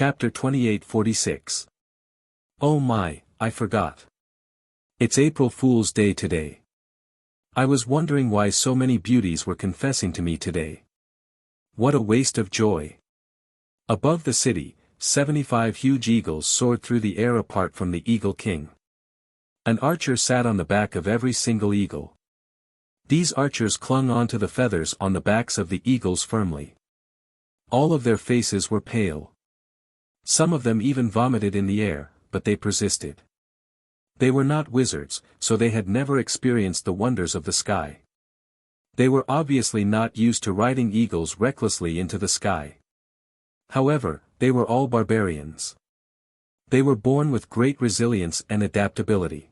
Chapter 28:46. Oh my, I forgot. It's April Fool's Day today. I was wondering why so many beauties were confessing to me today. What a waste of joy. Above the city, 75 huge eagles soared through the air apart from the Eagle King. An archer sat on the back of every single eagle. These archers clung onto the feathers on the backs of the eagles firmly. All of their faces were pale. Some of them even vomited in the air, but they persisted. They were not wizards, so they had never experienced the wonders of the sky. They were obviously not used to riding eagles recklessly into the sky. However, they were all barbarians. They were born with great resilience and adaptability.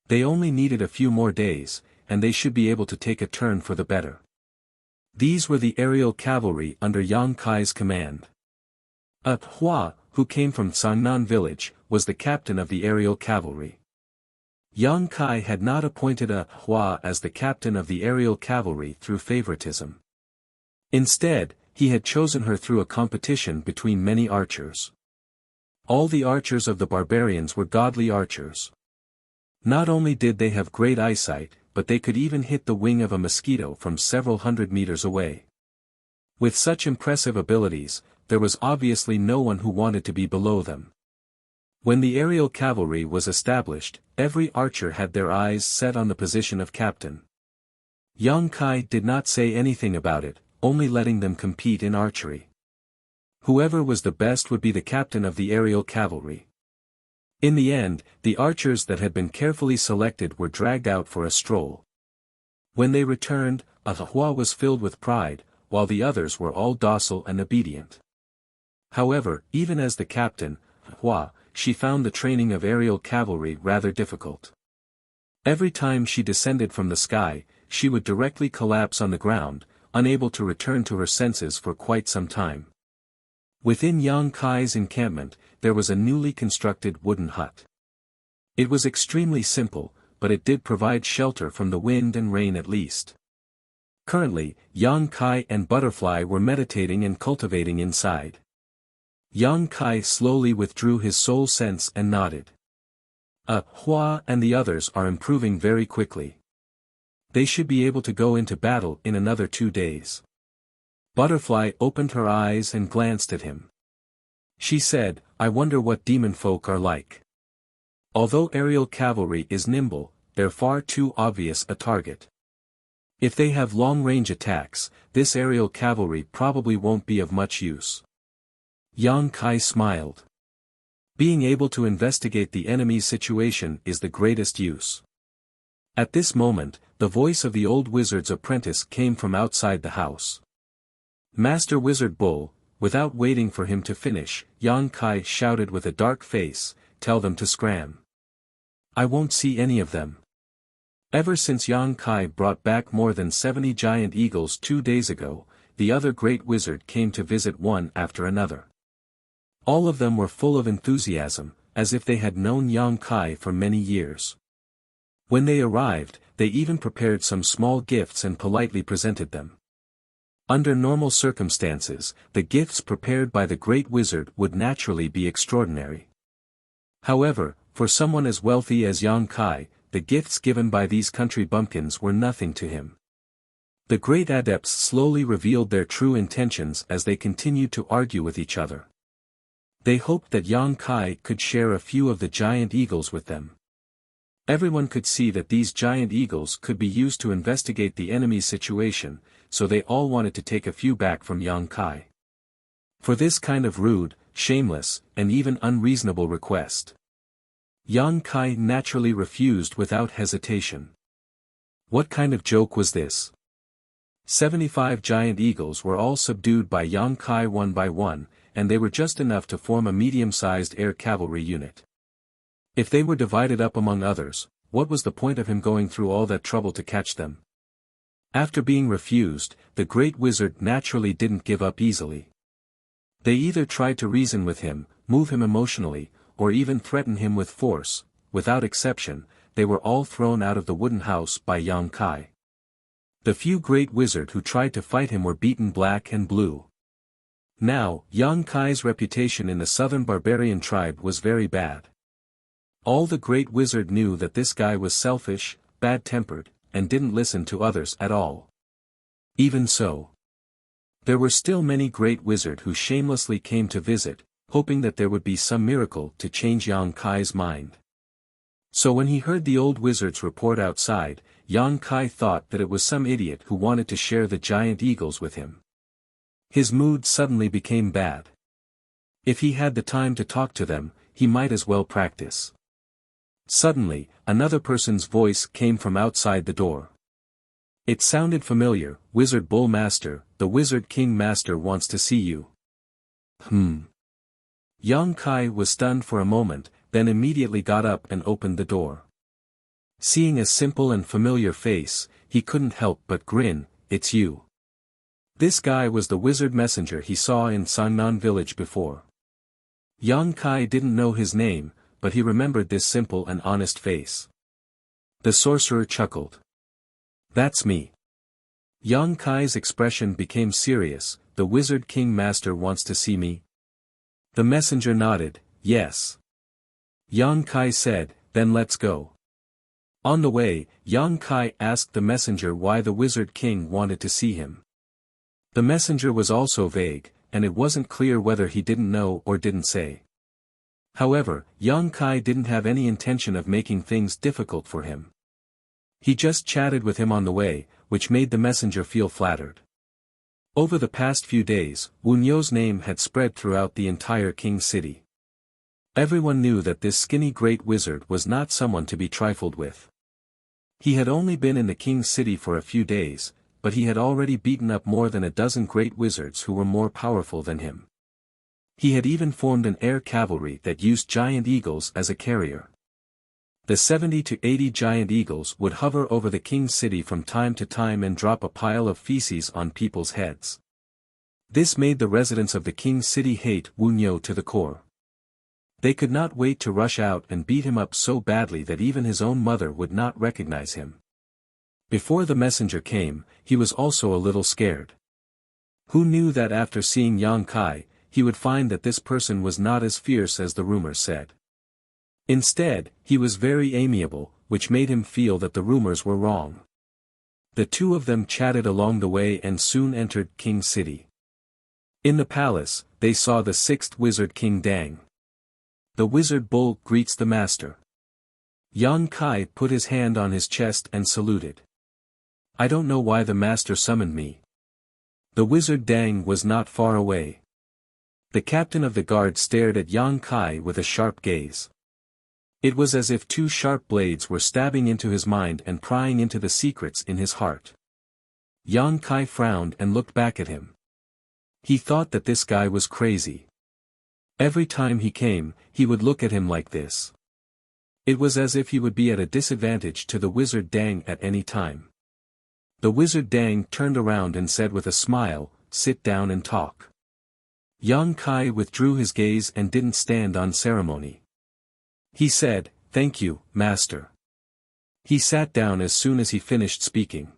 They only needed a few more days, and they should be able to take a turn for the better. These were the aerial cavalry under Yang Kai's command. Hua, who came from Sangnan village, was the captain of the aerial cavalry. Yang Kai had not appointed Hua as the captain of the aerial cavalry through favoritism. Instead, he had chosen her through a competition between many archers. All the archers of the barbarians were godly archers. Not only did they have great eyesight, but they could even hit the wing of a mosquito from several hundred meters away. With such impressive abilities, there was obviously no one who wanted to be below them. When the aerial cavalry was established, every archer had their eyes set on the position of captain. Yang Kai did not say anything about it, only letting them compete in archery. Whoever was the best would be the captain of the aerial cavalry. In the end, the archers that had been carefully selected were dragged out for a stroll. When they returned, Hua was filled with pride, while the others were all docile and obedient. However, even as the captain, Hua, she found the training of aerial cavalry rather difficult. Every time she descended from the sky, she would directly collapse on the ground, unable to return to her senses for quite some time. Within Yang Kai's encampment, there was a newly constructed wooden hut. It was extremely simple, but it did provide shelter from the wind and rain at least. Currently, Yang Kai and Butterfly were meditating and cultivating inside. Yang Kai slowly withdrew his soul sense and nodded. Hua and the others are improving very quickly. They should be able to go into battle in another 2 days. Butterfly opened her eyes and glanced at him. She said, I wonder what demon folk are like. Although aerial cavalry is nimble, they're far too obvious a target. If they have long-range attacks, this aerial cavalry probably won't be of much use. Yang Kai smiled. Being able to investigate the enemy's situation is the greatest use. At this moment, the voice of the old wizard's apprentice came from outside the house. Master Wizard Bull, without waiting for him to finish, Yang Kai shouted with a dark face, tell them to scram. I won't see any of them. Ever since Yang Kai brought back more than 70 giant eagles 2 days ago, the other great wizard came to visit one after another. All of them were full of enthusiasm, as if they had known Yang Kai for many years. When they arrived, they even prepared some small gifts and politely presented them. Under normal circumstances, the gifts prepared by the great wizard would naturally be extraordinary. However, for someone as wealthy as Yang Kai, the gifts given by these country bumpkins were nothing to him. The great adepts slowly revealed their true intentions as they continued to argue with each other. They hoped that Yang Kai could share a few of the giant eagles with them. Everyone could see that these giant eagles could be used to investigate the enemy's situation, so they all wanted to take a few back from Yang Kai. For this kind of rude, shameless, and even unreasonable request, Yang Kai naturally refused without hesitation. What kind of joke was this? 75 giant eagles were all subdued by Yang Kai one by one, and they were just enough to form a medium-sized air cavalry unit. If they were divided up among others, what was the point of him going through all that trouble to catch them? After being refused, the great wizard naturally didn't give up easily. They either tried to reason with him, move him emotionally, or even threaten him with force. Without exception, they were all thrown out of the wooden house by Yang Kai. The few great wizard who tried to fight him were beaten black and blue. Now, Yang Kai's reputation in the southern barbarian tribe was very bad. All the great wizard knew that this guy was selfish, bad-tempered, and didn't listen to others at all. Even so, there were still many great wizards who shamelessly came to visit, hoping that there would be some miracle to change Yang Kai's mind. So when he heard the old wizard's report outside, Yang Kai thought that it was some idiot who wanted to share the giant eagles with him. His mood suddenly became bad. If he had the time to talk to them, he might as well practice. Suddenly, another person's voice came from outside the door. It sounded familiar. "Wizard Bull Master, the Wizard King Master wants to see you." Yang Kai was stunned for a moment, then immediately got up and opened the door. Seeing a simple and familiar face, he couldn't help but grin. "It's you." This guy was the wizard messenger he saw in Sangnan village before. Yang Kai didn't know his name, but he remembered this simple and honest face. The sorcerer chuckled. "That's me." Yang Kai's expression became serious. "The Wizard King Master wants to see me?" The messenger nodded. "Yes." Yang Kai said, "Then let's go." On the way, Yang Kai asked the messenger why the Wizard King wanted to see him. The messenger was also vague, and it wasn't clear whether he didn't know or didn't say. However, Yang Kai didn't have any intention of making things difficult for him. He just chatted with him on the way, which made the messenger feel flattered. Over the past few days, Wunyo's name had spread throughout the entire King City. Everyone knew that this skinny great wizard was not someone to be trifled with. He had only been in the King's City for a few days, but he had already beaten up more than a dozen great wizards who were more powerful than him. He had even formed an air cavalry that used giant eagles as a carrier. The 70 to 80 giant eagles would hover over the King's City from time to time and drop a pile of feces on people's heads. This made the residents of the King's City hate Wunyo to the core. They could not wait to rush out and beat him up so badly that even his own mother would not recognize him. Before the messenger came, he was also a little scared. Who knew that after seeing Yang Kai, he would find that this person was not as fierce as the rumors said. Instead, he was very amiable, which made him feel that the rumors were wrong. The two of them chatted along the way and soon entered King City. In the palace, they saw the sixth wizard King Dang. The wizard bull greets the master. Yang Kai put his hand on his chest and saluted. "I don't know why the master summoned me." The wizard Dang was not far away. The captain of the guard stared at Yang Kai with a sharp gaze. It was as if two sharp blades were stabbing into his mind and prying into the secrets in his heart. Yang Kai frowned and looked back at him. He thought that this guy was crazy. Every time he came, he would look at him like this. It was as if he would be at a disadvantage to the wizard Dang at any time. The wizard Dang turned around and said with a smile, "Sit down and talk." Yang Kai withdrew his gaze and didn't stand on ceremony. He said, "Thank you, master." He sat down as soon as he finished speaking.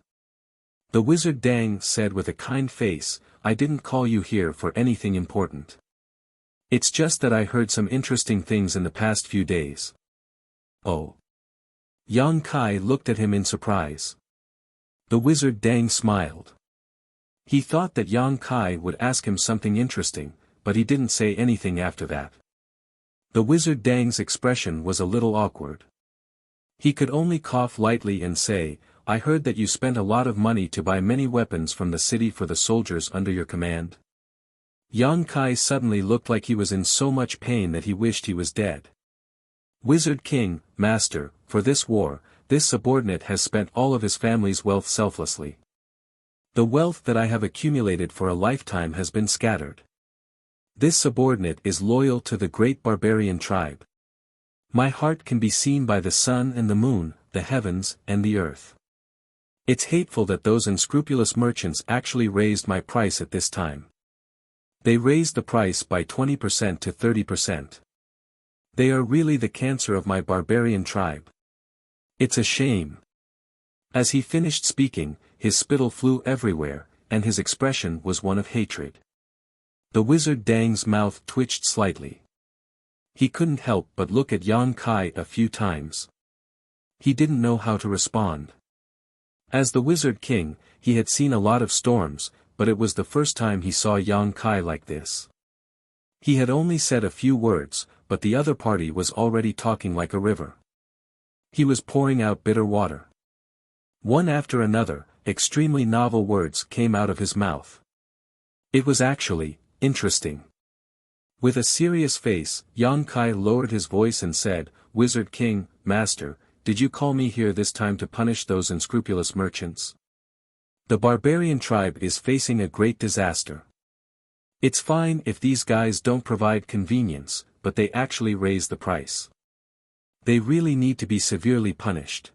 The wizard Dang said with a kind face, "I didn't call you here for anything important. It's just that I heard some interesting things in the past few days." "Oh." Yang Kai looked at him in surprise. The wizard Dang smiled. He thought that Yang Kai would ask him something interesting, but he didn't say anything after that. The wizard Dang's expression was a little awkward. He could only cough lightly and say, "I heard that you spent a lot of money to buy many weapons from the city for the soldiers under your command." Yang Kai suddenly looked like he was in so much pain that he wished he was dead. "Wizard King, Master, for this war, this subordinate has spent all of his family's wealth selflessly. The wealth that I have accumulated for a lifetime has been scattered. This subordinate is loyal to the great barbarian tribe. My heart can be seen by the sun and the moon, the heavens, and the earth. It's hateful that those unscrupulous merchants actually raised my price at this time. They raised the price by 20% to 30%. They are really the cancer of my barbarian tribe. It's a shame." As he finished speaking, his spittle flew everywhere, and his expression was one of hatred. The wizard Dang's mouth twitched slightly. He couldn't help but look at Yang Kai a few times. He didn't know how to respond. As the Wizard King, he had seen a lot of storms, but it was the first time he saw Yang Kai like this. He had only said a few words, but the other party was already talking like a river. He was pouring out bitter water. One after another, extremely novel words came out of his mouth. It was actually interesting. With a serious face, Yang Kai lowered his voice and said, "Wizard King, Master, did you call me here this time to punish those unscrupulous merchants? The barbarian tribe is facing a great disaster. It's fine if these guys don't provide convenience, but they actually raise the price. They really need to be severely punished.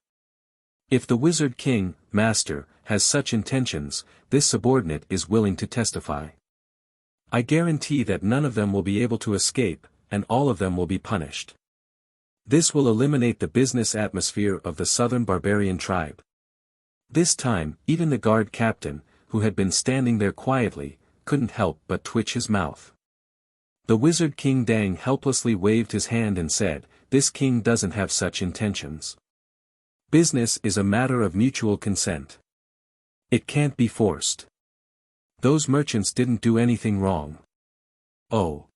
If the Wizard King, Master, has such intentions, this subordinate is willing to testify. I guarantee that none of them will be able to escape, and all of them will be punished. This will eliminate the business atmosphere of the southern barbarian tribe." This time, even the guard captain, who had been standing there quietly, couldn't help but twitch his mouth. The Wizard King Dang helplessly waved his hand and said, "This king doesn't have such intentions. Business is a matter of mutual consent. It can't be forced. Those merchants didn't do anything wrong." "Oh."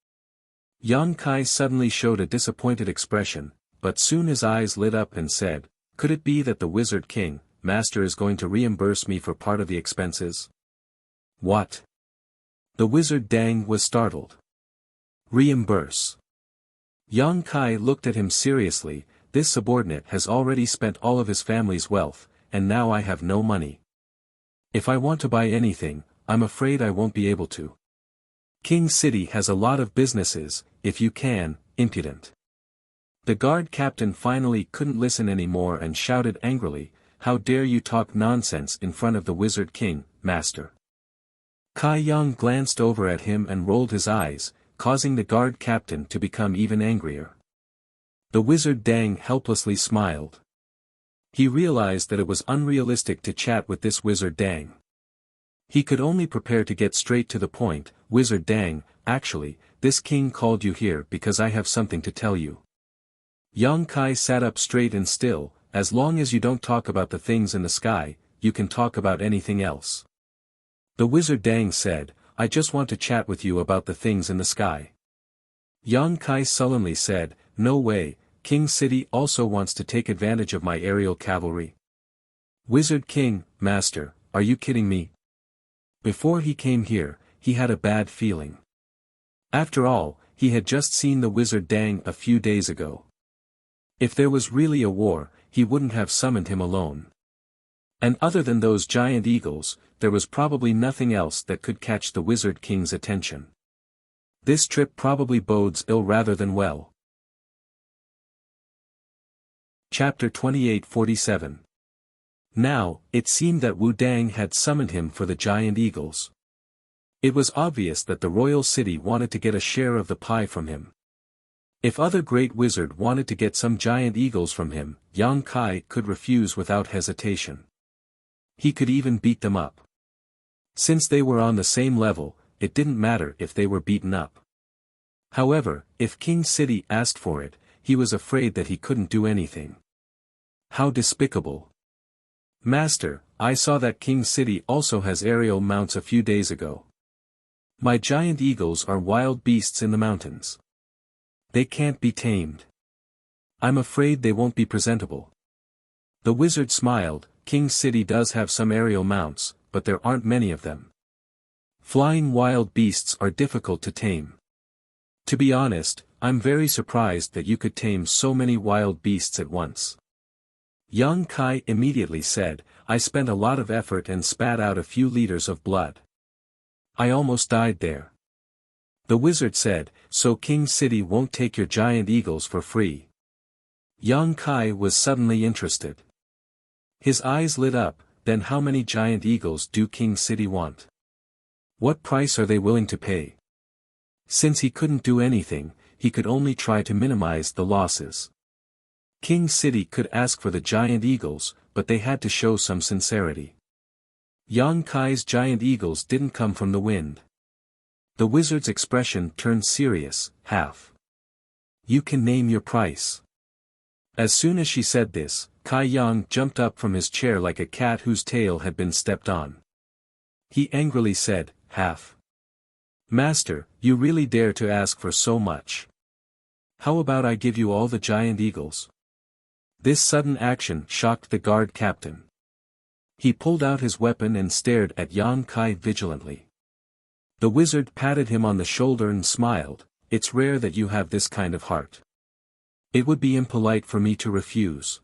Yang Kai suddenly showed a disappointed expression, but soon his eyes lit up and said, "Could it be that the Wizard King, Master is going to reimburse me for part of the expenses?" "What?" The Wizard Dang was startled. "Reimburse?" Yang Kai looked at him seriously. "This subordinate has already spent all of his family's wealth, and now I have no money. If I want to buy anything, I'm afraid I won't be able to. King City has a lot of businesses, if you can, impudent." The guard captain finally couldn't listen anymore and shouted angrily, "How dare you talk nonsense in front of the Wizard King, Master?" Kai Yang glanced over at him and rolled his eyes, causing the guard captain to become even angrier. The Wizard Dang helplessly smiled. He realized that it was unrealistic to chat with this Wizard Dang. He could only prepare to get straight to the point. "Wizard Dang, actually, this king called you here because I have something to tell you." Yang Kai sat up straight and still. "As long as you don't talk about the things in the sky, you can talk about anything else." The Wizard Dang said, "I just want to chat with you about the things in the sky." Yang Kai sullenly said, "No way, King City also wants to take advantage of my aerial cavalry." "Wizard King, Master, are you kidding me? Before he came here, he had a bad feeling. After all, he had just seen the Wizard Dang a few days ago. If there was really a war, he wouldn't have summoned him alone. And other than those giant eagles, there was probably nothing else that could catch the Wizard King's attention. This trip probably bodes ill rather than well." Chapter 2847. Now, it seemed that Wu Dang had summoned him for the giant eagles. It was obvious that the royal city wanted to get a share of the pie from him. If other great wizard wanted to get some giant eagles from him, Yang Kai could refuse without hesitation. He could even beat them up. Since they were on the same level, it didn't matter if they were beaten up. However, if King City asked for it, he was afraid that he couldn't do anything. How despicable. "Master, I saw that King City also has aerial mounts a few days ago. My giant eagles are wild beasts in the mountains. They can't be tamed. I'm afraid they won't be presentable." The wizard smiled. "King City does have some aerial mounts, but there aren't many of them. Flying wild beasts are difficult to tame. To be honest, I'm very surprised that you could tame so many wild beasts at once." Yang Kai immediately said, "I spent a lot of effort and spat out a few liters of blood. I almost died there." The wizard said, "So King City won't take your giant eagles for free?" Yang Kai was suddenly interested. His eyes lit up. "Then how many giant eagles do King City want? What price are they willing to pay?" Since he couldn't do anything, he could only try to minimize the losses. King City could ask for the giant eagles, but they had to show some sincerity. Yang Kai's giant eagles didn't come from the wind. The wizard's expression turned serious. Half. You can name your price. As soon as she said this, Kai Yang jumped up from his chair like a cat whose tail had been stepped on. He angrily said, half. Master, you really dare to ask for so much. How about I give you all the giant eagles? This sudden action shocked the guard captain. He pulled out his weapon and stared at Yang Kai vigilantly. The wizard patted him on the shoulder and smiled. It's rare that you have this kind of heart. It would be impolite for me to refuse.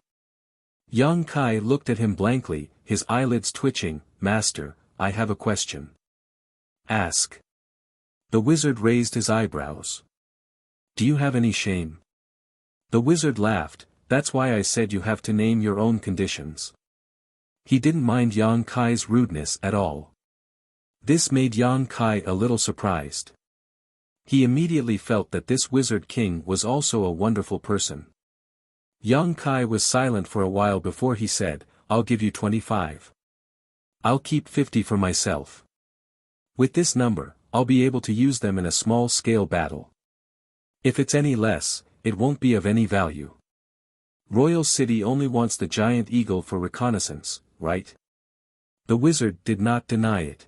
Yang Kai looked at him blankly, his eyelids twitching. Master, I have a question. Ask. The wizard raised his eyebrows. Do you have any shame? The wizard laughed. That's why I said you have to name your own conditions. He didn't mind Yang Kai's rudeness at all. This made Yang Kai a little surprised. He immediately felt that this wizard king was also a wonderful person. Yang Kai was silent for a while before he said, I'll give you 25. I'll keep 50 for myself. With this number, I'll be able to use them in a small-scale battle. If it's any less, it won't be of any value. Royal City only wants the giant eagle for reconnaissance, right? The wizard did not deny it.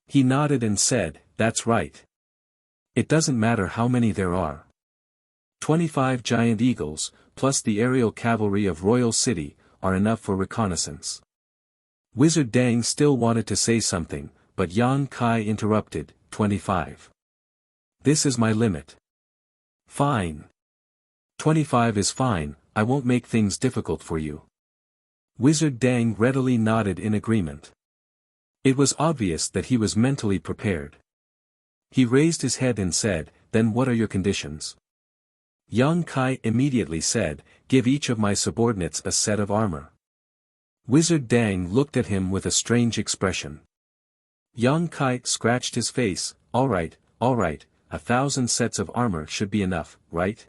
He nodded and said, that's right. It doesn't matter how many there are. 25 giant eagles, plus the aerial cavalry of Royal City, are enough for reconnaissance. Wizard Dang still wanted to say something, but Yang Kai interrupted, 25. This is my limit. Fine. 25 is fine, I won't make things difficult for you. Wizard Dang readily nodded in agreement. It was obvious that he was mentally prepared. He raised his head and said, then what are your conditions? Yang Kai immediately said, give each of my subordinates a set of armor. Wizard Dang looked at him with a strange expression. Yang Kai scratched his face, all right, 1,000 sets of armor should be enough, right?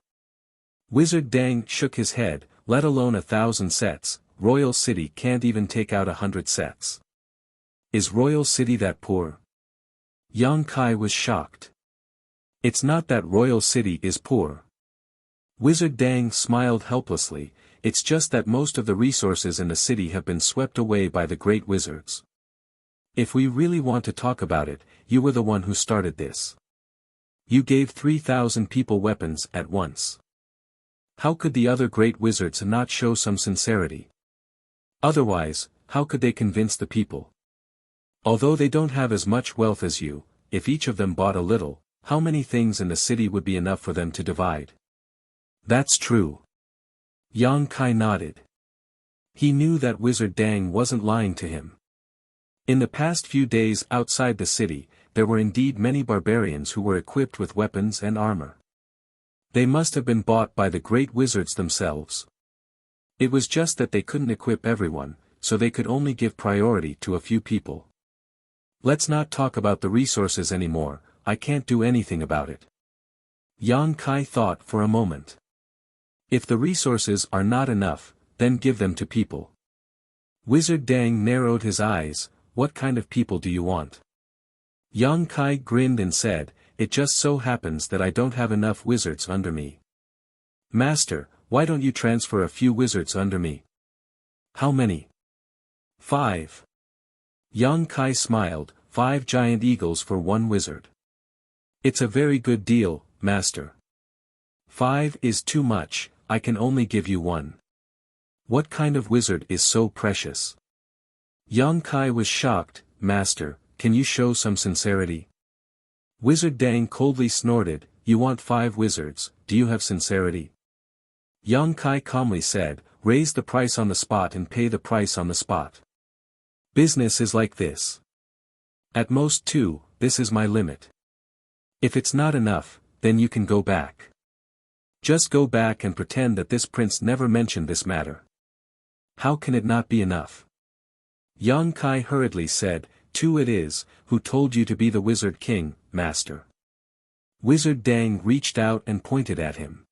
Wizard Dang shook his head, let alone 1,000 sets, Royal City can't even take out 100 sets. Is Royal City that poor? Yang Kai was shocked. It's not that Royal City is poor. Wizard Dang smiled helplessly, it's just that most of the resources in the city have been swept away by the great wizards. If we really want to talk about it, you were the one who started this. You gave 3,000 people weapons at once. How could the other great wizards not show some sincerity? Otherwise, how could they convince the people? Although they don't have as much wealth as you, if each of them bought a little, how many things in the city would be enough for them to divide? That's true. Yang Kai nodded. He knew that Wizard Dang wasn't lying to him. In the past few days outside the city, there were indeed many barbarians who were equipped with weapons and armor. They must have been bought by the great wizards themselves. It was just that they couldn't equip everyone, so they could only give priority to a few people. Let's not talk about the resources anymore, I can't do anything about it. Yang Kai thought for a moment. If the resources are not enough, then give them to people. Wizard Dang narrowed his eyes, what kind of people do you want? Yang Kai grinned and said, it just so happens that I don't have enough wizards under me. Master, why don't you transfer a few wizards under me? How many? 5. Yang Kai smiled, 5 giant eagles for 1 wizard. It's a very good deal, master. 5 is too much, I can only give you 1. What kind of wizard is so precious? Yang Kai was shocked, master, can you show some sincerity? Wizard Dang coldly snorted, you want 5 wizards, do you have sincerity? Yang Kai calmly said, raise the price on the spot and pay the price on the spot. Business is like this. At most 2, this is my limit. If it's not enough, then you can go back. Just go back and pretend that this prince never mentioned this matter. How can it not be enough? Yang Kai hurriedly said, 2 it is, who told you to be the wizard king, master? Wizard Dang reached out and pointed at him.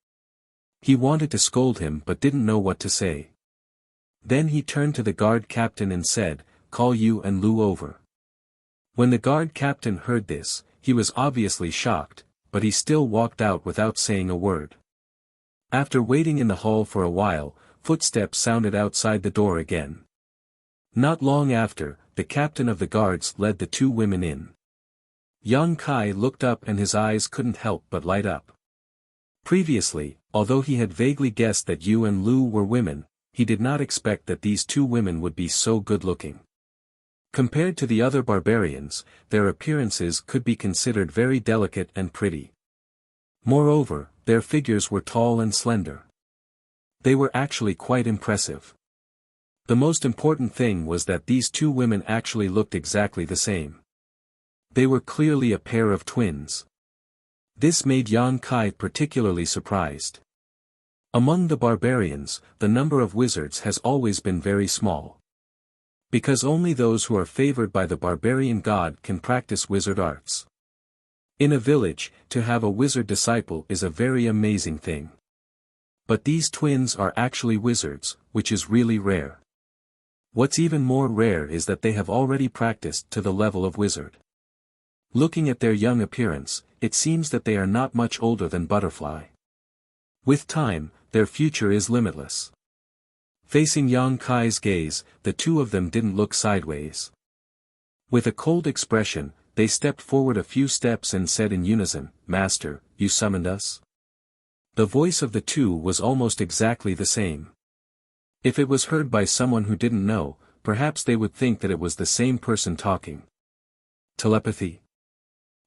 He wanted to scold him but didn't know what to say. Then he turned to the guard captain and said, call you and Lu over. When the guard captain heard this, he was obviously shocked, but he still walked out without saying a word. After waiting in the hall for a while, footsteps sounded outside the door again. Not long after, the captain of the guards led the two women in. Yang Kai looked up and his eyes couldn't help but light up. Previously, although he had vaguely guessed that Yu and Lu were women, he did not expect that these two women would be so good-looking. Compared to the other barbarians, their appearances could be considered very delicate and pretty. Moreover, their figures were tall and slender. They were actually quite impressive. The most important thing was that these two women actually looked exactly the same. They were clearly a pair of twins. This made Yang Kai particularly surprised. Among the barbarians, the number of wizards has always been very small. Because only those who are favored by the barbarian god can practice wizard arts. In a village, to have a wizard disciple is a very amazing thing. But these twins are actually wizards, which is really rare. What's even more rare is that they have already practiced to the level of wizard. Looking at their young appearance, it seems that they are not much older than Butterfly. With time, their future is limitless. Facing Yang Kai's gaze, the two of them didn't look sideways. With a cold expression, they stepped forward a few steps and said in unison, "Master, you summoned us?" The voice of the two was almost exactly the same. If it was heard by someone who didn't know, perhaps they would think that it was the same person talking. Telepathy?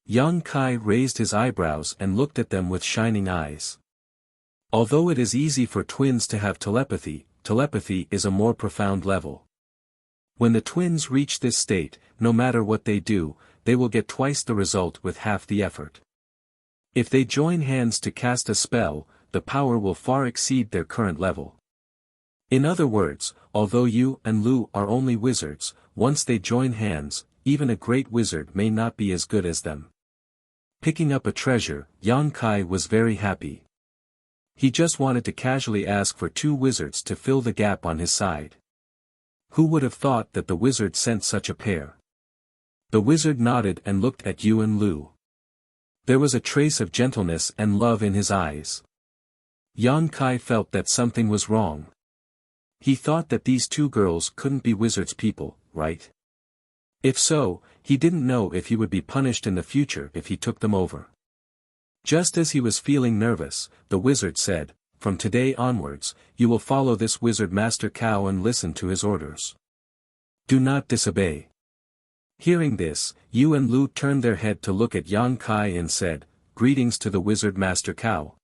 Yang Kai raised his eyebrows and looked at them with shining eyes. Although it is easy for twins to have telepathy, telepathy is a more profound level. When the twins reach this state, no matter what they do, they will get twice the result with half the effort. If they join hands to cast a spell, the power will far exceed their current level. In other words, although Yu and Lu are only wizards, once they join hands, even a great wizard may not be as good as them. Picking up a treasure, Yang Kai was very happy. He just wanted to casually ask for two wizards to fill the gap on his side. Who would have thought that the wizard sent such a pair? The wizard nodded and looked at Yu and Lu. There was a trace of gentleness and love in his eyes. Yang Kai felt that something was wrong. He thought that these two girls couldn't be wizards people, right? If so, he didn't know if he would be punished in the future if he took them over. Just as he was feeling nervous, the wizard said, "From today onwards, you will follow this wizard Master Cao and listen to his orders. Do not disobey." Hearing this, Yu and Lu turned their head to look at Yang Kai and said, "Greetings to the wizard Master Cao."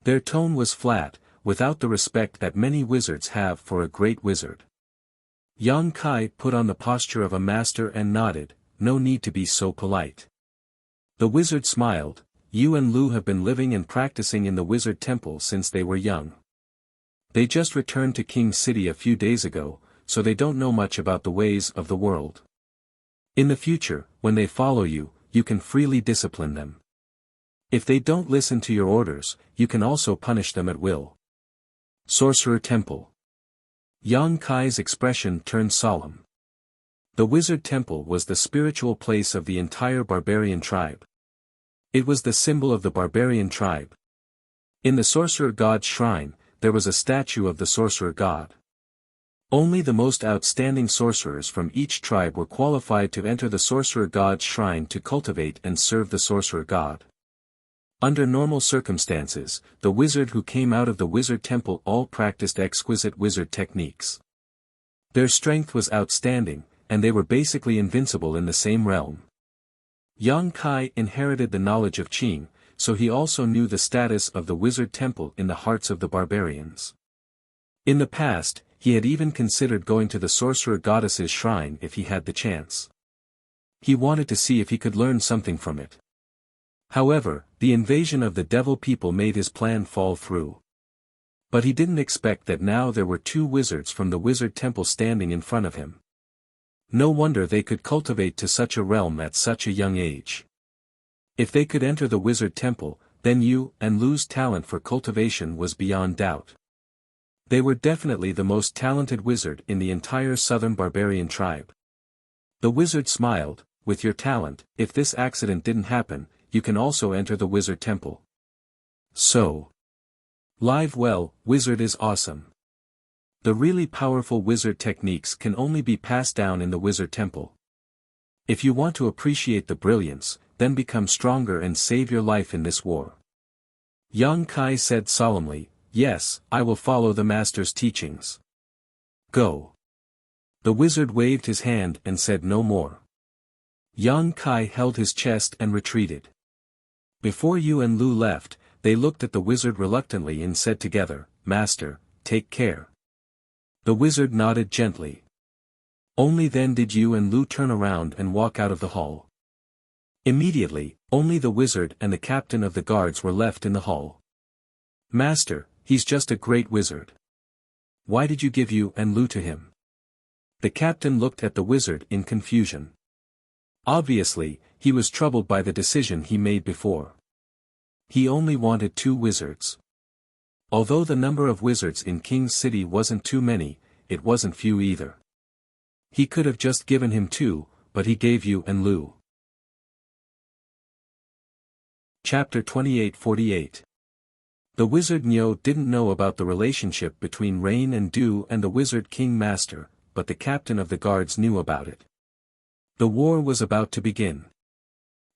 Their tone was flat, without the respect that many wizards have for a great wizard. Yang Kai put on the posture of a master and nodded, "No need to be so polite." The wizard smiled. Yu and Lu have been living and practicing in the wizard temple since they were young. They just returned to King City a few days ago, so they don't know much about the ways of the world. In the future, when they follow you, you can freely discipline them. If they don't listen to your orders, you can also punish them at will. Sorcerer Temple. Yang Kai's expression turned solemn. The wizard temple was the spiritual place of the entire barbarian tribe. It was the symbol of the barbarian tribe. In the sorcerer god's shrine, there was a statue of the sorcerer god. Only the most outstanding sorcerers from each tribe were qualified to enter the sorcerer god's shrine to cultivate and serve the sorcerer god. Under normal circumstances, the wizard who came out of the wizard temple all practiced exquisite wizard techniques. Their strength was outstanding, and they were basically invincible in the same realm. Yang Kai inherited the knowledge of Qing, so he also knew the status of the wizard temple in the hearts of the barbarians. In the past, he had even considered going to the sorcerer goddess's shrine if he had the chance. He wanted to see if he could learn something from it. However, the invasion of the devil people made his plan fall through. But he didn't expect that now there were two wizards from the wizard temple standing in front of him. No wonder they could cultivate to such a realm at such a young age. If they could enter the wizard temple, then Yu and Lu's talent for cultivation was beyond doubt. They were definitely the most talented wizard in the entire southern barbarian tribe. The wizard smiled, with your talent, if this accident didn't happen, you can also enter the wizard temple. So. Live well, wizard is awesome. The really powerful wizard techniques can only be passed down in the wizard temple. If you want to appreciate the brilliance, then become stronger and save your life in this war. Yang Kai said solemnly, yes, I will follow the master's teachings. Go. The wizard waved his hand and said no more. Yang Kai held his chest and retreated. Before Yu and Lu left, they looked at the wizard reluctantly and said together, Master, take care. The wizard nodded gently. Only then did Yu and Lu turn around and walk out of the hall. Immediately, only the wizard and the captain of the guards were left in the hall. Master, he's just a great wizard. Why did you give Yu and Lu to him? The captain looked at the wizard in confusion. Obviously, he was troubled by the decision he made before. He only wanted 2 wizards. Although the number of wizards in King's City wasn't too many, it wasn't few either. He could have just given him 2, but he gave Yu and Lu. Chapter 28:48. The wizard Nyo didn't know about the relationship between Rain and Dew and the wizard King Master, but the captain of the guards knew about it. The war was about to begin.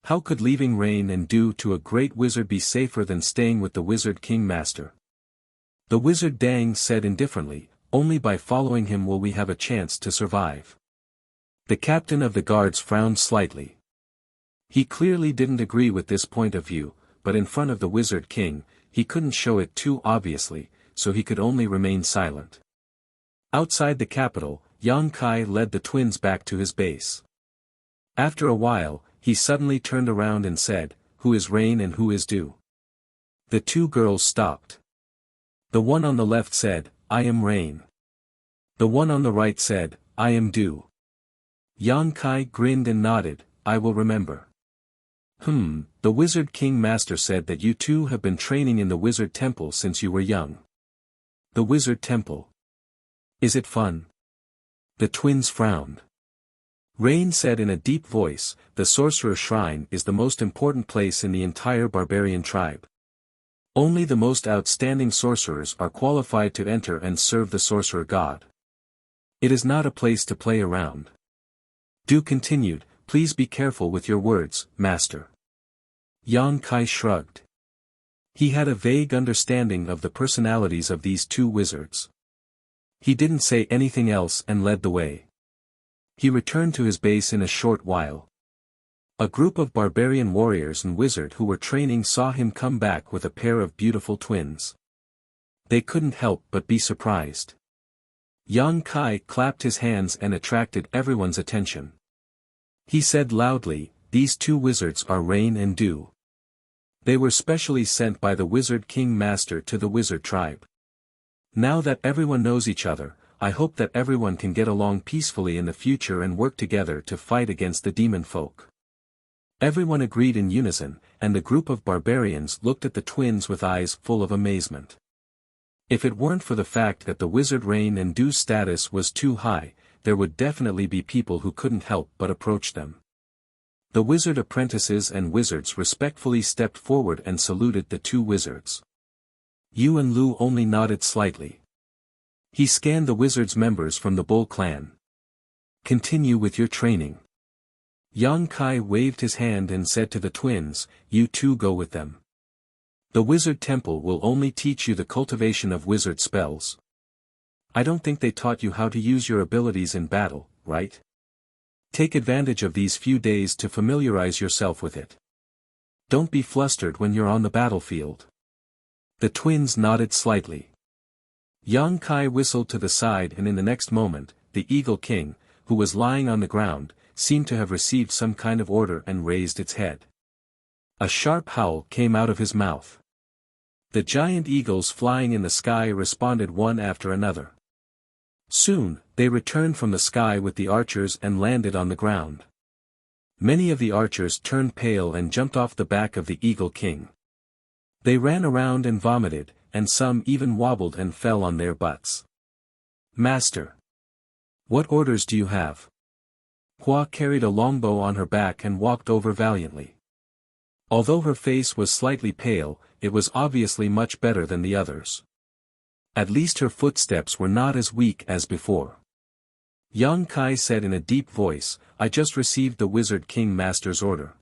How could leaving Rain and Dew to a great wizard be safer than staying with the wizard King Master? The wizard Dang said indifferently, only by following him will we have a chance to survive. The captain of the guards frowned slightly. He clearly didn't agree with this point of view, but in front of the wizard king, he couldn't show it too obviously, so he could only remain silent. Outside the capital, Yang Kai led the twins back to his base. After a while, he suddenly turned around and said, Who is Rain and who is Dew? The 2 girls stopped. The one on the left said, I am Rain. The one on the right said, I am Dew. Yang Kai grinned and nodded, I will remember. The wizard king master said that you 2 have been training in the wizard temple since you were young. The wizard temple. Is it fun? The twins frowned. Rain said in a deep voice, the sorcerer shrine is the most important place in the entire barbarian tribe. Only the most outstanding sorcerers are qualified to enter and serve the sorcerer god. It is not a place to play around. Dew continued, Please be careful with your words, master. Yang Kai shrugged. He had a vague understanding of the personalities of these 2 wizards. He didn't say anything else and led the way. He returned to his base in a short while. A group of barbarian warriors and wizard who were training saw him come back with a pair of beautiful twins. They couldn't help but be surprised. Yang Kai clapped his hands and attracted everyone's attention. He said loudly, These 2 wizards are Rain and Dew. They were specially sent by the wizard king master to the wizard tribe. Now that everyone knows each other, I hope that everyone can get along peacefully in the future and work together to fight against the demon folk. Everyone agreed in unison, and the group of barbarians looked at the twins with eyes full of amazement. If it weren't for the fact that the wizard Rain and Dew's status was too high, there would definitely be people who couldn't help but approach them. The wizard apprentices and wizards respectfully stepped forward and saluted the 2 wizards. Yu and Lu only nodded slightly. He scanned the wizards' members from the Bull clan. Continue with your training. Yang Kai waved his hand and said to the twins, You 2 go with them. The wizard temple will only teach you the cultivation of wizard spells. I don't think they taught you how to use your abilities in battle, right? Take advantage of these few days to familiarize yourself with it. Don't be flustered when you're on the battlefield. The twins nodded slightly. Yang Kai whistled to the side and in the next moment, the Eagle King, who was lying on the ground, seemed to have received some kind of order and raised its head. A sharp howl came out of his mouth. The giant eagles flying in the sky responded one after another. Soon, they returned from the sky with the archers and landed on the ground. Many of the archers turned pale and jumped off the back of the Eagle King. They ran around and vomited, and some even wobbled and fell on their butts. Master! What orders do you have? Hua carried a longbow on her back and walked over valiantly. Although her face was slightly pale, it was obviously much better than the others. At least her footsteps were not as weak as before. Yang Kai said in a deep voice, "I just received the Wizard King Master's order.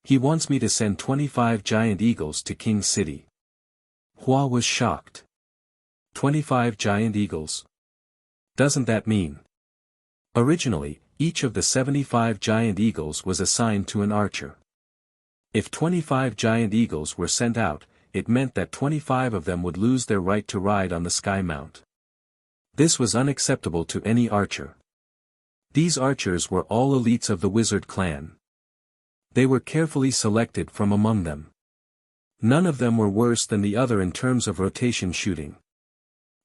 He wants me to send 25 giant eagles to King City." Hua was shocked. 25 giant eagles? Doesn't that mean? Originally, each of the 75 giant eagles was assigned to an archer. If 25 giant eagles were sent out, it meant that 25 of them would lose their right to ride on the Sky Mount. This was unacceptable to any archer. These archers were all elites of the wizard clan. They were carefully selected from among them. None of them were worse than the other in terms of rotation shooting.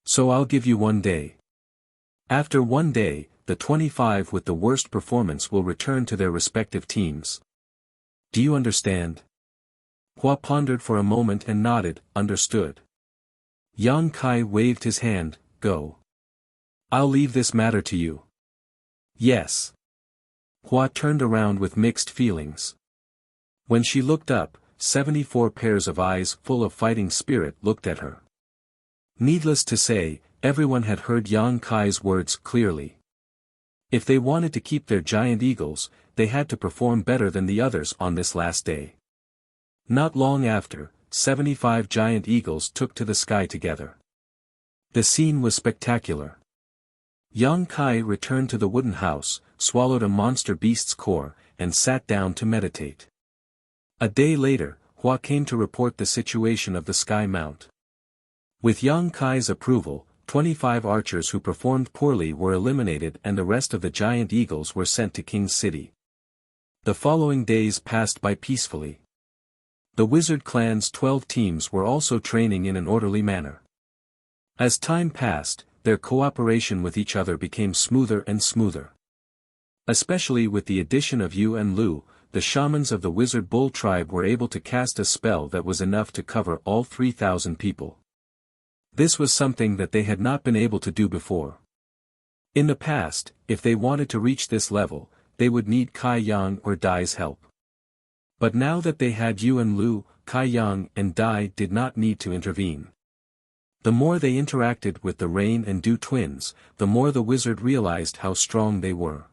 So I'll give you 1 day. After 1 day, the 25 with the worst performance will return to their respective teams. Do you understand? Hua pondered for a moment and nodded, understood. Yang Kai waved his hand, go. I'll leave this matter to you. Yes. Hua turned around with mixed feelings. When she looked up, 74 pairs of eyes full of fighting spirit looked at her. Needless to say, everyone had heard Yang Kai's words clearly. If they wanted to keep their giant eagles, they had to perform better than the others on this last day. Not long after, 75 giant eagles took to the sky together. The scene was spectacular. Yang Kai returned to the wooden house, swallowed a monster beast's core, and sat down to meditate. A day later, Hua came to report the situation of the Sky Mount. With Yang Kai's approval, 25 archers who performed poorly were eliminated and the rest of the giant eagles were sent to King's City. The following days passed by peacefully. The wizard clan's 12 teams were also training in an orderly manner. As time passed, their cooperation with each other became smoother and smoother. Especially with the addition of Yu and Lu, the shamans of the wizard bull tribe were able to cast a spell that was enough to cover all 3,000 people. This was something that they had not been able to do before. In the past, if they wanted to reach this level, they would need Kai Yang or Dai's help. But now that they had Yu and Lu, Kai Yang and Dai did not need to intervene. The more they interacted with the Rain and Dew twins, the more the wizard realized how strong they were.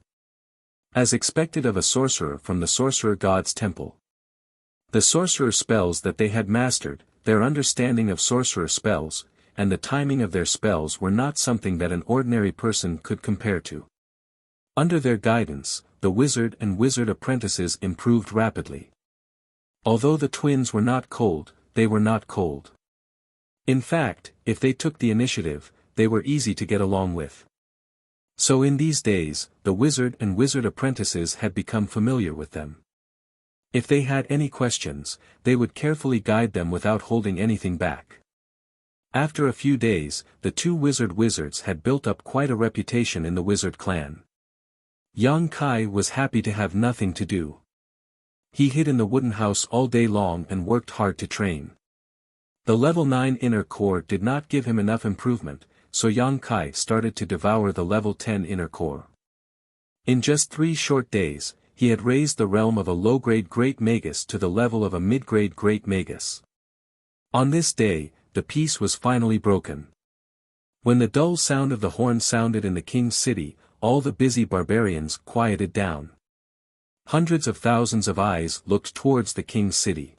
As expected of a sorcerer from the sorcerer god's temple. The sorcerer spells that they had mastered, their understanding of sorcerer spells, and the timing of their spells were not something that an ordinary person could compare to. Under their guidance, the wizard and wizard apprentices improved rapidly. Although the twins were not cold, they were not cold. In fact, if they took the initiative, they were easy to get along with. So in these days, the wizard and wizard apprentices had become familiar with them. If they had any questions, they would carefully guide them without holding anything back. After a few days, the two wizards had built up quite a reputation in the wizard clan. Yang Kai was happy to have nothing to do. He hid in the wooden house all day long and worked hard to train. The level 9 inner core did not give him enough improvement, so Yang Kai started to devour the level 10 inner core. In just 3 short days, he had raised the realm of a low-grade Great Magus to the level of a mid-grade Great Magus. On this day, the peace was finally broken. When the dull sound of the horn sounded in the king's city, all the busy barbarians quieted down. Hundreds of thousands of eyes looked towards the king's city.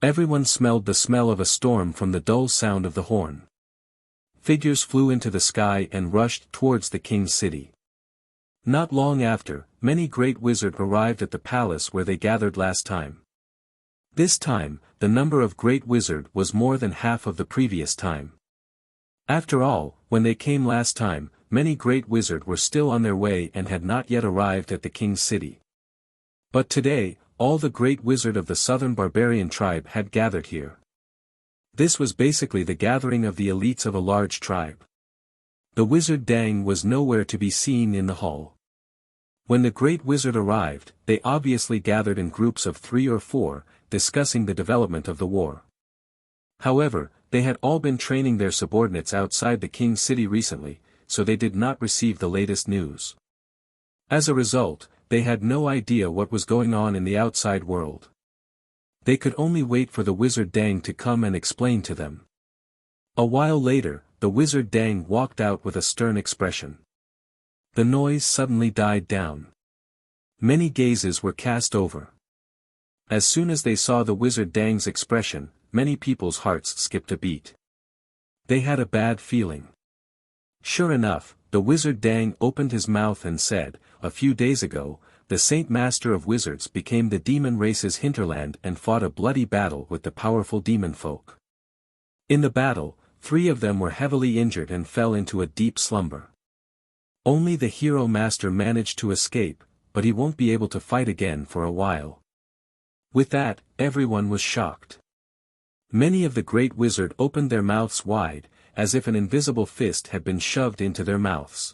Everyone smelled the smell of a storm from the dull sound of the horn. Figures flew into the sky and rushed towards the king's city. Not long after, many great wizards arrived at the palace where they gathered last time. This time, the number of great wizards was more than half of the previous time. After all, when they came last time, many great wizards were still on their way and had not yet arrived at the king's city. But today, all the great wizards of the southern barbarian tribe had gathered here. This was basically the gathering of the elites of a large tribe. The wizard Dang was nowhere to be seen in the hall. When the great wizard arrived, they obviously gathered in groups of 3 or 4, discussing the development of the war. However, they had all been training their subordinates outside the king's city recently, so they did not receive the latest news. As a result, they had no idea what was going on in the outside world. They could only wait for the wizard Dang to come and explain to them. A while later, the wizard Dang walked out with a stern expression. The noise suddenly died down. Many gazes were cast over. As soon as they saw the wizard Dang's expression, many people's hearts skipped a beat. They had a bad feeling. Sure enough, the wizard Dang opened his mouth and said, "A few days ago, the Saint Master of Wizards became the demon race's hinterland and fought a bloody battle with the powerful demon folk. In the battle, 3 of them were heavily injured and fell into a deep slumber. Only the hero master managed to escape, but he won't be able to fight again for a while." With that, everyone was shocked. Many of the great wizard opened their mouths wide, as if an invisible fist had been shoved into their mouths.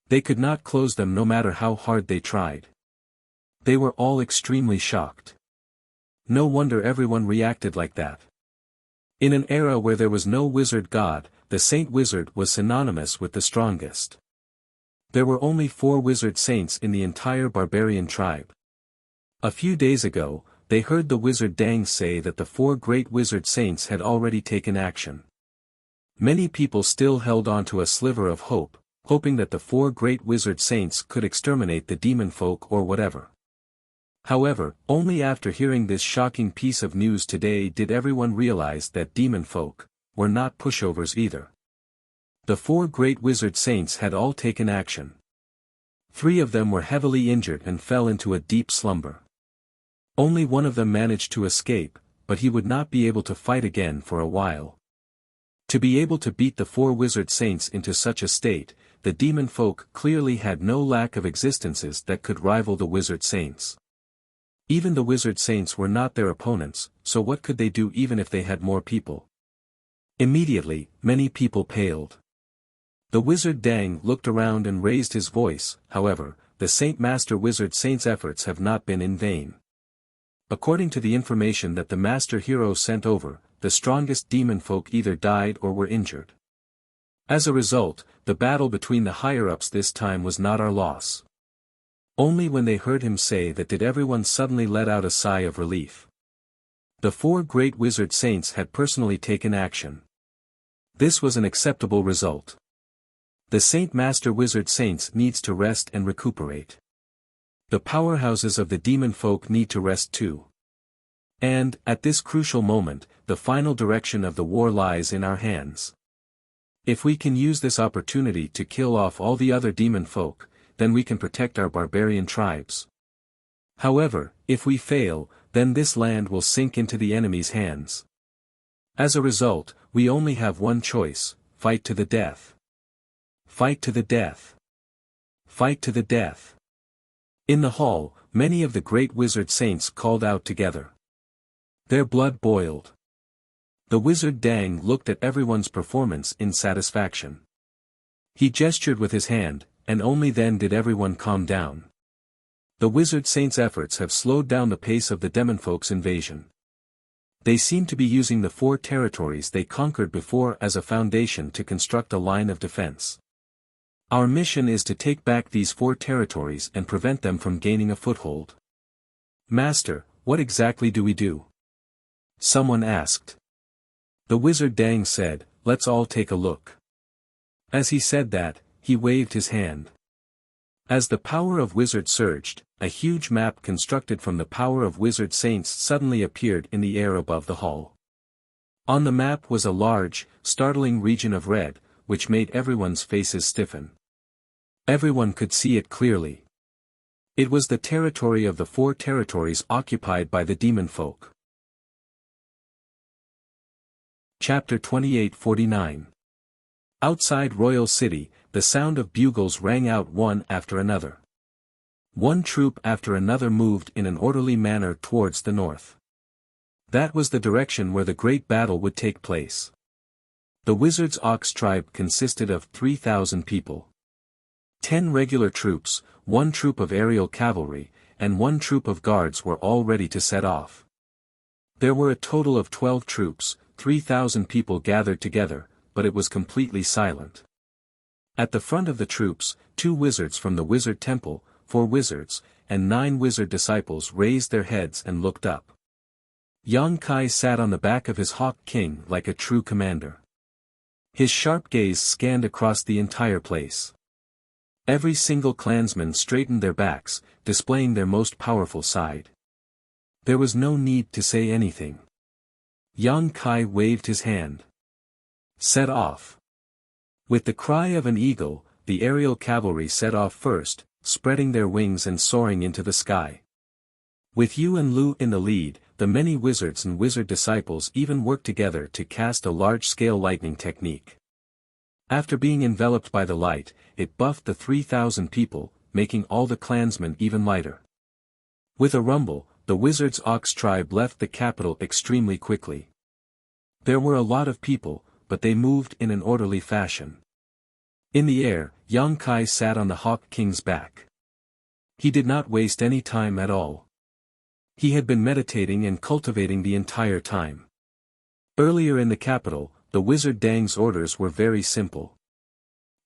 They could not close them no matter how hard they tried. They were all extremely shocked. No wonder everyone reacted like that. In an era where there was no wizard god, the saint wizard was synonymous with the strongest. There were only 4 wizard saints in the entire barbarian tribe. A few days ago, they heard the wizard Dang say that the 4 great wizard saints had already taken action. Many people still held on to a sliver of hope, hoping that the 4 great wizard saints could exterminate the demon folk or whatever. However, only after hearing this shocking piece of news today did everyone realize that demon folk were not pushovers either. The 4 great wizard saints had all taken action. 3 of them were heavily injured and fell into a deep slumber. Only one of them managed to escape, but he would not be able to fight again for a while. To be able to beat the 4 wizard saints into such a state, the demon folk clearly had no lack of existences that could rival the wizard saints. Even the wizard saints were not their opponents, so what could they do even if they had more people? Immediately, many people paled. The wizard Dang looked around and raised his voice. However, the Saint Master Wizard Saint's efforts have not been in vain. According to the information that the Master Hero sent over, the strongest demon folk either died or were injured. As a result, the battle between the higher-ups this time was not our loss. Only when they heard him say that did everyone suddenly let out a sigh of relief. The 4 great wizard saints had personally taken action. This was an acceptable result. The Saint Master Wizard Saints needs to rest and recuperate. The powerhouses of the demon folk need to rest too. And, at this crucial moment, the final direction of the war lies in our hands. If we can use this opportunity to kill off all the other demon folk, then we can protect our barbarian tribes. However, if we fail, then this land will sink into the enemy's hands. As a result, we only have one choice: fight to the death. Fight to the death. Fight to the death. In the hall, many of the great wizard saints called out together. Their blood boiled. The wizard Dang looked at everyone's performance in satisfaction. He gestured with his hand, and only then did everyone calm down. The wizard saints' efforts have slowed down the pace of the demonfolk's invasion. They seem to be using the 4 territories they conquered before as a foundation to construct a line of defense. Our mission is to take back these 4 territories and prevent them from gaining a foothold. Master, what exactly do we do? Someone asked. The wizard Dang said, "Let's all take a look." As he said that, he waved his hand. As the power of wizard surged, a huge map constructed from the power of wizard saints suddenly appeared in the air above the hall. On the map was a large, startling region of red, which made everyone's faces stiffen. Everyone could see it clearly. It was the territory of the 4 territories occupied by the demon folk. Chapter 28-49. Outside Royal City, the sound of bugles rang out one after another. One troop after another moved in an orderly manner towards the north. That was the direction where the great battle would take place. The Wizard's Ox tribe consisted of 3,000 people. 10 regular troops, 1 troop of aerial cavalry, and 1 troop of guards were all ready to set off. There were a total of 12 troops, 3,000 people gathered together, but it was completely silent. At the front of the troops, 2 wizards from the wizard temple, 4 wizards, and 9 wizard disciples raised their heads and looked up. Yang Kai sat on the back of his Hawk King like a true commander. His sharp gaze scanned across the entire place. Every single clansman straightened their backs, displaying their most powerful side. There was no need to say anything. Yang Kai waved his hand. Set off. With the cry of an eagle, the aerial cavalry set off first, spreading their wings and soaring into the sky. With Yu and Lu in the lead, the many wizards and wizard disciples even worked together to cast a large-scale lightning technique. After being enveloped by the light, it buffed the 3,000 people, making all the clansmen even lighter. With a rumble, the wizards' ox tribe left the capital extremely quickly. There were a lot of people, but they moved in an orderly fashion. In the air, Yang Kai sat on the Hawk King's back. He did not waste any time at all. He had been meditating and cultivating the entire time. Earlier in the capital, the wizard Dang's orders were very simple.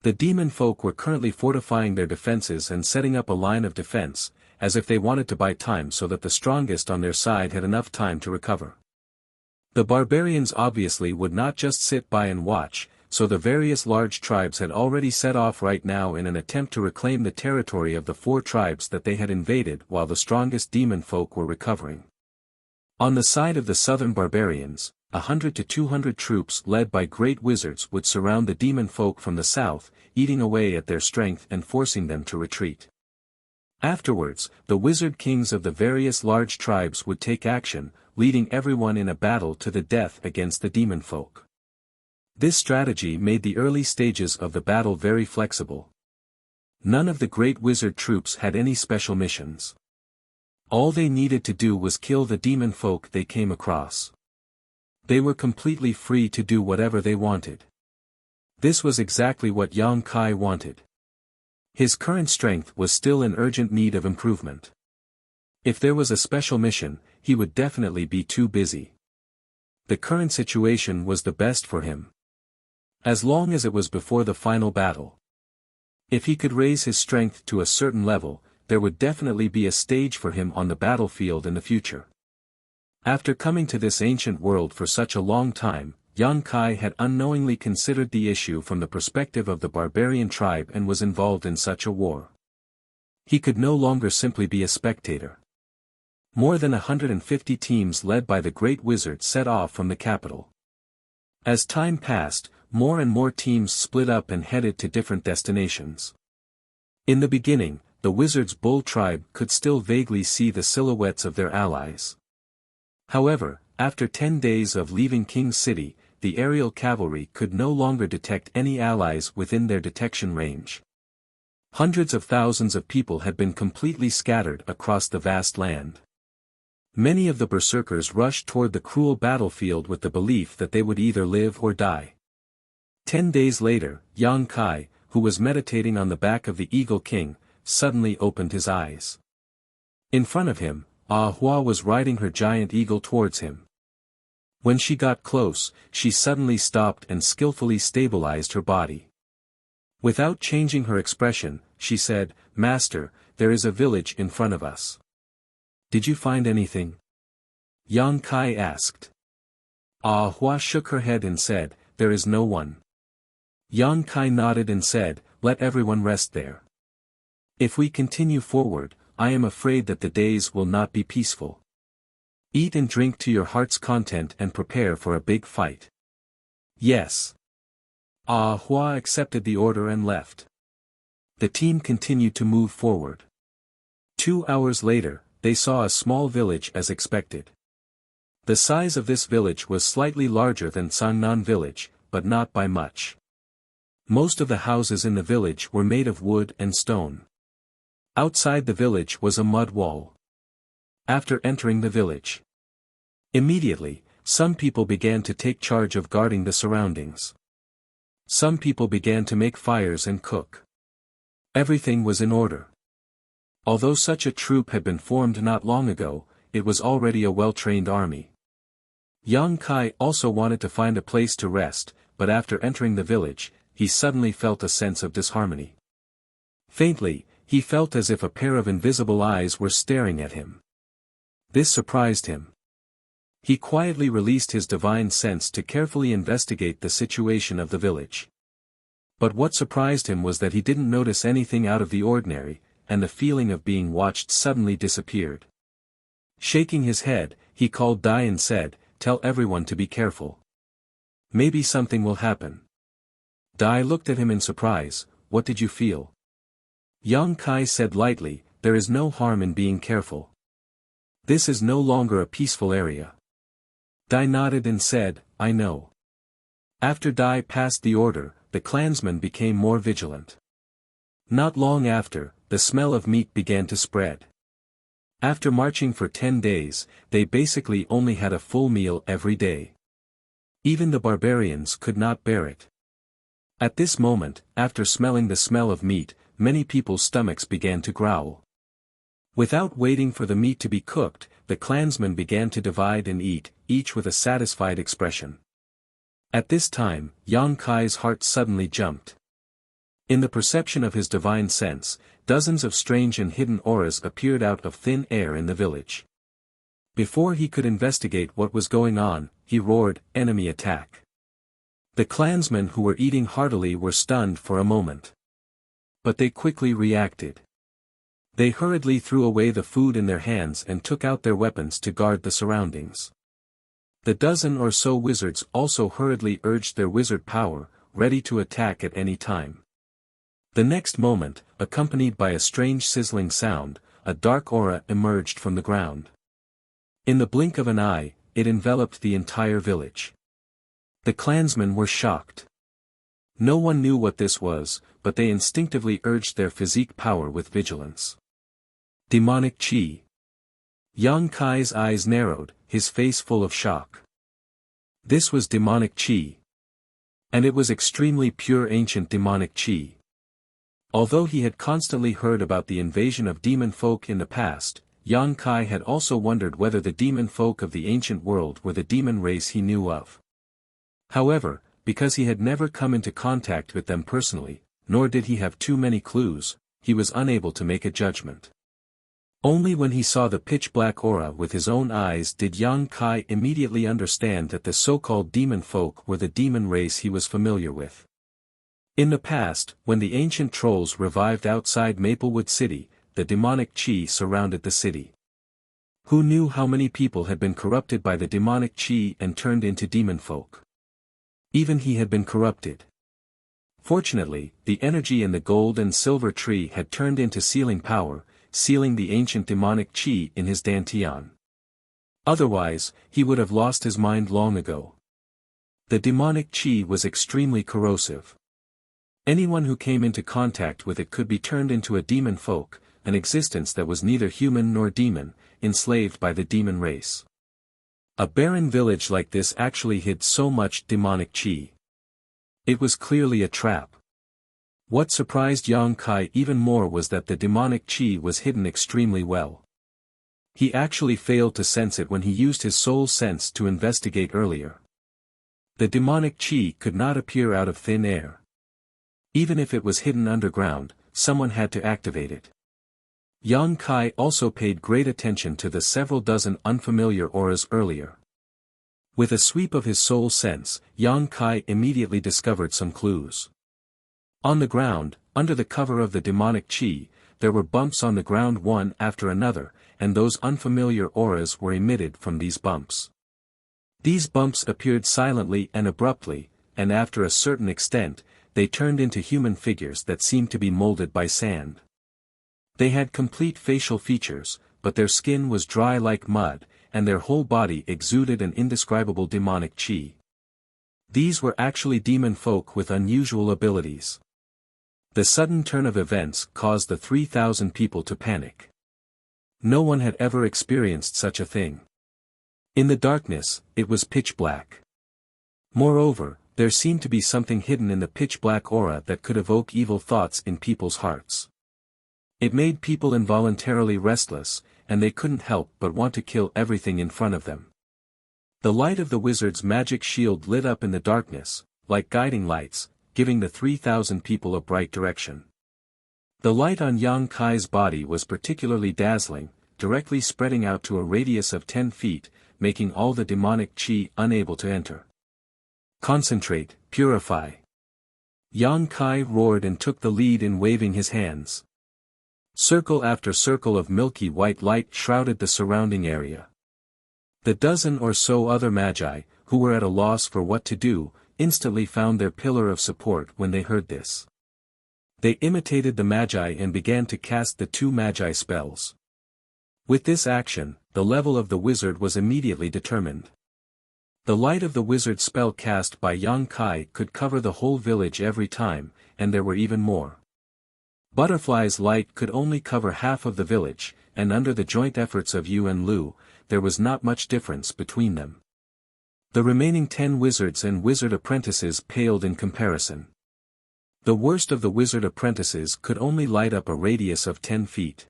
The demon folk were currently fortifying their defenses and setting up a line of defense, as if they wanted to buy time so that the strongest on their side had enough time to recover. The barbarians obviously would not just sit by and watch, so the various large tribes had already set off right now in an attempt to reclaim the territory of the 4 tribes that they had invaded while the strongest demon folk were recovering. On the side of the southern barbarians, 100 to 200 troops led by great wizards would surround the demon folk from the south, eating away at their strength and forcing them to retreat. Afterwards, the wizard kings of the various large tribes would take action, leading everyone in a battle to the death against the demon folk. This strategy made the early stages of the battle very flexible. None of the great wizard troops had any special missions. All they needed to do was kill the demon folk they came across. They were completely free to do whatever they wanted. This was exactly what Yang Kai wanted. His current strength was still in urgent need of improvement. If there was a special mission, he would definitely be too busy. The current situation was the best for him. As long as it was before the final battle. If he could raise his strength to a certain level, there would definitely be a stage for him on the battlefield in the future. After coming to this ancient world for such a long time, Yang Kai had unknowingly considered the issue from the perspective of the barbarian tribe and was involved in such a war. He could no longer simply be a spectator. More than 150 teams led by the great wizard set off from the capital. As time passed, more and more teams split up and headed to different destinations. In the beginning, the wizard's bull tribe could still vaguely see the silhouettes of their allies. However, after 10 days of leaving King's City, the aerial cavalry could no longer detect any allies within their detection range. Hundreds of thousands of people had been completely scattered across the vast land. Many of the berserkers rushed toward the cruel battlefield with the belief that they would either live or die. 10 days later, Yang Kai, who was meditating on the back of the Eagle King, suddenly opened his eyes. In front of him, Ah Hua was riding her giant eagle towards him. When she got close, she suddenly stopped and skillfully stabilized her body. Without changing her expression, she said, "Master, there is a village in front of us. Did you find anything?" Yang Kai asked. Ah Hua shook her head and said, "There is no one." Yang Kai nodded and said, "Let everyone rest there. If we continue forward, I am afraid that the days will not be peaceful. Eat and drink to your heart's content and prepare for a big fight." "Yes." Ah Hua accepted the order and left. The team continued to move forward. 2 hours later, they saw a small village as expected. The size of this village was slightly larger than Sangnan village, but not by much. Most of the houses in the village were made of wood and stone. Outside the village was a mud wall. After entering the village, immediately, some people began to take charge of guarding the surroundings. Some people began to make fires and cook. Everything was in order. Although such a troop had been formed not long ago, it was already a well-trained army. Yang Kai also wanted to find a place to rest, but after entering the village, he suddenly felt a sense of disharmony. Faintly, he felt as if a pair of invisible eyes were staring at him. This surprised him. He quietly released his divine sense to carefully investigate the situation of the village. But what surprised him was that he didn't notice anything out of the ordinary, and the feeling of being watched suddenly disappeared. Shaking his head, he called Dai and said, "Tell everyone to be careful. Maybe something will happen." Dai looked at him in surprise. "What did you feel?" Yang Kai said lightly, "There is no harm in being careful. This is no longer a peaceful area." Dai nodded and said, "I know." After Dai passed the order, the clansmen became more vigilant. Not long after, the smell of meat began to spread. After marching for 10 days, they basically only had a full meal every day. Even the barbarians could not bear it. At this moment, after smelling the smell of meat, many people's stomachs began to growl. Without waiting for the meat to be cooked, the clansmen began to divide and eat, each with a satisfied expression. At this time, Yang Kai's heart suddenly jumped. In the perception of his divine sense, dozens of strange and hidden auras appeared out of thin air in the village. Before he could investigate what was going on, he roared, "Enemy attack!" The clansmen who were eating heartily were stunned for a moment. But they quickly reacted. They hurriedly threw away the food in their hands and took out their weapons to guard the surroundings. The dozen or so wizards also hurriedly urged their wizard power, ready to attack at any time. The next moment, accompanied by a strange sizzling sound, a dark aura emerged from the ground. In the blink of an eye, it enveloped the entire village. The clansmen were shocked. No one knew what this was, but they instinctively urged their physique power with vigilance. Demonic Qi. Yang Kai's eyes narrowed, his face full of shock. This was demonic Qi. And it was extremely pure ancient demonic Qi. Although he had constantly heard about the invasion of demon folk in the past, Yang Kai had also wondered whether the demon folk of the ancient world were the demon race he knew of. However, because he had never come into contact with them personally, nor did he have too many clues, he was unable to make a judgment. Only when he saw the pitch-black aura with his own eyes did Yang Kai immediately understand that the so-called demon folk were the demon race he was familiar with. In the past, when the ancient trolls revived outside Maplewood City, the demonic Qi surrounded the city. Who knew how many people had been corrupted by the demonic Qi and turned into demon folk? Even he had been corrupted. Fortunately, the energy in the gold and silver tree had turned into sealing power, sealing the ancient demonic Qi in his dantian. Otherwise, he would have lost his mind long ago. The demonic Qi was extremely corrosive. Anyone who came into contact with it could be turned into a demon folk, an existence that was neither human nor demon, enslaved by the demon race. A barren village like this actually hid so much demonic Qi. It was clearly a trap. What surprised Yang Kai even more was that the demonic Qi was hidden extremely well. He actually failed to sense it when he used his soul sense to investigate earlier. The demonic Qi could not appear out of thin air. Even if it was hidden underground, someone had to activate it. Yang Kai also paid great attention to the several dozen unfamiliar auras earlier. With a sweep of his soul sense, Yang Kai immediately discovered some clues. On the ground, under the cover of the demonic Qi, there were bumps on the ground one after another, and those unfamiliar auras were emitted from these bumps. These bumps appeared silently and abruptly, and after a certain extent, they turned into human figures that seemed to be molded by sand. They had complete facial features, but their skin was dry like mud, and their whole body exuded an indescribable demonic Qi. These were actually demon folk with unusual abilities. The sudden turn of events caused the 3,000 people to panic. No one had ever experienced such a thing. In the darkness, it was pitch black. Moreover, there seemed to be something hidden in the pitch-black aura that could evoke evil thoughts in people's hearts. It made people involuntarily restless, and they couldn't help but want to kill everything in front of them. The light of the wizard's magic shield lit up in the darkness, like guiding lights, giving the 3,000 people a bright direction. The light on Yang Kai's body was particularly dazzling, directly spreading out to a radius of 10 feet, making all the demonic qi unable to enter. Concentrate, purify. Yang Kai roared and took the lead in waving his hands. Circle after circle of milky white light shrouded the surrounding area. The dozen or so other magi, who were at a loss for what to do, instantly found their pillar of support when they heard this. They imitated the magi and began to cast the 2 magi spells. With this action, the level of the wizard was immediately determined. The light of the wizard spell cast by Yang Kai could cover the whole village every time, and there were even more. Butterfly's light could only cover half of the village, and under the joint efforts of Yu and Lu, there was not much difference between them. The remaining 10 wizards and wizard apprentices paled in comparison. The worst of the wizard apprentices could only light up a radius of 10 feet.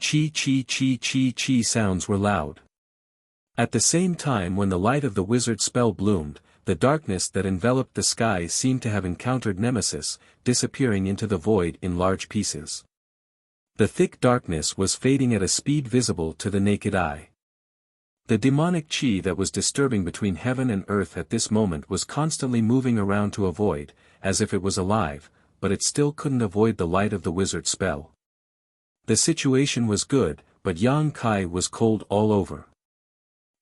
Chi chi chi chi chi sounds were loud. At the same time when the light of the wizard spell bloomed, the darkness that enveloped the sky seemed to have encountered nemesis, disappearing into the void in large pieces. The thick darkness was fading at a speed visible to the naked eye. The demonic qi that was disturbing between heaven and earth at this moment was constantly moving around to avoid, as if it was alive, but it still couldn't avoid the light of the wizard spell. The situation was good, but Yang Kai was cold all over.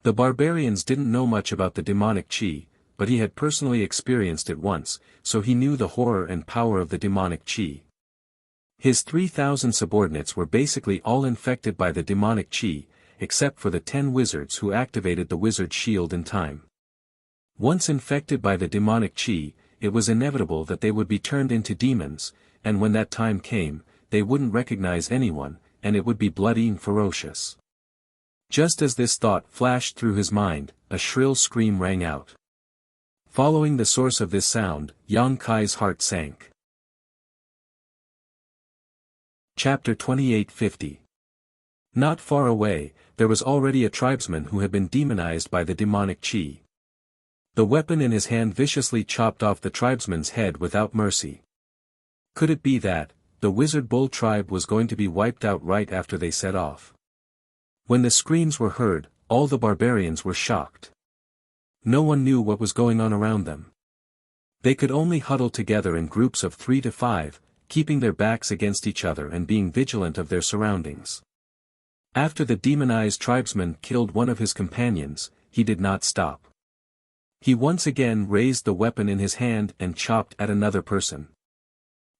The barbarians didn't know much about the demonic qi, but he had personally experienced it once, so he knew the horror and power of the demonic qi. His 3,000 subordinates were basically all infected by the demonic qi, except for the 10 wizards who activated the wizard shield in time. Once infected by the demonic qi, it was inevitable that they would be turned into demons, and when that time came, they wouldn't recognize anyone, and it would be bloody and ferocious. Just as this thought flashed through his mind, a shrill scream rang out. Following the source of this sound, Yang Kai's heart sank. Chapter 2850. Not far away, there was already a tribesman who had been demonized by the demonic qi. The weapon in his hand viciously chopped off the tribesman's head without mercy. Could it be that, the wizard bull tribe was going to be wiped out right after they set off? When the screams were heard, all the barbarians were shocked. No one knew what was going on around them. They could only huddle together in groups of 3 to 5, keeping their backs against each other and being vigilant of their surroundings. After the demonized tribesman killed one of his companions, he did not stop. He once again raised the weapon in his hand and chopped at another person.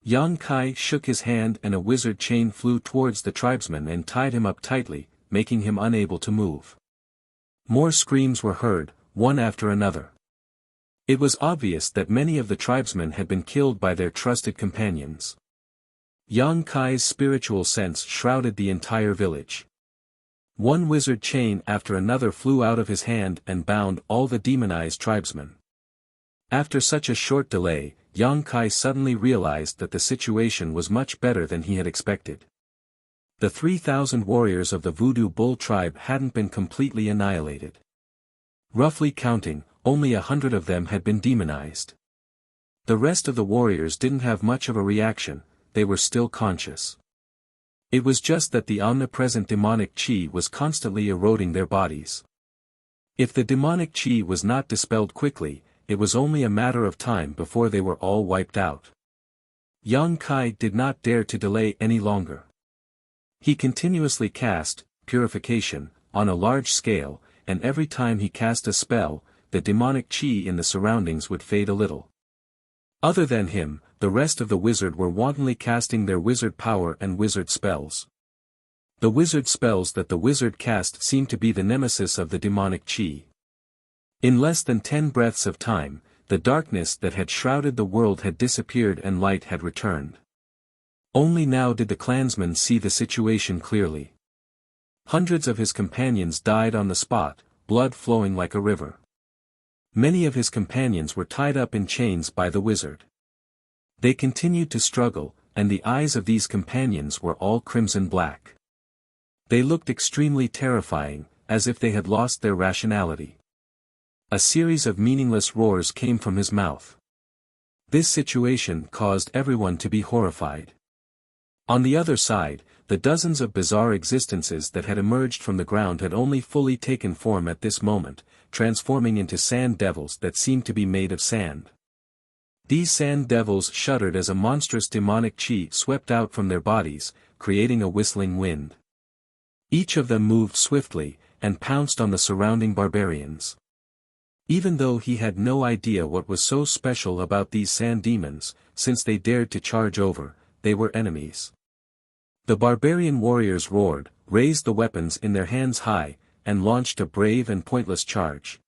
Yang Kai shook his hand and a wizard chain flew towards the tribesman and tied him up tightly, making him unable to move. More screams were heard, one after another. It was obvious that many of the tribesmen had been killed by their trusted companions. Yang Kai's spiritual sense shrouded the entire village. One wizard chain after another flew out of his hand and bound all the demonized tribesmen. After such a short delay, Yang Kai suddenly realized that the situation was much better than he had expected. The 3,000 warriors of the Voodoo Bull tribe hadn't been completely annihilated. Roughly counting, only 100 of them had been demonized. The rest of the warriors didn't have much of a reaction, they were still conscious. It was just that the omnipresent demonic qi was constantly eroding their bodies. If the demonic qi was not dispelled quickly, it was only a matter of time before they were all wiped out. Yang Kai did not dare to delay any longer. He continuously cast purification on a large scale, and every time he cast a spell, the demonic qi in the surroundings would fade a little. Other than him, the rest of the wizard were wantonly casting their wizard power and wizard spells. The wizard spells that the wizard cast seemed to be the nemesis of the demonic qi. In less than 10 breaths of time, the darkness that had shrouded the world had disappeared and light had returned. Only now did the clansman see the situation clearly. Hundreds of his companions died on the spot, blood flowing like a river. Many of his companions were tied up in chains by the wizard. They continued to struggle, and the eyes of these companions were all crimson black. They looked extremely terrifying, as if they had lost their rationality. A series of meaningless roars came from his mouth. This situation caused everyone to be horrified. On the other side, the dozens of bizarre existences that had emerged from the ground had only fully taken form at this moment, transforming into sand devils that seemed to be made of sand. These sand devils shuddered as a monstrous demonic chi swept out from their bodies, creating a whistling wind. Each of them moved swiftly, and pounced on the surrounding barbarians. Even though he had no idea what was so special about these sand demons, since they dared to charge over, they were enemies. The barbarian warriors roared, raised the weapons in their hands high, and launched a brave and pointless charge.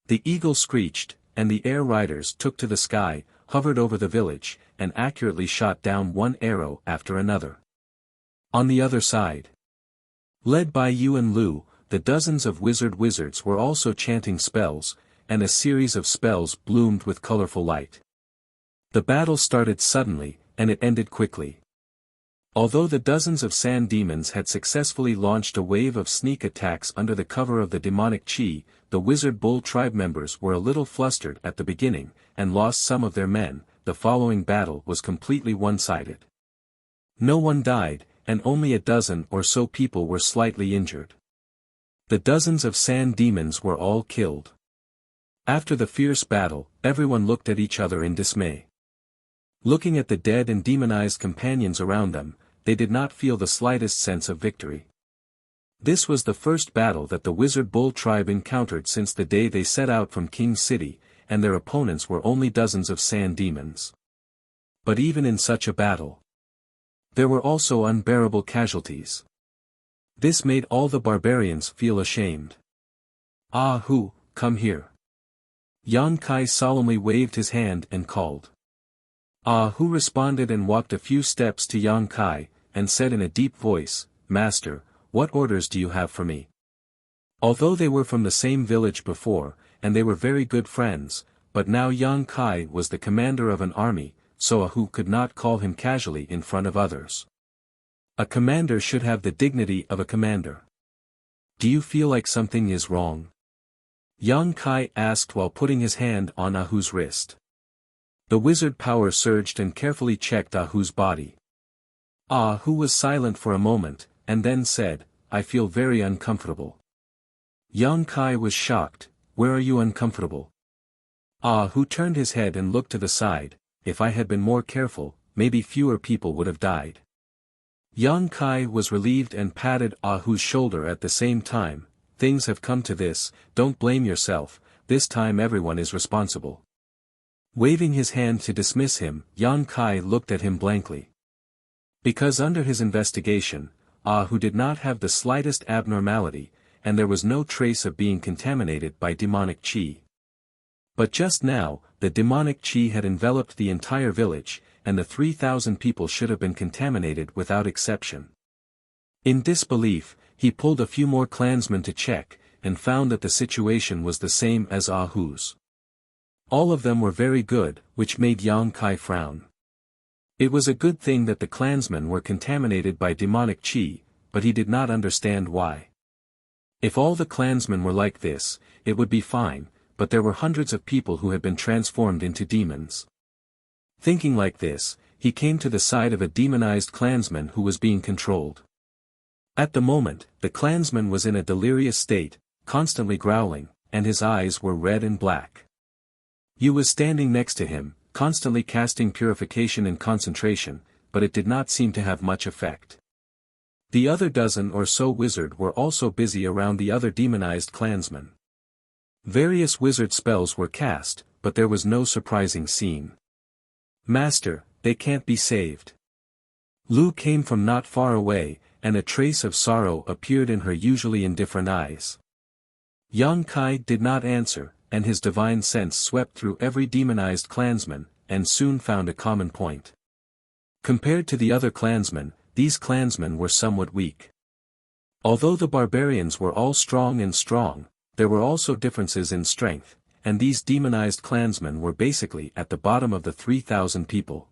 The eagle screeched, and the air riders took to the sky, hovered over the village, and accurately shot down one arrow after another. On the other side, led by Yuan Lu, the dozens of wizards were also chanting spells, and a series of spells bloomed with colorful light. The battle started suddenly, and it ended quickly. Although the dozens of sand demons had successfully launched a wave of sneak attacks under the cover of the demonic chi, the wizard bull tribe members were a little flustered at the beginning, and lost some of their men. The following battle was completely one-sided. No one died, and only a dozen or so people were slightly injured. The dozens of sand demons were all killed. After the fierce battle, everyone looked at each other in dismay. Looking at the dead and demonized companions around them, they did not feel the slightest sense of victory. This was the first battle that the wizard bull tribe encountered since the day they set out from King's City, and their opponents were only dozens of sand demons. But even in such a battle, there were also unbearable casualties. This made all the barbarians feel ashamed. "Ah Hu, come here." Yan Kai solemnly waved his hand and called. Ah Hu responded and walked a few steps to Yan Kai, and said in a deep voice, "Master, what orders do you have for me?" Although they were from the same village before, and they were very good friends, but now Yan Kai was the commander of an army, so Ah Hu could not call him casually in front of others. A commander should have the dignity of a commander. "Do you feel like something is wrong?" Yan Kai asked while putting his hand on Ah Hu's wrist. The wizard power surged and carefully checked Ah Hu's body. Ah Hu was silent for a moment, and then said, "I feel very uncomfortable." Yan Kai was shocked. "Where are you uncomfortable?" Ah Hu turned his head and looked to the side. "If I had been more careful, maybe fewer people would have died." Yan Kai was relieved and patted Ah Hu's shoulder at the same time. "Things have come to this, don't blame yourself, this time everyone is responsible." Waving his hand to dismiss him, Yan Kai looked at him blankly. Because under his investigation, Ah Hu did not have the slightest abnormality, and there was no trace of being contaminated by demonic chi. But just now, the demonic chi had enveloped the entire village, and the 3,000 people should have been contaminated without exception. In disbelief, he pulled a few more clansmen to check, and found that the situation was the same as Ah Hu's. All of them were very good, which made Yan Kai frown. It was a good thing that the clansmen were contaminated by demonic chi, but he did not understand why. If all the clansmen were like this, it would be fine, but there were hundreds of people who had been transformed into demons. Thinking like this, he came to the side of a demonized clansman who was being controlled. At the moment, the clansman was in a delirious state, constantly growling, and his eyes were red and black. Yu was standing next to him, constantly casting purification and concentration, but it did not seem to have much effect. The other dozen or so wizards were also busy around the other demonized clansmen. Various wizard spells were cast, but there was no surprising scene. "Master, they can't be saved." Lu came from not far away, and a trace of sorrow appeared in her usually indifferent eyes. Yan Kai did not answer, and his divine sense swept through every demonized clansman, and soon found a common point. Compared to the other clansmen, these clansmen were somewhat weak. Although the barbarians were all strong, there were also differences in strength, and these demonized clansmen were basically at the bottom of the 3,000 people.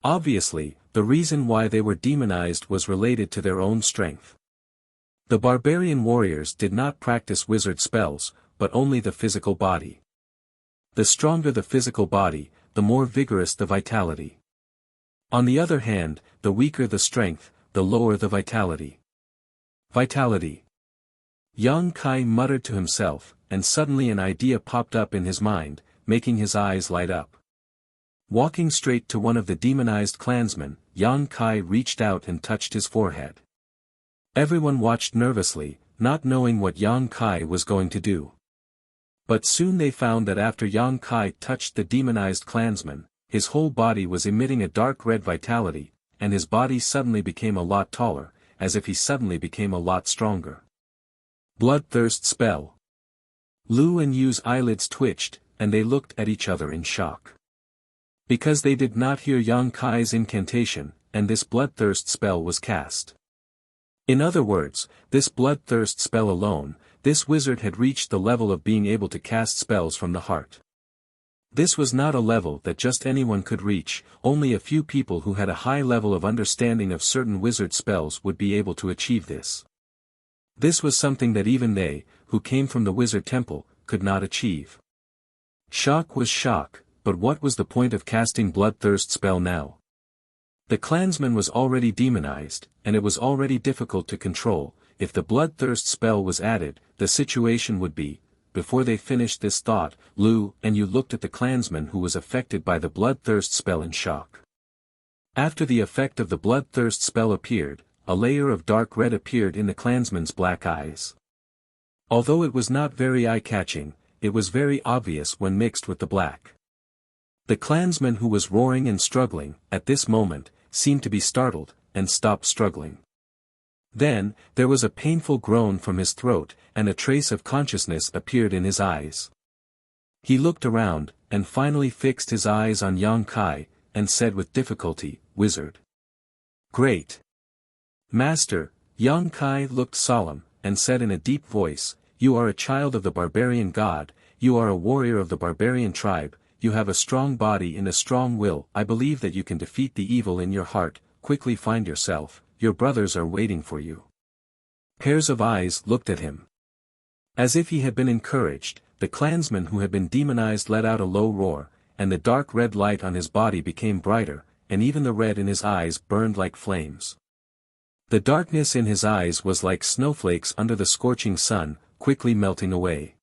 Obviously, the reason why they were demonized was related to their own strength. The barbarian warriors did not practice wizard spells, but only the physical body. The stronger the physical body, the more vigorous the vitality. On the other hand, the weaker the strength, the lower the vitality. Vitality. Yang Kai muttered to himself, and suddenly an idea popped up in his mind, making his eyes light up. Walking straight to one of the demonized clansmen, Yang Kai reached out and touched his forehead. Everyone watched nervously, not knowing what Yang Kai was going to do. But soon they found that after Yang Kai touched the demonized clansman, his whole body was emitting a dark red vitality, and his body suddenly became a lot taller, as if he suddenly became a lot stronger. Bloodthirst spell. Lu and Yu's eyelids twitched, and they looked at each other in shock. Because they did not hear Yang Kai's incantation, and this bloodthirst spell was cast. In other words, this bloodthirst spell alone, this wizard had reached the level of being able to cast spells from the heart. This was not a level that just anyone could reach, only a few people who had a high level of understanding of certain wizard spells would be able to achieve this. This was something that even they, who came from the wizard temple, could not achieve. Shock was shock, but what was the point of casting bloodthirst spell now? The clansman was already demonized, and it was already difficult to control. If the bloodthirst spell was added, the situation would be. Before they finished this thought, Lu and Yu looked at the clansman who was affected by the bloodthirst spell in shock. After the effect of the bloodthirst spell appeared, a layer of dark red appeared in the clansman's black eyes. Although it was not very eye-catching, it was very obvious when mixed with the black. The clansman who was roaring and struggling, at this moment, seemed to be startled, and stopped struggling. Then, there was a painful groan from his throat, and a trace of consciousness appeared in his eyes. He looked around, and finally fixed his eyes on Yang Kai, and said with difficulty, "Wizard." "Great. Master." Yang Kai looked solemn, and said in a deep voice, "You are a child of the barbarian god, you are a warrior of the barbarian tribe, you have a strong body and a strong will. I believe that you can defeat the evil in your heart. Quickly find yourself, your brothers are waiting for you." Pairs of eyes looked at him. As if he had been encouraged, the clansman who had been demonized let out a low roar, and the dark red light on his body became brighter, and even the red in his eyes burned like flames. The darkness in his eyes was like snowflakes under the scorching sun, quickly melting away.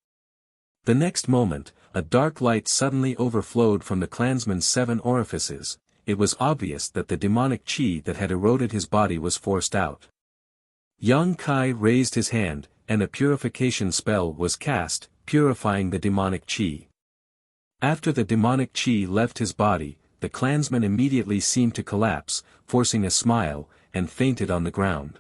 The next moment, a dark light suddenly overflowed from the clansman's 7 orifices. It was obvious that the demonic chi that had eroded his body was forced out. Yang Kai raised his hand, and a purification spell was cast, purifying the demonic chi. After the demonic chi left his body, the clansman immediately seemed to collapse, forcing a smile, and fainted on the ground.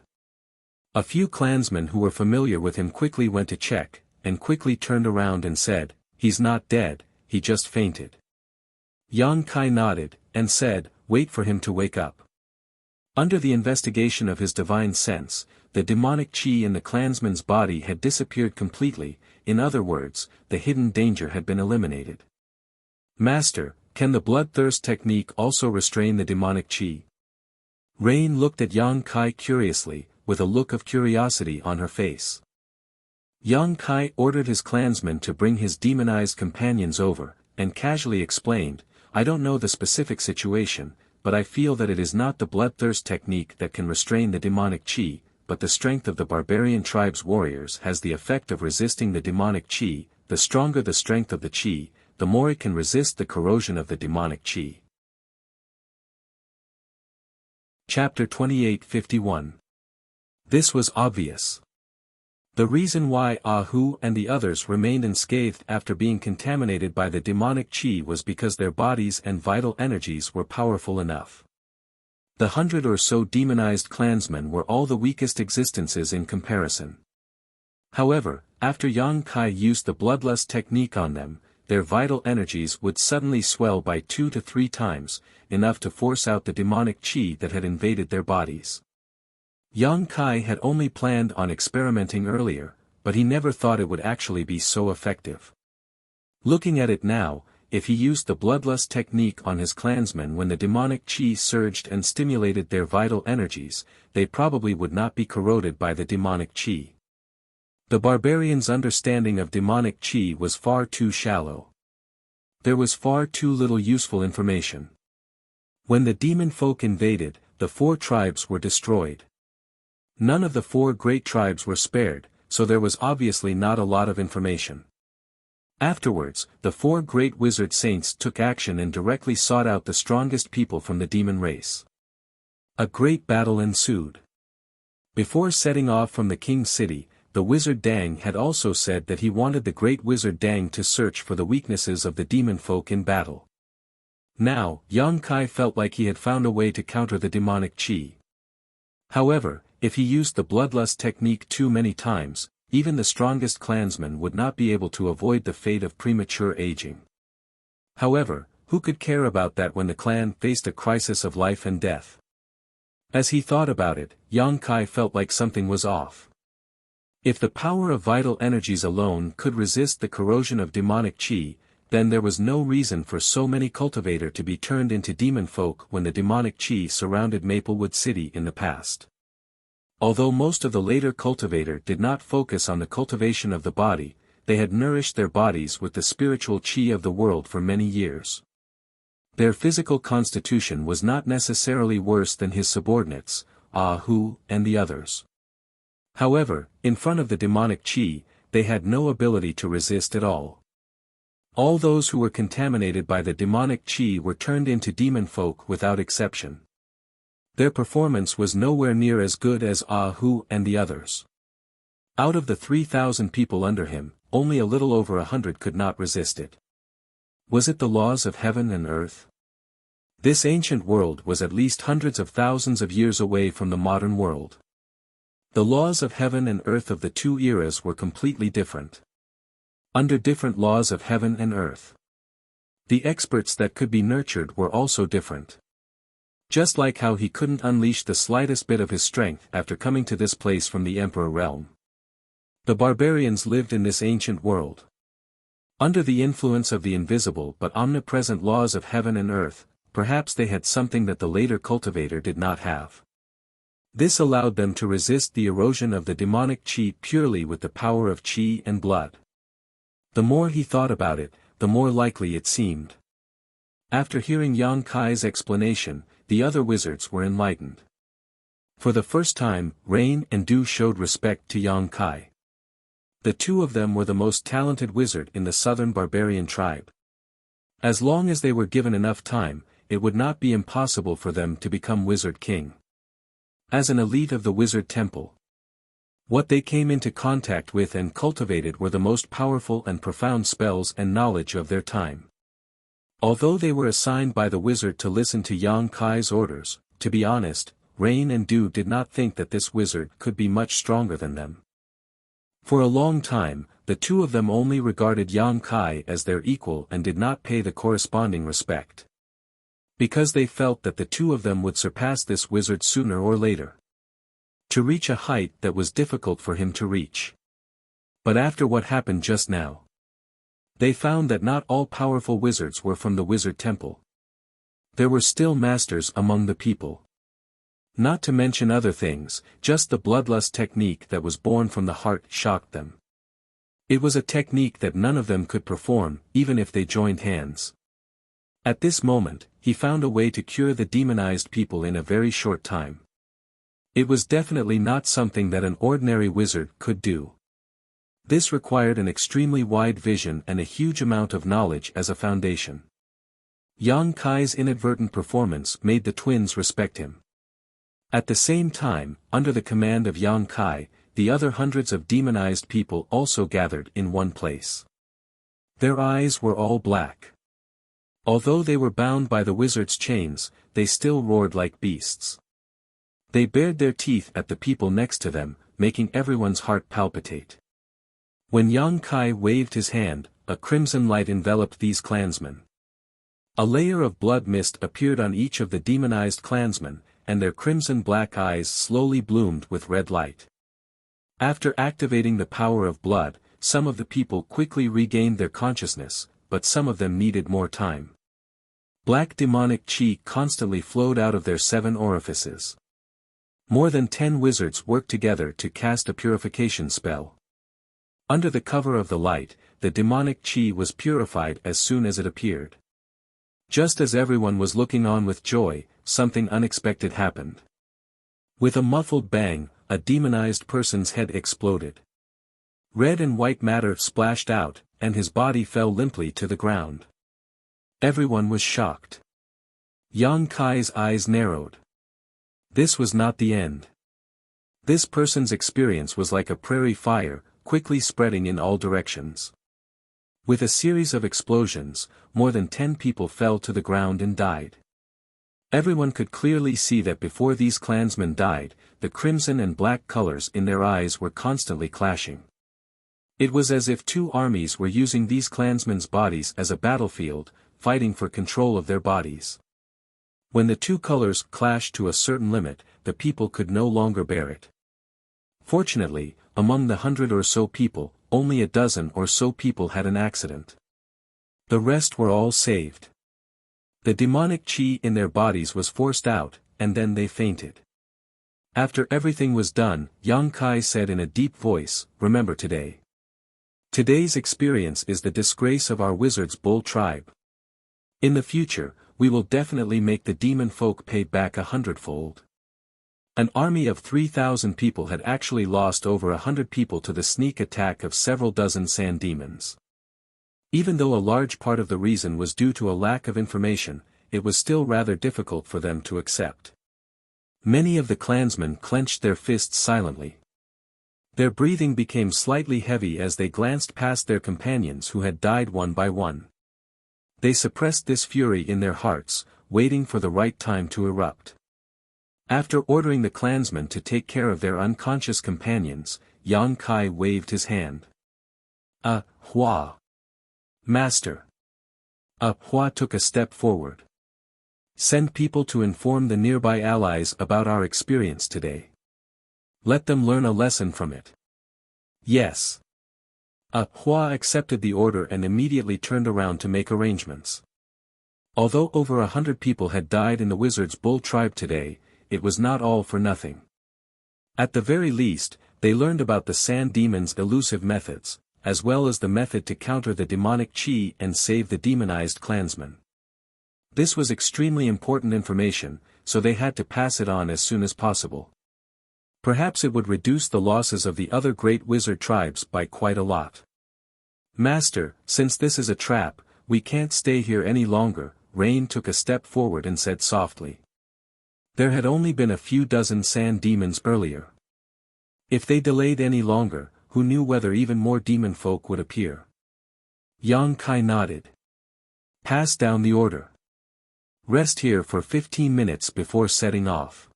A few clansmen who were familiar with him quickly went to check, and quickly turned around and said, "He's not dead, he just fainted." Yang Kai nodded, and said, "Wait for him to wake up." Under the investigation of his divine sense, the demonic chi in the clansman's body had disappeared completely. In other words, the hidden danger had been eliminated. "Master, can the bloodthirst technique also restrain the demonic chi?" Rain looked at Yang Kai curiously, with a look of curiosity on her face. Yang Kai ordered his clansmen to bring his demonized companions over, and casually explained, "I don't know the specific situation, but I feel that it is not the bloodthirst technique that can restrain the demonic chi, but the strength of the barbarian tribe's warriors has the effect of resisting the demonic chi. The stronger the strength of the chi, the more it can resist the corrosion of the demonic chi." Chapter 28:51. This was obvious. The reason why Ahu and the others remained unscathed after being contaminated by the demonic chi was because their bodies and vital energies were powerful enough. The 100 or so demonized clansmen were all the weakest existences in comparison. However, after Yang Kai used the bloodlust technique on them, their vital energies would suddenly swell by 2 to 3 times, enough to force out the demonic chi that had invaded their bodies. Yang Kai had only planned on experimenting earlier, but he never thought it would actually be so effective. Looking at it now, if he used the bloodlust technique on his clansmen when the demonic chi surged and stimulated their vital energies, they probably would not be corroded by the demonic chi. The barbarian's understanding of demonic chi was far too shallow. there was far too little useful information. When the demon folk invaded, the 4 tribes were destroyed. None of the 4 great tribes were spared, so there was obviously not a lot of information. Afterwards, the 4 great wizard saints took action and directly sought out the strongest people from the demon race. A great battle ensued. Before setting off from the king's city, the wizard Dang had also said that he wanted the great wizard Dang to search for the weaknesses of the demon folk in battle. Now, Yang Kai felt like he had found a way to counter the demonic chi. However, if he used the bloodlust technique too many times, even the strongest clansman would not be able to avoid the fate of premature aging. However, who could care about that when the clan faced a crisis of life and death? As he thought about it, Yang Kai felt like something was off. If the power of vital energies alone could resist the corrosion of demonic chi, then there was no reason for so many cultivator to be turned into demon folk when the demonic chi surrounded Maplewood City in the past. Although most of the later cultivator did not focus on the cultivation of the body, they had nourished their bodies with the spiritual chi of the world for many years. Their physical constitution was not necessarily worse than his subordinates, Hu, and the others. However, in front of the demonic chi, they had no ability to resist at all. All those who were contaminated by the demonic chi were turned into demon folk without exception. Their performance was nowhere near as good as Hu and the others. Out of the 3,000 people under him, only a little over 100 could not resist it. Was it the laws of heaven and earth? This ancient world was at least hundreds of thousands of years away from the modern world. The laws of heaven and earth of the 2 eras were completely different. Under different laws of heaven and earth. The experts that could be nurtured were also different. Just like how he couldn't unleash the slightest bit of his strength after coming to this place from the Emperor realm. The barbarians lived in this ancient world. Under the influence of the invisible but omnipresent laws of heaven and earth, perhaps they had something that the later cultivator did not have. This allowed them to resist the erosion of the demonic chi purely with the power of chi and blood. The more he thought about it, the more likely it seemed. After hearing Yang Kai's explanation, the other wizards were enlightened. For the first time, Rain and Dew showed respect to Yang Kai. The 2 of them were the most talented wizard in the southern barbarian tribe. As long as they were given enough time, it would not be impossible for them to become wizard king. As an elite of the wizard temple, what they came into contact with and cultivated were the most powerful and profound spells and knowledge of their time. Although they were assigned by the wizard to listen to Yang Kai's orders, to be honest, Rain and Dew did not think that this wizard could be much stronger than them. For a long time, the 2 of them only regarded Yang Kai as their equal and did not pay the corresponding respect. Because they felt that the 2 of them would surpass this wizard sooner or later. To reach a height that was difficult for him to reach. But after what happened just now, they found that not all powerful wizards were from the wizard temple. There were still masters among the people. Not to mention other things, just the bloodlust technique that was born from the heart shocked them. It was a technique that none of them could perform, even if they joined hands. At this moment, he found a way to cure the demonized people in a very short time. It was definitely not something that an ordinary wizard could do. This required an extremely wide vision and a huge amount of knowledge as a foundation. Yang Kai's inadvertent performance made the twins respect him. At the same time, under the command of Yang Kai, the other hundreds of demonized people also gathered in one place. Their eyes were all black. Although they were bound by the wizard's chains, they still roared like beasts. They bared their teeth at the people next to them, making everyone's heart palpitate. When Yang Kai waved his hand, a crimson light enveloped these clansmen. A layer of blood mist appeared on each of the demonized clansmen, and their crimson-black eyes slowly bloomed with red light. After activating the power of blood, some of the people quickly regained their consciousness, but some of them needed more time. Black demonic chi constantly flowed out of their 7 orifices. More than 10 wizards worked together to cast a purification spell. Under the cover of the light, the demonic chi was purified as soon as it appeared. Just as everyone was looking on with joy, something unexpected happened. With a muffled bang, a demonized person's head exploded. Red and white matter splashed out, and his body fell limply to the ground. Everyone was shocked. Yang Kai's eyes narrowed. This was not the end. This person's experience was like a prairie fire, quickly spreading in all directions. With a series of explosions, more than 10 people fell to the ground and died. Everyone could clearly see that before these clansmen died, the crimson and black colors in their eyes were constantly clashing. It was as if two armies were using these clansmen's bodies as a battlefield, fighting for control of their bodies. When the two colors clashed to a certain limit, the people could no longer bear it. Fortunately, among the 100 or so people, only a dozen or so people had an accident. The rest were all saved. The demonic chi in their bodies was forced out, and then they fainted. After everything was done, Yang Kai said in a deep voice, "Remember today. Today's experience is the disgrace of our wizard's bull tribe. In the future, we will definitely make the demon folk pay back 100-fold." An army of 3,000 people had actually lost over 100 people to the sneak attack of several dozen sand demons. Even though a large part of the reason was due to a lack of information, it was still rather difficult for them to accept. Many of the clansmen clenched their fists silently. Their breathing became slightly heavy as they glanced past their companions who had died one by one. They suppressed this fury in their hearts, waiting for the right time to erupt. After ordering the clansmen to take care of their unconscious companions, Yang Kai waved his hand. Hua. Master. Hua took a step forward. Send people to inform the nearby allies about our experience today. Let them learn a lesson from it. Yes. Hua accepted the order and immediately turned around to make arrangements. Although over 100 people had died in the wizard's bull tribe today, it was not all for nothing. At the very least, they learned about the sand demon's elusive methods, as well as the method to counter the demonic chi and save the demonized clansmen. This was extremely important information, so they had to pass it on as soon as possible. Perhaps it would reduce the losses of the other great wizard tribes by quite a lot. Master, since this is a trap, we can't stay here any longer. Rain took a step forward and said softly. There had only been a few dozen sand demons earlier. If they delayed any longer, who knew whether even more demon folk would appear? Yang Kai nodded. Pass down the order. Rest here for 15 minutes before setting off.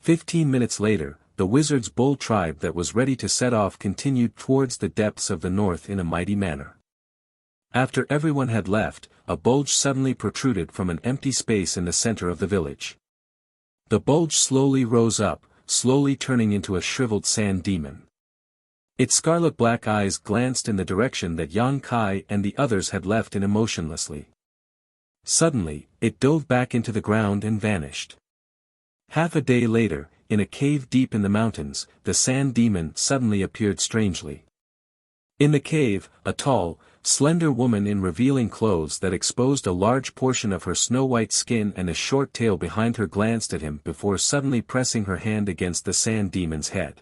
15 minutes later, the wizard's bull tribe that was ready to set off continued towards the depths of the north in a mighty manner. After everyone had left, a bulge suddenly protruded from an empty space in the center of the village. The bulge slowly rose up, slowly turning into a shriveled sand demon. Its scarlet-black eyes glanced in the direction that Yang Kai and the others had left in emotionlessly. Suddenly, it dove back into the ground and vanished. Half a day later, in a cave deep in the mountains, the sand demon suddenly appeared strangely. In the cave, a tall, slender woman in revealing clothes that exposed a large portion of her snow-white skin and a short tail behind her glanced at him before suddenly pressing her hand against the sand demon's head.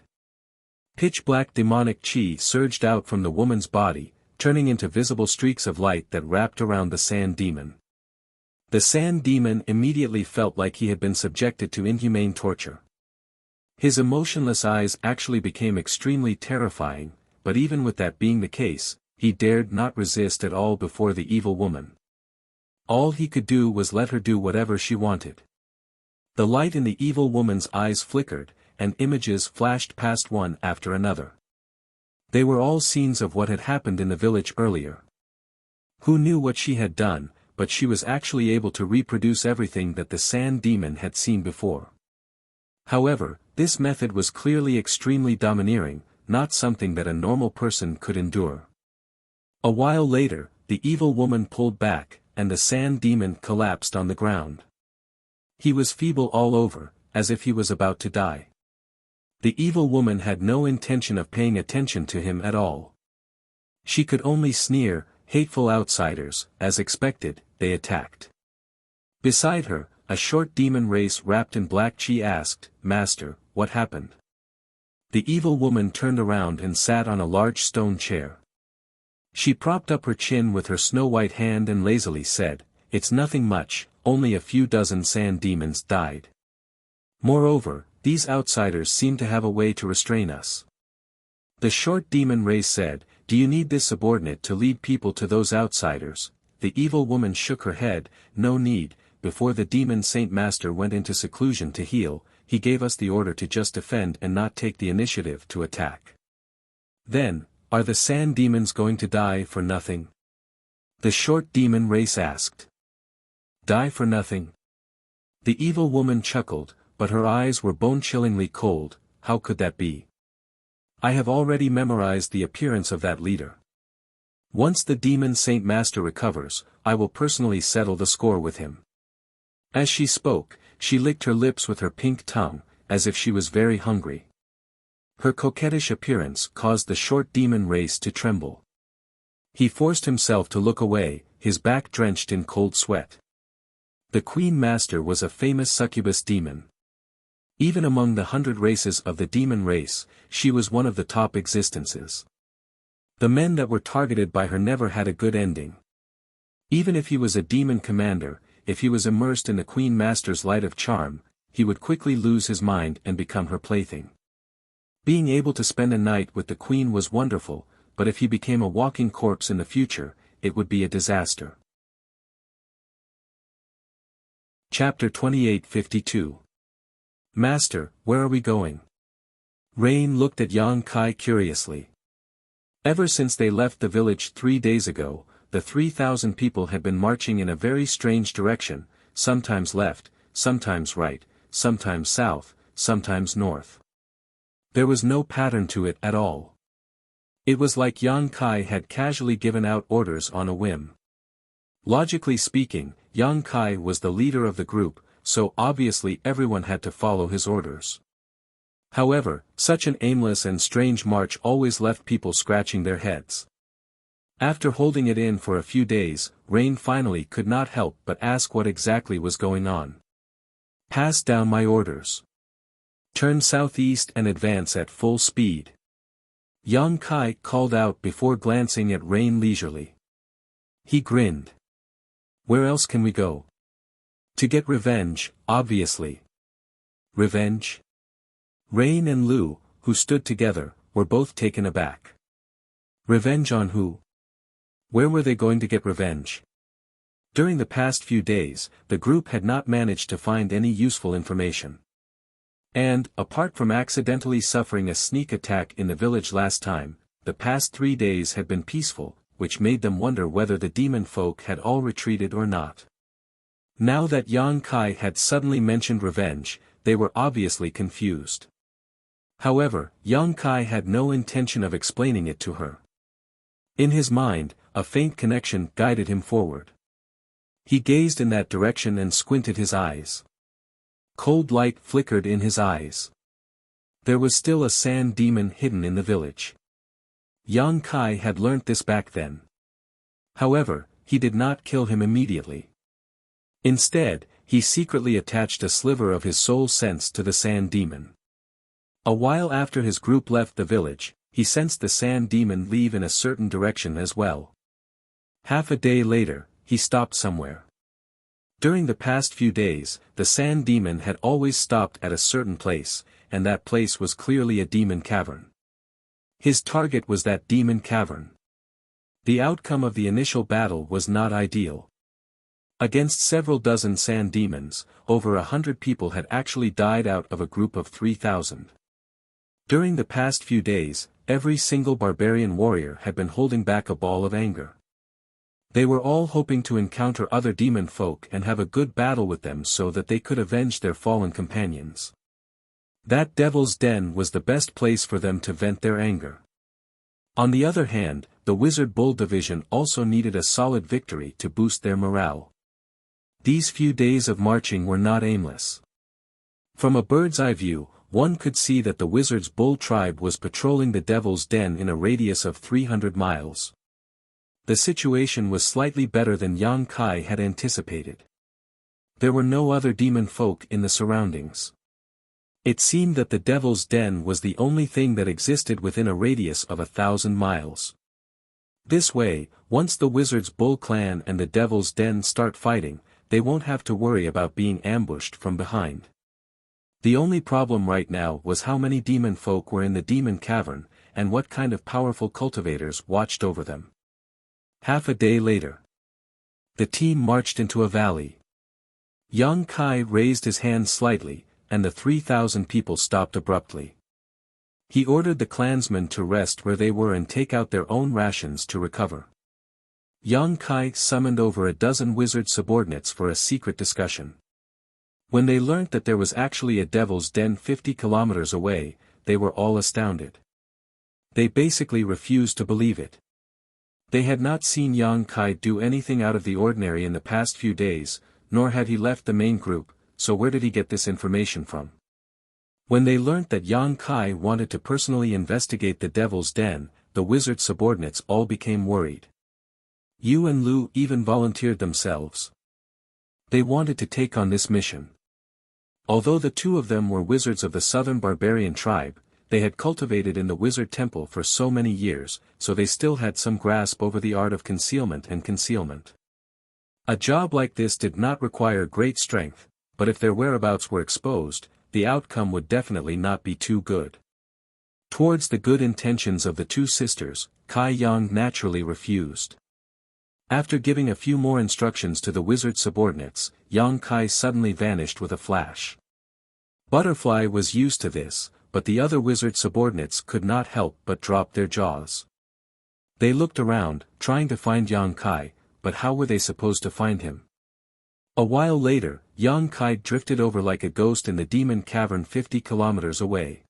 Pitch-black demonic chi surged out from the woman's body, turning into visible streaks of light that wrapped around the sand demon. The sand demon immediately felt like he had been subjected to inhumane torture. His emotionless eyes actually became extremely terrifying, but even with that being the case, he dared not resist at all before the evil woman. All he could do was let her do whatever she wanted. The light in the evil woman's eyes flickered, and images flashed past one after another. They were all scenes of what had happened in the village earlier. Who knew what she had done, but she was actually able to reproduce everything that the sand demon had seen before. However, this method was clearly extremely domineering, not something that a normal person could endure. A while later, the evil woman pulled back, and the sand demon collapsed on the ground. He was feeble all over, as if he was about to die. The evil woman had no intention of paying attention to him at all. She could only sneer. Hateful outsiders. As expected, they attacked. Beside her, a short demon race wrapped in black. She asked, "Master, what happened?" The evil woman turned around and sat on a large stone chair. She propped up her chin with her snow-white hand and lazily said, "It's nothing much, only a few dozen sand demons died. Moreover, these outsiders seem to have a way to restrain us." The short demon race said, "Do you need this subordinate to lead people to those outsiders?" The evil woman shook her head, "No need. Before the demon Saint Master went into seclusion to heal, he gave us the order to just defend and not take the initiative to attack." "Then, are the sand demons going to die for nothing?" the short demon race asked. "Die for nothing?" The evil woman chuckled, but her eyes were bone-chillingly cold. "How could that be? I have already memorized the appearance of that leader. Once the demon Saint Master recovers, I will personally settle the score with him." As she spoke, she licked her lips with her pink tongue, as if she was very hungry. Her coquettish appearance caused the short demon race to tremble. He forced himself to look away, his back drenched in cold sweat. The Queen Master was a famous succubus demon. Even among the 100 races of the demon race, she was one of the top existences. The men that were targeted by her never had a good ending. Even if he was a demon commander, if he was immersed in the Queen Master's light of charm, he would quickly lose his mind and become her plaything. Being able to spend a night with the Queen was wonderful, but if he became a walking corpse in the future, it would be a disaster. Chapter 28:52. "Master, where are we going?" Rain looked at Yang Kai curiously. Ever since they left the village 3 days ago, the 3,000 people had been marching in a very strange direction, sometimes left, sometimes right, sometimes south, sometimes north. There was no pattern to it at all. It was like Yang Kai had casually given out orders on a whim. Logically speaking, Yang Kai was the leader of the group, so obviously everyone had to follow his orders. However, such an aimless and strange march always left people scratching their heads. After holding it in for a few days, Rain finally could not help but ask what exactly was going on. "Pass down my orders. Turn southeast and advance at full speed." Yang Kai called out before glancing at Rain leisurely. He grinned. "Where else can we go?" "To get revenge, obviously." "Revenge?" Rain and Lu, who stood together, were both taken aback. Revenge on who? Where were they going to get revenge? During the past few days, the group had not managed to find any useful information. And, apart from accidentally suffering a sneak attack in the village last time, the past 3 days had been peaceful, which made them wonder whether the demon folk had all retreated or not. Now that Yang Kai had suddenly mentioned revenge, they were obviously confused. However, Yang Kai had no intention of explaining it to her. In his mind, a faint connection guided him forward. He gazed in that direction and squinted his eyes. Cold light flickered in his eyes. There was still a sand demon hidden in the village. Yang Kai had learnt this back then. However, he did not kill him immediately. Instead, he secretly attached a sliver of his soul sense to the sand demon. A while after his group left the village, he sensed the sand demon leave in a certain direction as well. Half a day later, he stopped somewhere. During the past few days, the sand demon had always stopped at a certain place, and that place was clearly a demon cavern. His target was that demon cavern. The outcome of the initial battle was not ideal. Against several dozen sand demons, over 100 people had actually died out of a group of 3,000. During the past few days, every single barbarian warrior had been holding back a ball of anger. They were all hoping to encounter other demon folk and have a good battle with them so that they could avenge their fallen companions. That devil's den was the best place for them to vent their anger. On the other hand, the Wizard Bull Division also needed a solid victory to boost their morale. These few days of marching were not aimless. From a bird's eye view, one could see that the Wizard's Bull tribe was patrolling the Devil's Den in a radius of 300 miles. The situation was slightly better than Yang Kai had anticipated. There were no other demon folk in the surroundings. It seemed that the Devil's Den was the only thing that existed within a radius of 1,000 miles. This way, once the Wizard's Bull clan and the Devil's Den start fighting, they won't have to worry about being ambushed from behind. The only problem right now was how many demon folk were in the demon cavern, and what kind of powerful cultivators watched over them. Half a day later, the team marched into a valley. Yang Kai raised his hand slightly, and the 3,000 people stopped abruptly. He ordered the clansmen to rest where they were and take out their own rations to recover. Yang Kai summoned over a dozen wizard subordinates for a secret discussion. When they learnt that there was actually a Devil's Den 50 kilometers away, they were all astounded. They basically refused to believe it. They had not seen Yang Kai do anything out of the ordinary in the past few days, nor had he left the main group, so where did he get this information from? When they learnt that Yang Kai wanted to personally investigate the Devil's Den, the wizard subordinates all became worried. Yu and Lu even volunteered themselves. They wanted to take on this mission. Although the two of them were wizards of the southern barbarian tribe, they had cultivated in the wizard temple for so many years, so they still had some grasp over the art of concealment and concealment. A job like this did not require great strength, but if their whereabouts were exposed, the outcome would definitely not be too good. Towards the good intentions of the two sisters, Kai Yang naturally refused. After giving a few more instructions to the wizard subordinates, Yang Kai suddenly vanished with a flash. Butterfly was used to this, but the other wizard subordinates could not help but drop their jaws. They looked around, trying to find Yang Kai, but how were they supposed to find him? A while later, Yang Kai drifted over like a ghost in the demon cavern 50 kilometers away.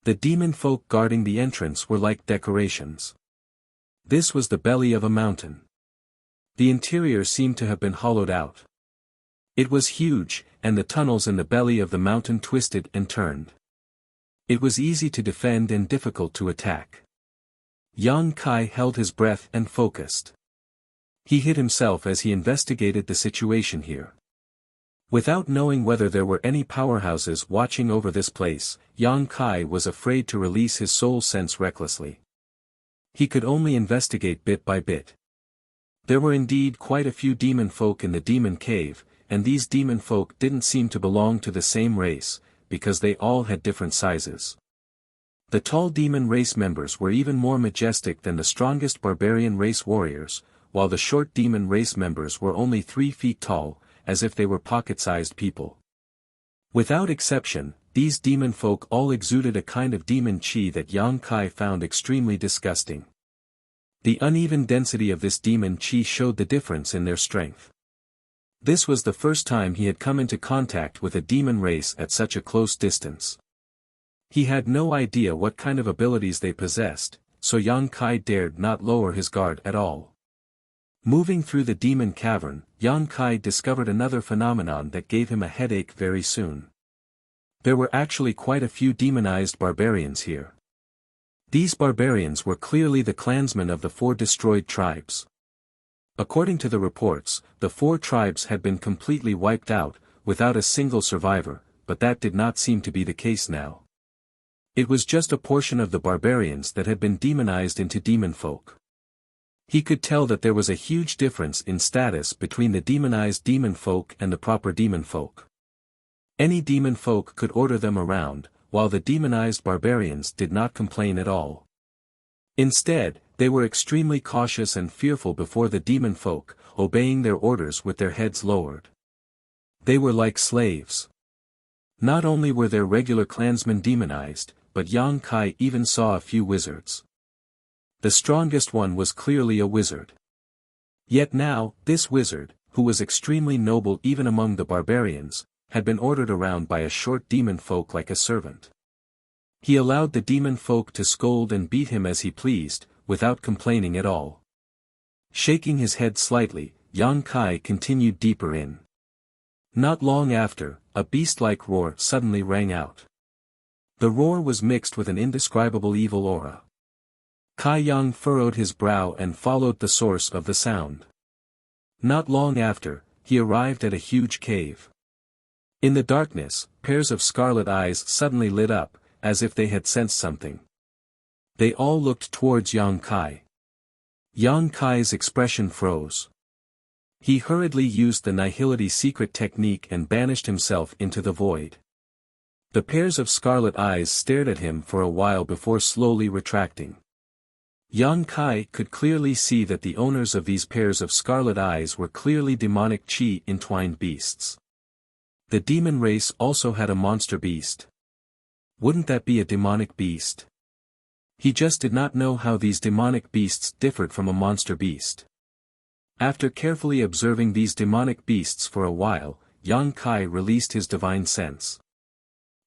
The demon folk guarding the entrance were like decorations. This was the belly of a mountain. The interior seemed to have been hollowed out. It was huge, and the tunnels in the belly of the mountain twisted and turned. It was easy to defend and difficult to attack. Yang Kai held his breath and focused. He hid himself as he investigated the situation here. Without knowing whether there were any powerhouses watching over this place, Yang Kai was afraid to release his soul sense recklessly. He could only investigate bit by bit. There were indeed quite a few demon folk in the demon cave, and these demon folk didn't seem to belong to the same race, because they all had different sizes. The tall demon race members were even more majestic than the strongest barbarian race warriors, while the short demon race members were only 3 feet tall, as if they were pocket-sized people. Without exception, these demon folk all exuded a kind of demon chi that Yang Kai found extremely disgusting. The uneven density of this demon chi showed the difference in their strength. This was the first time he had come into contact with a demon race at such a close distance. He had no idea what kind of abilities they possessed, so Yang Kai dared not lower his guard at all. Moving through the demon cavern, Yang Kai discovered another phenomenon that gave him a headache very soon. There were actually quite a few demonized barbarians here. These barbarians were clearly the clansmen of the 4 destroyed tribes. According to the reports, the 4 tribes had been completely wiped out, without a single survivor, but that did not seem to be the case now. It was just a portion of the barbarians that had been demonized into demon folk. He could tell that there was a huge difference in status between the demonized demon folk and the proper demon folk. Any demon folk could order them around, while the demonized barbarians did not complain at all. Instead, they were extremely cautious and fearful before the demon folk, obeying their orders with their heads lowered. They were like slaves. Not only were their regular clansmen demonized, but Yang Kai even saw a few wizards. The strongest one was clearly a wizard. Yet now, this wizard, who was extremely noble even among the barbarians, had been ordered around by a short demon folk like a servant. He allowed the demon folk to scold and beat him as he pleased, without complaining at all. Shaking his head slightly, Yang Kai continued deeper in. Not long after, a beast-like roar suddenly rang out. The roar was mixed with an indescribable evil aura. Kai Yang furrowed his brow and followed the source of the sound. Not long after, he arrived at a huge cave. In the darkness, pairs of scarlet eyes suddenly lit up, as if they had sensed something. They all looked towards Yang Kai. Yang Kai's expression froze. He hurriedly used the Nihility secret technique and banished himself into the void. The pairs of scarlet eyes stared at him for a while before slowly retracting. Yang Kai could clearly see that the owners of these pairs of scarlet eyes were clearly demonic chi-entwined beasts. The demon race also had a monster beast. Wouldn't that be a demonic beast? He just did not know how these demonic beasts differed from a monster beast. After carefully observing these demonic beasts for a while, Yang Kai released his divine sense.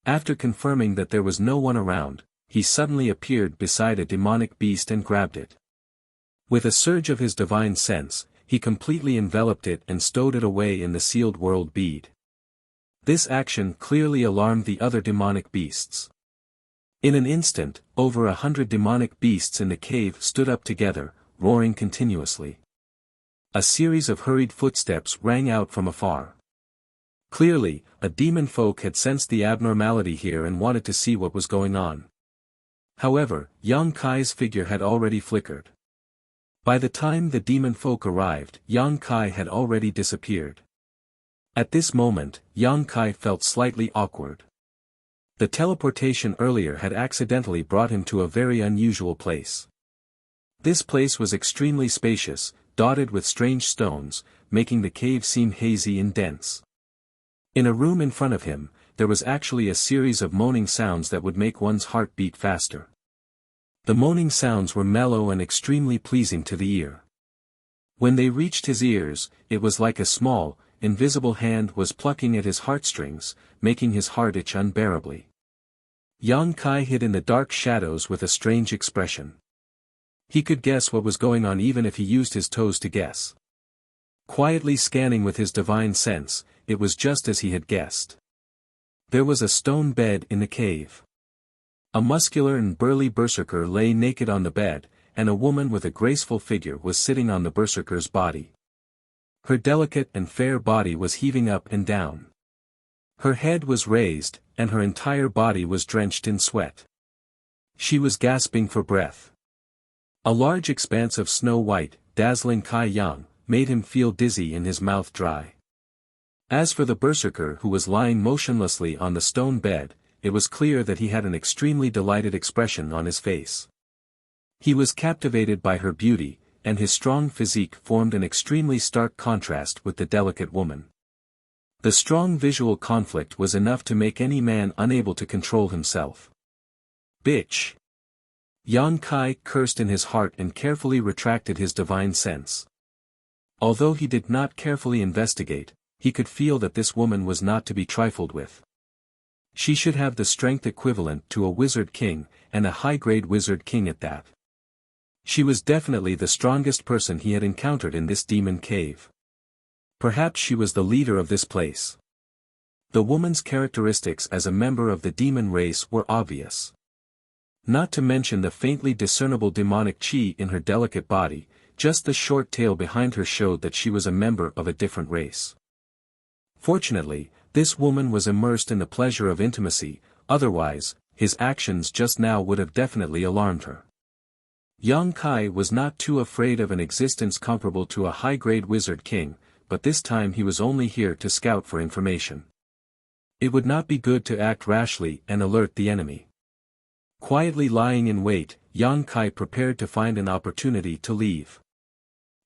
After confirming that there was no one around, he suddenly appeared beside a demonic beast and grabbed it. With a surge of his divine sense, he completely enveloped it and stowed it away in the sealed world bead. This action clearly alarmed the other demonic beasts. In an instant, over 100 demonic beasts in the cave stood up together, roaring continuously. A series of hurried footsteps rang out from afar. Clearly, a demon folk had sensed the abnormality here and wanted to see what was going on. However, Yang Kai's figure had already flickered. By the time the demon folk arrived, Yang Kai had already disappeared. At this moment, Yang Kai felt slightly awkward. The teleportation earlier had accidentally brought him to a very unusual place. This place was extremely spacious, dotted with strange stones, making the cave seem hazy and dense. In a room in front of him, there was actually a series of moaning sounds that would make one's heart beat faster. The moaning sounds were mellow and extremely pleasing to the ear. When they reached his ears, it was like a small, invisible hand was plucking at his heartstrings, making his heart itch unbearably. Yang Kai hid in the dark shadows with a strange expression. He could guess what was going on even if he used his toes to guess. Quietly scanning with his divine sense, it was just as he had guessed. There was a stone bed in the cave. A muscular and burly berserker lay naked on the bed, and a woman with a graceful figure was sitting on the berserker's body. Her delicate and fair body was heaving up and down. Her head was raised, and her entire body was drenched in sweat. She was gasping for breath. A large expanse of snow-white, dazzling Kai Yang, made him feel dizzy and his mouth dry. As for the berserker who was lying motionlessly on the stone bed, it was clear that he had an extremely delighted expression on his face. He was captivated by her beauty, and his strong physique formed an extremely stark contrast with the delicate woman. The strong visual conflict was enough to make any man unable to control himself. Bitch! Yang Kai cursed in his heart and carefully retracted his divine sense. Although he did not carefully investigate, he could feel that this woman was not to be trifled with. She should have the strength equivalent to a wizard king, and a high-grade wizard king at that. She was definitely the strongest person he had encountered in this demon cave. Perhaps she was the leader of this place. The woman's characteristics as a member of the demon race were obvious. Not to mention the faintly discernible demonic chi in her delicate body, just the short tail behind her showed that she was a member of a different race. Fortunately, this woman was immersed in the pleasure of intimacy, otherwise, his actions just now would have definitely alarmed her. Yang Kai was not too afraid of an existence comparable to a high-grade wizard king, but this time he was only here to scout for information. It would not be good to act rashly and alert the enemy. Quietly lying in wait, Yang Kai prepared to find an opportunity to leave.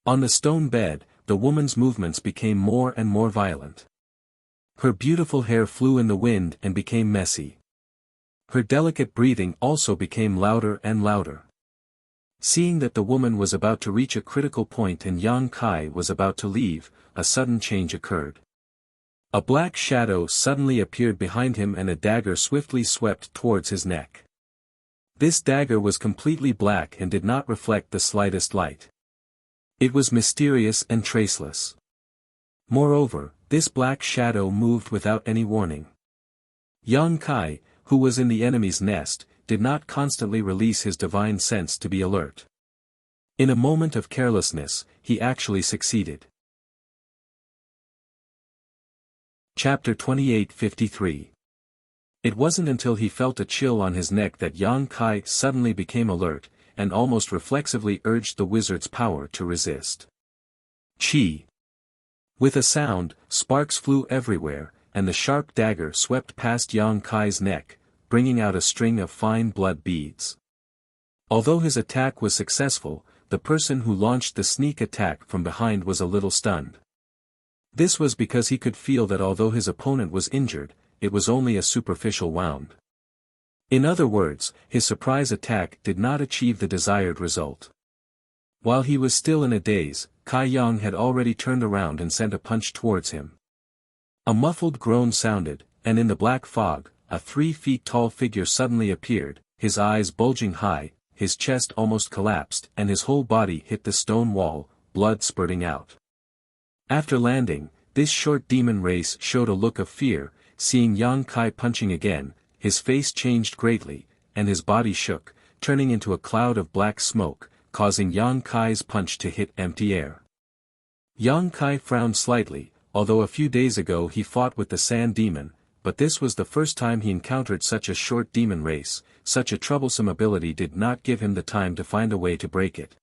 On the stone bed, the woman's movements became more and more violent. Her beautiful hair flew in the wind and became messy. Her delicate breathing also became louder and louder. Seeing that the woman was about to reach a critical point and Yang Kai was about to leave, a sudden change occurred. A black shadow suddenly appeared behind him and a dagger swiftly swept towards his neck. This dagger was completely black and did not reflect the slightest light. It was mysterious and traceless. Moreover, this black shadow moved without any warning. Yang Kai, who was in the enemy's nest, did not constantly release his divine sense to be alert. In a moment of carelessness, he actually succeeded. Chapter 28:53. It wasn't until he felt a chill on his neck that Yang Kai suddenly became alert, and almost reflexively urged the wizard's power to resist. Chi! With a sound, sparks flew everywhere, and the sharp dagger swept past Yang Kai's neck, bringing out a string of fine blood beads. Although his attack was successful, the person who launched the sneak attack from behind was a little stunned. This was because he could feel that although his opponent was injured, it was only a superficial wound. In other words, his surprise attack did not achieve the desired result. While he was still in a daze, Kai Yang had already turned around and sent a punch towards him. A muffled groan sounded, and in the black fog, a 3 feet tall figure suddenly appeared, his eyes bulging high, his chest almost collapsed, and his whole body hit the stone wall, blood spurting out. After landing, this short demon race showed a look of fear. Seeing Yang Kai punching again, his face changed greatly, and his body shook, turning into a cloud of black smoke, causing Yang Kai's punch to hit empty air. Yang Kai frowned slightly, although a few days ago he fought with the sand demon, but this was the first time he encountered such a short demon race. Such a troublesome ability did not give him the time to find a way to break it.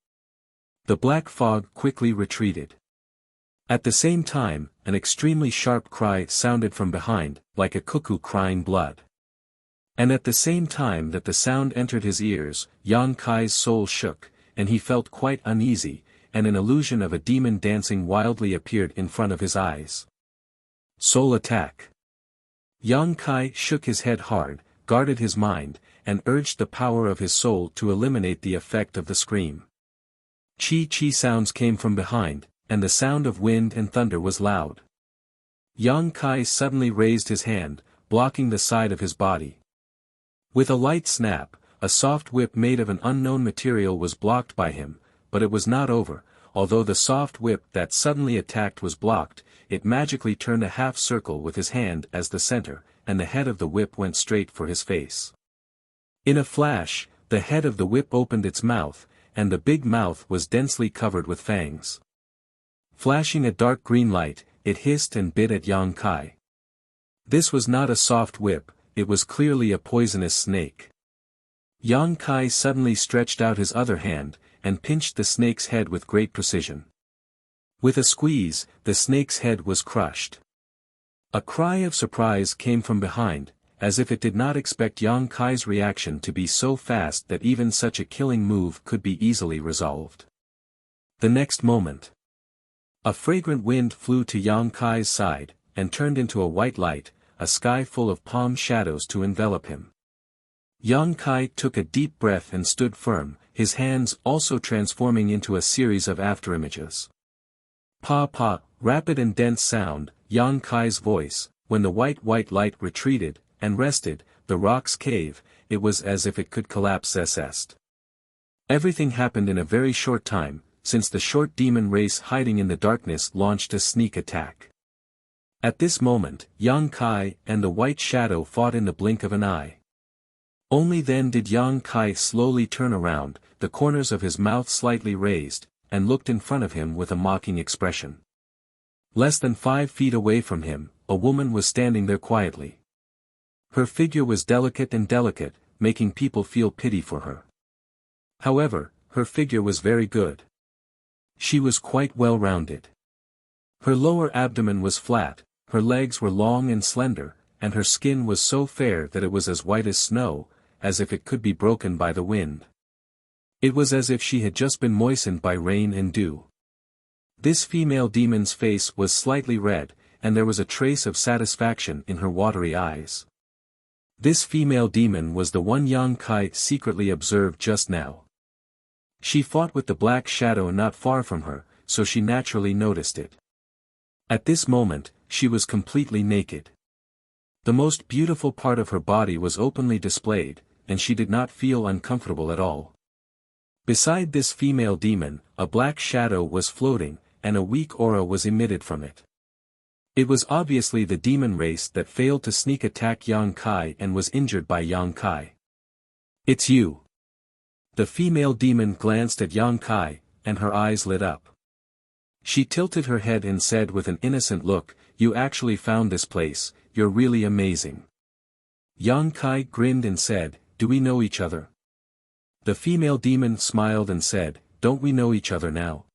The black fog quickly retreated. At the same time, an extremely sharp cry sounded from behind, like a cuckoo crying blood. And at the same time that the sound entered his ears, Yang Kai's soul shook, and he felt quite uneasy, and an illusion of a demon dancing wildly appeared in front of his eyes. Soul attack. Yang Kai shook his head hard, guarded his mind, and urged the power of his soul to eliminate the effect of the scream. Chi-chi sounds came from behind, and the sound of wind and thunder was loud. Yang Kai suddenly raised his hand, blocking the side of his body. With a light snap, a soft whip made of an unknown material was blocked by him, but it was not over. Although the soft whip that suddenly attacked was blocked, it magically turned a half circle with his hand as the center, and the head of the whip went straight for his face. In a flash, the head of the whip opened its mouth, and the big mouth was densely covered with fangs. Flashing a dark green light, it hissed and bit at Yang Kai. This was not a soft whip, it was clearly a poisonous snake. Yang Kai suddenly stretched out his other hand, and pinched the snake's head with great precision. With a squeeze, the snake's head was crushed. A cry of surprise came from behind, as if it did not expect Yang Kai's reaction to be so fast that even such a killing move could be easily resolved. The next moment, a fragrant wind flew to Yang Kai's side, and turned into a white light, a sky full of palm shadows to envelop him. Yang Kai took a deep breath and stood firm, his hands also transforming into a series of afterimages. Pa, rapid and dense sound, Yang Kai's voice, when the white light retreated, and rested, the rocks cave, it was as if it could collapse est. Everything happened in a very short time, since the short demon race hiding in the darkness launched a sneak attack. At this moment, Yang Kai and the white shadow fought in the blink of an eye. Only then did Yang Kai slowly turn around, the corners of his mouth slightly raised, and looked in front of him with a mocking expression. Less than 5 feet away from him, a woman was standing there quietly. Her figure was delicate, making people feel pity for her. However, her figure was very good. She was quite well-rounded. Her lower abdomen was flat, her legs were long and slender, and her skin was so fair that it was as white as snow, as if it could be broken by the wind. It was as if she had just been moistened by rain and dew. This female demon's face was slightly red, and there was a trace of satisfaction in her watery eyes. This female demon was the one Yang Kai secretly observed just now. She fought with the black shadow not far from her, so she naturally noticed it. At this moment, she was completely naked. The most beautiful part of her body was openly displayed, and she did not feel uncomfortable at all. Beside this female demon, a black shadow was floating, and a weak aura was emitted from it. It was obviously the demon race that failed to sneak attack Yang Kai and was injured by Yang Kai. It's you. The female demon glanced at Yang Kai, and her eyes lit up. She tilted her head and said with an innocent look, "You actually found this place, you're really amazing." Yang Kai grinned and said, "Do we know each other?" The female demon smiled and said, "Don't we know each other now?"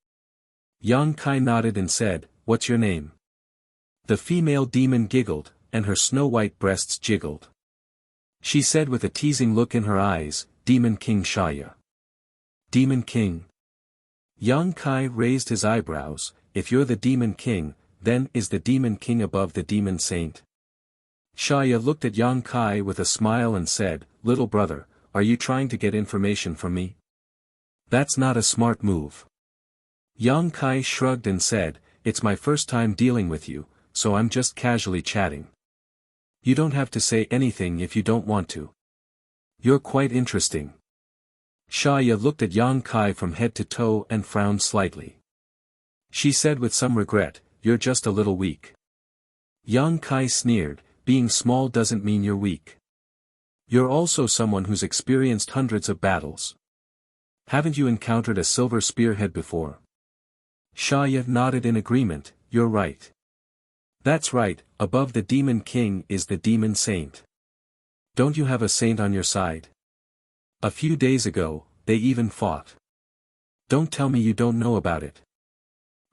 Yang Kai nodded and said, "What's your name?" The female demon giggled, and her snow-white breasts jiggled. She said with a teasing look in her eyes, "Demon King Shaya." Demon King? Yang Kai raised his eyebrows. "If you're the Demon King, then is the Demon King above the Demon Saint?" Shaya looked at Yang Kai with a smile and said, "Little brother, are you trying to get information from me? That's not a smart move." Yang Kai shrugged and said, "It's my first time dealing with you, so I'm just casually chatting. You don't have to say anything if you don't want to. You're quite interesting." Shaya looked at Yang Kai from head to toe and frowned slightly. She said with some regret, "You're just a little weak." Yang Kai sneered, "Being small doesn't mean you're weak. You're also someone who's experienced hundreds of battles. Haven't you encountered a silver spearhead before?" Shaya nodded in agreement, "You're right. That's right, above the Demon King is the Demon Saint. Don't you have a saint on your side? A few days ago, they even fought. Don't tell me you don't know about it."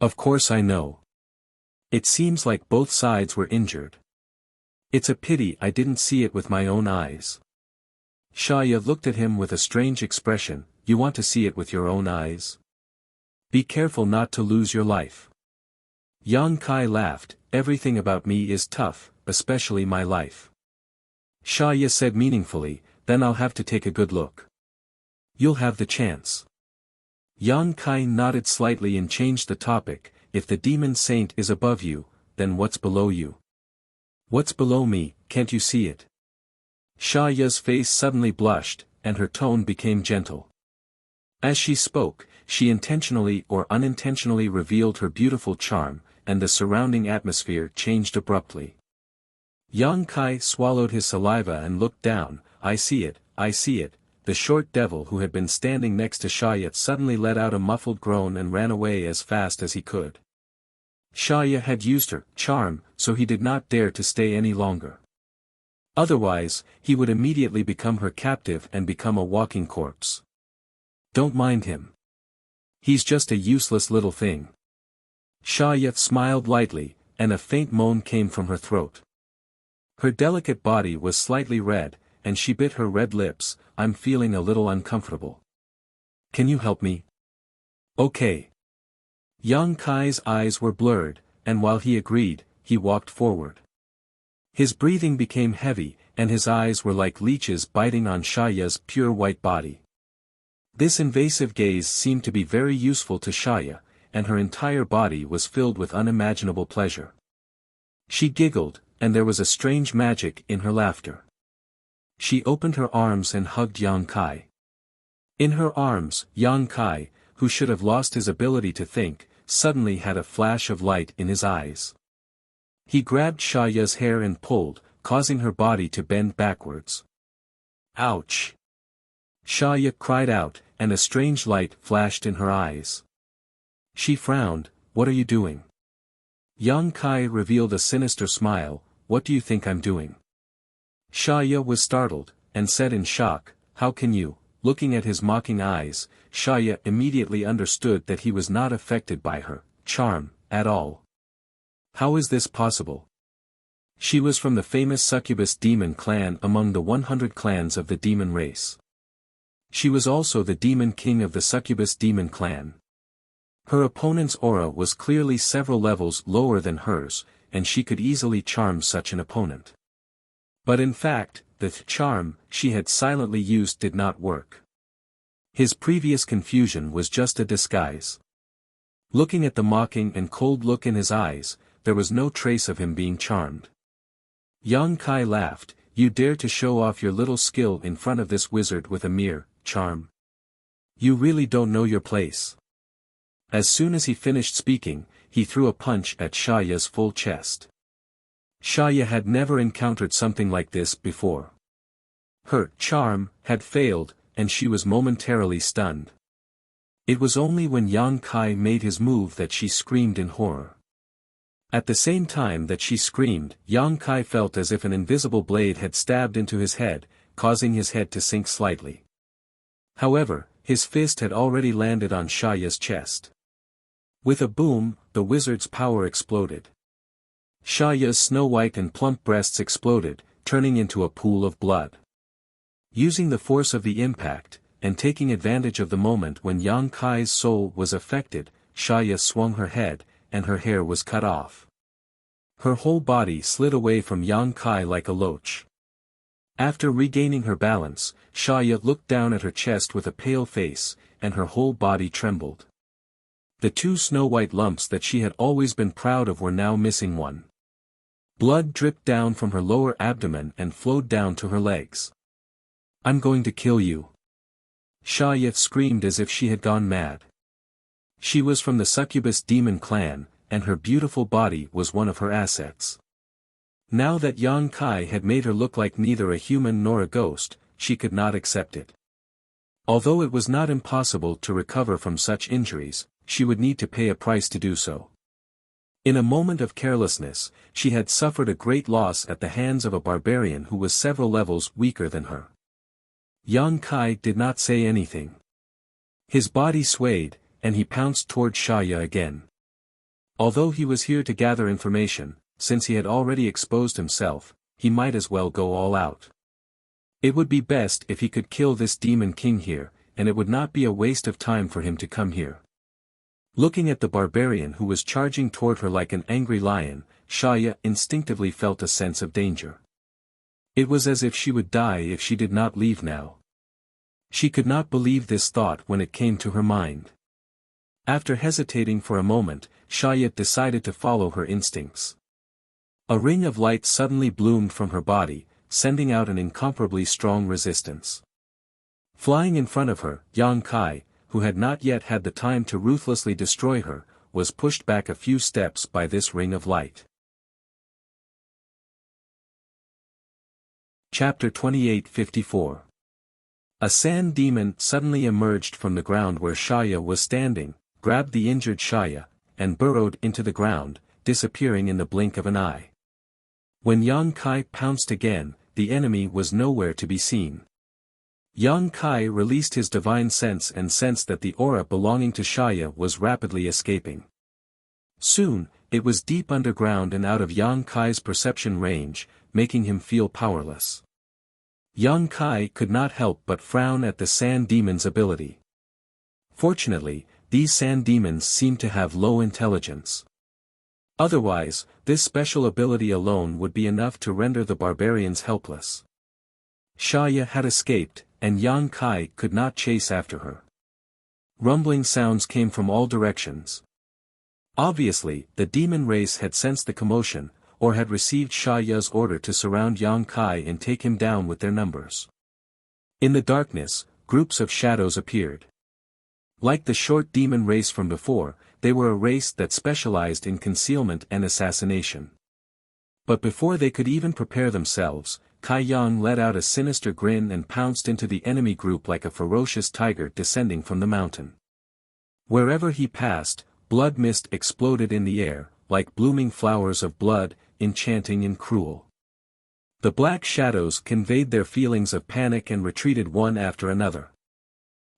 "Of course I know. It seems like both sides were injured. It's a pity I didn't see it with my own eyes." Shaya looked at him with a strange expression. "You want to see it with your own eyes? Be careful not to lose your life." Yang Kai laughed, "Everything about me is tough, especially my life." Shaya said meaningfully, "Then I'll have to take a good look." "You'll have the chance." Yang Kai nodded slightly and changed the topic. "If the Demon Saint is above you, then what's below you?" "What's below me, can't you see it?" Shaya's face suddenly blushed, and her tone became gentle. As she spoke, she intentionally or unintentionally revealed her beautiful charm, and the surrounding atmosphere changed abruptly. Yang Kai swallowed his saliva and looked down. I see it, I see it." The short devil who had been standing next to Shaya suddenly let out a muffled groan and ran away as fast as he could. Shaya had used her charm, so he did not dare to stay any longer. Otherwise, he would immediately become her captive and become a walking corpse. "Don't mind him. He's just a useless little thing." Shaya smiled lightly, and a faint moan came from her throat. Her delicate body was slightly red, and she bit her red lips. "I'm feeling a little uncomfortable. Can you help me?" "Okay." Yang Kai's eyes were blurred, and while he agreed, he walked forward. His breathing became heavy, and his eyes were like leeches biting on Shaya's pure white body. This invasive gaze seemed to be very useful to Shaya, and her entire body was filled with unimaginable pleasure. She giggled, and there was a strange magic in her laughter. She opened her arms and hugged Yang Kai. In her arms, Yang Kai, who should have lost his ability to think, suddenly had a flash of light in his eyes. He grabbed Shaya's hair and pulled, causing her body to bend backwards. "Ouch!" Shaya cried out, and a strange light flashed in her eyes. She frowned. "What are you doing?" Yang Kai revealed a sinister smile. "What do you think I'm doing?" Shaya was startled, and said in shock, "How can you?" Looking at his mocking eyes, Shaya immediately understood that he was not affected by her charm at all. How is this possible? She was from the famous succubus demon clan among the 100 clans of the demon race. She was also the demon king of the succubus demon clan. Her opponent's aura was clearly several levels lower than hers, and she could easily charm such an opponent. But in fact, the charm she had silently used did not work. His previous confusion was just a disguise. Looking at the mocking and cold look in his eyes, there was no trace of him being charmed. Yang Kai laughed. "You dare to show off your little skill in front of this wizard with a mere charm? You really don't know your place." As soon as he finished speaking, he threw a punch at Shaya's full chest. Shaya had never encountered something like this before. Her charm had failed, and she was momentarily stunned. It was only when Yang Kai made his move that she screamed in horror. At the same time that she screamed, Yang Kai felt as if an invisible blade had stabbed into his head, causing his head to sink slightly. However, his fist had already landed on Xiaoya's chest. With a boom, the wizard's power exploded. Xiaoya's snow-white and plump breasts exploded, turning into a pool of blood. Using the force of the impact, and taking advantage of the moment when Yang Kai's soul was affected, Xiaoya swung her head, and her hair was cut off. Her whole body slid away from Yang Kai like a loach. After regaining her balance, Xiaoya looked down at her chest with a pale face, and her whole body trembled. The two snow-white lumps that she had always been proud of were now missing one. Blood dripped down from her lower abdomen and flowed down to her legs. "I'm going to kill you." Xiaoya screamed as if she had gone mad. She was from the succubus demon clan, and her beautiful body was one of her assets. Now that Yang Kai had made her look like neither a human nor a ghost, she could not accept it. Although it was not impossible to recover from such injuries, she would need to pay a price to do so. In a moment of carelessness, she had suffered a great loss at the hands of a barbarian who was several levels weaker than her. Yang Kai did not say anything. His body swayed, and he pounced toward Xiaoya again. Although he was here to gather information, since he had already exposed himself, he might as well go all out. It would be best if he could kill this demon king here, and it would not be a waste of time for him to come here. Looking at the barbarian who was charging toward her like an angry lion, Xiaoya instinctively felt a sense of danger. It was as if she would die if she did not leave now. She could not believe this thought when it came to her mind. After hesitating for a moment, Xiaoya decided to follow her instincts. A ring of light suddenly bloomed from her body, sending out an incomparably strong resistance. Flying in front of her, Yang Kai, who had not yet had the time to ruthlessly destroy her, was pushed back a few steps by this ring of light. Chapter 28:54. A sand demon suddenly emerged from the ground where Xiaoya was standing, grabbed the injured Xiaoya, and burrowed into the ground, disappearing in the blink of an eye. When Yang Kai pounced again, the enemy was nowhere to be seen. Yang Kai released his divine sense and sensed that the aura belonging to Xiaoya was rapidly escaping. Soon, it was deep underground and out of Yang Kai's perception range, making him feel powerless. Yang Kai could not help but frown at the sand demon's ability. Fortunately, these sand demons seemed to have low intelligence. Otherwise, this special ability alone would be enough to render the barbarians helpless. Xiaoya had escaped, and Yang Kai could not chase after her. Rumbling sounds came from all directions. Obviously, the demon race had sensed the commotion, or had received Xiaoya's order to surround Yang Kai and take him down with their numbers. In the darkness, groups of shadows appeared. Like the short demon race from before, they were a race that specialized in concealment and assassination. But before they could even prepare themselves, Kai Yang let out a sinister grin and pounced into the enemy group like a ferocious tiger descending from the mountain. Wherever he passed, blood mist exploded in the air, like blooming flowers of blood, enchanting and cruel. The black shadows conveyed their feelings of panic and retreated one after another.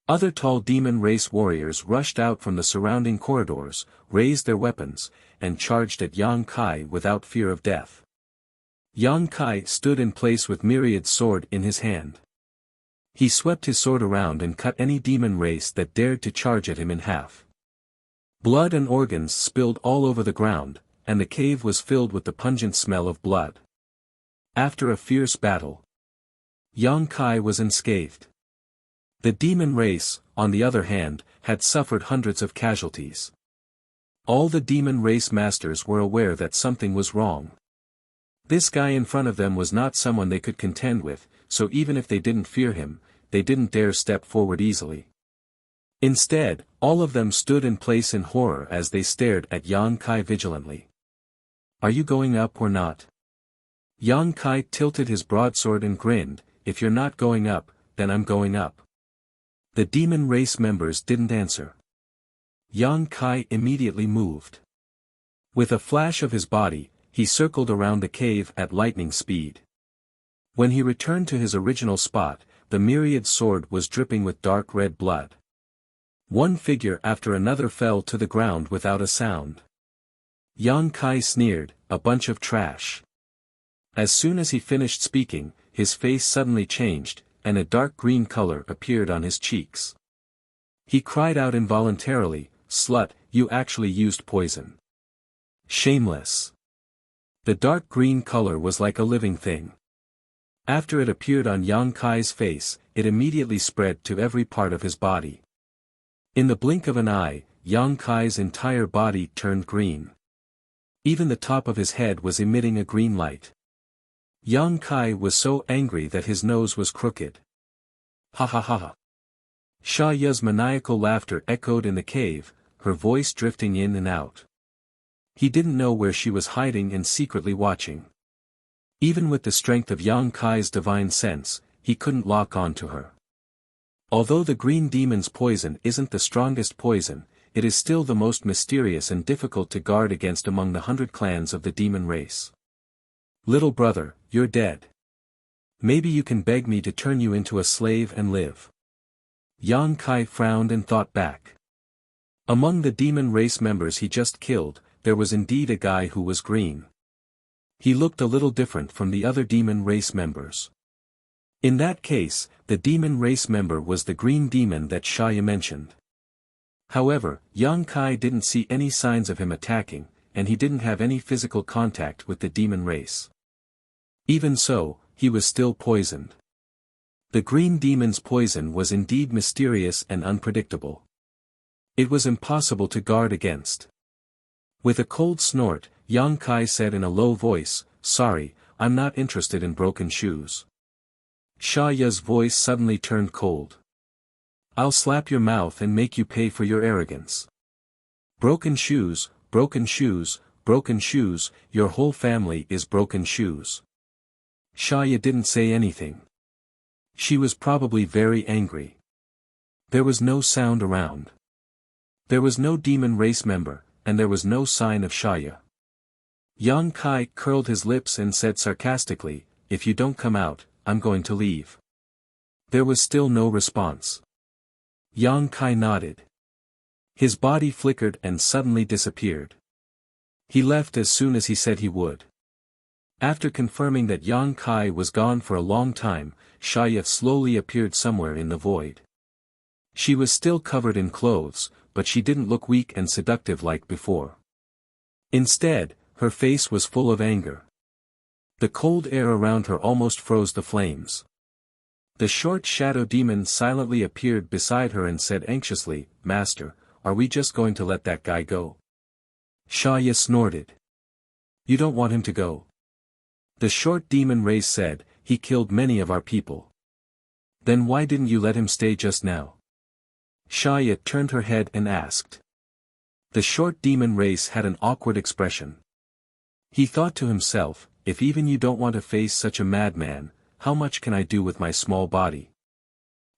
Other tall demon race warriors rushed out from the surrounding corridors, raised their weapons, and charged at Yang Kai without fear of death. Yang Kai stood in place with Myriad's sword in his hand. He swept his sword around and cut any demon race that dared to charge at him in half. Blood and organs spilled all over the ground, and the cave was filled with the pungent smell of blood. After a fierce battle, Yang Kai was unscathed. The demon race, on the other hand, had suffered hundreds of casualties. All the demon race masters were aware that something was wrong. This guy in front of them was not someone they could contend with, so even if they didn't fear him, they didn't dare step forward easily. Instead, all of them stood in place in horror as they stared at Yang Kai vigilantly. "Are you going up or not?" Yang Kai tilted his broadsword and grinned, if you're not going up, then I'm going up. The demon race members didn't answer. Yang Kai immediately moved. With a flash of his body, he circled around the cave at lightning speed. When he returned to his original spot, the myriad sword was dripping with dark red blood. One figure after another fell to the ground without a sound. Yang Kai sneered, "A bunch of trash." As soon as he finished speaking, his face suddenly changed, and a dark green color appeared on his cheeks. He cried out involuntarily, "Slut, you actually used poison. Shameless." The dark green color was like a living thing. After it appeared on Yang Kai's face, it immediately spread to every part of his body. In the blink of an eye, Yang Kai's entire body turned green. Even the top of his head was emitting a green light. Yang Kai was so angry that his nose was crooked. Ha ha ha ha. Sha Ya's maniacal laughter echoed in the cave, her voice drifting in and out. He didn't know where she was hiding and secretly watching. Even with the strength of Yang Kai's divine sense, he couldn't lock on to her. Although the green demon's poison isn't the strongest poison, it is still the most mysterious and difficult to guard against among the 100 clans of the demon race. "Little brother, you're dead. Maybe you can beg me to turn you into a slave and live." Yang Kai frowned and thought back. Among the demon race members he just killed, there was indeed a guy who was green. He looked a little different from the other demon race members. In that case, the demon race member was the green demon that Sha Ya mentioned. However, Yang Kai didn't see any signs of him attacking, and he didn't have any physical contact with the demon race. Even so, he was still poisoned. The green demon's poison was indeed mysterious and unpredictable. It was impossible to guard against. With a cold snort, Yang Kai said in a low voice, "Sorry, I'm not interested in broken shoes." Sha Ya's voice suddenly turned cold. "I'll slap your mouth and make you pay for your arrogance. Broken shoes, broken shoes, broken shoes, your whole family is broken shoes." Sha Ya didn't say anything. She was probably very angry. There was no sound around. There was no demon race member, and there was no sign of Sha Ya. Yang Kai curled his lips and said sarcastically, "If you don't come out, I'm going to leave." There was still no response. Yang Kai nodded. His body flickered and suddenly disappeared. He left as soon as he said he would. After confirming that Yang Kai was gone for a long time, Sha Ya slowly appeared somewhere in the void. She was still covered in clothes, but she didn't look weak and seductive like before. Instead, her face was full of anger. The cold air around her almost froze the flames. The short shadow demon silently appeared beside her and said anxiously, "Master, are we just going to let that guy go?" Sha Ya snorted. "You don't want him to go?" The short demon race said, "He killed many of our people." "Then why didn't you let him stay just now?" Sha Ya turned her head and asked. The short demon race had an awkward expression. He thought to himself, "If even you don't want to face such a madman, how much can I do with my small body?"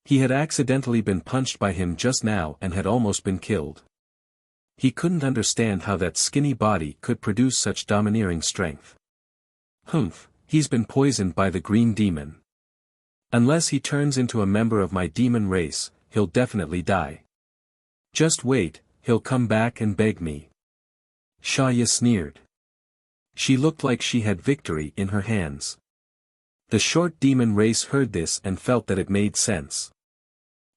He had accidentally been punched by him just now and had almost been killed. He couldn't understand how that skinny body could produce such domineering strength. "Humph, he's been poisoned by the green demon. Unless he turns into a member of my demon race, he'll definitely die. Just wait, he'll come back and beg me." Sha Ya sneered. She looked like she had victory in her hands. The short demon race heard this and felt that it made sense.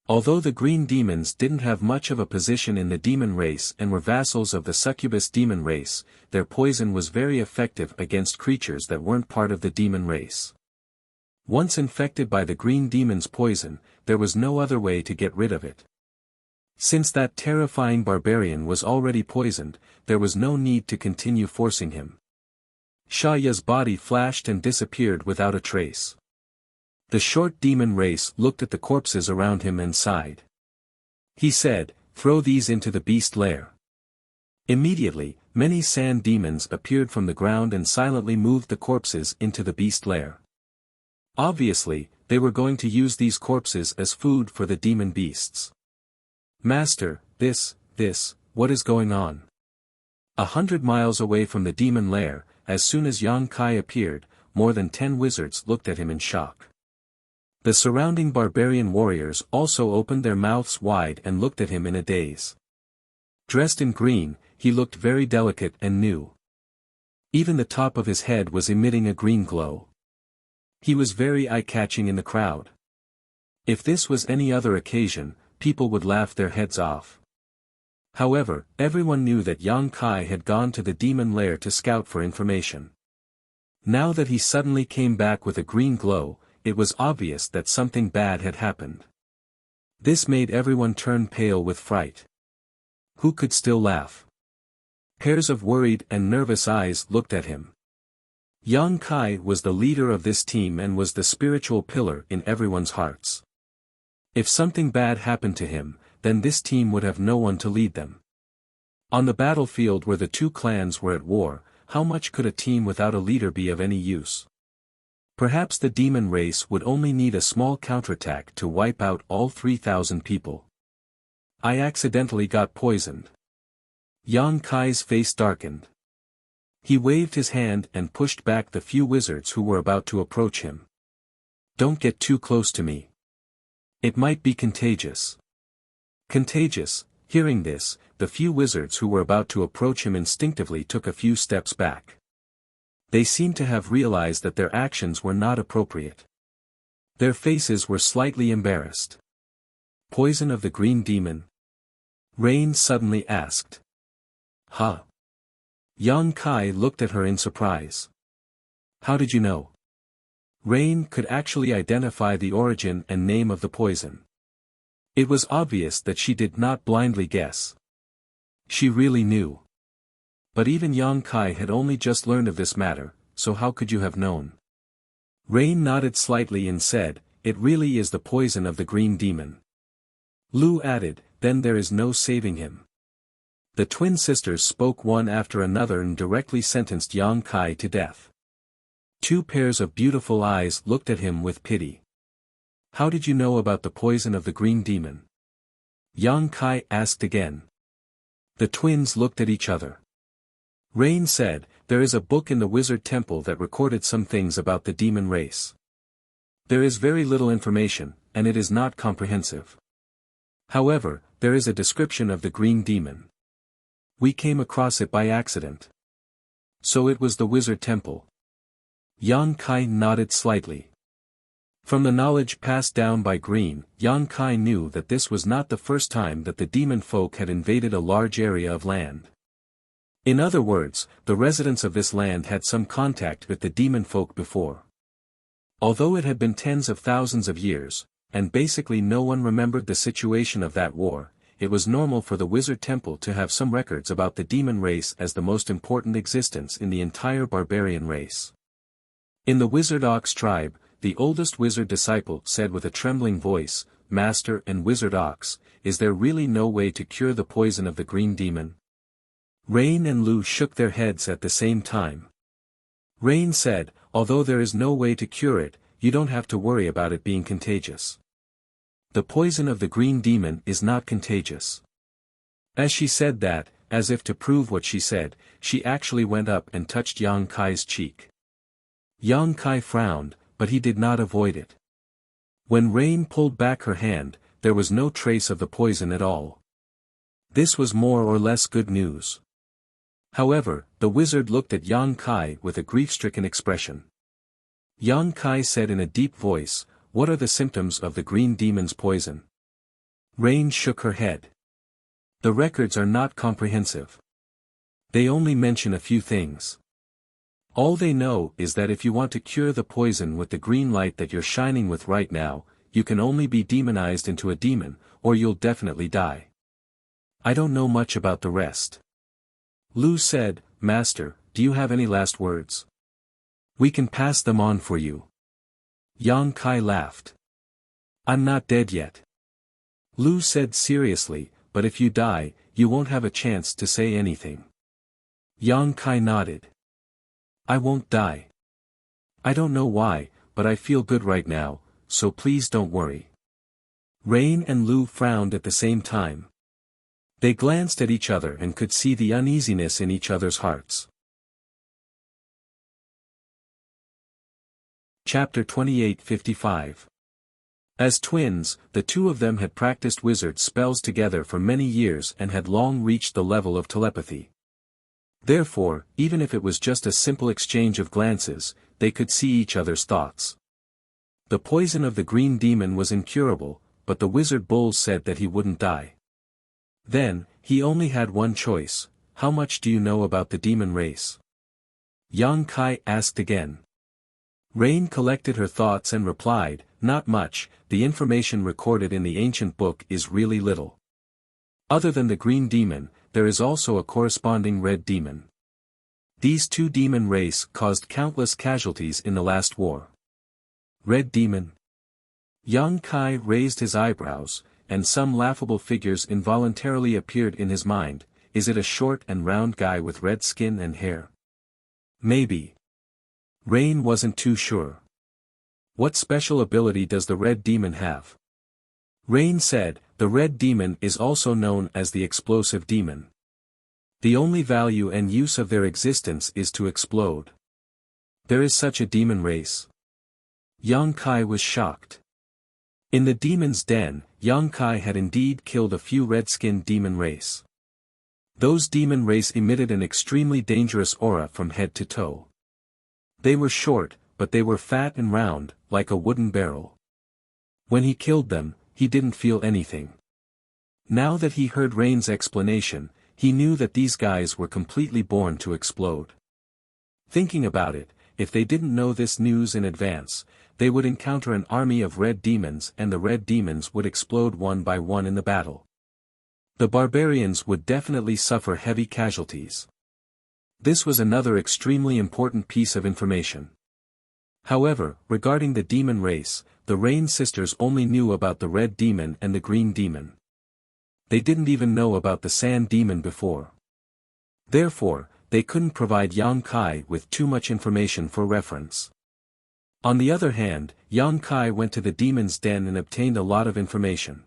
Although the green demons didn't have much of a position in the demon race and were vassals of the succubus demon race, their poison was very effective against creatures that weren't part of the demon race. Once infected by the green demon's poison, there was no other way to get rid of it. Since that terrifying barbarian was already poisoned, there was no need to continue forcing him. Sha Ya's body flashed and disappeared without a trace. The short demon race looked at the corpses around him and sighed. He said, "Throw these into the beast lair." Immediately, many sand demons appeared from the ground and silently moved the corpses into the beast lair. Obviously, they were going to use these corpses as food for the demon beasts. Master, what is going on? 100 miles away from the demon lair, as soon as Yang Kai appeared, more than 10 wizards looked at him in shock. The surrounding barbarian warriors also opened their mouths wide and looked at him in a daze. Dressed in green, he looked very delicate and new. Even the top of his head was emitting a green glow. He was very eye-catching in the crowd. If this was any other occasion, people would laugh their heads off. However, everyone knew that Yang Kai had gone to the demon lair to scout for information. Now that he suddenly came back with a green glow, it was obvious that something bad had happened. This made everyone turn pale with fright. Who could still laugh? Pairs of worried and nervous eyes looked at him. Yang Kai was the leader of this team and was the spiritual pillar in everyone's hearts. If something bad happened to him, then this team would have no one to lead them. On the battlefield where the two clans were at war, how much could a team without a leader be of any use? Perhaps the demon race would only need a small counterattack to wipe out all 3,000 people. I accidentally got poisoned. Yang Kai's face darkened. He waved his hand and pushed back the few wizards who were about to approach him. Don't get too close to me. It might be contagious. Contagious. Hearing this, the few wizards who were about to approach him instinctively took a few steps back. They seemed to have realized that their actions were not appropriate. Their faces were slightly embarrassed. Poison of the green demon? Rain suddenly asked. Huh? Yang Kai looked at her in surprise. How did you know? Rain could actually identify the origin and name of the poison. It was obvious that she did not blindly guess. She really knew. But even Yang Kai had only just learned of this matter, so how could you have known? Rain nodded slightly and said, it really is the poison of the green demon. Lu added, then there is no saving him. The twin sisters spoke one after another and directly sentenced Yang Kai to death. Two pairs of beautiful eyes looked at him with pity. How did you know about the poison of the green demon? Yang Kai asked again. The twins looked at each other. Rain said, there is a book in the wizard temple that recorded some things about the demon race. There is very little information, and it is not comprehensive. However, there is a description of the green demon. We came across it by accident. So it was the wizard temple. Yang Kai nodded slightly. From the knowledge passed down by Green, Yang Kai knew that this was not the first time that the demon folk had invaded a large area of land. In other words, the residents of this land had some contact with the demon folk before. Although it had been tens of thousands of years, and basically no one remembered the situation of that war, it was normal for the wizard temple to have some records about the demon race as the most important existence in the entire barbarian race. In the Wizard Ox tribe, the oldest wizard disciple said with a trembling voice, Master and Wizard Ox, is there really no way to cure the poison of the green demon? Rain and Lu shook their heads at the same time. Rain said, although there is no way to cure it, you don't have to worry about it being contagious. The poison of the green demon is not contagious. As she said that, as if to prove what she said, she actually went up and touched Yang Kai's cheek. Yang Kai frowned, but he did not avoid it. When Rain pulled back her hand, there was no trace of the poison at all. This was more or less good news. However, the wizard looked at Yang Kai with a grief-stricken expression. Yang Kai said in a deep voice, what are the symptoms of the green demon's poison? Rain shook her head. The records are not comprehensive. They only mention a few things. All they know is that if you want to cure the poison with the green light that you're shining with right now, you can only be demonized into a demon, or you'll definitely die. I don't know much about the rest. Lu said, Master, do you have any last words? We can pass them on for you. Yang Kai laughed. I'm not dead yet. Lu said seriously, but if you die, you won't have a chance to say anything. Yang Kai nodded. I won't die. I don't know why, but I feel good right now, so please don't worry." Rain and Lu frowned at the same time. They glanced at each other and could see the uneasiness in each other's hearts. Chapter 28:55. As twins, the two of them had practiced wizard spells together for many years and had long reached the level of telepathy. Therefore, even if it was just a simple exchange of glances, they could see each other's thoughts. The poison of the green demon was incurable, but the wizard bull said that he wouldn't die. Then, he only had one choice: "How much do you know about the demon race?" Yang Kai asked again. Rain collected her thoughts and replied, "Not much, the information recorded in the ancient book is really little. Other than the green demon, there is also a corresponding red demon. These two demon race caused countless casualties in the last war." Red demon? Yang Kai raised his eyebrows, and some laughable figures involuntarily appeared in his mind. Is it a short and round guy with red skin and hair? Maybe. Rain wasn't too sure. What special ability does the red demon have? Rain said, "The red demon is also known as the explosive demon. The only value and use of their existence is to explode. There is such a demon race?" Yang Kai was shocked. In the demon's den, Yang Kai had indeed killed a few red-skinned demon race. Those demon race emitted an extremely dangerous aura from head to toe. They were short, but they were fat and round, like a wooden barrel. When he killed them, he didn't feel anything. Now that he heard Rain's explanation, he knew that these guys were completely born to explode. Thinking about it, if they didn't know this news in advance, they would encounter an army of red demons and the red demons would explode one by one in the battle. The barbarians would definitely suffer heavy casualties. This was another extremely important piece of information. However, regarding the demon race, the Rain sisters only knew about the red demon and the green demon. They didn't even know about the sand demon before. Therefore, they couldn't provide Yang Kai with too much information for reference. On the other hand, Yang Kai went to the demon's den and obtained a lot of information.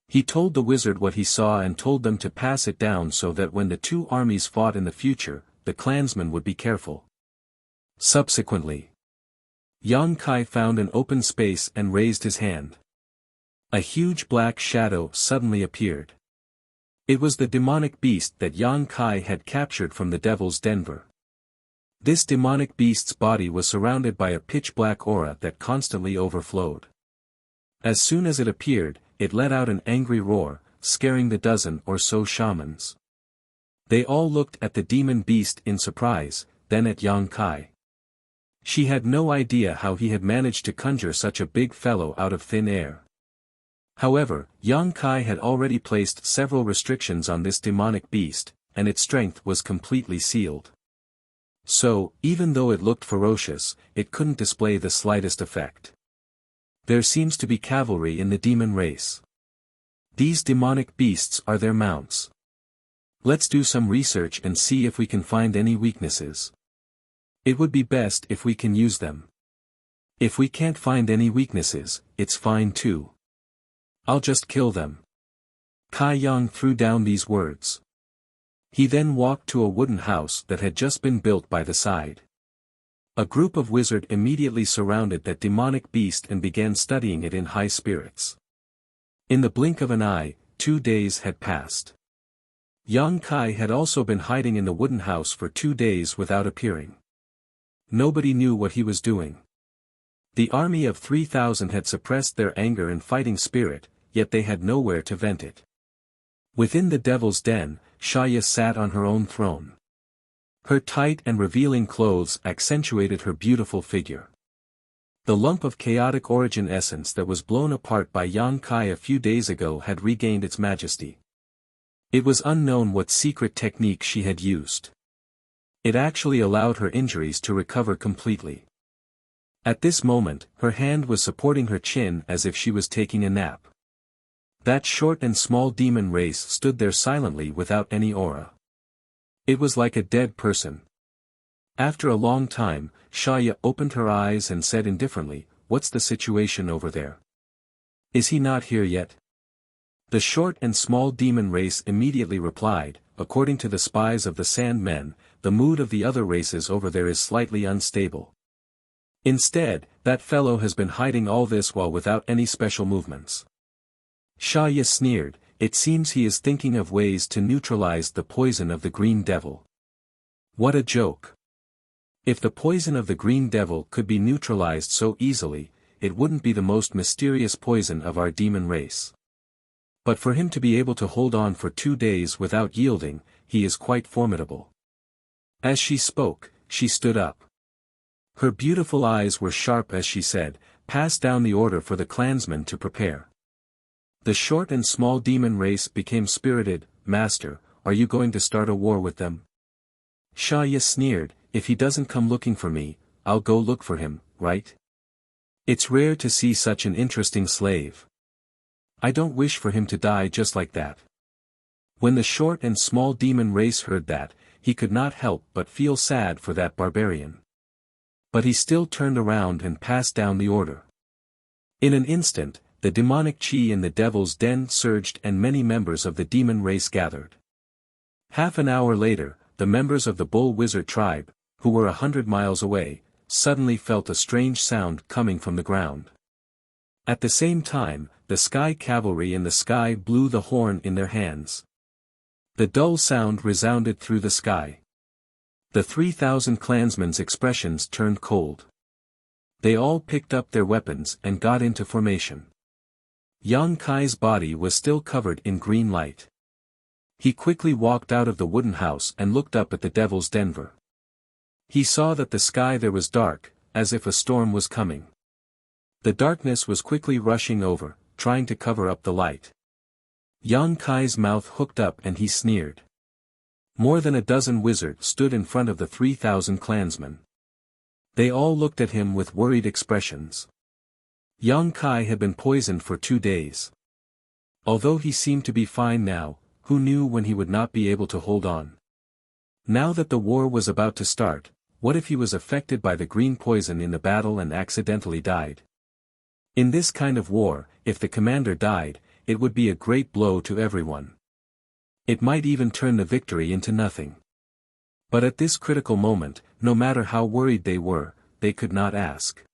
He told the wizard what he saw and told them to pass it down so that when the two armies fought in the future, the clansmen would be careful. Subsequently, Yang Kai found an open space and raised his hand. A huge black shadow suddenly appeared. It was the demonic beast that Yang Kai had captured from the Devil's Denver. This demonic beast's body was surrounded by a pitch-black aura that constantly overflowed. As soon as it appeared, it let out an angry roar, scaring the dozen or so shamans. They all looked at the demon beast in surprise, then at Yang Kai. She had no idea how he had managed to conjure such a big fellow out of thin air. However, Yang Kai had already placed several restrictions on this demonic beast, and its strength was completely sealed. So, even though it looked ferocious, it couldn't display the slightest effect. There seems to be cavalry in the demon race. These demonic beasts are their mounts. Let's do some research and see if we can find any weaknesses. It would be best if we can use them. If we can't find any weaknesses, it's fine too. I'll just kill them. Kai Yang threw down these words. He then walked to a wooden house that had just been built by the side. A group of wizards immediately surrounded that demonic beast and began studying it in high spirits. In the blink of an eye, 2 days had passed. Yang Kai had also been hiding in the wooden house for 2 days without appearing. Nobody knew what he was doing. The army of 3,000 had suppressed their anger and fighting spirit, yet they had nowhere to vent it. Within the Devil's Den, Shaya sat on her own throne. Her tight and revealing clothes accentuated her beautiful figure. The lump of chaotic origin essence that was blown apart by Yang Kai a few days ago had regained its majesty. It was unknown what secret technique she had used. It actually allowed her injuries to recover completely. At this moment, her hand was supporting her chin as if she was taking a nap. That short and small demon race stood there silently without any aura. It was like a dead person. After a long time, Shaya opened her eyes and said indifferently, what's the situation over there? Is he not here yet? The short and small demon race immediately replied, according to the spies of the Sandmen, the mood of the other races over there is slightly unstable. Instead, that fellow has been hiding all this while without any special movements. Shaya sneered, it seems he is thinking of ways to neutralize the poison of the Green Devil. What a joke. If the poison of the Green Devil could be neutralized so easily, it wouldn't be the most mysterious poison of our demon race. But for him to be able to hold on for 2 days without yielding, he is quite formidable. As she spoke, she stood up. Her beautiful eyes were sharp as she said, pass down the order for the clansmen to prepare. The short and small demon race became spirited. Master, are you going to start a war with them? Shaya sneered, if he doesn't come looking for me, I'll go look for him, right? It's rare to see such an interesting slave. I don't wish for him to die just like that. When the short and small demon race heard that, he could not help but feel sad for that barbarian. But he still turned around and passed down the order. In an instant, the demonic chi in the devil's den surged and many members of the demon race gathered. Half an hour later, the members of the Bull Wizard tribe, who were 100 miles away, suddenly felt a strange sound coming from the ground. At the same time, the sky cavalry in the sky blew the horn in their hands. The dull sound resounded through the sky. The 3,000 clansmen's expressions turned cold. They all picked up their weapons and got into formation. Yang Kai's body was still covered in green light. He quickly walked out of the wooden house and looked up at the devil's den. He saw that the sky there was dark, as if a storm was coming. The darkness was quickly rushing over, trying to cover up the light. Yang Kai's mouth hooked up and he sneered. More than a dozen wizards stood in front of the 3,000 clansmen. They all looked at him with worried expressions. Yang Kai had been poisoned for 2 days. Although he seemed to be fine now, who knew when he would not be able to hold on? Now that the war was about to start, what if he was affected by the green poison in the battle and accidentally died? In this kind of war, if the commander died, it would be a great blow to everyone. It might even turn the victory into nothing. But at this critical moment, no matter how worried they were, they could not ask.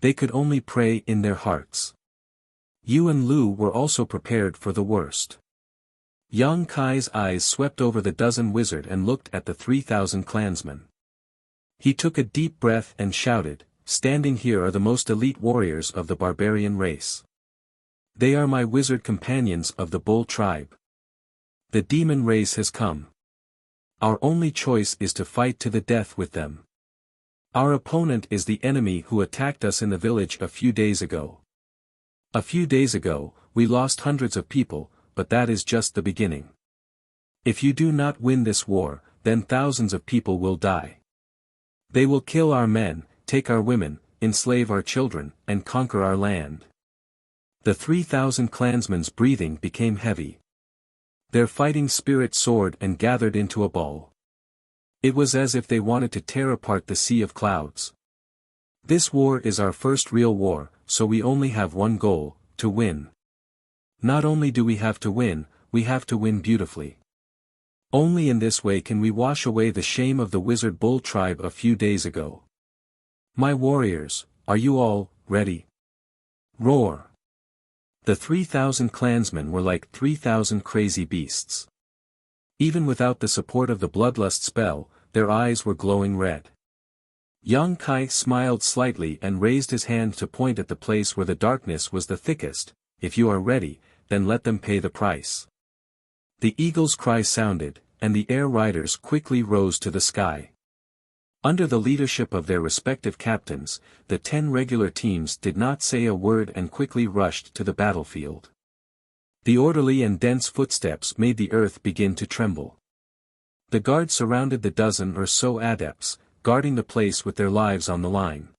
They could only pray in their hearts. Yu and Lu were also prepared for the worst. Yang Kai's eyes swept over the dozen wizard and looked at the 3,000 clansmen. He took a deep breath and shouted, standing here are the most elite warriors of the barbarian race. They are my wizard companions of the Bull tribe. The demon race has come. Our only choice is to fight to the death with them. Our opponent is the enemy who attacked us in the village a few days ago. A few days ago, we lost hundreds of people, but that is just the beginning. If you do not win this war, then thousands of people will die. They will kill our men, take our women, enslave our children, and conquer our land. The 3,000 clansmen's breathing became heavy. Their fighting spirit soared and gathered into a ball. It was as if they wanted to tear apart the sea of clouds. This war is our first real war, so we only have one goal, to win. Not only do we have to win beautifully. Only in this way can we wash away the shame of the wizard bull tribe a few days ago. My warriors, are you all ready? Roar! The 3,000 clansmen were like 3,000 crazy beasts. Even without the support of the bloodlust spell, their eyes were glowing red. Yang Kai smiled slightly and raised his hand to point at the place where the darkness was the thickest. If you are ready, then let them pay the price. The eagle's cry sounded, and the air riders quickly rose to the sky. Under the leadership of their respective captains, the 10 regular teams did not say a word and quickly rushed to the battlefield. The orderly and dense footsteps made the earth begin to tremble. The guard surrounded the dozen or so adepts, guarding the place with their lives on the line.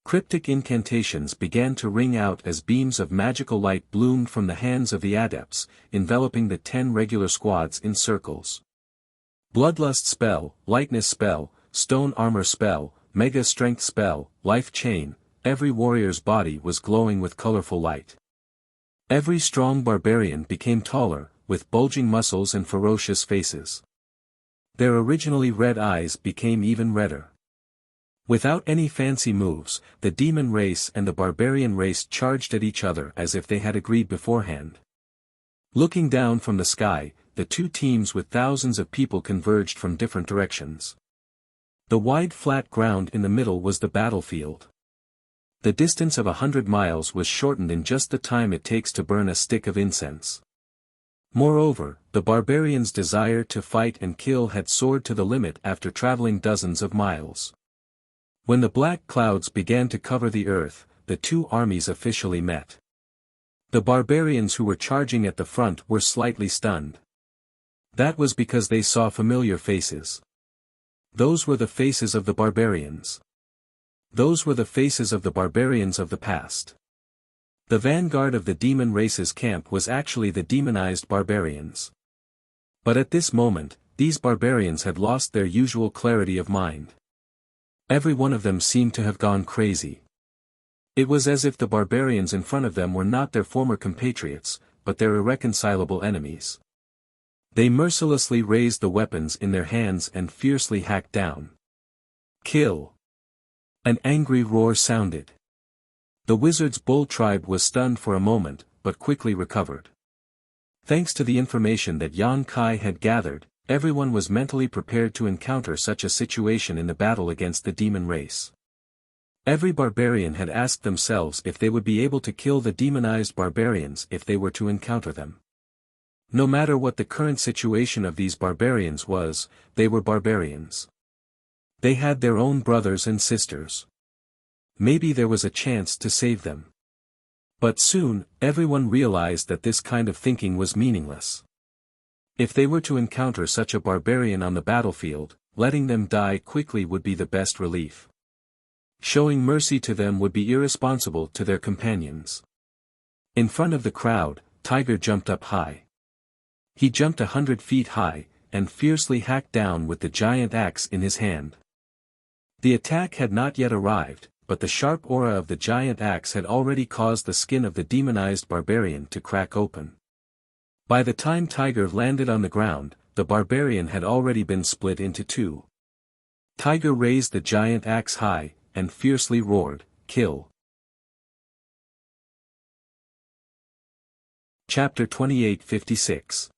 Cryptic incantations began to ring out as beams of magical light bloomed from the hands of the adepts, enveloping the 10 regular squads in circles. Bloodlust spell, lightness spell, stone armor spell, mega strength spell, life chain, every warrior's body was glowing with colorful light. Every strong barbarian became taller, with bulging muscles and ferocious faces. Their originally red eyes became even redder. Without any fancy moves, the demon race and the barbarian race charged at each other as if they had agreed beforehand. Looking down from the sky, the two teams with thousands of people converged from different directions. The wide flat ground in the middle was the battlefield. The distance of 100 miles was shortened in just the time it takes to burn a stick of incense. Moreover, the barbarians' desire to fight and kill had soared to the limit after traveling dozens of miles. When the black clouds began to cover the earth, the two armies officially met. The barbarians who were charging at the front were slightly stunned. That was because they saw familiar faces. Those were the faces of the barbarians. Those were the faces of the barbarians of the past. The vanguard of the demon race's camp was actually the demonized barbarians. But at this moment, these barbarians had lost their usual clarity of mind. Every one of them seemed to have gone crazy. It was as if the barbarians in front of them were not their former compatriots, but their irreconcilable enemies. They mercilessly raised the weapons in their hands and fiercely hacked down. Kill! An angry roar sounded. The wizard's bull tribe was stunned for a moment, but quickly recovered. Thanks to the information that Yan Kai had gathered, everyone was mentally prepared to encounter such a situation in the battle against the demon race. Every barbarian had asked themselves if they would be able to kill the demonized barbarians if they were to encounter them. No matter what the current situation of these barbarians was, they were barbarians. They had their own brothers and sisters. Maybe there was a chance to save them. But soon, everyone realized that this kind of thinking was meaningless. If they were to encounter such a barbarian on the battlefield, letting them die quickly would be the best relief. Showing mercy to them would be irresponsible to their companions. In front of the crowd, Tiger jumped up high. He jumped 100 feet high, and fiercely hacked down with the giant axe in his hand. The attack had not yet arrived, but the sharp aura of the giant axe had already caused the skin of the demonized barbarian to crack open. By the time Tiger landed on the ground, the barbarian had already been split into two. Tiger raised the giant axe high, and fiercely roared, "Kill!" Chapter 28:56.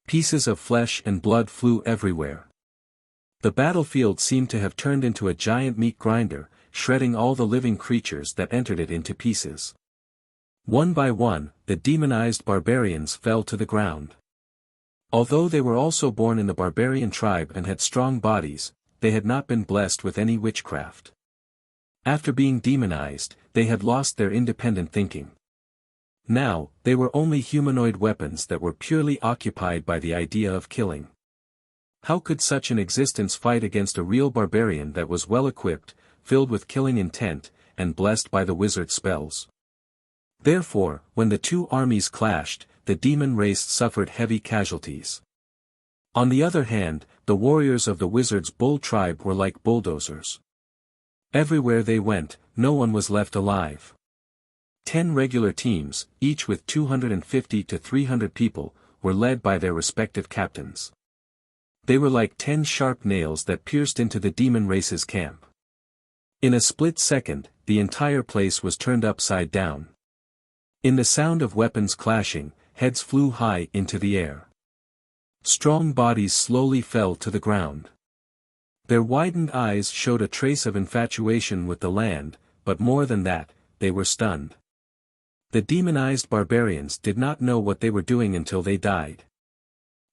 Pieces of flesh and blood flew everywhere. The battlefield seemed to have turned into a giant meat grinder, shredding all the living creatures that entered it into pieces. One by one, the demonized barbarians fell to the ground. Although they were also born in the barbarian tribe and had strong bodies, they had not been blessed with any witchcraft. After being demonized, they had lost their independent thinking. Now, they were only humanoid weapons that were purely occupied by the idea of killing. How could such an existence fight against a real barbarian that was well equipped, filled with killing intent, and blessed by the wizard's spells? Therefore, when the two armies clashed, the demon race suffered heavy casualties. On the other hand, the warriors of the wizard's bull tribe were like bulldozers. Everywhere they went, no one was left alive. 10 regular teams, each with 250 to 300 people, were led by their respective captains. They were like 10 sharp nails that pierced into the demon race's camp. In a split second, the entire place was turned upside down. In the sound of weapons clashing, heads flew high into the air. Strong bodies slowly fell to the ground. Their widened eyes showed a trace of infatuation with the land, but more than that, they were stunned. The demonized barbarians did not know what they were doing until they died.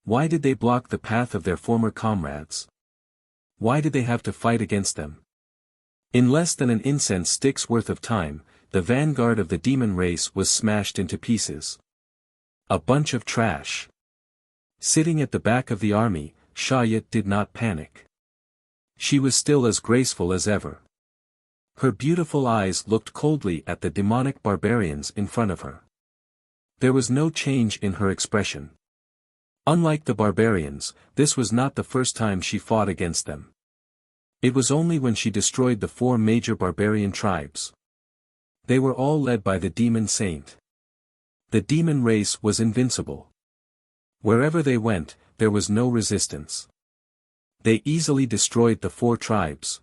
Why did they block the path of their former comrades? Why did they have to fight against them? In less than an incense stick's worth of time, the vanguard of the demon race was smashed into pieces. A bunch of trash. Sitting at the back of the army, Shayet did not panic. She was still as graceful as ever. Her beautiful eyes looked coldly at the demonic barbarians in front of her. There was no change in her expression. Unlike the barbarians, this was not the first time she fought against them. It was only when she destroyed the 4 major barbarian tribes. They were all led by the demon saint. The demon race was invincible. Wherever they went, there was no resistance. They easily destroyed the 4 tribes.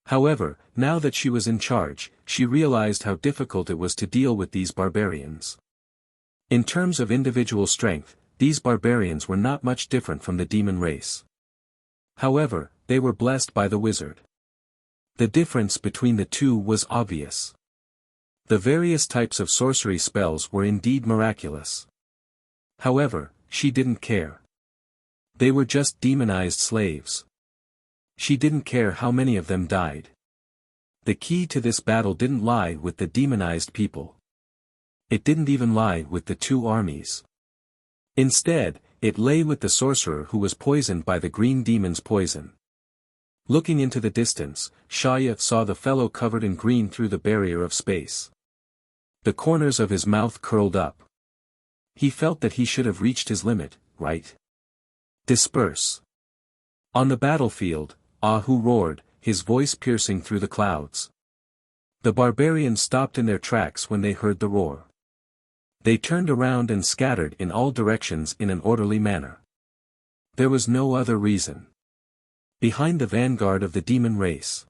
However, now that she was in charge, she realized how difficult it was to deal with these barbarians. In terms of individual strength, these barbarians were not much different from the demon race. However, they were blessed by the wizard. The difference between the two was obvious. The various types of sorcery spells were indeed miraculous. However, she didn't care. They were just demonized slaves. She didn't care how many of them died. The key to this battle didn't lie with the demonized people. It didn't even lie with the 2 armies. Instead, it lay with the sorcerer who was poisoned by the green demon's poison. Looking into the distance, Shaya saw the fellow covered in green through the barrier of space. The corners of his mouth curled up. He felt that he should have reached his limit, right? Disperse. On the battlefield, Ahu roared, his voice piercing through the clouds. The barbarians stopped in their tracks when they heard the roar. They turned around and scattered in all directions in an orderly manner. There was no other reason. Behind the vanguard of the demon race.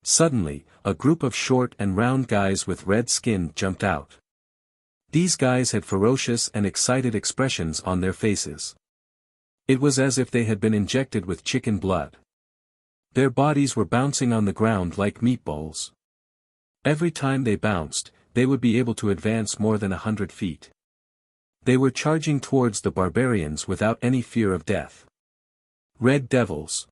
Suddenly, a group of short and round guys with red skin jumped out. These guys had ferocious and excited expressions on their faces. It was as if they had been injected with chicken blood. Their bodies were bouncing on the ground like meatballs. Every time they bounced, they would be able to advance more than 100 feet. They were charging towards the barbarians without any fear of death. Red Devils.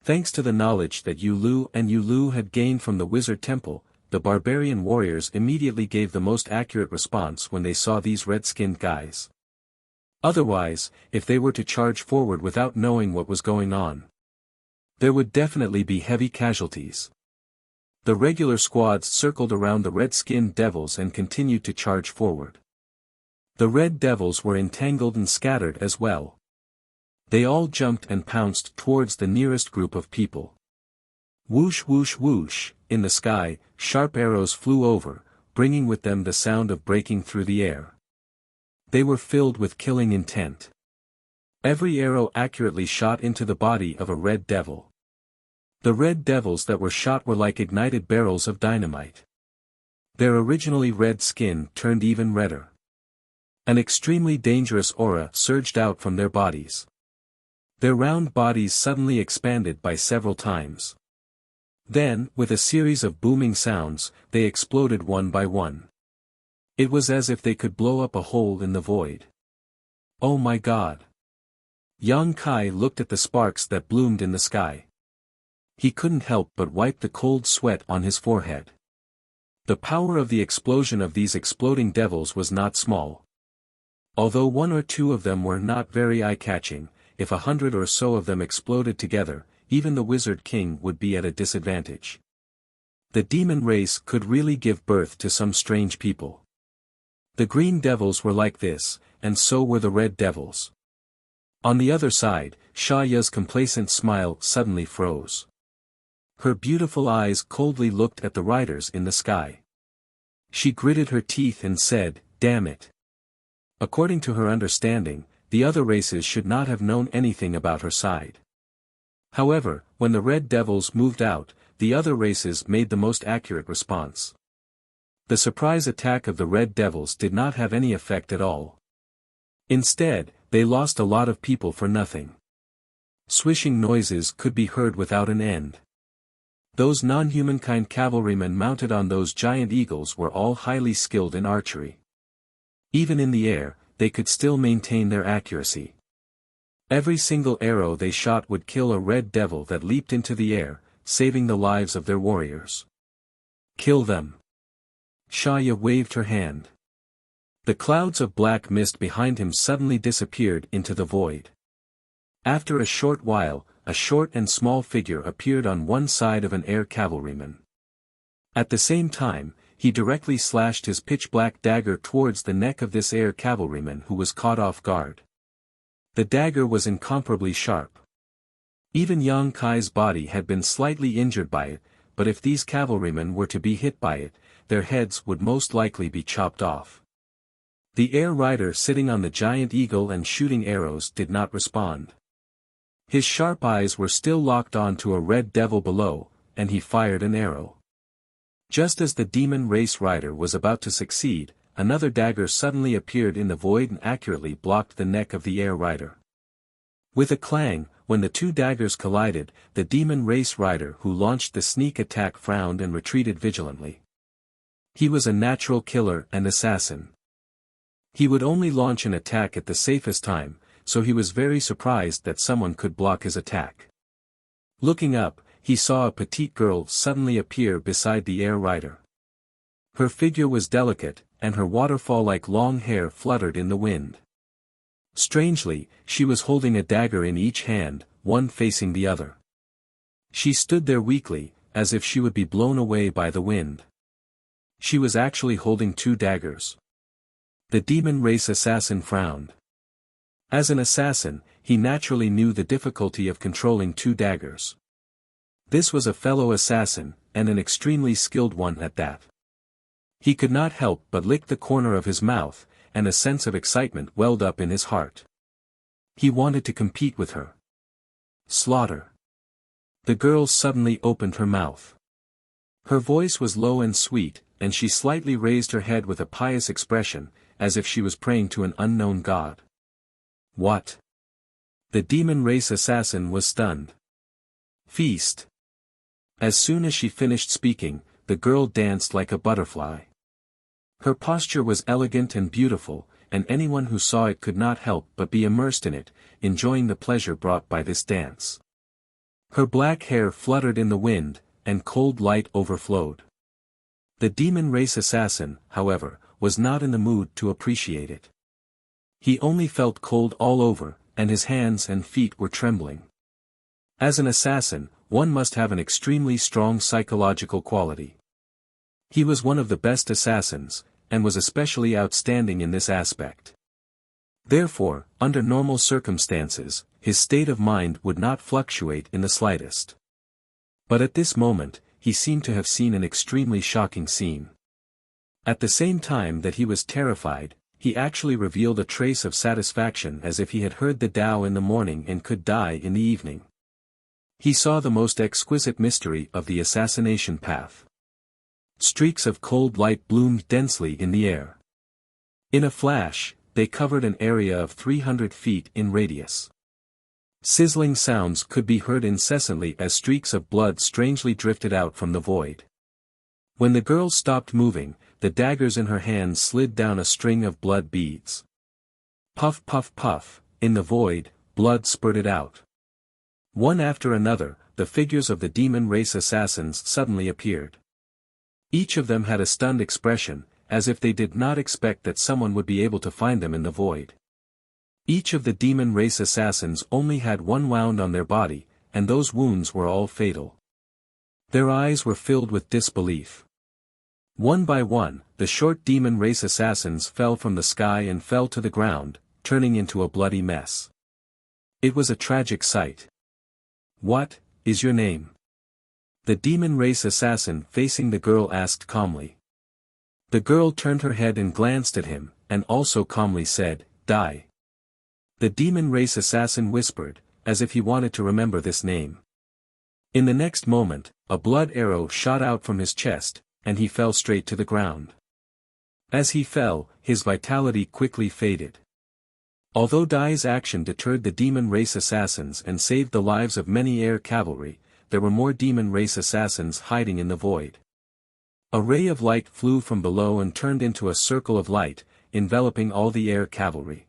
Thanks to the knowledge that Yulu and Yulu had gained from the wizard temple, the barbarian warriors immediately gave the most accurate response when they saw these red-skinned guys. Otherwise, if they were to charge forward without knowing what was going on, there would definitely be heavy casualties. The regular squads circled around the red-skinned devils and continued to charge forward. The red devils were entangled and scattered as well. They all jumped and pounced towards the nearest group of people. Whoosh whoosh whoosh, in the sky, sharp arrows flew over, bringing with them the sound of breaking through the air. They were filled with killing intent. Every arrow accurately shot into the body of a red devil. The red devils that were shot were like ignited barrels of dynamite. Their originally red skin turned even redder. An extremely dangerous aura surged out from their bodies. Their round bodies suddenly expanded by several times. Then, with a series of booming sounds, they exploded one by one. It was as if they could blow up a hole in the void. Oh my God! Yang Kai looked at the sparks that bloomed in the sky. He couldn't help but wipe the cold sweat on his forehead. The power of the explosion of these exploding devils was not small. Although 1 or 2 of them were not very eye-catching, if 100 or so of them exploded together, even the Wizard King would be at a disadvantage. The demon race could really give birth to some strange people. The green devils were like this, and so were the red devils. On the other side, Shaya's complacent smile suddenly froze. Her beautiful eyes coldly looked at the riders in the sky. She gritted her teeth and said, "Damn it." According to her understanding, the other races should not have known anything about her side. However, when the red devils moved out, the other races made the most accurate response. The surprise attack of the red devils did not have any effect at all. Instead, they lost a lot of people for nothing. Swishing noises could be heard without an end. Those non-humankind cavalrymen mounted on those giant eagles were all highly skilled in archery. Even in the air, they could still maintain their accuracy. Every single arrow they shot would kill a red devil that leaped into the air, saving the lives of their warriors. Kill them. Shaya waved her hand. The clouds of black mist behind him suddenly disappeared into the void. After a short while, a short and small figure appeared on one side of an air cavalryman. At the same time, he directly slashed his pitch-black dagger towards the neck of this air cavalryman who was caught off guard. The dagger was incomparably sharp. Even Yang Kai's body had been slightly injured by it, but if these cavalrymen were to be hit by it, their heads would most likely be chopped off. The air rider sitting on the giant eagle and shooting arrows did not respond. His sharp eyes were still locked onto a red devil below, and he fired an arrow. Just as the demon race rider was about to succeed, another dagger suddenly appeared in the void and accurately blocked the neck of the air rider. With a clang, when the two daggers collided, the demon race rider who launched the sneak attack frowned and retreated vigilantly. He was a natural killer and assassin. He would only launch an attack at the safest time, so he was very surprised that someone could block his attack. Looking up, he saw a petite girl suddenly appear beside the air rider. Her figure was delicate, and her waterfall-like long hair fluttered in the wind. Strangely, she was holding a dagger in each hand, one facing the other. She stood there weakly, as if she would be blown away by the wind. She was actually holding two daggers. The demon race assassin frowned. As an assassin, he naturally knew the difficulty of controlling two daggers. This was a fellow assassin, and an extremely skilled one at that. He could not help but lick the corner of his mouth, and a sense of excitement welled up in his heart. He wanted to compete with her. Slaughter. The girl suddenly opened her mouth. Her voice was low and sweet, and she slightly raised her head with a pious expression, as if she was praying to an unknown god. What? The demon race assassin was stunned. Feast. As soon as she finished speaking, the girl danced like a butterfly. Her posture was elegant and beautiful, and anyone who saw it could not help but be immersed in it, enjoying the pleasure brought by this dance. Her black hair fluttered in the wind, and cold light overflowed. The demon race assassin, however, was not in the mood to appreciate it. He only felt cold all over, and his hands and feet were trembling. As an assassin, one must have an extremely strong psychological quality. He was one of the best assassins, and was especially outstanding in this aspect. Therefore, under normal circumstances, his state of mind would not fluctuate in the slightest. But at this moment, he seemed to have seen an extremely shocking scene. At the same time that he was terrified, he actually revealed a trace of satisfaction as if he had heard the Tao in the morning and could die in the evening. He saw the most exquisite mystery of the assassination path. Streaks of cold light bloomed densely in the air. In a flash, they covered an area of 300 feet in radius. Sizzling sounds could be heard incessantly as streaks of blood strangely drifted out from the void. When the girl stopped moving, the daggers in her hands slid down a string of blood beads. Puff puff puff, in the void, blood spurted out. One after another, the figures of the demon race assassins suddenly appeared. Each of them had a stunned expression, as if they did not expect that someone would be able to find them in the void. Each of the demon race assassins only had one wound on their body, and those wounds were all fatal. Their eyes were filled with disbelief. One by one, the short demon race assassins fell from the sky and fell to the ground, turning into a bloody mess. It was a tragic sight. What is your name? The demon race assassin facing the girl asked calmly. The girl turned her head and glanced at him, and also calmly said, Die. The demon race assassin whispered, as if he wanted to remember this name. In the next moment, a blood arrow shot out from his chest, and he fell straight to the ground. As he fell, his vitality quickly faded. Although Dai's action deterred the demon race assassins and saved the lives of many air cavalry, there were more demon race assassins hiding in the void. A ray of light flew from below and turned into a circle of light, enveloping all the air cavalry.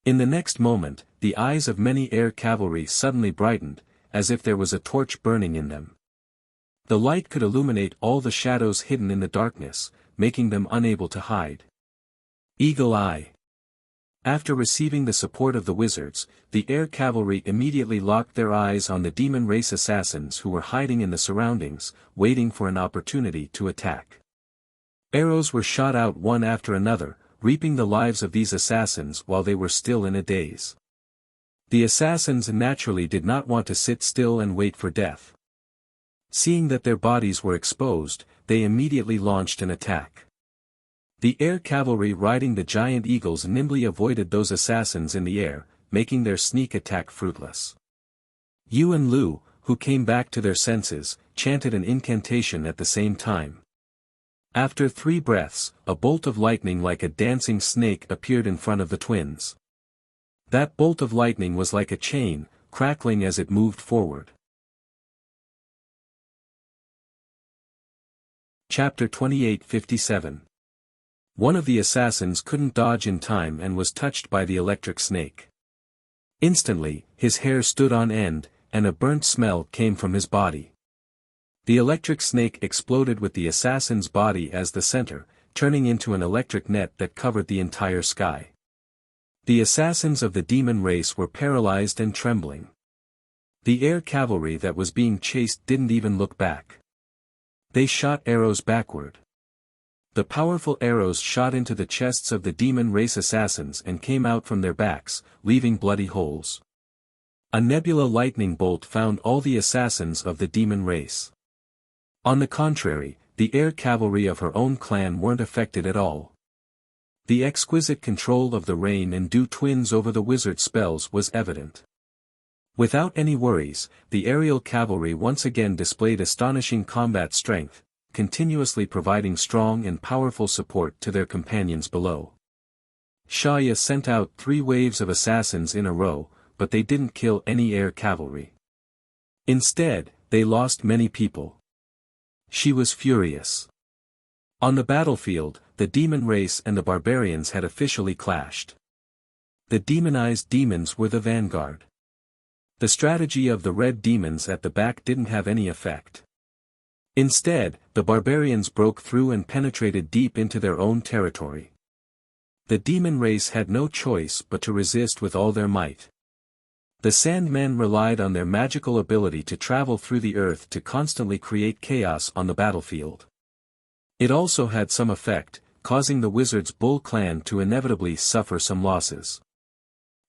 In the next moment, the eyes of many air cavalry suddenly brightened, as if there was a torch burning in them. The light could illuminate all the shadows hidden in the darkness, making them unable to hide. Eagle Eye. After receiving the support of the wizards, the air cavalry immediately locked their eyes on the demon race assassins who were hiding in the surroundings, waiting for an opportunity to attack. Arrows were shot out one after another, reaping the lives of these assassins while they were still in a daze. The assassins naturally did not want to sit still and wait for death. Seeing that their bodies were exposed, they immediately launched an attack. The air cavalry riding the giant eagles nimbly avoided those assassins in the air, making their sneak attack fruitless. Yu and Lu, who came back to their senses, chanted an incantation at the same time. After 3 breaths, a bolt of lightning like a dancing snake appeared in front of the twins. That bolt of lightning was like a chain, crackling as it moved forward. Chapter 28:57. One of the assassins couldn't dodge in time and was touched by the electric snake. Instantly, his hair stood on end, and a burnt smell came from his body. The electric snake exploded with the assassin's body as the center, turning into an electric net that covered the entire sky. The assassins of the demon race were paralyzed and trembling. The air cavalry that was being chased didn't even look back. They shot arrows backward. The powerful arrows shot into the chests of the demon race assassins and came out from their backs, leaving bloody holes. A nebula lightning bolt found all the assassins of the demon race. On the contrary, the air cavalry of her own clan weren't affected at all. The exquisite control of the Rain and Dew twins over the wizard spells was evident. Without any worries, the aerial cavalry once again displayed astonishing combat strength, continuously providing strong and powerful support to their companions below. Shaya sent out 3 waves of assassins in a row, but they didn't kill any air cavalry. Instead, they lost many people. She was furious. On the battlefield, the demon race and the barbarians had officially clashed. The demonized demons were the vanguard. The strategy of the red demons at the back didn't have any effect. Instead, the barbarians broke through and penetrated deep into their own territory. The demon race had no choice but to resist with all their might. The Sandmen relied on their magical ability to travel through the earth to constantly create chaos on the battlefield. It also had some effect, causing the Wizards' Bull clan to inevitably suffer some losses.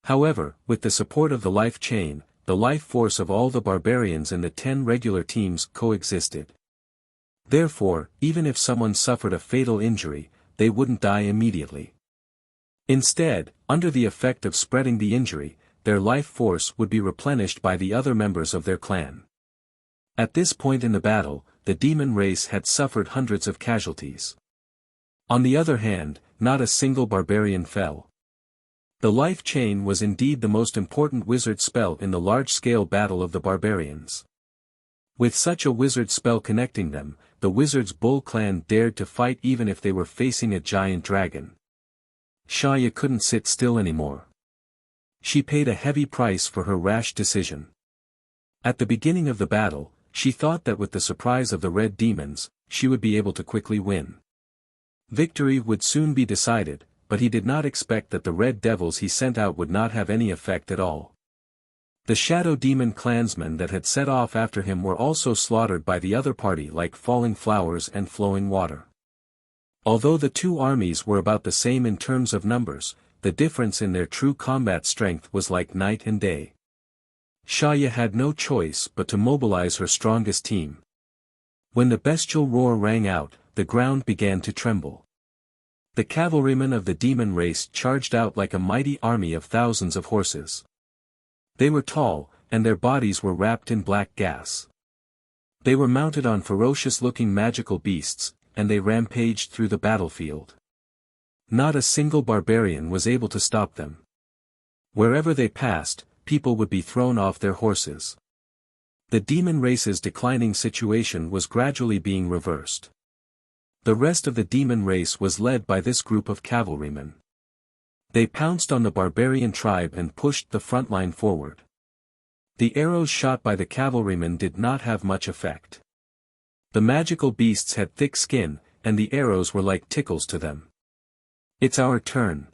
However, with the support of the life chain, the life force of all the barbarians and the 10 regular teams coexisted. Therefore, even if someone suffered a fatal injury, they wouldn't die immediately. Instead, under the effect of spreading the injury, their life force would be replenished by the other members of their clan. At this point in the battle, the demon race had suffered hundreds of casualties. On the other hand, not a single barbarian fell. The life chain was indeed the most important wizard spell in the large-scale battle of the barbarians. With such a wizard spell connecting them, the Wizards' Bull clan dared to fight even if they were facing a giant dragon. Shaya couldn't sit still anymore. She paid a heavy price for her rash decision. At the beginning of the battle, she thought that with the surprise of the red demons, she would be able to quickly win. Victory would soon be decided, but he did not expect that the red devils he sent out would not have any effect at all. The shadow demon clansmen that had set off after him were also slaughtered by the other party like falling flowers and flowing water. Although the 2 armies were about the same in terms of numbers, the difference in their true combat strength was like night and day. Shaya had no choice but to mobilize her strongest team. When the bestial roar rang out, the ground began to tremble. The cavalrymen of the demon race charged out like a mighty army of thousands of horses. They were tall, and their bodies were wrapped in black gas. They were mounted on ferocious-looking magical beasts, and they rampaged through the battlefield. Not a single barbarian was able to stop them. Wherever they passed, people would be thrown off their horses. The demon race's declining situation was gradually being reversed. The rest of the demon race was led by this group of cavalrymen. They pounced on the barbarian tribe and pushed the front line forward. The arrows shot by the cavalrymen did not have much effect. The magical beasts had thick skin, and the arrows were like tickles to them. "It's our turn,"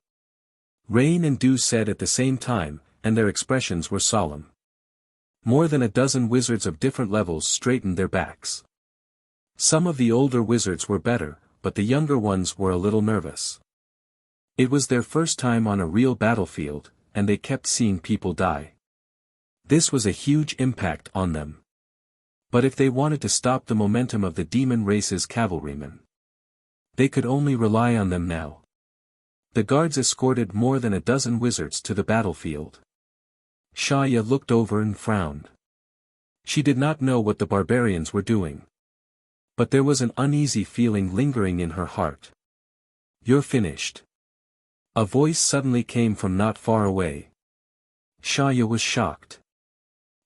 Rain and Dew said at the same time, and their expressions were solemn. More than a dozen wizards of different levels straightened their backs. Some of the older wizards were better, but the younger ones were a little nervous. It was their first time on a real battlefield, and they kept seeing people die. This was a huge impact on them. But if they wanted to stop the momentum of the demon race's cavalrymen, they could only rely on them now. The guards escorted more than a dozen wizards to the battlefield. Shaya looked over and frowned. She did not know what the barbarians were doing. But there was an uneasy feeling lingering in her heart. "You're finished." A voice suddenly came from not far away. Shaya was shocked.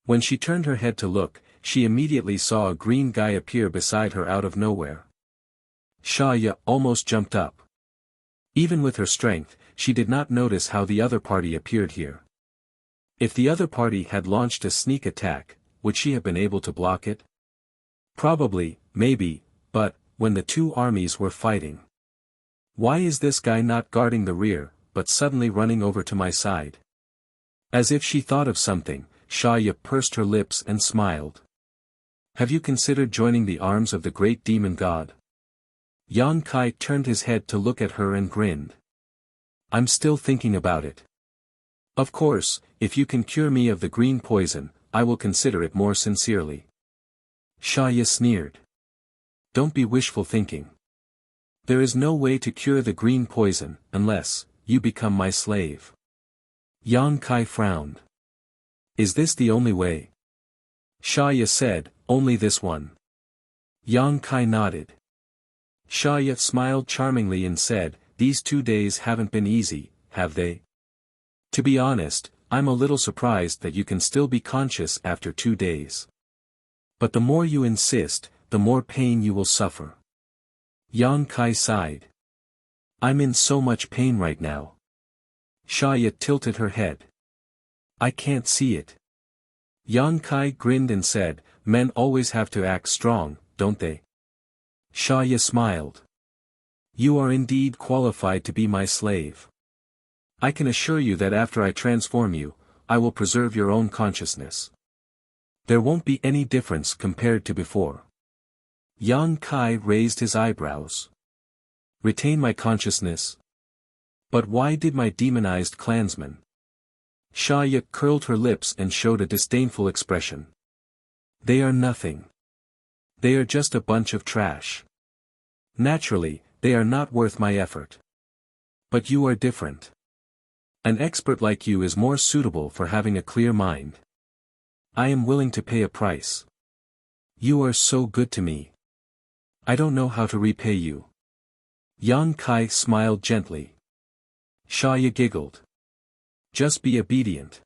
When she turned her head to look, she immediately saw a green guy appear beside her out of nowhere. Shaya almost jumped up. Even with her strength, she did not notice how the other party appeared here. If the other party had launched a sneak attack, would she have been able to block it? Probably, maybe, but, when the two armies were fighting. Why is this guy not guarding the rear, but suddenly running over to my side? As if she thought of something, Shaya pursed her lips and smiled. Have you considered joining the arms of the great demon god? Yan Kai turned his head to look at her and grinned. I'm still thinking about it. Of course, if you can cure me of the green poison, I will consider it more sincerely. Shaya sneered. Don't be wishful thinking. There is no way to cure the green poison, unless you become my slave. Yan Kai frowned. Is this the only way? Shaya said, only this one. Yan Kai nodded. Shaya smiled charmingly and said, these 2 days haven't been easy, have they? To be honest, I'm a little surprised that you can still be conscious after 2 days. But the more you insist, the more pain you will suffer. Yan Kai sighed. I'm in so much pain right now. Shaya tilted her head. I can't see it. Yan Kai grinned and said, men always have to act strong, don't they? Shaya smiled. You are indeed qualified to be my slave. I can assure you that after I transform you, I will preserve your own consciousness. There won't be any difference compared to before. Yan Kai raised his eyebrows. Retain my consciousness? But why did my demonized clansmen? Shaya curled her lips and showed a disdainful expression. They are nothing. They are just a bunch of trash. Naturally, they are not worth my effort. But you are different. An expert like you is more suitable for having a clear mind. I am willing to pay a price. You are so good to me. I don't know how to repay you. Yan Kai smiled gently. Shaya giggled. Just be obedient.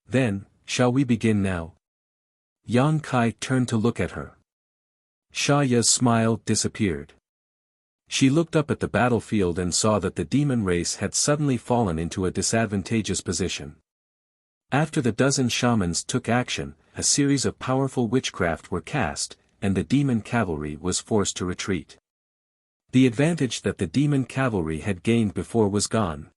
Then, shall we begin now? Yan Kai turned to look at her. Shaya's smile disappeared. She looked up at the battlefield and saw that the demon race had suddenly fallen into a disadvantageous position. After the dozen shamans took action, a series of powerful witchcraft were cast, and the demon cavalry was forced to retreat. The advantage that the demon cavalry had gained before was gone.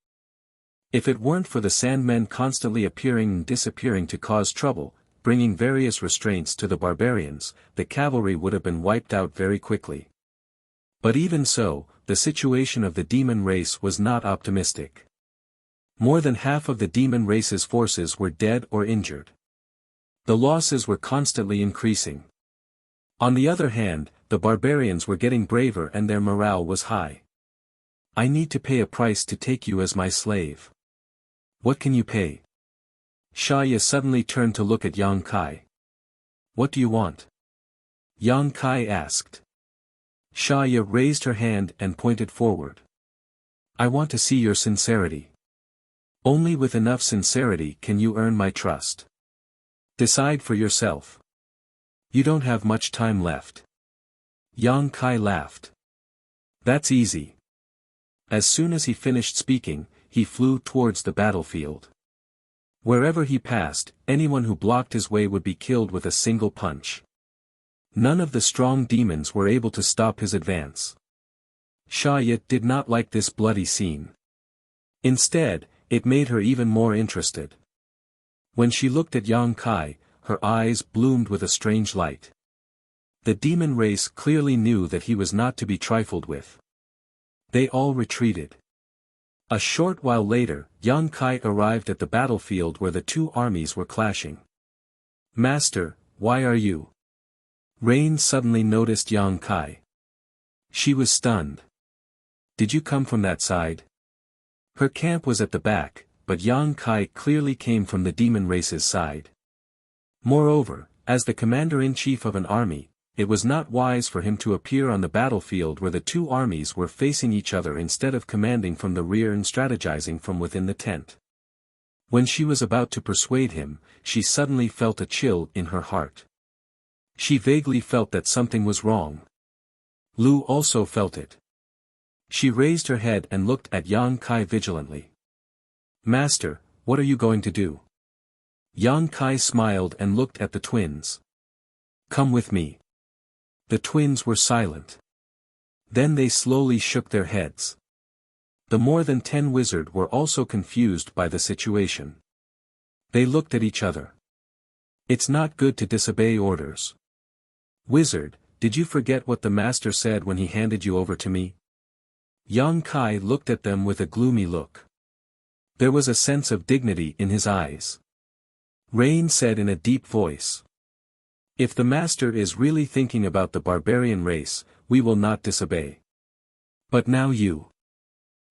If it weren't for the Sandmen constantly appearing and disappearing to cause trouble, bringing various restraints to the barbarians, the cavalry would have been wiped out very quickly. But even so, the situation of the demon race was not optimistic. More than half of the demon race's forces were dead or injured. The losses were constantly increasing. On the other hand, the barbarians were getting braver and their morale was high. I need to pay a price to take you as my slave. What can you pay? Shaya suddenly turned to look at Yan Kai. What do you want? Yan Kai asked. Shaya raised her hand and pointed forward. I want to see your sincerity. Only with enough sincerity can you earn my trust. Decide for yourself. You don't have much time left. Yan Kai laughed. That's easy. As soon as he finished speaking, he flew towards the battlefield. Wherever he passed, anyone who blocked his way would be killed with a single punch. None of the strong demons were able to stop his advance. Shaya did not like this bloody scene. Instead, it made her even more interested. When she looked at Yan Kai, her eyes bloomed with a strange light. The demon race clearly knew that he was not to be trifled with. They all retreated. A short while later, Yan Kai arrived at the battlefield where the two armies were clashing. Master, why are you Rain suddenly noticed Yang Kai. She was stunned. Did you come from that side? Her camp was at the back, but Yang Kai clearly came from the demon race's side. Moreover, as the commander-in-chief of an army, it was not wise for him to appear on the battlefield where the two armies were facing each other instead of commanding from the rear and strategizing from within the tent. When she was about to persuade him, she suddenly felt a chill in her heart. She vaguely felt that something was wrong. Lu also felt it. She raised her head and looked at Yang Kai vigilantly. Master, what are you going to do? Yang Kai smiled and looked at the twins. Come with me. The twins were silent. Then they slowly shook their heads. The more than 10 wizards were also confused by the situation. They looked at each other. It's not good to disobey orders. Wizard, did you forget what the master said when he handed you over to me? Yang Kai looked at them with a gloomy look. There was a sense of dignity in his eyes. Rain said in a deep voice. If the master is really thinking about the barbarian race, we will not disobey. But now you.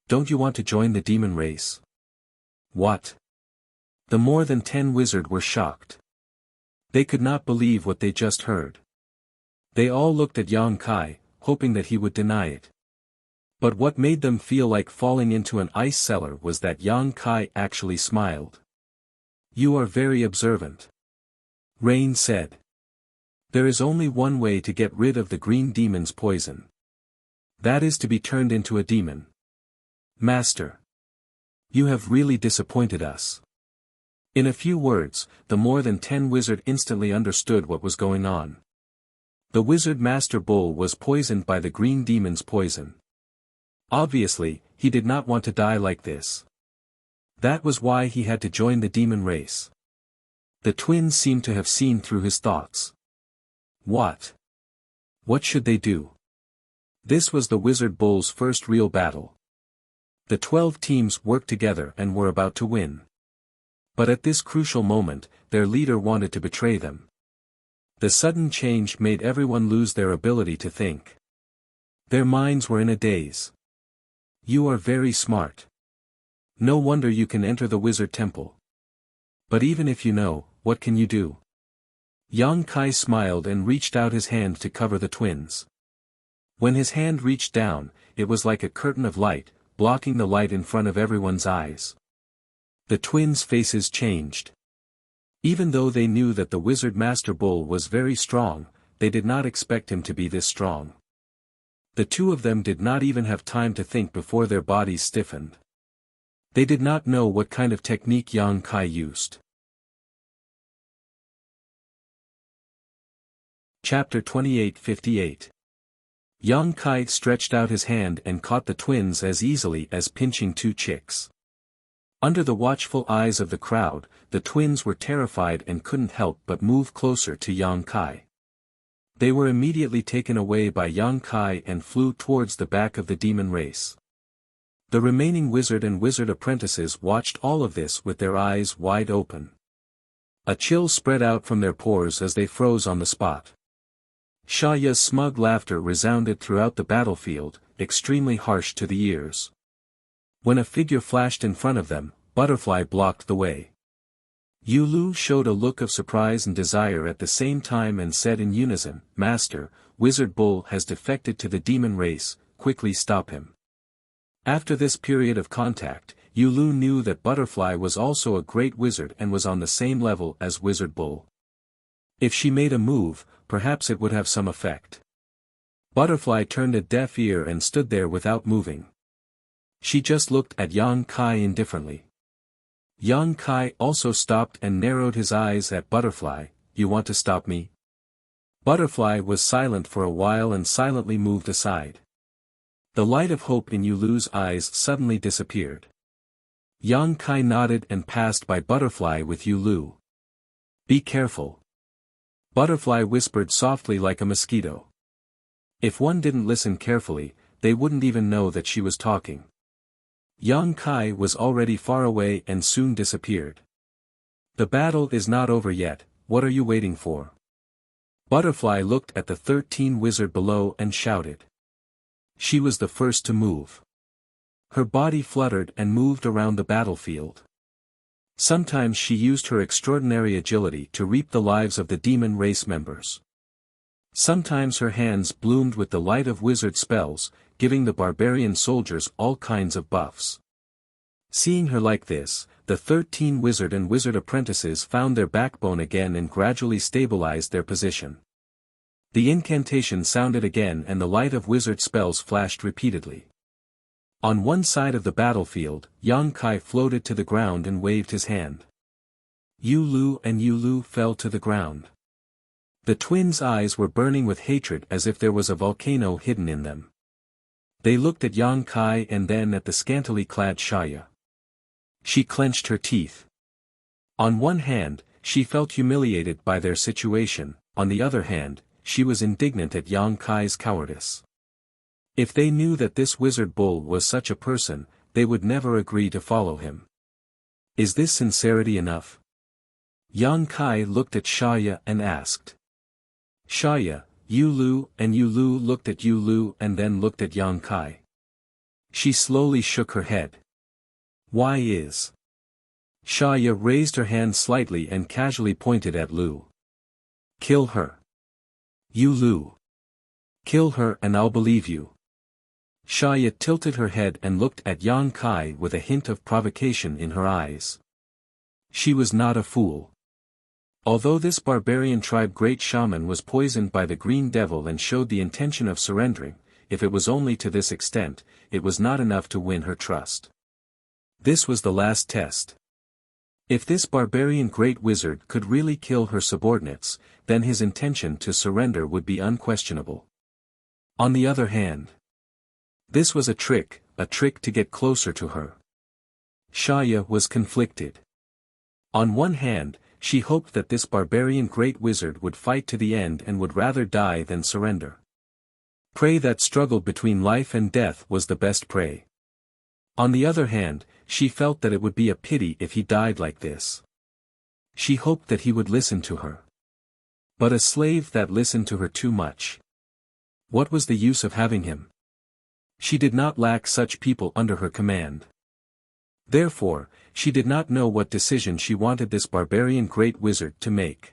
Don't you want to join the demon race? What? The more than 10 wizards were shocked. They could not believe what they just heard. They all looked at Yang Kai, hoping that he would deny it. But what made them feel like falling into an ice cellar was that Yang Kai actually smiled. You are very observant. Rain said. There is only one way to get rid of the green demon's poison. That is to be turned into a demon. Master. You have really disappointed us. In a few words, the more than 10 wizards instantly understood what was going on. The wizard Master Bull was poisoned by the green demon's poison. Obviously, he did not want to die like this. That was why he had to join the demon race. The twins seemed to have seen through his thoughts. What? What should they do? This was the Wizard Bull's first real battle. The 12 teams worked together and were about to win. But at this crucial moment, their leader wanted to betray them. The sudden change made everyone lose their ability to think. Their minds were in a daze. You are very smart. No wonder you can enter the wizard temple. But even if you know, what can you do? Yang Kai smiled and reached out his hand to cover the twins. When his hand reached down, it was like a curtain of light, blocking the light in front of everyone's eyes. The twins' faces changed. Even though they knew that the wizard Master Bull was very strong, they did not expect him to be this strong. The two of them did not even have time to think before their bodies stiffened. They did not know what kind of technique Yang Kai used. Chapter 28:58. Yang Kai stretched out his hand and caught the twins as easily as pinching two chicks. Under the watchful eyes of the crowd, the twins were terrified and couldn't help but move closer to Yang Kai. They were immediately taken away by Yang Kai and flew towards the back of the demon race. The remaining wizard and wizard apprentices watched all of this with their eyes wide open. A chill spread out from their pores as they froze on the spot. Shaya's smug laughter resounded throughout the battlefield, extremely harsh to the ears. When a figure flashed in front of them, Butterfly blocked the way. Yulu showed a look of surprise and desire at the same time and said in unison, Master, Wizard Bull has defected to the demon race, quickly stop him. After this period of contact, Yulu knew that Butterfly was also a great wizard and was on the same level as Wizard Bull. If she made a move, perhaps it would have some effect. Butterfly turned a deaf ear and stood there without moving. She just looked at Yang Kai indifferently. Yang Kai also stopped and narrowed his eyes at Butterfly. You want to stop me? Butterfly was silent for a while and silently moved aside. The light of hope in Yulu's eyes suddenly disappeared. Yang Kai nodded and passed by Butterfly with Yulu. Be careful. Butterfly whispered softly like a mosquito. If one didn't listen carefully, they wouldn't even know that she was talking. Yang Kai was already far away and soon disappeared. The battle is not over yet, what are you waiting for? Butterfly looked at the 13 wizard below and shouted. She was the first to move. Her body fluttered and moved around the battlefield. Sometimes she used her extraordinary agility to reap the lives of the demon race members. Sometimes her hands bloomed with the light of wizard spells, giving the barbarian soldiers all kinds of buffs. Seeing her like this, the 13 wizard and wizard apprentices found their backbone again and gradually stabilized their position. The incantation sounded again and the light of wizard spells flashed repeatedly. On one side of the battlefield, Yang Kai floated to the ground and waved his hand. Yu Lu and Yu Lu fell to the ground. The twins' eyes were burning with hatred as if there was a volcano hidden in them. They looked at Yang Kai and then at the scantily clad Xia. She clenched her teeth. On one hand, she felt humiliated by their situation, on the other hand, she was indignant at Yang Kai's cowardice. If they knew that this wizard bull was such a person, they would never agree to follow him. Is this sincerity enough? Yang Kai looked at Xia and asked. Xia, Yu Lu and Yu Lu looked at Yu Lu and then looked at Yang Kai. She slowly shook her head. Why is? Xia raised her hand slightly and casually pointed at Lu. Kill her. Yu Lu. Kill her and I'll believe you. Xia tilted her head and looked at Yang Kai with a hint of provocation in her eyes. She was not a fool. Although this barbarian tribe great shaman was poisoned by the green devil and showed the intention of surrendering, if it was only to this extent, it was not enough to win her trust. This was the last test. If this barbarian great wizard could really kill her subordinates, then his intention to surrender would be unquestionable. On the other hand, this was a trick to get closer to her. Xia was conflicted. On one hand, she hoped that this barbarian great wizard would fight to the end and would rather die than surrender. Prey that struggled between life and death was the best prey. On the other hand, she felt that it would be a pity if he died like this. She hoped that he would listen to her. But a slave that listened to her too much. What was the use of having him? She did not lack such people under her command. Therefore, she did not know what decision she wanted this barbarian great wizard to make.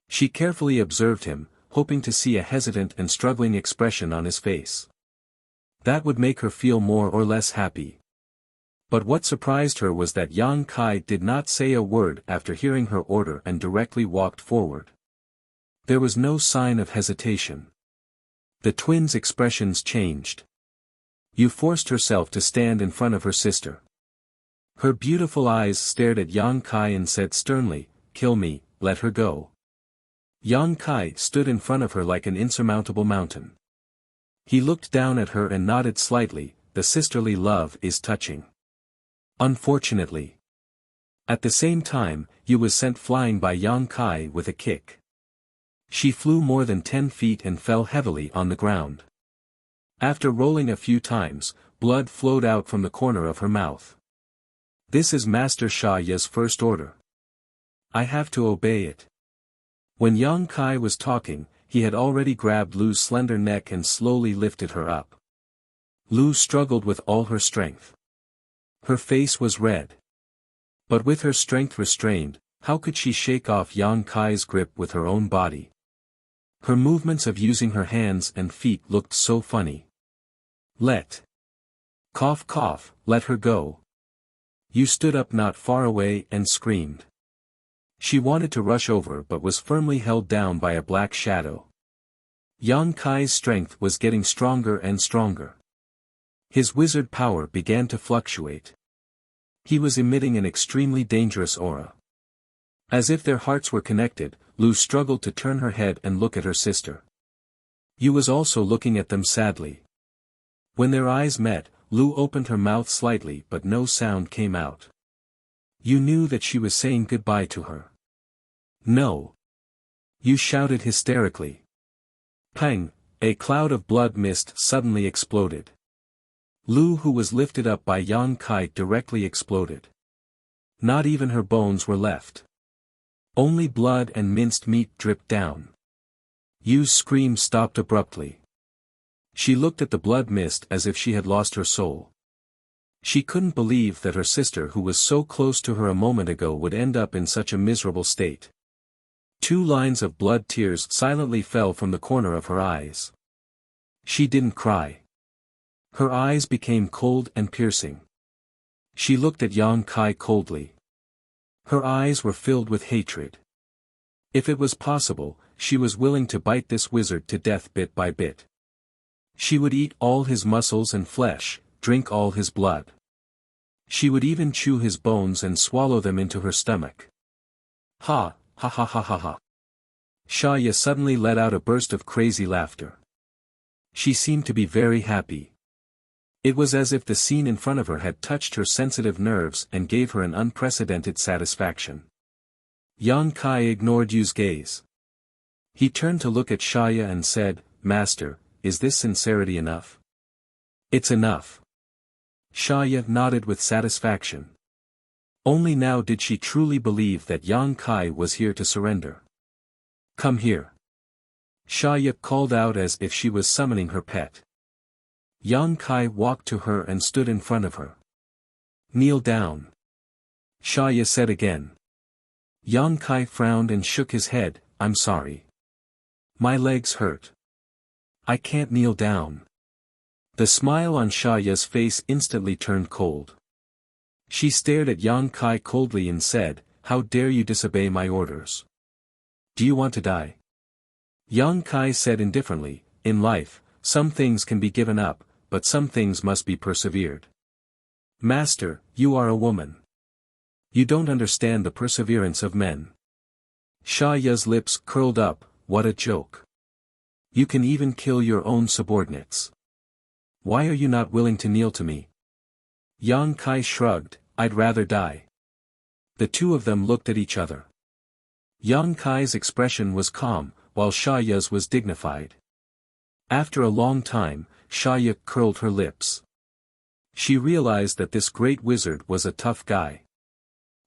She carefully observed him, hoping to see a hesitant and struggling expression on his face. That would make her feel more or less happy. But what surprised her was that Yang Kai did not say a word after hearing her order and directly walked forward. There was no sign of hesitation. The twins' expressions changed. Yu forced herself to stand in front of her sister. Her beautiful eyes stared at Yang Kai and said sternly, "Kill me, let her go." Yang Kai stood in front of her like an insurmountable mountain. He looked down at her and nodded slightly. The sisterly love is touching. Unfortunately. At the same time, Yu was sent flying by Yang Kai with a kick. She flew more than 10 feet and fell heavily on the ground. After rolling a few times, blood flowed out from the corner of her mouth. This is Master Xia's first order. I have to obey it. When Yang Kai was talking, he had already grabbed Lu's slender neck and slowly lifted her up. Lu struggled with all her strength. Her face was red. But with her strength restrained, how could she shake off Yang Kai's grip with her own body? Her movements of using her hands and feet looked so funny. Cough cough, let her go. Yu stood up not far away and screamed. She wanted to rush over but was firmly held down by a black shadow. Yang Kai's strength was getting stronger and stronger. His wizard power began to fluctuate. He was emitting an extremely dangerous aura. As if their hearts were connected, Lu struggled to turn her head and look at her sister. Yu was also looking at them sadly. When their eyes met, Lu opened her mouth slightly but no sound came out. Yu knew that she was saying goodbye to her. No! Yu shouted hysterically. Pang! A cloud of blood mist suddenly exploded. Lu, who was lifted up by Yang Kai, directly exploded. Not even her bones were left. Only blood and minced meat dripped down. Yu's scream stopped abruptly. She looked at the blood mist as if she had lost her soul. She couldn't believe that her sister who was so close to her a moment ago would end up in such a miserable state. 2 lines of blood tears silently fell from the corner of her eyes. She didn't cry. Her eyes became cold and piercing. She looked at Yang Kai coldly. Her eyes were filled with hatred. If it was possible, she was willing to bite this wizard to death bit by bit. She would eat all his muscles and flesh, drink all his blood. She would even chew his bones and swallow them into her stomach. Ha, ha ha ha ha ha. Xiaoya suddenly let out a burst of crazy laughter. She seemed to be very happy. It was as if the scene in front of her had touched her sensitive nerves and gave her an unprecedented satisfaction. Yang Kai ignored Yu's gaze. He turned to look at Xiaoya and said, "Master, is this sincerity enough?" "It's enough." Xiaoya nodded with satisfaction. Only now did she truly believe that Yang Kai was here to surrender. "Come here." Xiaoya called out as if she was summoning her pet. Yang Kai walked to her and stood in front of her. "Kneel down." Xiaoya said again. Yang Kai frowned and shook his head, "I'm sorry. My legs hurt. I can't kneel down." The smile on Xiaoya's face instantly turned cold. She stared at Yang Kai coldly and said, "How dare you disobey my orders? Do you want to die?" Yang Kai said indifferently, "In life, some things can be given up, but some things must be persevered. Master, you are a woman. You don't understand the perseverance of men." Xiaoya's lips curled up, "What a joke. You can even kill your own subordinates. Why are you not willing to kneel to me?" Yang Kai shrugged, "I'd rather die." The two of them looked at each other. Yang Kai's expression was calm, while Xiaoya's was dignified. After a long time, Xiaoya curled her lips. She realized that this great wizard was a tough guy.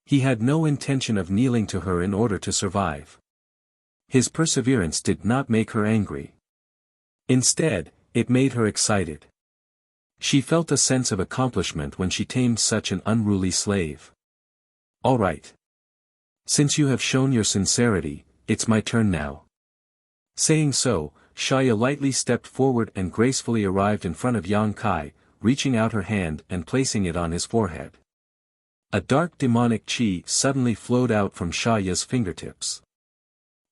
He had no intention of kneeling to her in order to survive. His perseverance did not make her angry. Instead, it made her excited. She felt a sense of accomplishment when she tamed such an unruly slave. "All right. Since you have shown your sincerity, it's my turn now." Saying so, Xiaoya lightly stepped forward and gracefully arrived in front of Yang Kai, reaching out her hand and placing it on his forehead. A dark demonic chi suddenly flowed out from Xiaoya's fingertips.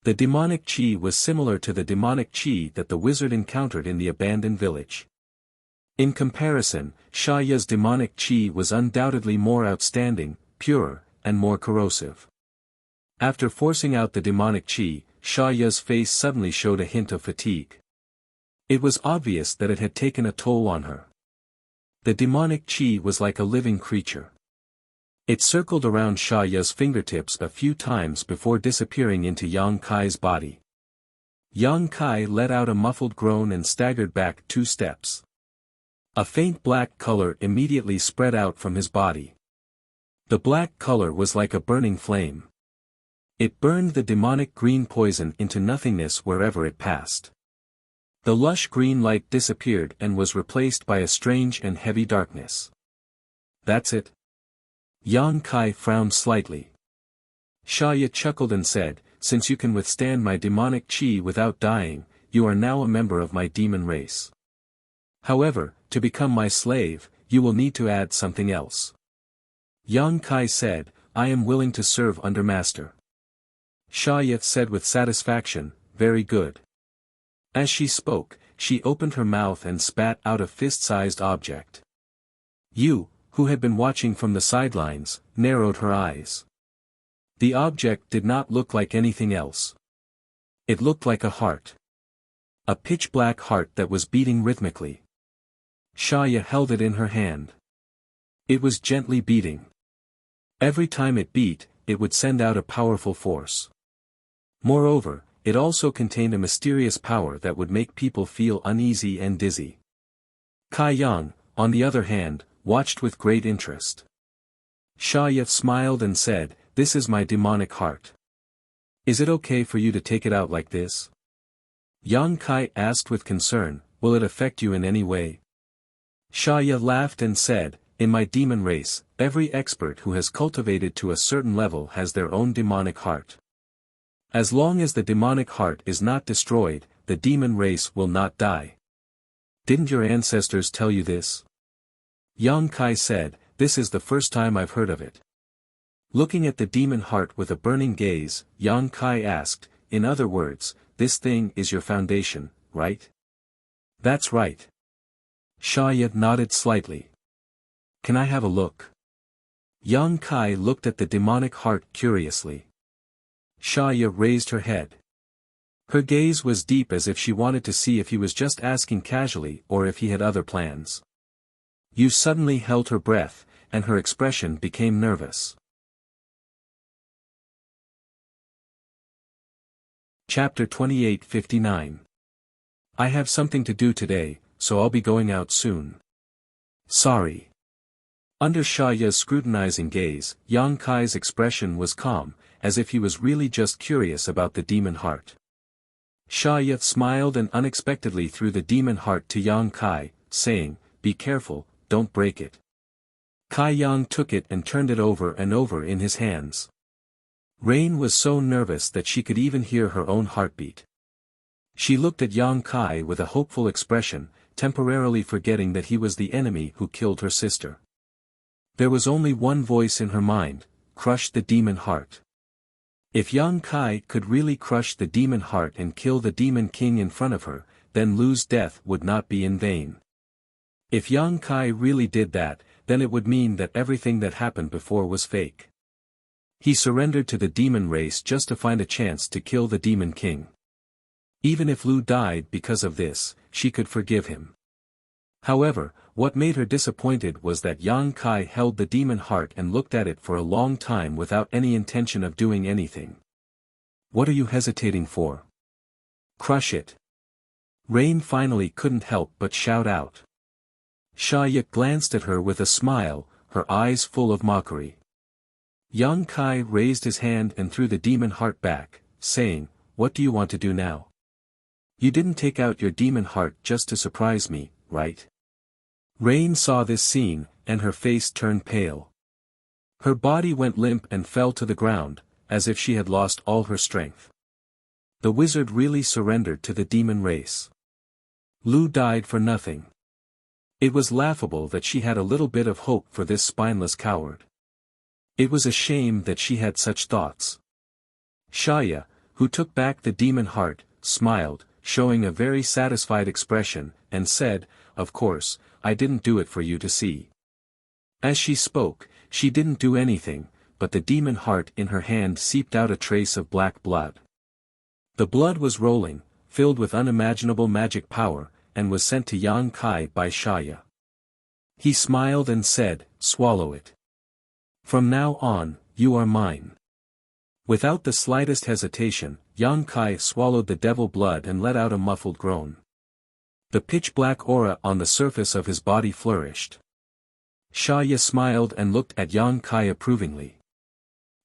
The demonic chi was similar to the demonic chi that the wizard encountered in the abandoned village. In comparison, Xiaoya's demonic chi was undoubtedly more outstanding, pure, and more corrosive. After forcing out the demonic chi, Xiaoya's face suddenly showed a hint of fatigue. It was obvious that it had taken a toll on her. The demonic chi was like a living creature. It circled around Xiaoya's fingertips a few times before disappearing into Yang Kai's body. Yang Kai let out a muffled groan and staggered back 2 steps. A faint black color immediately spread out from his body. The black color was like a burning flame. It burned the demonic green poison into nothingness wherever it passed. The lush green light disappeared and was replaced by a strange and heavy darkness. "That's it?" Yang Kai frowned slightly. Xiaoya chuckled and said, "Since you can withstand my demonic chi without dying, you are now a member of my demon race. However, to become my slave, you will need to add something else." Yang Kai said, "I am willing to serve under master." Xiaoya said with satisfaction, "Very good." As she spoke, she opened her mouth and spat out a fist-sized object. Yu, who had been watching from the sidelines, narrowed her eyes. The object did not look like anything else. It looked like a heart. A pitch-black heart that was beating rhythmically. Xiaoya held it in her hand. It was gently beating. Every time it beat, it would send out a powerful force. Moreover, it also contained a mysterious power that would make people feel uneasy and dizzy. Kai Yang, on the other hand, watched with great interest. Xiaoya smiled and said, "This is my demonic heart. Is it okay for you to take it out like this?" Yang Kai asked with concern, will it affect you in any way? Xia laughed and said, in my demon race, every expert who has cultivated to a certain level has their own demonic heart. As long as the demonic heart is not destroyed, the demon race will not die. Didn't your ancestors tell you this? Yang Kai said, this is the first time I've heard of it. Looking at the demon heart with a burning gaze, Yang Kai asked, in other words, this thing is your foundation, right? That's right. Xia nodded slightly. Can I have a look? Yang Kai looked at the demonic heart curiously. Xia raised her head. Her gaze was deep as if she wanted to see if he was just asking casually or if he had other plans. Yu suddenly held her breath, and her expression became nervous. Chapter 28:59. I have something to do today, so I'll be going out soon. Sorry. Under Xia's scrutinizing gaze, Yang Kai's expression was calm, as if he was really just curious about the demon heart. Xia smiled and unexpectedly threw the demon heart to Yang Kai, saying, be careful, don't break it. Kai Yang took it and turned it over and over in his hands. Rain was so nervous that she could even hear her own heartbeat. She looked at Yang Kai with a hopeful expression, temporarily forgetting that he was the enemy who killed her sister. There was only one voice in her mind, crush the demon heart. If Yang Kai could really crush the demon heart and kill the demon king in front of her, then Lu's death would not be in vain. If Yang Kai really did that, then it would mean that everything that happened before was fake. He surrendered to the demon race just to find a chance to kill the demon king. Even if Lu died because of this, she could forgive him. However, what made her disappointed was that Yang Kai held the demon heart and looked at it for a long time without any intention of doing anything. What are you hesitating for? Crush it. Rain finally couldn't help but shout out. Xia glanced at her with a smile, her eyes full of mockery. Yang Kai raised his hand and threw the demon heart back, saying, what do you want to do now? You didn't take out your demon heart just to surprise me, right? Rain saw this scene, and her face turned pale. Her body went limp and fell to the ground, as if she had lost all her strength. The wizard really surrendered to the demon race. Lu died for nothing. It was laughable that she had a little bit of hope for this spineless coward. It was a shame that she had such thoughts. Xia, who took back the demon heart, smiled, showing a very satisfied expression, and said, of course, I didn't do it for you to see. As she spoke, she didn't do anything, but the demon heart in her hand seeped out a trace of black blood. The blood was rolling, filled with unimaginable magic power, and was sent to Yang Kai by Xia. He smiled and said, swallow it. From now on, you are mine. Without the slightest hesitation, Yang Kai swallowed the devil blood and let out a muffled groan. The pitch-black aura on the surface of his body flourished. Xia smiled and looked at Yang Kai approvingly.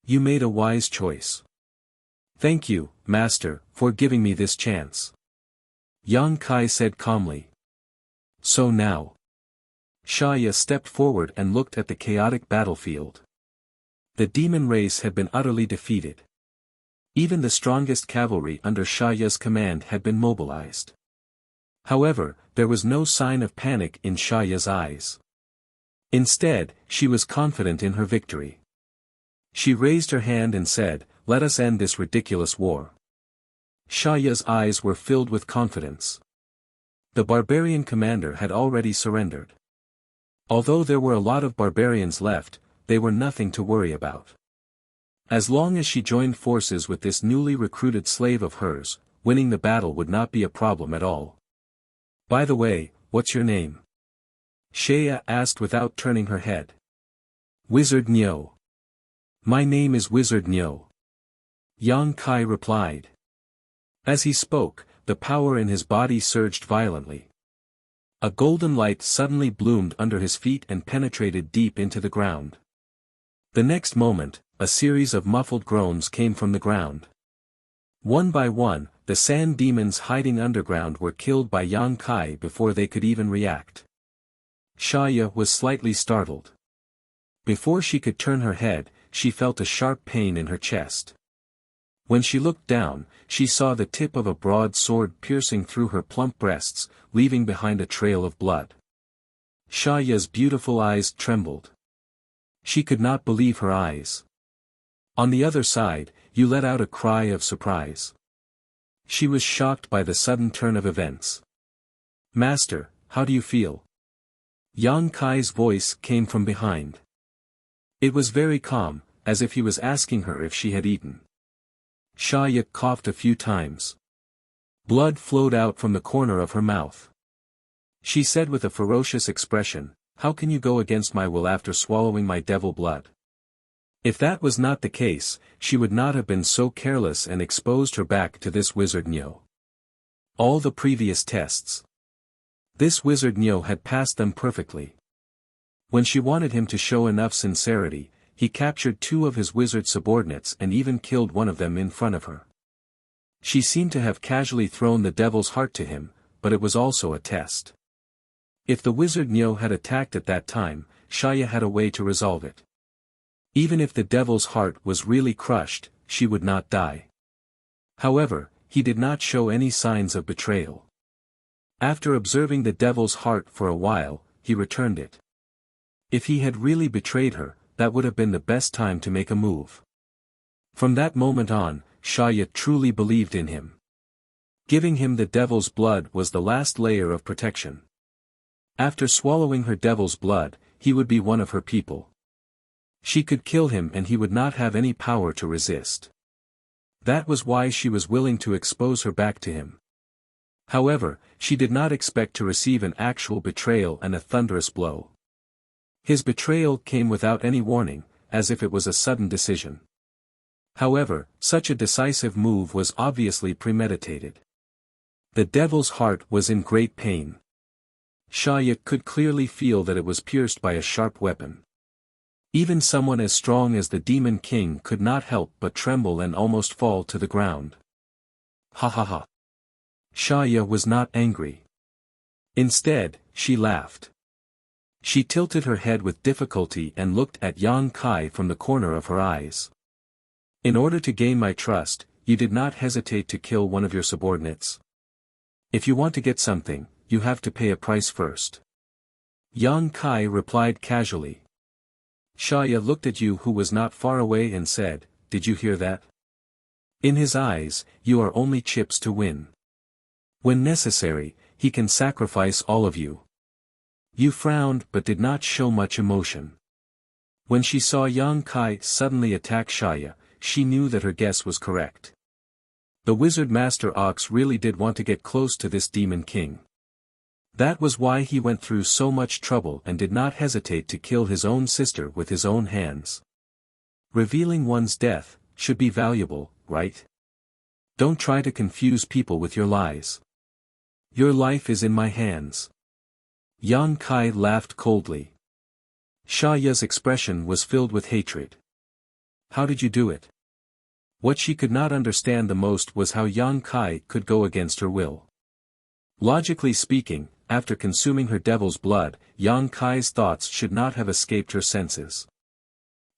You made a wise choice. Thank you, Master, for giving me this chance. Yang Kai said calmly. So now. Xia stepped forward and looked at the chaotic battlefield. The demon race had been utterly defeated. Even the strongest cavalry under Xia's command had been mobilized. However, there was no sign of panic in Xia's eyes. Instead, she was confident in her victory. She raised her hand and said, let us end this ridiculous war. Xia's eyes were filled with confidence. The barbarian commander had already surrendered. Although there were a lot of barbarians left, they were nothing to worry about. As long as she joined forces with this newly recruited slave of hers, winning the battle would not be a problem at all. By the way, what's your name? Xia asked without turning her head. Wizard Niu. My name is Wizard Niu. Yang Kai replied. As he spoke, the power in his body surged violently. A golden light suddenly bloomed under his feet and penetrated deep into the ground. The next moment, a series of muffled groans came from the ground. One by one, the sand demons hiding underground were killed by Yang Kai before they could even react. Xia was slightly startled. Before she could turn her head, she felt a sharp pain in her chest. When she looked down, she saw the tip of a broad sword piercing through her plump breasts, leaving behind a trail of blood. Xia's beautiful eyes trembled. She could not believe her eyes. On the other side, Yu let out a cry of surprise. She was shocked by the sudden turn of events. "Master, how do you feel?" Yang Kai's voice came from behind. It was very calm, as if he was asking her if she had eaten. Xia coughed a few times. Blood flowed out from the corner of her mouth. She said with a ferocious expression, "How can you go against my will after swallowing my devil blood?" If that was not the case, she would not have been so careless and exposed her back to this wizard Nyo. All the previous tests. This wizard Nyo had passed them perfectly. When she wanted him to show enough sincerity, he captured 2 of his wizard subordinates and even killed one of them in front of her. She seemed to have casually thrown the devil's heart to him, but it was also a test. If the wizard Nyo had attacked at that time, Xia had a way to resolve it. Even if the devil's heart was really crushed, she would not die. However, he did not show any signs of betrayal. After observing the devil's heart for a while, he returned it. If he had really betrayed her, that would have been the best time to make a move. From that moment on, Xia truly believed in him. Giving him the devil's blood was the last layer of protection. After swallowing her devil's blood, he would be one of her people. She could kill him and he would not have any power to resist. That was why she was willing to expose her back to him. However, she did not expect to receive an actual betrayal and a thunderous blow. His betrayal came without any warning, as if it was a sudden decision. However, such a decisive move was obviously premeditated. The devil's heart was in great pain. Xia could clearly feel that it was pierced by a sharp weapon. Even someone as strong as the Demon King could not help but tremble and almost fall to the ground. Ha ha ha. Xia was not angry. Instead, she laughed. She tilted her head with difficulty and looked at Yang Kai from the corner of her eyes. "In order to gain my trust, you did not hesitate to kill one of your subordinates. If you want to get something, you have to pay a price first." Yang Kai replied casually. Xia looked at Yu, who was not far away, and said, "Did you hear that?" In his eyes, you are only chips to win. When necessary, he can sacrifice all of you. Yu frowned but did not show much emotion. When she saw Yang Kai suddenly attack Xia, she knew that her guess was correct. The wizard master Ox really did want to get close to this Demon King. That was why he went through so much trouble and did not hesitate to kill his own sister with his own hands. Revealing one's death should be valuable, right? Don't try to confuse people with your lies. Your life is in my hands. Yang Kai laughed coldly. Xia's expression was filled with hatred. How did you do it? What she could not understand the most was how Yang Kai could go against her will. Logically speaking, after consuming her devil's blood, Yang Kai's thoughts should not have escaped her senses.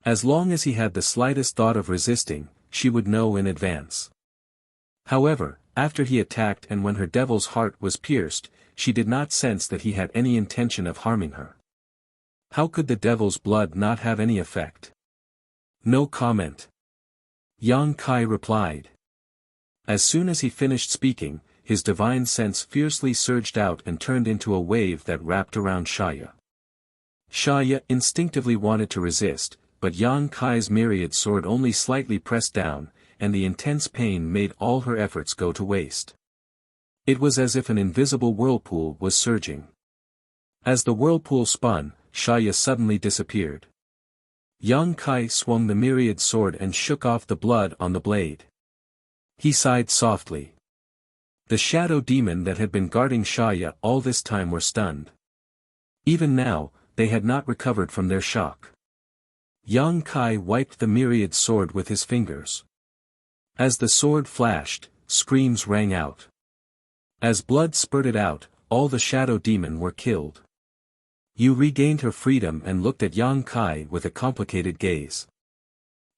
As long as he had the slightest thought of resisting, she would know in advance. However, after he attacked and when her devil's heart was pierced, she did not sense that he had any intention of harming her. How could the devil's blood not have any effect? No comment. Yang Kai replied. As soon as he finished speaking, his divine sense fiercely surged out and turned into a wave that wrapped around Xia. Xia instinctively wanted to resist, but Yang Kai's myriad sword only slightly pressed down, and the intense pain made all her efforts go to waste. It was as if an invisible whirlpool was surging. As the whirlpool spun, Xia suddenly disappeared. Yang Kai swung the myriad sword and shook off the blood on the blade. He sighed softly. The shadow demon that had been guarding Xia all this time were stunned. Even now, they had not recovered from their shock. Yang Kai wiped the myriad sword with his fingers. As the sword flashed, screams rang out. As blood spurted out, all the shadow demon were killed. Yu regained her freedom and looked at Yang Kai with a complicated gaze.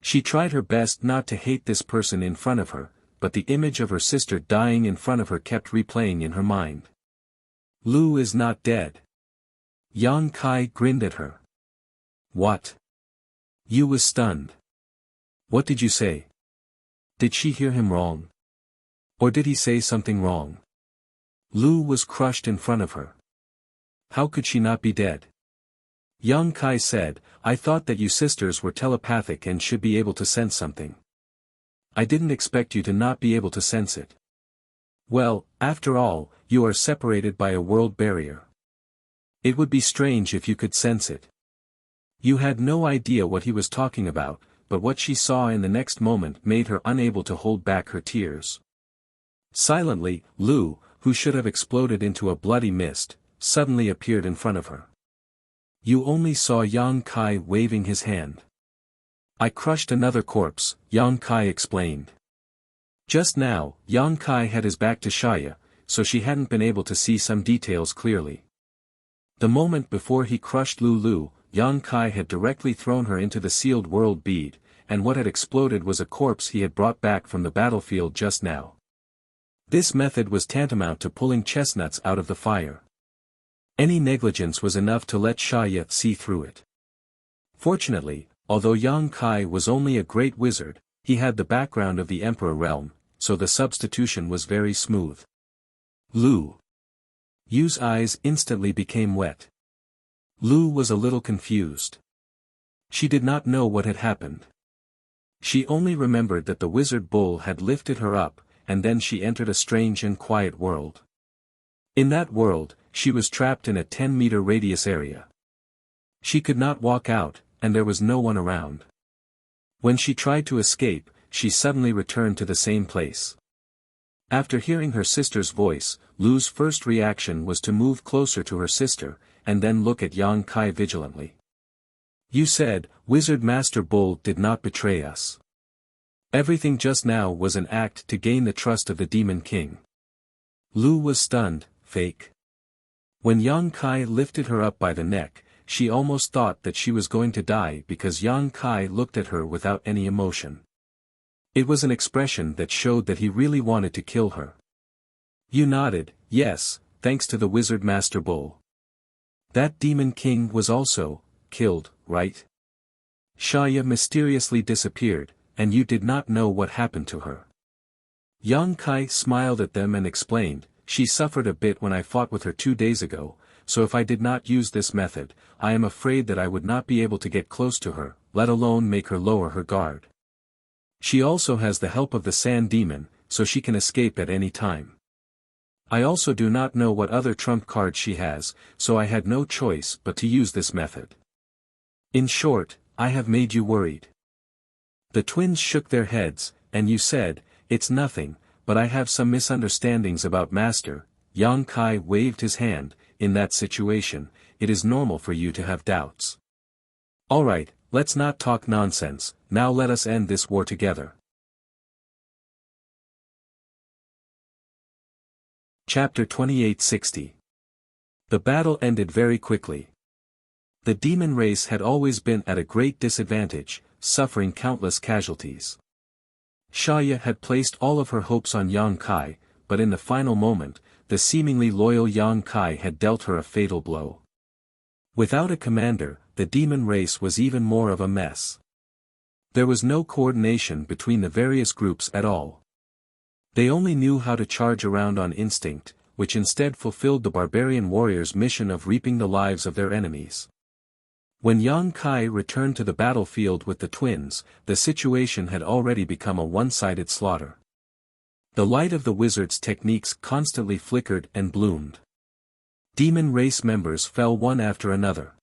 She tried her best not to hate this person in front of her, but the image of her sister dying in front of her kept replaying in her mind. Lu is not dead. Yang Kai grinned at her. What? Yu was stunned. What did you say? Did she hear him wrong? Or did he say something wrong? Lu was crushed in front of her. How could she not be dead? Yang Kai said, I thought that you sisters were telepathic and should be able to sense something. I didn't expect you to not be able to sense it. Well, after all, you are separated by a world barrier. It would be strange if you could sense it. You had no idea what he was talking about, but what she saw in the next moment made her unable to hold back her tears. Silently, Lu, who should have exploded into a bloody mist, suddenly appeared in front of her. You only saw Yang Kai waving his hand. I crushed another corpse, Yang Kai explained. Just now, Yang Kai had his back to Xia, so she hadn't been able to see some details clearly. The moment before he crushed Lu, Yang Kai had directly thrown her into the sealed world bead, and what had exploded was a corpse he had brought back from the battlefield just now. This method was tantamount to pulling chestnuts out of the fire. Any negligence was enough to let Xia see through it. Fortunately, although Yang Kai was only a great wizard, he had the background of the Emperor realm, so the substitution was very smooth. Lu. Yu's eyes instantly became wet. Lu was a little confused. She did not know what had happened. She only remembered that the wizard bull had lifted her up, and then she entered a strange and quiet world. In that world, she was trapped in a 10-meter radius area. She could not walk out, and there was no one around. When she tried to escape, she suddenly returned to the same place. After hearing her sister's voice, Lu's first reaction was to move closer to her sister, and then look at Yang Kai vigilantly. You said, Wizard Master Bull did not betray us. Everything just now was an act to gain the trust of the Demon King. Lu was stunned, fake. When Yang Kai lifted her up by the neck, she almost thought that she was going to die because Yang Kai looked at her without any emotion. It was an expression that showed that he really wanted to kill her. You nodded, yes, thanks to the Wizard Master Bull. That Demon King was also killed, right? Xia mysteriously disappeared, and you did not know what happened to her. Yang Kai smiled at them and explained, she suffered a bit when I fought with her 2 days ago, so if I did not use this method, I am afraid that I would not be able to get close to her, let alone make her lower her guard. She also has the help of the Sand Demon, so she can escape at any time. I also do not know what other trump card she has, so I had no choice but to use this method. In short, I have made you worried. The twins shook their heads, and you said, it's nothing, but I have some misunderstandings about Master. Yang Kai waved his hand, in that situation, it is normal for you to have doubts. Alright, let's not talk nonsense, now let us end this war together. Chapter 2860. The battle ended very quickly. The demon race had always been at a great disadvantage, suffering countless casualties. Xia had placed all of her hopes on Yang Kai, but in the final moment, the seemingly loyal Yang Kai had dealt her a fatal blow. Without a commander, the demon race was even more of a mess. There was no coordination between the various groups at all. They only knew how to charge around on instinct, which instead fulfilled the barbarian warriors' mission of reaping the lives of their enemies. When Yang Kai returned to the battlefield with the twins, the situation had already become a one-sided slaughter. The light of the wizard's techniques constantly flickered and bloomed. Demon race members fell one after another.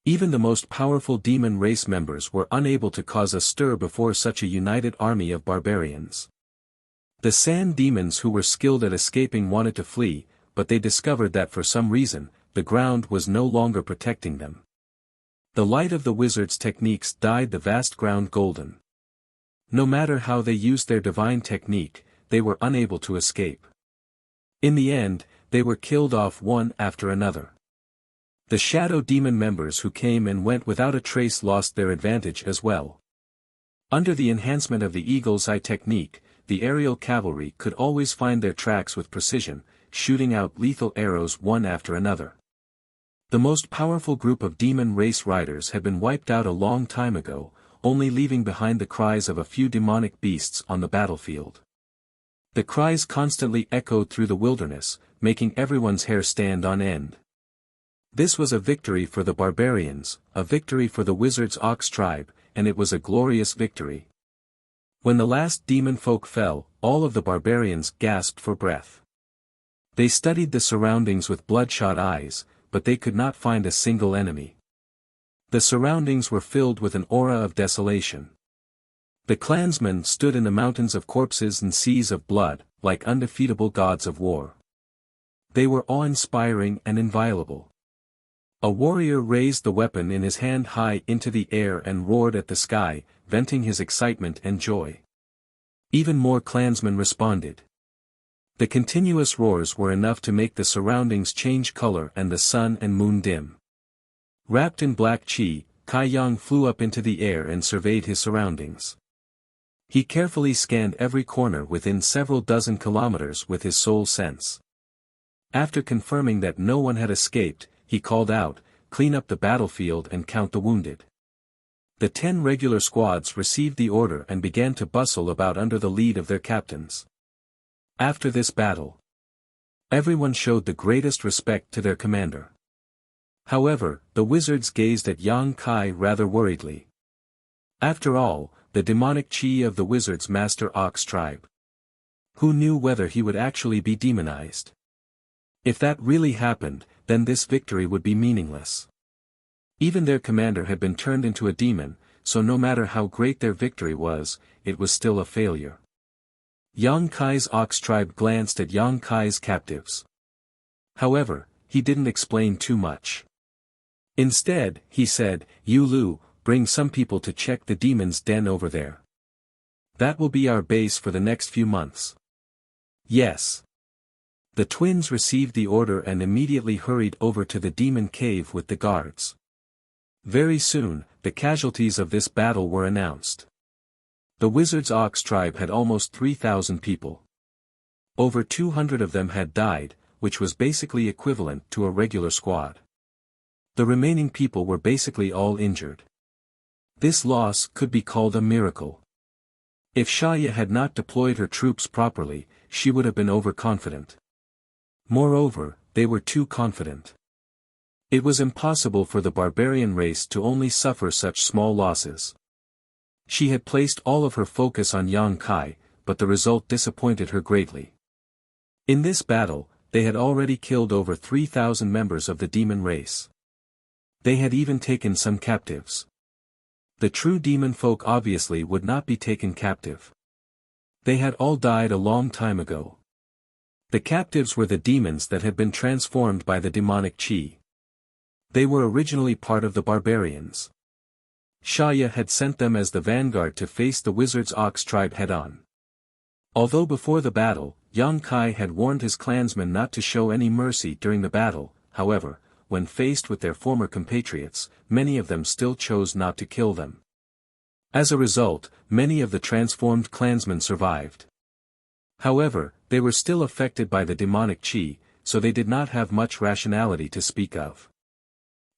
Even the most powerful demon race members were unable to cause a stir before such a united army of barbarians. The sand demons who were skilled at escaping wanted to flee, but they discovered that for some reason, the ground was no longer protecting them. The light of the wizard's techniques dyed the vast ground golden. No matter how they used their divine technique, they were unable to escape. In the end, they were killed off one after another. The shadow demon members who came and went without a trace lost their advantage as well. Under the enhancement of the eagle's eye technique, the aerial cavalry could always find their tracks with precision, shooting out lethal arrows one after another. The most powerful group of demon race riders had been wiped out a long time ago, only leaving behind the cries of a few demonic beasts on the battlefield. The cries constantly echoed through the wilderness, making everyone's hair stand on end. This was a victory for the barbarians, a victory for the wizard's ox tribe, and it was a glorious victory. When the last demon folk fell, all of the barbarians gasped for breath. They studied the surroundings with bloodshot eyes, but they could not find a single enemy. The surroundings were filled with an aura of desolation. The clansmen stood in the mountains of corpses and seas of blood, like undefeatable gods of war. They were awe-inspiring and inviolable. A warrior raised the weapon in his hand high into the air and roared at the sky, venting his excitement and joy. Even more clansmen responded. The continuous roars were enough to make the surroundings change color and the sun and moon dim. Wrapped in black chi, Kai Yang flew up into the air and surveyed his surroundings. He carefully scanned every corner within several dozen kilometers with his soul sense. After confirming that no one had escaped, he called out, "Clean up the battlefield and count the wounded." The 10 regular squads received the order and began to bustle about under the lead of their captains. After this battle, everyone showed the greatest respect to their commander. However, the wizards gazed at Yang Kai rather worriedly. After all, the demonic chi of the wizard's master ox tribe. Who knew whether he would actually be demonized? If that really happened, then this victory would be meaningless. Even their commander had been turned into a demon, so no matter how great their victory was, it was still a failure. Yang Kai's ox tribe glanced at Yang Kai's captives. However, he didn't explain too much. Instead, he said, "Yu Lu, bring some people to check the demon's den over there. That will be our base for the next few months." Yes. The twins received the order and immediately hurried over to the demon cave with the guards. Very soon, the casualties of this battle were announced. The wizard's ox tribe had almost 3,000 people. Over 200 of them had died, which was basically equivalent to a regular squad. The remaining people were basically all injured. This loss could be called a miracle. If Shaya had not deployed her troops properly, she would have been overconfident. Moreover, they were too confident. It was impossible for the barbarian race to only suffer such small losses. She had placed all of her focus on Yang Kai, but the result disappointed her greatly. In this battle, they had already killed over 3,000 members of the demon race. They had even taken some captives. The true demon folk obviously would not be taken captive. They had all died a long time ago. The captives were the demons that had been transformed by the demonic chi. They were originally part of the barbarians. Shaya had sent them as the vanguard to face the wizard's ox tribe head-on. Although before the battle, Yang Kai had warned his clansmen not to show any mercy during the battle, however, when faced with their former compatriots, many of them still chose not to kill them. As a result, many of the transformed clansmen survived. However, they were still affected by the demonic chi, so they did not have much rationality to speak of.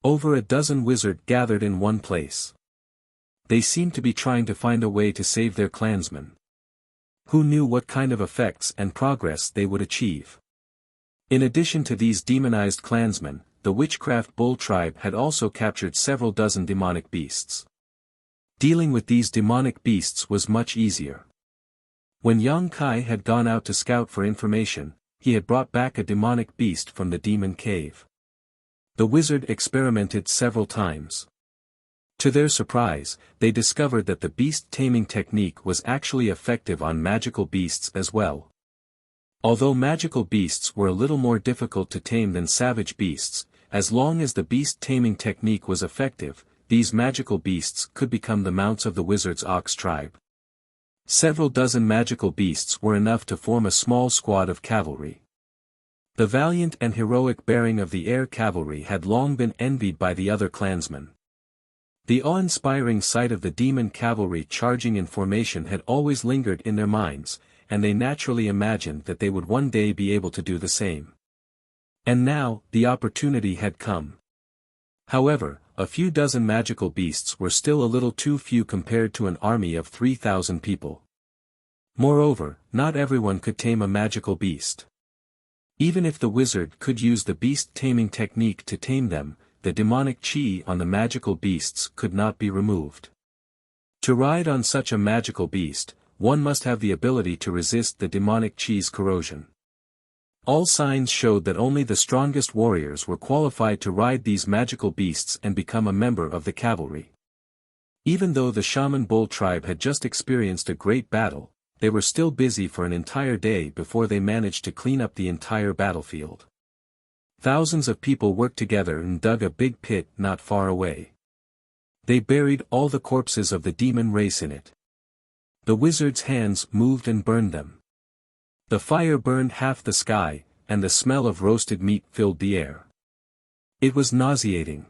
Over a dozen wizards gathered in one place. They seemed to be trying to find a way to save their clansmen. Who knew what kind of effects and progress they would achieve? In addition to these demonized clansmen, the witchcraft bull tribe had also captured several dozen demonic beasts. Dealing with these demonic beasts was much easier. When Yang Kai had gone out to scout for information, he had brought back a demonic beast from the demon cave. The wizard experimented several times. To their surprise, they discovered that the beast taming technique was actually effective on magical beasts as well. Although magical beasts were a little more difficult to tame than savage beasts, as long as the beast taming technique was effective, these magical beasts could become the mounts of the wizard's ox tribe. Several dozen magical beasts were enough to form a small squad of cavalry. The valiant and heroic bearing of the air cavalry had long been envied by the other clansmen. The awe-inspiring sight of the demon cavalry charging in formation had always lingered in their minds, and they naturally imagined that they would one day be able to do the same. And now, the opportunity had come. However, a few dozen magical beasts were still a little too few compared to an army of 3,000 people. Moreover, not everyone could tame a magical beast. Even if the wizard could use the beast-taming technique to tame them, the demonic chi on the magical beasts could not be removed. To ride on such a magical beast, one must have the ability to resist the demonic chi's corrosion. All signs showed that only the strongest warriors were qualified to ride these magical beasts and become a member of the cavalry. Even though the shaman bull tribe had just experienced a great battle, they were still busy for an entire day before they managed to clean up the entire battlefield. Thousands of people worked together and dug a big pit not far away. They buried all the corpses of the demon race in it. The wizard's hands moved and burned them. The fire burned half the sky, and the smell of roasted meat filled the air. It was nauseating.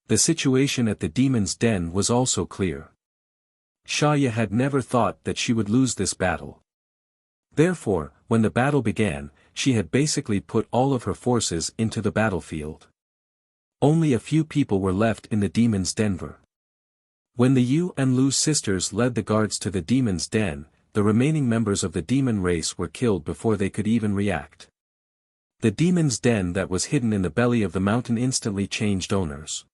The situation at the demon's den was also clear. Shaya had never thought that she would lose this battle. Therefore, when the battle began, she had basically put all of her forces into the battlefield. Only a few people were left in the demon's den. When the Yu and Lu sisters led the guards to the demon's den, the remaining members of the demon race were killed before they could even react. The demon's den that was hidden in the belly of the mountain instantly changed owners.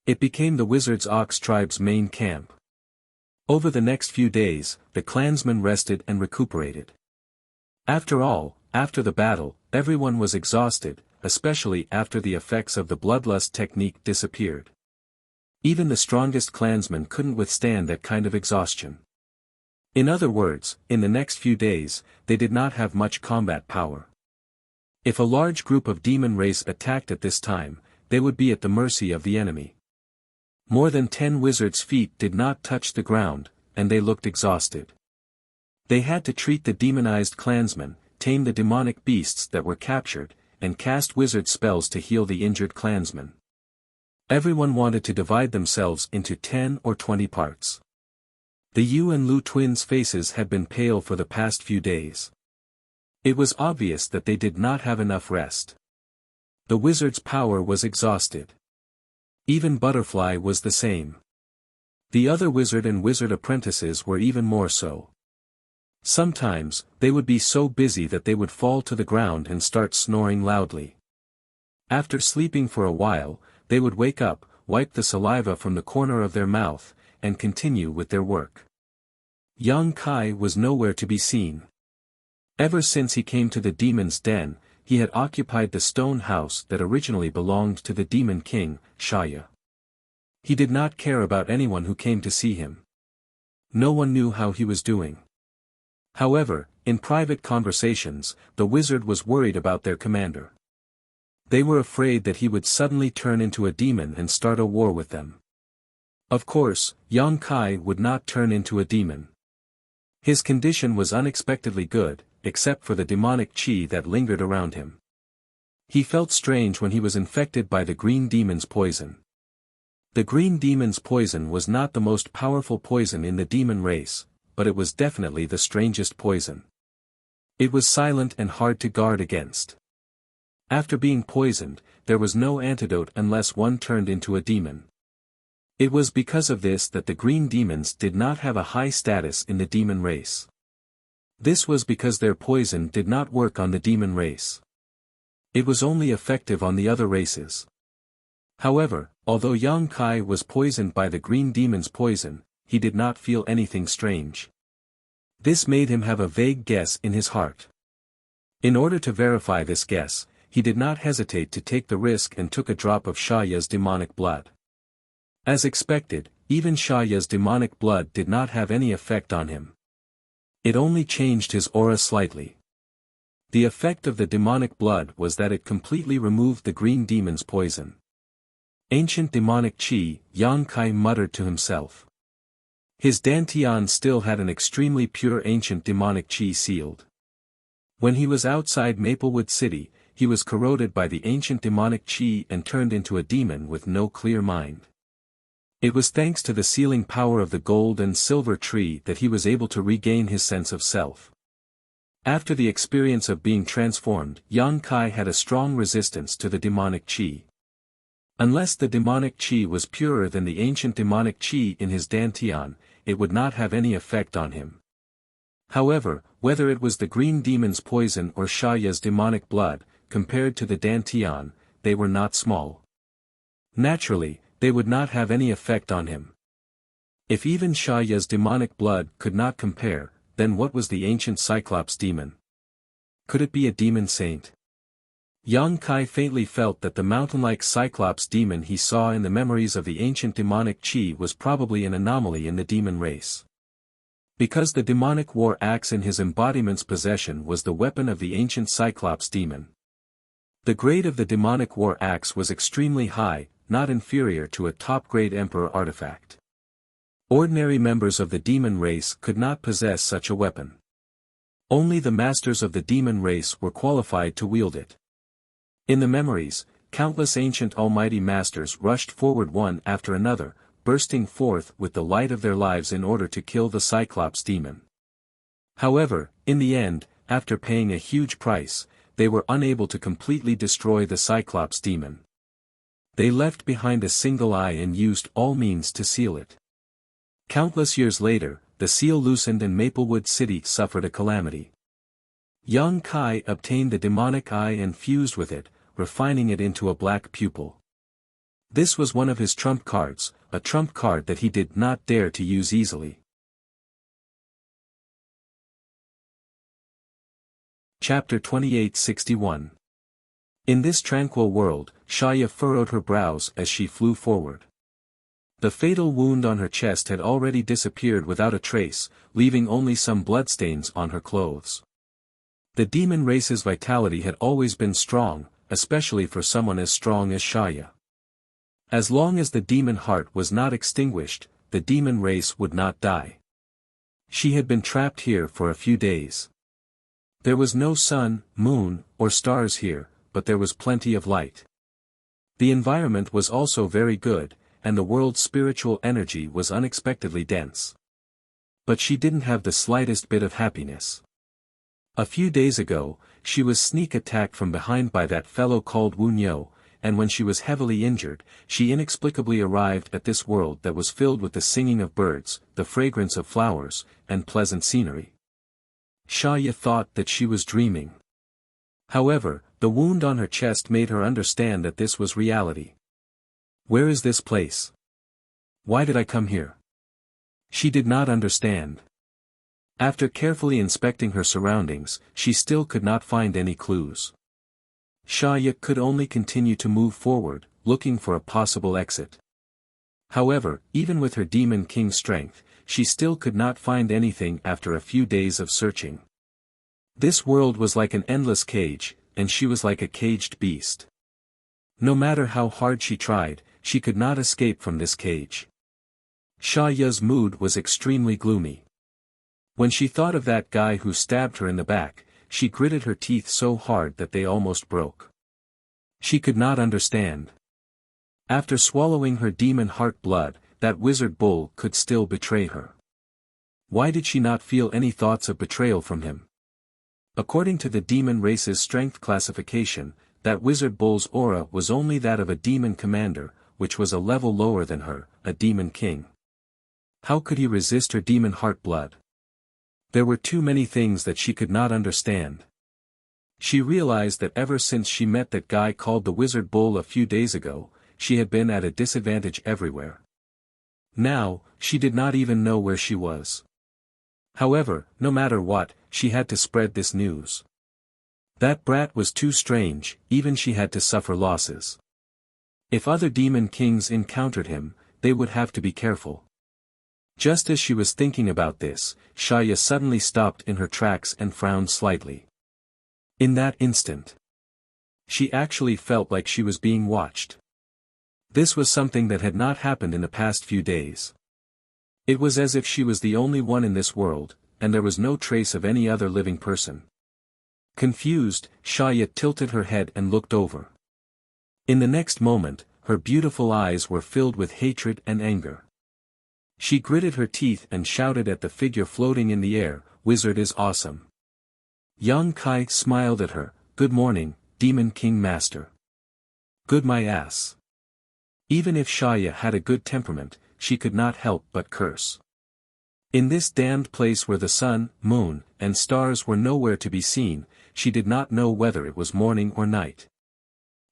It became the Wizard's Ox tribe's main camp. Over the next few days, the clansmen rested and recuperated. After all, after the battle, everyone was exhausted, especially after the effects of the bloodlust technique disappeared. Even the strongest clansmen couldn't withstand that kind of exhaustion. In other words, in the next few days, they did not have much combat power. If a large group of demon race attacked at this time, they would be at the mercy of the enemy. More than 10 wizards' feet did not touch the ground, and they looked exhausted. They had to treat the demonized clansmen, tame the demonic beasts that were captured, and cast wizard spells to heal the injured clansmen. Everyone wanted to divide themselves into 10 or 20 parts. The Yu and Lu twins' faces had been pale for the past few days. It was obvious that they did not have enough rest. The wizard's power was exhausted. Even Butterfly was the same. The other wizard and wizard apprentices were even more so. Sometimes, they would be so busy that they would fall to the ground and start snoring loudly. After sleeping for a while, they would wake up, wipe the saliva from the corner of their mouth, and continue with their work. Yang Kai was nowhere to be seen. Ever since he came to the demon's den, he had occupied the stone house that originally belonged to the demon king, Shaya. He did not care about anyone who came to see him. No one knew how he was doing. However, in private conversations, the wizard was worried about their commander. They were afraid that he would suddenly turn into a demon and start a war with them. Of course, Yang Kai would not turn into a demon. His condition was unexpectedly good, except for the demonic chi that lingered around him. He felt strange when he was infected by the green demon's poison. The green demon's poison was not the most powerful poison in the demon race, but it was definitely the strangest poison. It was silent and hard to guard against. After being poisoned, there was no antidote unless one turned into a demon. It was because of this that the green demons did not have a high status in the demon race. This was because their poison did not work on the demon race. It was only effective on the other races. However, although Yang Kai was poisoned by the green demon's poison, he did not feel anything strange. This made him have a vague guess in his heart. In order to verify this guess, he did not hesitate to take the risk and took a drop of Shaya's demonic blood. As expected, even Shaya's demonic blood did not have any effect on him. It only changed his aura slightly. The effect of the demonic blood was that it completely removed the green demon's poison. Ancient demonic chi, Yang Kai muttered to himself. His dantian still had an extremely pure ancient demonic chi sealed. When he was outside Maplewood City, he was corroded by the ancient demonic chi and turned into a demon with no clear mind. It was thanks to the sealing power of the gold and silver tree that he was able to regain his sense of self. After the experience of being transformed, Yang Kai had a strong resistance to the demonic chi. Unless the demonic chi was purer than the ancient demonic chi in his dantian, it would not have any effect on him. However, whether it was the green demon's poison or Shaya's demonic blood, compared to the dantian, they were not small. Naturally, they would not have any effect on him. If even Shaya's demonic blood could not compare, then what was the ancient Cyclops demon? Could it be a demon saint? Yang Kai faintly felt that the mountain-like Cyclops demon he saw in the memories of the ancient demonic chi was probably an anomaly in the demon race. Because the demonic war axe in his embodiment's possession was the weapon of the ancient Cyclops demon. The grade of the demonic war axe was extremely high, not inferior to a top-grade Emperor artifact. Ordinary members of the demon race could not possess such a weapon. Only the masters of the demon race were qualified to wield it. In the memories, countless ancient almighty masters rushed forward one after another, bursting forth with the light of their lives in order to kill the Cyclops demon. However, in the end, after paying a huge price, they were unable to completely destroy the Cyclops demon. They left behind a single eye and used all means to seal it. Countless years later, the seal loosened and Maplewood City suffered a calamity. Yang Kai obtained the demonic eye and fused with it, refining it into a black pupil. This was one of his trump cards, a trump card that he did not dare to use easily. Chapter 2861. In this tranquil world, Shaya furrowed her brows as she flew forward. The fatal wound on her chest had already disappeared without a trace, leaving only some bloodstains on her clothes. The demon race's vitality had always been strong, especially for someone as strong as Shaya. As long as the demon heart was not extinguished, the demon race would not die. She had been trapped here for a few days. There was no sun, moon, or stars here, but there was plenty of light. The environment was also very good, and the world's spiritual energy was unexpectedly dense. But she didn't have the slightest bit of happiness. A few days ago, she was sneak attacked from behind by that fellow called Wuxia, and when she was heavily injured, she inexplicably arrived at this world that was filled with the singing of birds, the fragrance of flowers, and pleasant scenery. Shaya thought that she was dreaming. However, the wound on her chest made her understand that this was reality. Where is this place? Why did I come here? She did not understand. After carefully inspecting her surroundings, she still could not find any clues. Shaya could only continue to move forward, looking for a possible exit. However, even with her Demon King strength, she still could not find anything after a few days of searching. This world was like an endless cage, and she was like a caged beast. No matter how hard she tried, she could not escape from this cage. Shaya's mood was extremely gloomy. When she thought of that guy who stabbed her in the back, she gritted her teeth so hard that they almost broke. She could not understand. After swallowing her demon heart blood, that wizard bull could still betray her. Why did she not feel any thoughts of betrayal from him? According to the demon race's strength classification, that wizard bull's aura was only that of a demon commander, which was a level lower than her, a demon king. How could he resist her demon heart blood? There were too many things that she could not understand. She realized that ever since she met that guy called the Wizard Bull a few days ago, she had been at a disadvantage everywhere. Now, she did not even know where she was. However, no matter what, she had to spread this news. That brat was too strange, even she had to suffer losses. If other demon kings encountered him, they would have to be careful. Just as she was thinking about this, Shaya suddenly stopped in her tracks and frowned slightly. In that instant, she actually felt like she was being watched. This was something that had not happened in the past few days. It was as if she was the only one in this world, and there was no trace of any other living person. Confused, Shaya tilted her head and looked over. In the next moment, her beautiful eyes were filled with hatred and anger. She gritted her teeth and shouted at the figure floating in the air, "Wizard is awesome." Yang Kai smiled at her, "Good morning, Demon King Master." Good my ass. Even if Shaya had a good temperament, she could not help but curse. In this damned place where the sun, moon, and stars were nowhere to be seen, she did not know whether it was morning or night.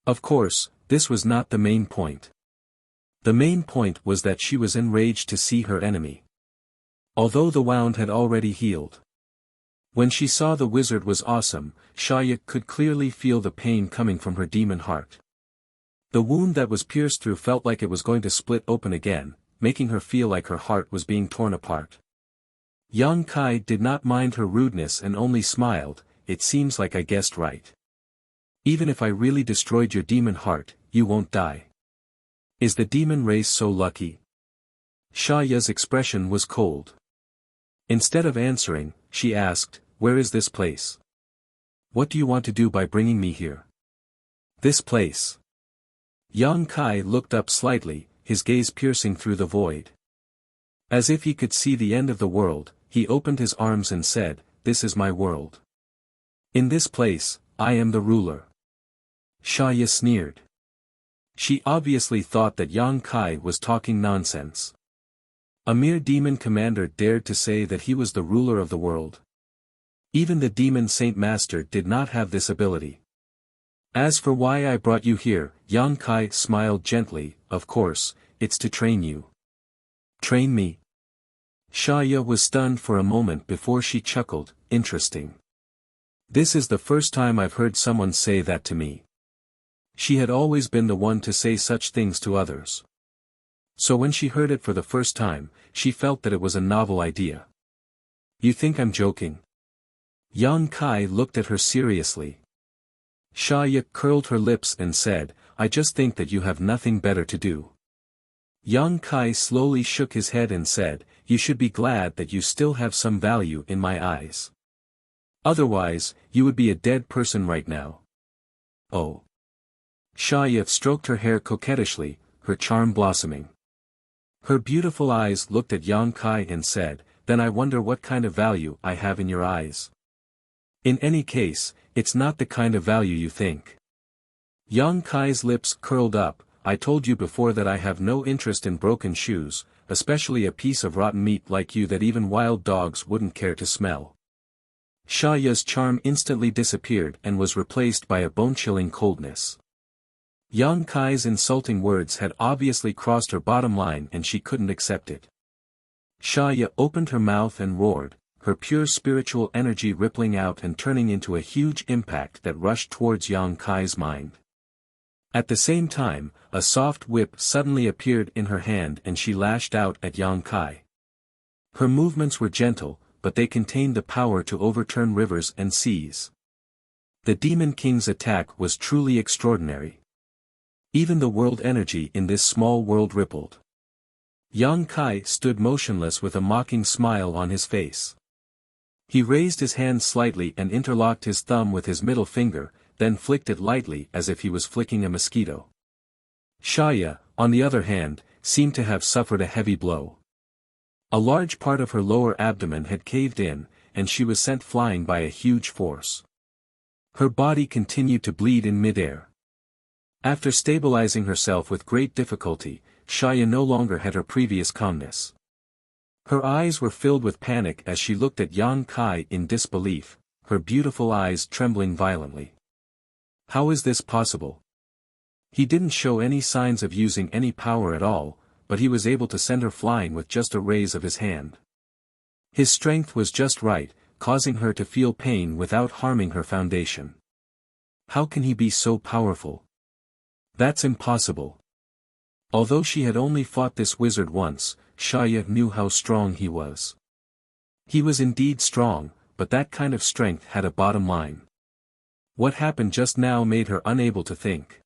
Of course, this was not the main point. The main point was that she was enraged to see her enemy. Although the wound had already healed. When she saw the wizard was awesome, Shaya could clearly feel the pain coming from her demon heart. The wound that was pierced through felt like it was going to split open again, making her feel like her heart was being torn apart. Yang Kai did not mind her rudeness and only smiled, "It seems like I guessed right. Even if I really destroyed your demon heart, you won't die. Is the demon race so lucky?" Shaya's expression was cold. Instead of answering, she asked, "Where is this place? What do you want to do by bringing me here?" "This place." Yang Kai looked up slightly, his gaze piercing through the void. As if he could see the end of the world, he opened his arms and said, "This is my world. In this place, I am the ruler." Shaya sneered. She obviously thought that Yang Kai was talking nonsense. A mere demon commander dared to say that he was the ruler of the world. Even the demon Saint Master did not have this ability. "As for why I brought you here," Yang Kai smiled gently, "of course, it's to train you." "Train me?" Shaya was stunned for a moment before she chuckled, "Interesting. This is the first time I've heard someone say that to me." She had always been the one to say such things to others. So when she heard it for the first time, she felt that it was a novel idea. "You think I'm joking?" Yang Kai looked at her seriously. Shaya curled her lips and said, "I just think that you have nothing better to do." Yang Kai slowly shook his head and said, "You should be glad that you still have some value in my eyes. Otherwise, you would be a dead person right now." "Oh." Shaya stroked her hair coquettishly, her charm blossoming. Her beautiful eyes looked at Yang Kai and said, "Then I wonder what kind of value I have in your eyes. In any case, it's not the kind of value you think." Yang Kai's lips curled up, "I told you before that I have no interest in broken shoes, especially a piece of rotten meat like you that even wild dogs wouldn't care to smell." Shaya's charm instantly disappeared and was replaced by a bone-chilling coldness. Yang Kai's insulting words had obviously crossed her bottom line and she couldn't accept it. Shaya opened her mouth and roared, her pure spiritual energy rippling out and turning into a huge impact that rushed towards Yang Kai's mind. At the same time, a soft whip suddenly appeared in her hand and she lashed out at Yang Kai. Her movements were gentle, but they contained the power to overturn rivers and seas. The Demon King's attack was truly extraordinary. Even the world energy in this small world rippled. Yang Kai stood motionless with a mocking smile on his face. He raised his hand slightly and interlocked his thumb with his middle finger, then flicked it lightly as if he was flicking a mosquito. Shaya, on the other hand, seemed to have suffered a heavy blow. A large part of her lower abdomen had caved in, and she was sent flying by a huge force. Her body continued to bleed in midair. After stabilizing herself with great difficulty, Shaya no longer had her previous calmness. Her eyes were filled with panic as she looked at Yang Kai in disbelief, her beautiful eyes trembling violently. How is this possible? He didn't show any signs of using any power at all, but he was able to send her flying with just a raise of his hand. His strength was just right, causing her to feel pain without harming her foundation. How can he be so powerful? That's impossible. Although she had only fought this wizard once, Shaya knew how strong he was. He was indeed strong, but that kind of strength had a bottom line. What happened just now made her unable to think.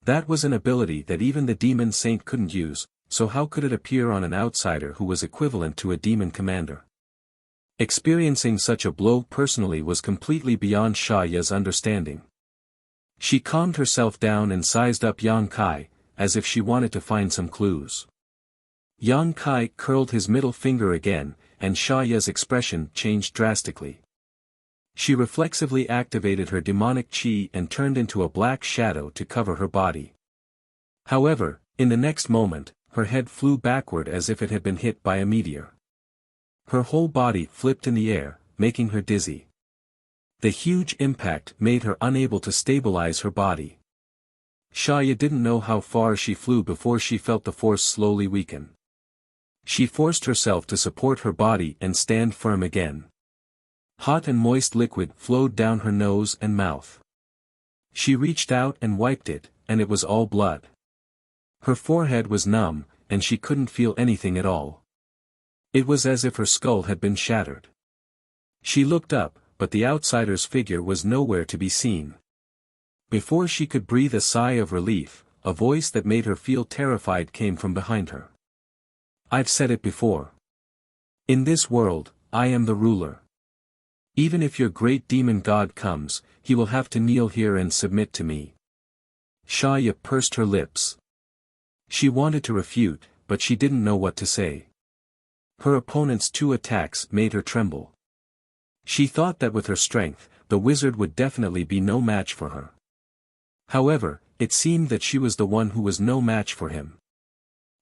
That was an ability that even the demon saint couldn't use, so how could it appear on an outsider who was equivalent to a demon commander? Experiencing such a blow personally was completely beyond Xiaoya's understanding. She calmed herself down and sized up Yang Kai, as if she wanted to find some clues. Yang Kai curled his middle finger again, and Xiaoya's expression changed drastically. She reflexively activated her demonic qi and turned into a black shadow to cover her body. However, in the next moment, her head flew backward as if it had been hit by a meteor. Her whole body flipped in the air, making her dizzy. The huge impact made her unable to stabilize her body. Xiaoya didn't know how far she flew before she felt the force slowly weaken. She forced herself to support her body and stand firm again. Hot and moist liquid flowed down her nose and mouth. She reached out and wiped it, and it was all blood. Her forehead was numb, and she couldn't feel anything at all. It was as if her skull had been shattered. She looked up, but the outsider's figure was nowhere to be seen. Before she could breathe a sigh of relief, a voice that made her feel terrified came from behind her. "I've said it before. In this world, I am the ruler. Even if your great demon god comes, he will have to kneel here and submit to me." Xiaoya pursed her lips. She wanted to refute, but she didn't know what to say. Her opponent's 2 attacks made her tremble. She thought that with her strength, the wizard would definitely be no match for her. However, it seemed that she was the one who was no match for him.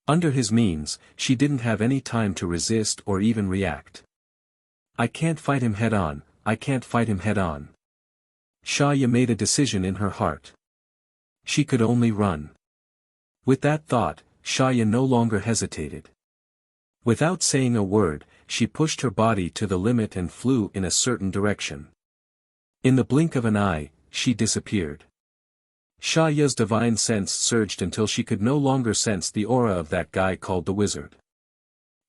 Under his means, she didn't have any time to resist or even react. "I can't fight him head on, I can't fight him head on." Xiaoya made a decision in her heart. She could only run. With that thought, Xiaoya no longer hesitated. Without saying a word, she pushed her body to the limit and flew in a certain direction. In the blink of an eye, she disappeared. Xiaoya's divine sense surged until she could no longer sense the aura of that guy called the wizard.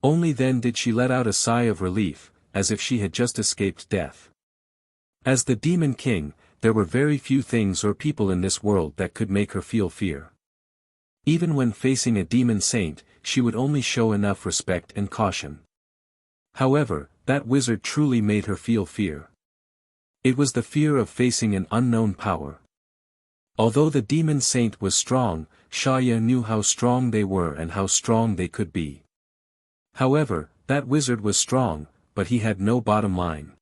Only then did she let out a sigh of relief, as if she had just escaped death. As the Demon King, there were very few things or people in this world that could make her feel fear. Even when facing a demon saint, she would only show enough respect and caution. However, that wizard truly made her feel fear. It was the fear of facing an unknown power. Although the demon saint was strong, Xiaoya knew how strong they were and how strong they could be. However, that wizard was strong, but he had no bottom line.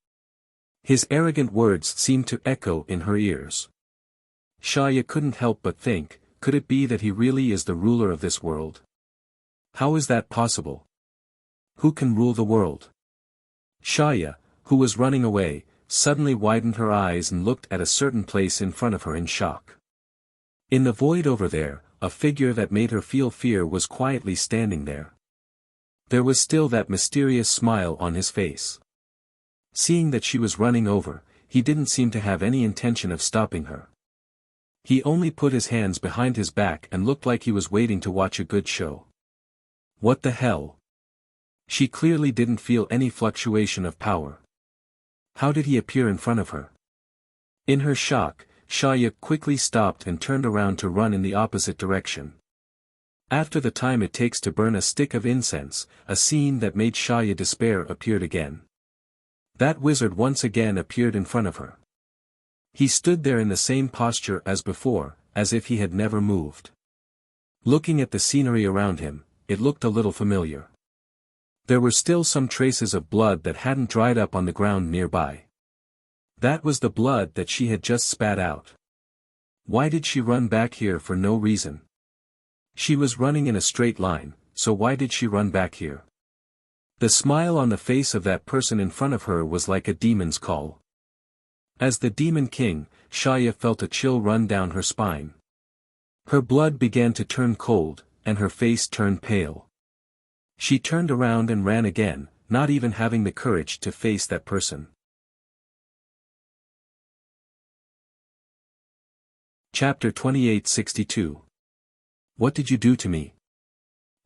His arrogant words seemed to echo in her ears. Xiaoya couldn't help but think, could it be that he really is the ruler of this world? How is that possible? Who can rule the world? Xiaoya, who was running away, suddenly widened her eyes and looked at a certain place in front of her in shock. In the void over there, a figure that made her feel fear was quietly standing there. There was still that mysterious smile on his face. Seeing that she was running over, he didn't seem to have any intention of stopping her. He only put his hands behind his back and looked like he was waiting to watch a good show. What the hell? She clearly didn't feel any fluctuation of power. How did he appear in front of her? In her shock, Xiaoya quickly stopped and turned around to run in the opposite direction. After the time it takes to burn a stick of incense, a scene that made Xiaoya despair appeared again. That wizard once again appeared in front of her. He stood there in the same posture as before, as if he had never moved. Looking at the scenery around him, it looked a little familiar. There were still some traces of blood that hadn't dried up on the ground nearby. That was the blood that she had just spat out. Why did she run back here for no reason? She was running in a straight line, so why did she run back here? The smile on the face of that person in front of her was like a demon's call. As the Demon King, Xiaoya felt a chill run down her spine. Her blood began to turn cold, and her face turned pale. She turned around and ran again, not even having the courage to face that person. Chapter 2862. What did you do to me?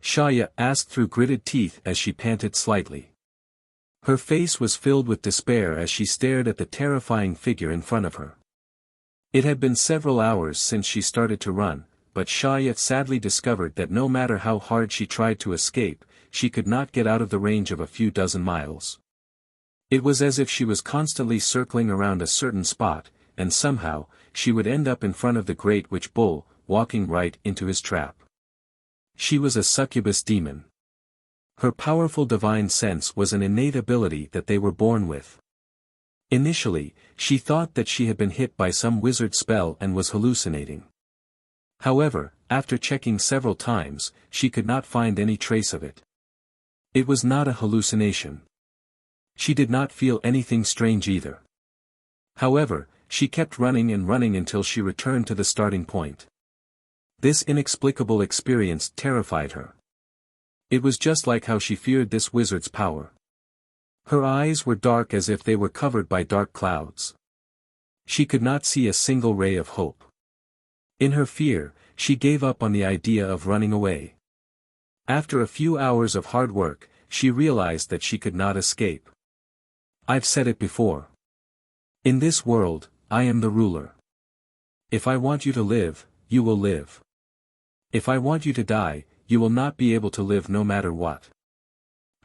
Xiaoya asked through gritted teeth as she panted slightly. Her face was filled with despair as she stared at the terrifying figure in front of her. It had been several hours since she started to run, but Shaya sadly discovered that no matter how hard she tried to escape, she could not get out of the range of a few dozen miles. It was as if she was constantly circling around a certain spot, and somehow, she would end up in front of the great witch bull, walking right into his trap. She was a succubus demon. Her powerful divine sense was an innate ability that they were born with. Initially, she thought that she had been hit by some wizard spell and was hallucinating. However, after checking several times, she could not find any trace of it. It was not a hallucination. She did not feel anything strange either. However, she kept running and running until she returned to the starting point. This inexplicable experience terrified her. It was just like how she feared this wizard's power. Her eyes were dark as if they were covered by dark clouds. She could not see a single ray of hope. In her fear, she gave up on the idea of running away. After a few hours of hard work, she realized that she could not escape. I've said it before. In this world, I am the ruler. If I want you to live, you will live. If I want you to die, you will not be able to live no matter what.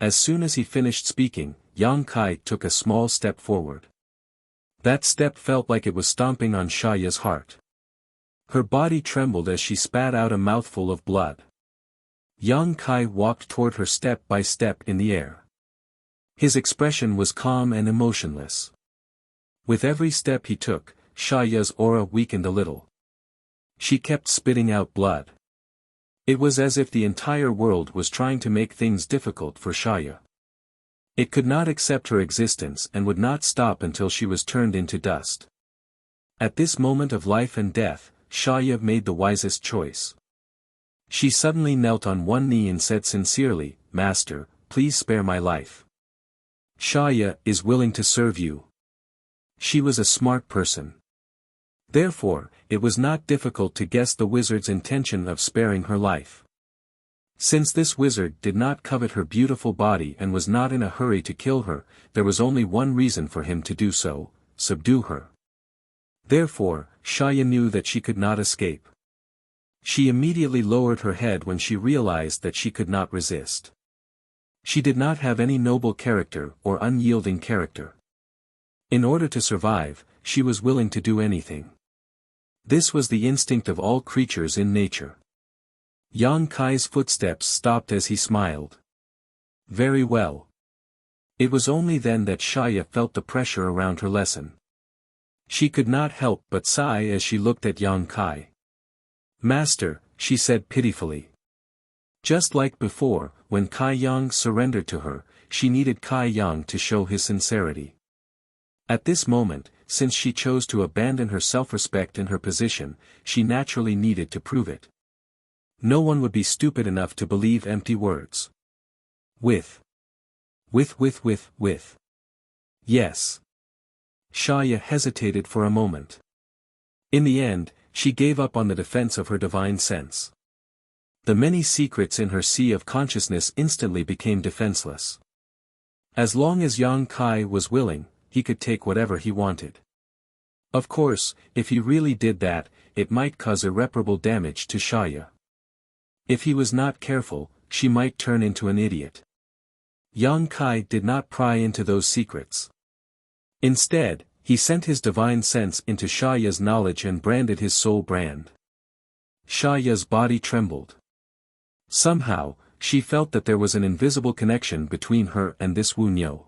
As soon as he finished speaking, Yang Kai took a small step forward. That step felt like it was stomping on Shaya's heart. Her body trembled as she spat out a mouthful of blood. Yang Kai walked toward her step by step in the air. His expression was calm and emotionless. With every step he took, Shaya's aura weakened a little. She kept spitting out blood. It was as if the entire world was trying to make things difficult for Shaya. It could not accept her existence and would not stop until she was turned into dust. At this moment of life and death, Shaya made the wisest choice. She suddenly knelt on one knee and said sincerely, "Master, please spare my life. Shaya is willing to serve you." She was a smart person. Therefore, it was not difficult to guess the wizard's intention of sparing her life. Since this wizard did not covet her beautiful body and was not in a hurry to kill her, there was only one reason for him to do so: subdue her. Therefore, Shaya knew that she could not escape. She immediately lowered her head when she realized that she could not resist. She did not have any noble character or unyielding character. In order to survive, she was willing to do anything. This was the instinct of all creatures in nature. Yang Kai's footsteps stopped as he smiled. Very well. It was only then that Shaya felt the pressure around her lesson. She could not help but sigh as she looked at Yang Kai. "Master," she said pitifully. Just like before, when Kai Yang surrendered to her, she needed Kai Yang to show his sincerity. At this moment, since she chose to abandon her self-respect and her position, she naturally needed to prove it. No one would be stupid enough to believe empty words. With. Yes. Shaya hesitated for a moment. In the end, she gave up on the defense of her divine sense. The many secrets in her sea of consciousness instantly became defenseless. As long as Yang Kai was willing, he could take whatever he wanted. Of course, if he really did that, it might cause irreparable damage to Shaya. If he was not careful, she might turn into an idiot. Yang Kai did not pry into those secrets. Instead, he sent his divine sense into Shaya's knowledge and branded his soul brand. Shaya's body trembled. Somehow, she felt that there was an invisible connection between her and this Wu Niu.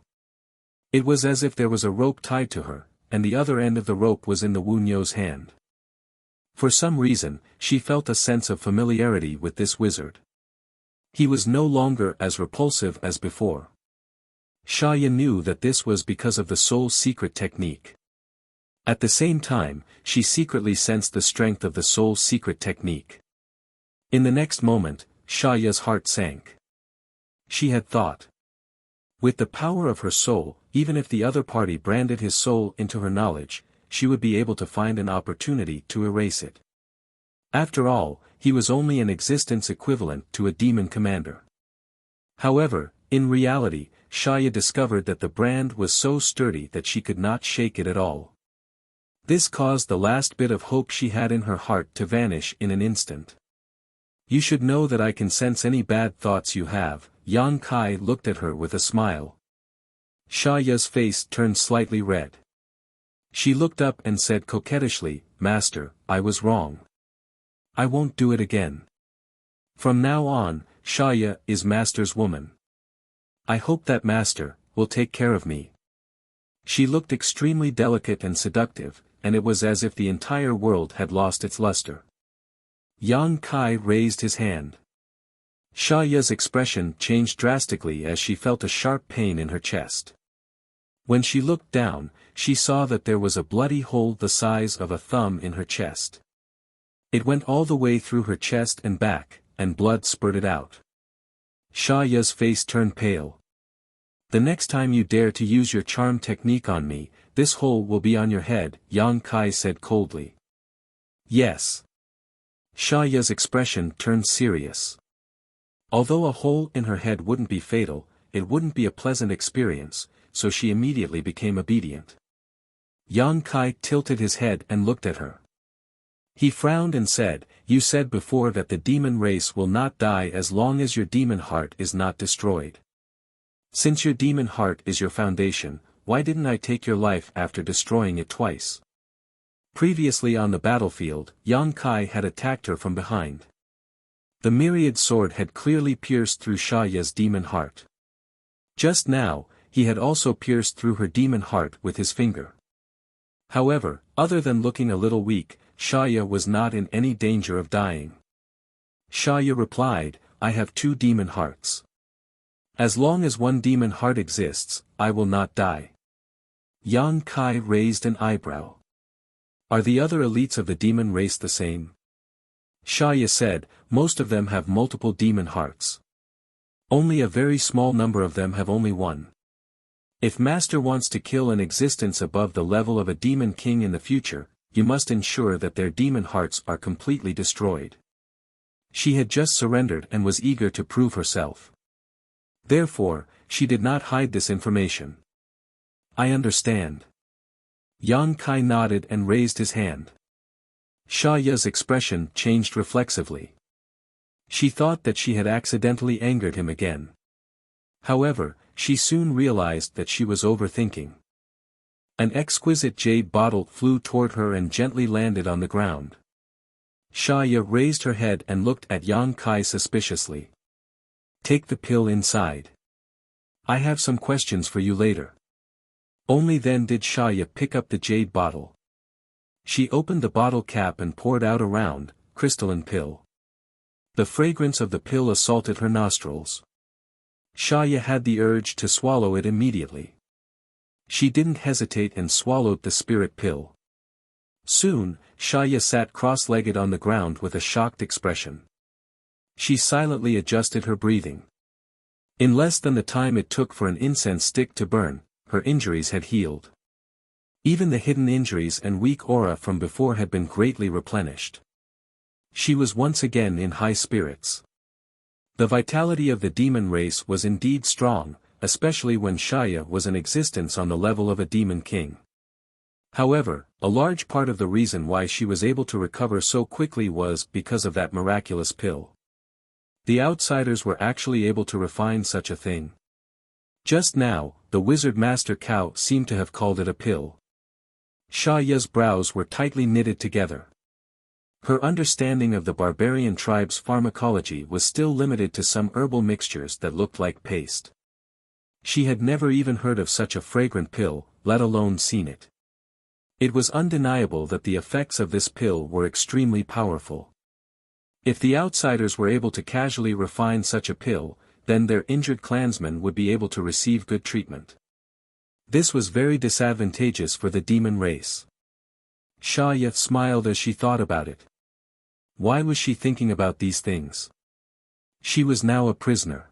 It was as if there was a rope tied to her, and the other end of the rope was in the Wu Niu's hand. For some reason, she felt a sense of familiarity with this wizard. He was no longer as repulsive as before. Shaya knew that this was because of the soul's secret technique. At the same time, she secretly sensed the strength of the soul's secret technique. In the next moment, Shaya's heart sank. She had thought. With the power of her soul, even if the other party branded his soul into her knowledge, she would be able to find an opportunity to erase it. After all, he was only an existence equivalent to a demon commander. However, in reality, Shaya discovered that the brand was so sturdy that she could not shake it at all. This caused the last bit of hope she had in her heart to vanish in an instant. You should know that I can sense any bad thoughts you have. Yang Kai looked at her with a smile. Xia Ya's face turned slightly red. She looked up and said coquettishly, Master, I was wrong. I won't do it again. From now on, Xia Ya is Master's woman. I hope that Master will take care of me. She looked extremely delicate and seductive, and it was as if the entire world had lost its luster. Yang Kai raised his hand. Xia Ya's expression changed drastically as she felt a sharp pain in her chest. When she looked down, she saw that there was a bloody hole the size of a thumb in her chest. It went all the way through her chest and back, and blood spurted out. Xia Ya's face turned pale. The next time you dare to use your charm technique on me, this hole will be on your head, Yang Kai said coldly. Yes. Xia Ya's expression turned serious. Although a hole in her head wouldn't be fatal, it wouldn't be a pleasant experience, so she immediately became obedient. Yang Kai tilted his head and looked at her. He frowned and said, You said before that the demon race will not die as long as your demon heart is not destroyed. Since your demon heart is your foundation, why didn't I take your life after destroying it twice? Previously on the battlefield, Yang Kai had attacked her from behind. The myriad sword had clearly pierced through Xia Ya's demon heart. Just now, he had also pierced through her demon heart with his finger. However, other than looking a little weak, Xia Ya was not in any danger of dying. Xia Ya replied, I have 2 demon hearts. As long as one demon heart exists, I will not die. Yang Kai raised an eyebrow. Are the other elites of the demon race the same? Xia Ya said, most of them have multiple demon hearts. Only a very small number of them have only one. If Master wants to kill an existence above the level of a demon king in the future, you must ensure that their demon hearts are completely destroyed. She had just surrendered and was eager to prove herself. Therefore, she did not hide this information. I understand. Yang Kai nodded and raised his hand. Xia Ya's expression changed reflexively. She thought that she had accidentally angered him again. However, she soon realized that she was overthinking. An exquisite jade bottle flew toward her and gently landed on the ground. Xia Ya raised her head and looked at Yang Kai suspiciously. Take the pill inside. I have some questions for you later. Only then did Xia Ya pick up the jade bottle. She opened the bottle cap and poured out a round, crystalline pill. The fragrance of the pill assaulted her nostrils. Xia Ya had the urge to swallow it immediately. She didn't hesitate and swallowed the spirit pill. Soon, Xia Ya sat cross-legged on the ground with a shocked expression. She silently adjusted her breathing. In less than the time it took for an incense stick to burn, her injuries had healed. Even the hidden injuries and weak aura from before had been greatly replenished. She was once again in high spirits. The vitality of the demon race was indeed strong, especially when Xia Ya was in existence on the level of a demon king. However, a large part of the reason why she was able to recover so quickly was because of that miraculous pill. The outsiders were actually able to refine such a thing. Just now, the wizard master Cao seemed to have called it a pill. Xia Ya's brows were tightly knitted together. Her understanding of the barbarian tribe's pharmacology was still limited to some herbal mixtures that looked like paste. She had never even heard of such a fragrant pill, let alone seen it. It was undeniable that the effects of this pill were extremely powerful. If the outsiders were able to casually refine such a pill, then their injured clansmen would be able to receive good treatment. This was very disadvantageous for the demon race. Xia Ya smiled as she thought about it. Why was she thinking about these things? She was now a prisoner.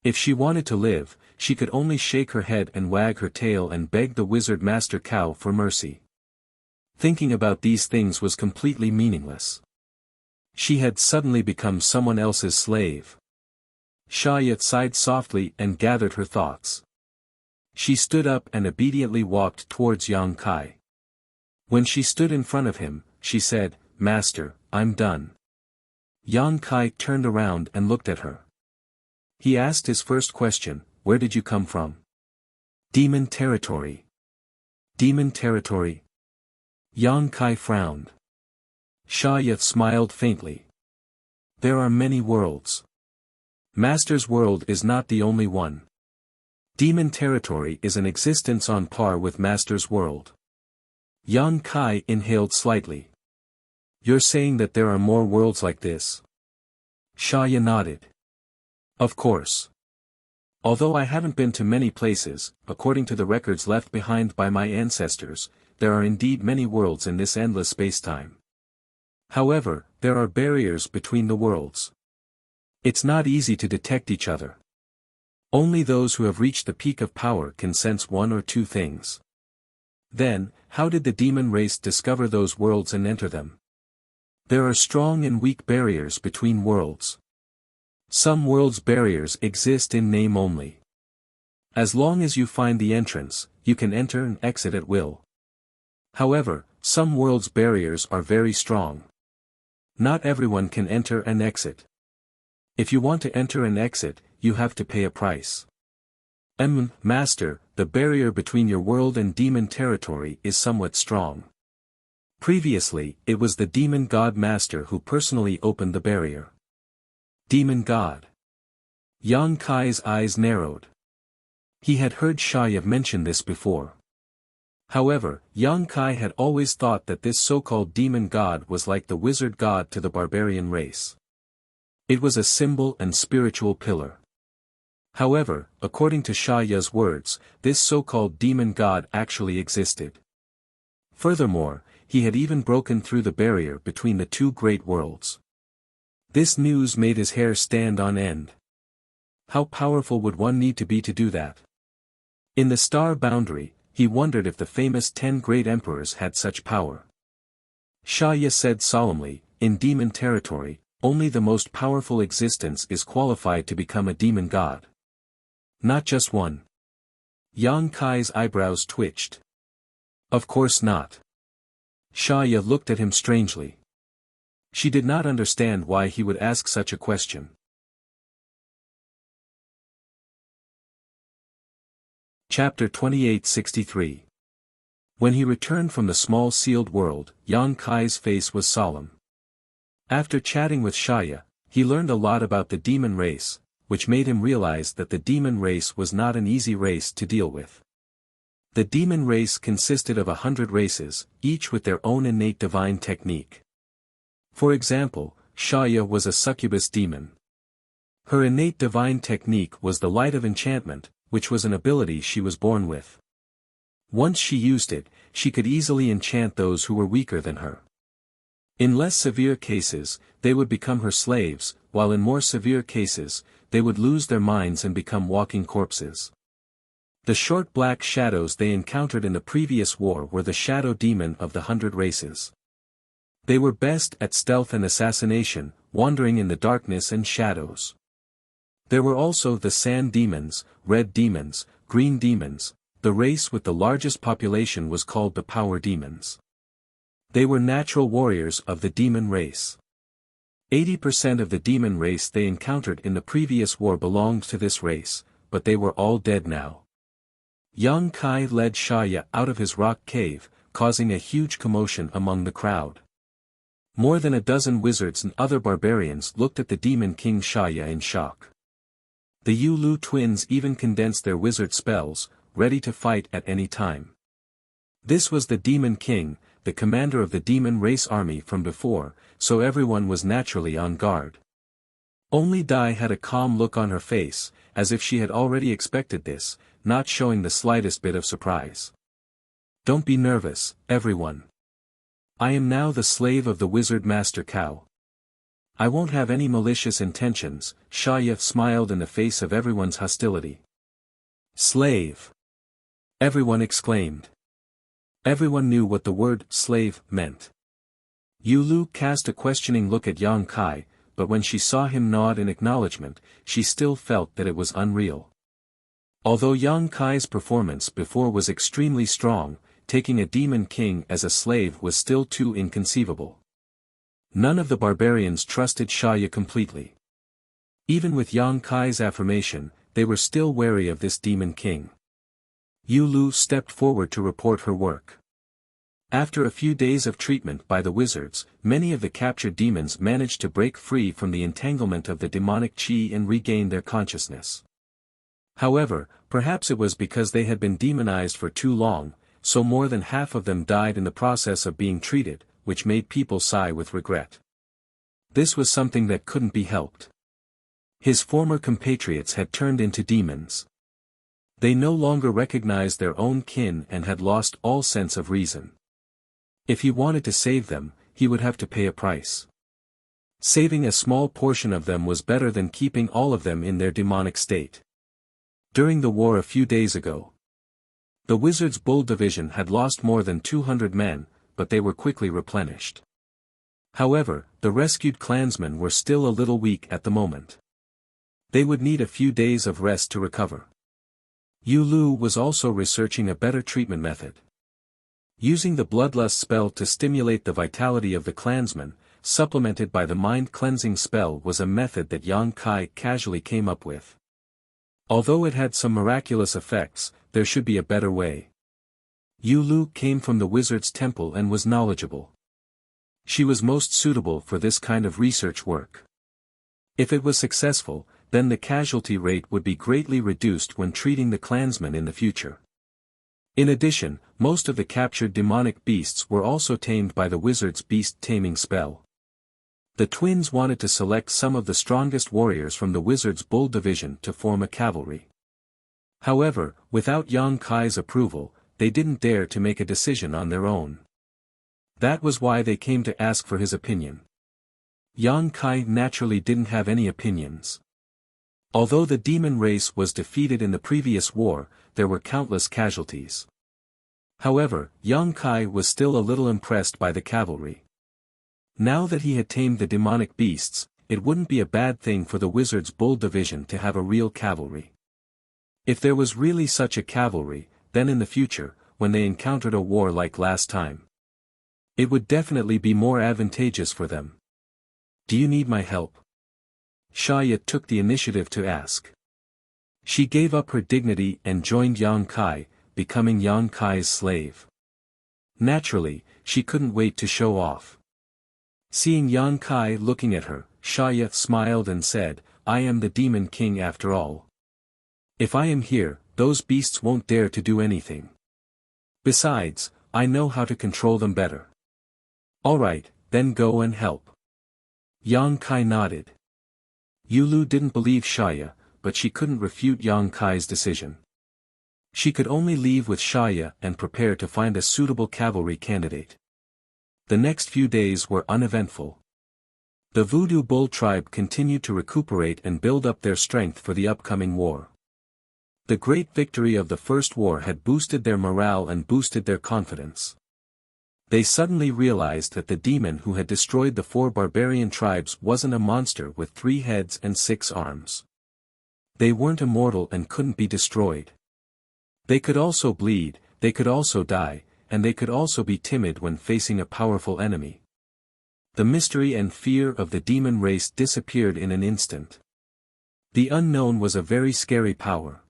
If she wanted to live, she could only shake her head and wag her tail and beg the wizard master Cao for mercy. Thinking about these things was completely meaningless. She had suddenly become someone else's slave. Xia Ya sighed softly and gathered her thoughts. She stood up and obediently walked towards Yang Kai. When she stood in front of him, she said, "Master, I'm done." Yang Kai turned around and looked at her. He asked his first question, "Where did you come from?" "Demon territory." "Demon territory?" Yang Kai frowned. Xia smiled faintly. "There are many worlds. Master's world is not the only one. Demon territory is an existence on par with Master's world." Yang Kai inhaled slightly. "You're saying that there are more worlds like this?" Xia nodded. "Of course. Although I haven't been to many places, according to the records left behind by my ancestors, there are indeed many worlds in this endless spacetime. However, there are barriers between the worlds. It's not easy to detect each other. Only those who have reached the peak of power can sense one or two things. Then, how did the demon race discover those worlds and enter them? There are strong and weak barriers between worlds. Some worlds' barriers exist in name only. As long as you find the entrance, you can enter and exit at will. However, some worlds' barriers are very strong. Not everyone can enter and exit. If you want to enter and exit, you have to pay a price. Master, the barrier between your world and demon territory is somewhat strong. Previously, it was the demon god master who personally opened the barrier. Demon god. Yang Kai's eyes narrowed. He had heard Xia mention this before. However, Yang Kai had always thought that this so-called demon god was like the wizard god to the barbarian race. It was a symbol and spiritual pillar. However, according to Xia's words, this so-called demon god actually existed. Furthermore, he had even broken through the barrier between the two great worlds. This news made his hair stand on end. How powerful would one need to be to do that? In the star boundary, he wondered if the famous 10 great emperors had such power. Xia said solemnly, "In demon territory, only the most powerful existence is qualified to become a demon god. Not just one." Yang Kai's eyebrows twitched. "Of course not." Xia looked at him strangely. She did not understand why he would ask such a question. Chapter 2863. When he returned from the small sealed world, Yang Kai's face was solemn. After chatting with Xia, he learned a lot about the demon race, which made him realize that the demon race was not an easy race to deal with. The demon race consisted of 100 races, each with their own innate divine technique. For example, Xia was a succubus demon. Her innate divine technique was the light of enchantment, which was an ability she was born with. Once she used it, she could easily enchant those who were weaker than her. In less severe cases, they would become her slaves, while in more severe cases, they would lose their minds and become walking corpses. The short black shadows they encountered in the previous war were the shadow demon of the 100 races. They were best at stealth and assassination, wandering in the darkness and shadows. There were also the sand demons, red demons, green demons. The race with the largest population was called the power demons. They were natural warriors of the demon race. 80% of the demon race they encountered in the previous war belonged to this race, but they were all dead now. Yang Kai led Xia out of his rock cave, causing a huge commotion among the crowd. More than a dozen wizards and other barbarians looked at the demon king Xia in shock. The Yulu twins even condensed their wizard spells, ready to fight at any time. This was the demon king, the commander of the demon race army from before, so everyone was naturally on guard. Only Dai had a calm look on her face, as if she had already expected this, not showing the slightest bit of surprise. "Don't be nervous, everyone. I am now the slave of the wizard master Cao. I won't have any malicious intentions." Xia smiled in the face of everyone's hostility. "Slave!" everyone exclaimed. Everyone knew what the word slave meant. Yulu cast a questioning look at Yang Kai, but when she saw him nod in acknowledgement, she still felt that it was unreal. Although Yang Kai's performance before was extremely strong, taking a demon king as a slave was still too inconceivable. None of the barbarians trusted Xia completely. Even with Yang Kai's affirmation, they were still wary of this demon king. Yu Lu stepped forward to report her work. After a few days of treatment by the wizards, many of the captured demons managed to break free from the entanglement of the demonic qi and regain their consciousness. However, perhaps it was because they had been demonized for too long, so more than half of them died in the process of being treated, which made people sigh with regret. This was something that couldn't be helped. His former compatriots had turned into demons. They no longer recognized their own kin and had lost all sense of reason. If he wanted to save them, he would have to pay a price. Saving a small portion of them was better than keeping all of them in their demonic state. During the war a few days ago, the Wizards' Bull Division had lost more than 200 men, but they were quickly replenished. However, the rescued clansmen were still a little weak at the moment. They would need a few days of rest to recover. Yu Lu was also researching a better treatment method. Using the Bloodlust spell to stimulate the vitality of the clansmen, supplemented by the mind-cleansing spell was a method that Yang Kai casually came up with. Although it had some miraculous effects, there should be a better way. Yu Lu came from the wizard's temple and was knowledgeable. She was most suitable for this kind of research work. If it was successful, then the casualty rate would be greatly reduced when treating the clansmen in the future. In addition, most of the captured demonic beasts were also tamed by the wizard's beast-taming spell. The twins wanted to select some of the strongest warriors from the wizard's bull division to form a cavalry. However, without Yang Kai's approval, they didn't dare to make a decision on their own. That was why they came to ask for his opinion. Yang Kai naturally didn't have any opinions. Although the demon race was defeated in the previous war, there were countless casualties. However, Yang Kai was still a little impressed by the cavalry. Now that he had tamed the demonic beasts, it wouldn't be a bad thing for the Wizards' Bull Division to have a real cavalry. If there was really such a cavalry, then in the future, when they encountered a war like last time, it would definitely be more advantageous for them. Do you need my help? Xia took the initiative to ask. She gave up her dignity and joined Yang Kai, becoming Yang Kai's slave. Naturally, she couldn't wait to show off. Seeing Yang Kai looking at her, Xia smiled and said, "I am the Demon King after all. If I am here, those beasts won't dare to do anything. Besides, I know how to control them better." "Alright, then go and help." Yang Kai nodded. Yu Lu didn't believe Xia, but she couldn't refute Yang Kai's decision. She could only leave with Xia and prepare to find a suitable cavalry candidate. The next few days were uneventful. The Voodoo Bull tribe continued to recuperate and build up their strength for the upcoming war. The great victory of the first war had boosted their morale and boosted their confidence. They suddenly realized that the demon who had destroyed the 4 barbarian tribes wasn't a monster with 3 heads and 6 arms. They weren't immortal and couldn't be destroyed. They could also bleed, they could also die, and they could also be timid when facing a powerful enemy. The mystery and fear of the demon race disappeared in an instant. The unknown was a very scary power.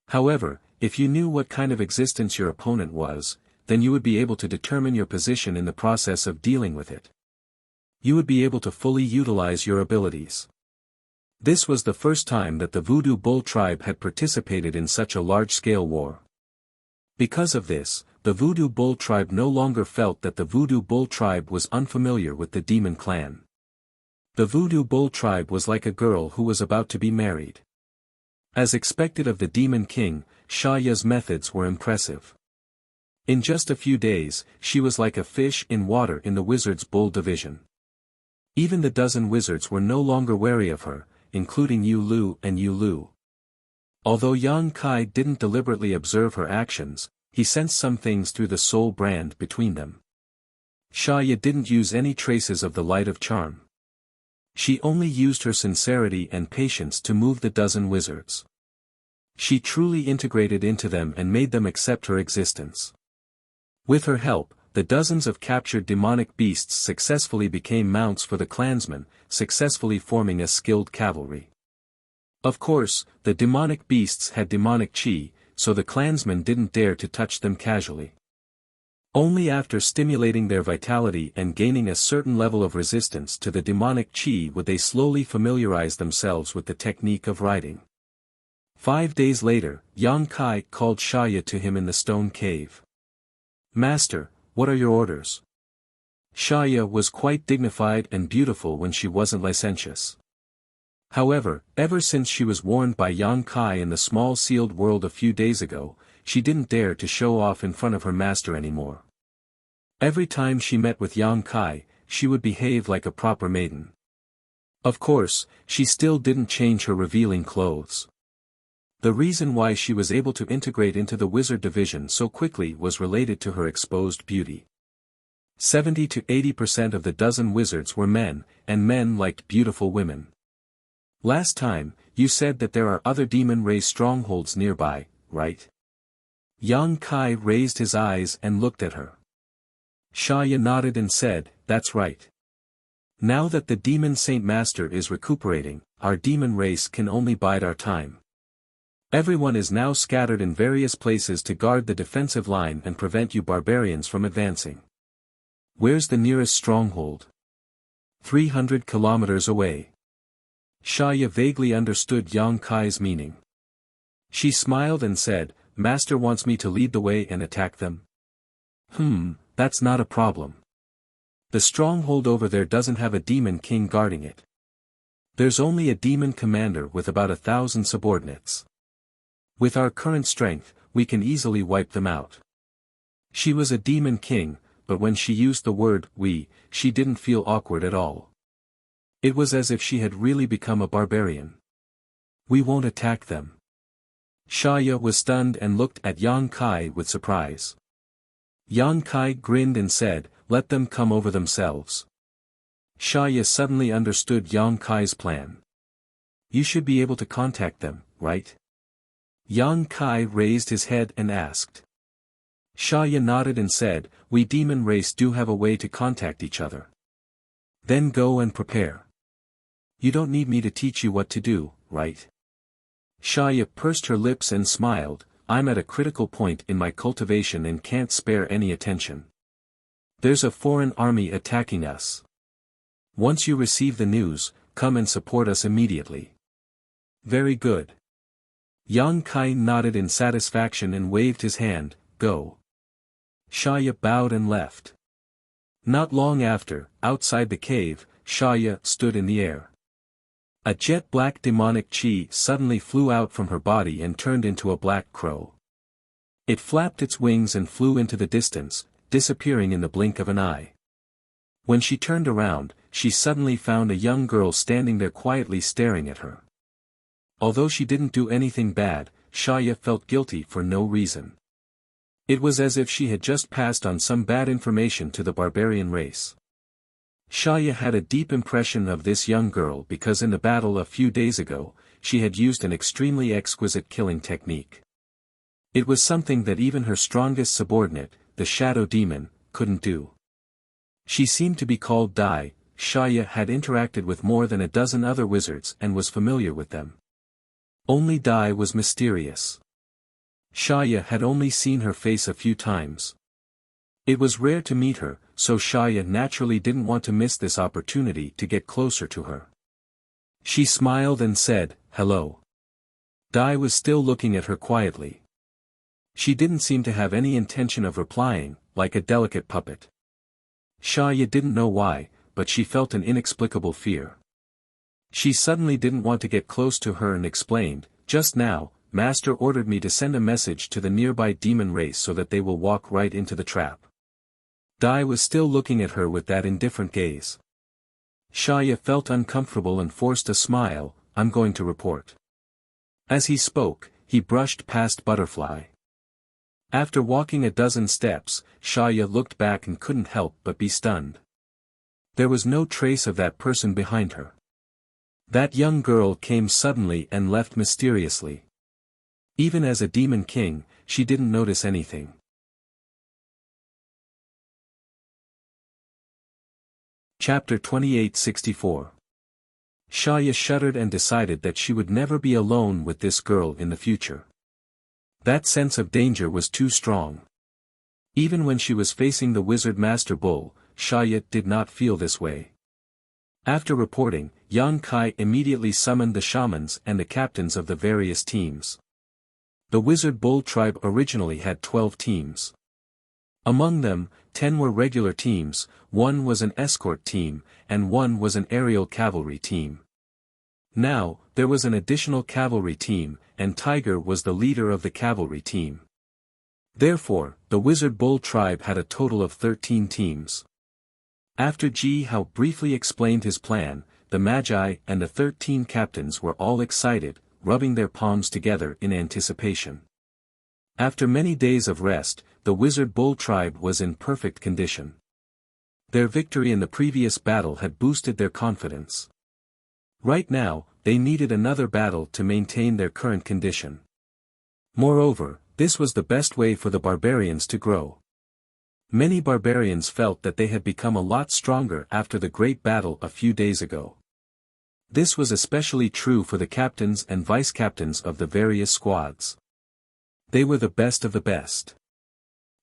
However, if you knew what kind of existence your opponent was, then you would be able to determine your position in the process of dealing with it. You would be able to fully utilize your abilities. This was the first time that the Voodoo Bull tribe had participated in such a large-scale war. Because of this, the Voodoo Bull tribe no longer felt that the Voodoo Bull tribe was unfamiliar with the demon clan. The Voodoo Bull tribe was like a girl who was about to be married. As expected of the Demon King, Xia's methods were impressive. In just a few days, she was like a fish in water in the Wizards' Bull Division. Even the dozen wizards were no longer wary of her, including Yu Lu and Yu Lu. Although Yang Kai didn't deliberately observe her actions, he sensed some things through the soul brand between them. Xia didn't use any traces of the light of charm. She only used her sincerity and patience to move the dozen wizards. She truly integrated into them and made them accept her existence. With her help, the dozens of captured demonic beasts successfully became mounts for the clansmen, successfully forming a skilled cavalry. Of course, the demonic beasts had demonic chi, so the clansmen didn't dare to touch them casually. Only after stimulating their vitality and gaining a certain level of resistance to the demonic chi would they slowly familiarize themselves with the technique of riding. 5 days later, Yang Kai called Xiaoya to him in the stone cave. "Master, what are your orders?" Xiaoya was quite dignified and beautiful when she wasn't licentious. However, ever since she was warned by Yang Kai in the small sealed world a few days ago, she didn't dare to show off in front of her master anymore. Every time she met with Yang Kai, she would behave like a proper maiden. Of course, she still didn't change her revealing clothes. The reason why she was able to integrate into the wizard division so quickly was related to her exposed beauty. 70 to 80% of the dozen wizards were men, and men liked beautiful women. Last time, you said that there are other demon race strongholds nearby, right? Yang Kai raised his eyes and looked at her. Xiaoya nodded and said, "That's right. Now that the demon Saint Master is recuperating, our demon race can only bide our time. Everyone is now scattered in various places to guard the defensive line and prevent you barbarians from advancing. Where's the nearest stronghold?" 300 kilometers away. Xiaoya vaguely understood Yang Kai's meaning. She smiled and said, "Master wants me to lead the way and attack them? That's not a problem. The stronghold over there doesn't have a demon king guarding it. There's only a demon commander with about 1,000 subordinates. With our current strength, we can easily wipe them out." She was a demon king, but when she used the word "we," she didn't feel awkward at all. It was as if she had really become a barbarian. "We won't attack them." Xiaoya was stunned and looked at Yang Kai with surprise. Yang Kai grinned and said, "Let them come over themselves." Xiaoya suddenly understood Yang Kai's plan. "You should be able to contact them, right?" Yang Kai raised his head and asked. Xiaoya nodded and said, "We demon race do have a way to contact each other." "Then go and prepare. You don't need me to teach you what to do, right?" Xiaoya pursed her lips and smiled, "I'm at a critical point in my cultivation and can't spare any attention. There's a foreign army attacking us. Once you receive the news, come and support us immediately." "Very good." Yang Kai nodded in satisfaction and waved his hand, "Go." Xiaoya bowed and left. Not long after, outside the cave, Xiaoya stood in the air. A jet-black demonic chi suddenly flew out from her body and turned into a black crow. It flapped its wings and flew into the distance, disappearing in the blink of an eye. When she turned around, she suddenly found a young girl standing there quietly staring at her. Although she didn't do anything bad, Xiaoya felt guilty for no reason. It was as if she had just passed on some bad information to the barbarian race. Xiaoya had a deep impression of this young girl because in the battle a few days ago, she had used an extremely exquisite killing technique. It was something that even her strongest subordinate, the shadow demon, couldn't do. She seemed to be called Dai. Xiaoya had interacted with more than a dozen other wizards and was familiar with them. Only Dai was mysterious. Xiaoya had only seen her face a few times. It was rare to meet her, so Xiaoya naturally didn't want to miss this opportunity to get closer to her. She smiled and said, "Hello." Dai was still looking at her quietly. She didn't seem to have any intention of replying, like a delicate puppet. Xiaoya didn't know why, but she felt an inexplicable fear. She suddenly didn't want to get close to her and explained, "Just now, Master ordered me to send a message to the nearby demon race so that they will walk right into the trap." Dai was still looking at her with that indifferent gaze. Xiaoya felt uncomfortable and forced a smile, "I'm going to report." As he spoke, he brushed past Butterfly. After walking a dozen steps, Xiaoya looked back and couldn't help but be stunned. There was no trace of that person behind her. That young girl came suddenly and left mysteriously. Even as a demon king, she didn't notice anything. Chapter 2864. Shaya shuddered and decided that she would never be alone with this girl in the future. That sense of danger was too strong. Even when she was facing the wizard Master Bull, Shaya did not feel this way. After reporting, Yang Kai immediately summoned the shamans and the captains of the various teams. The wizard bull tribe originally had 12 teams. Among them, 10 were regular teams, 1 was an escort team, and 1 was an aerial cavalry team. Now, there was an additional cavalry team, and Tiger was the leader of the cavalry team. Therefore, the wizard bull tribe had a total of 13 teams. After Ji Hao briefly explained his plan, the Magi and the 13 captains were all excited, rubbing their palms together in anticipation. After many days of rest, the wizard bull tribe was in perfect condition. Their victory in the previous battle had boosted their confidence. Right now, they needed another battle to maintain their current condition. Moreover, this was the best way for the barbarians to grow. Many barbarians felt that they had become a lot stronger after the great battle a few days ago. This was especially true for the captains and vice-captains of the various squads. They were the best of the best.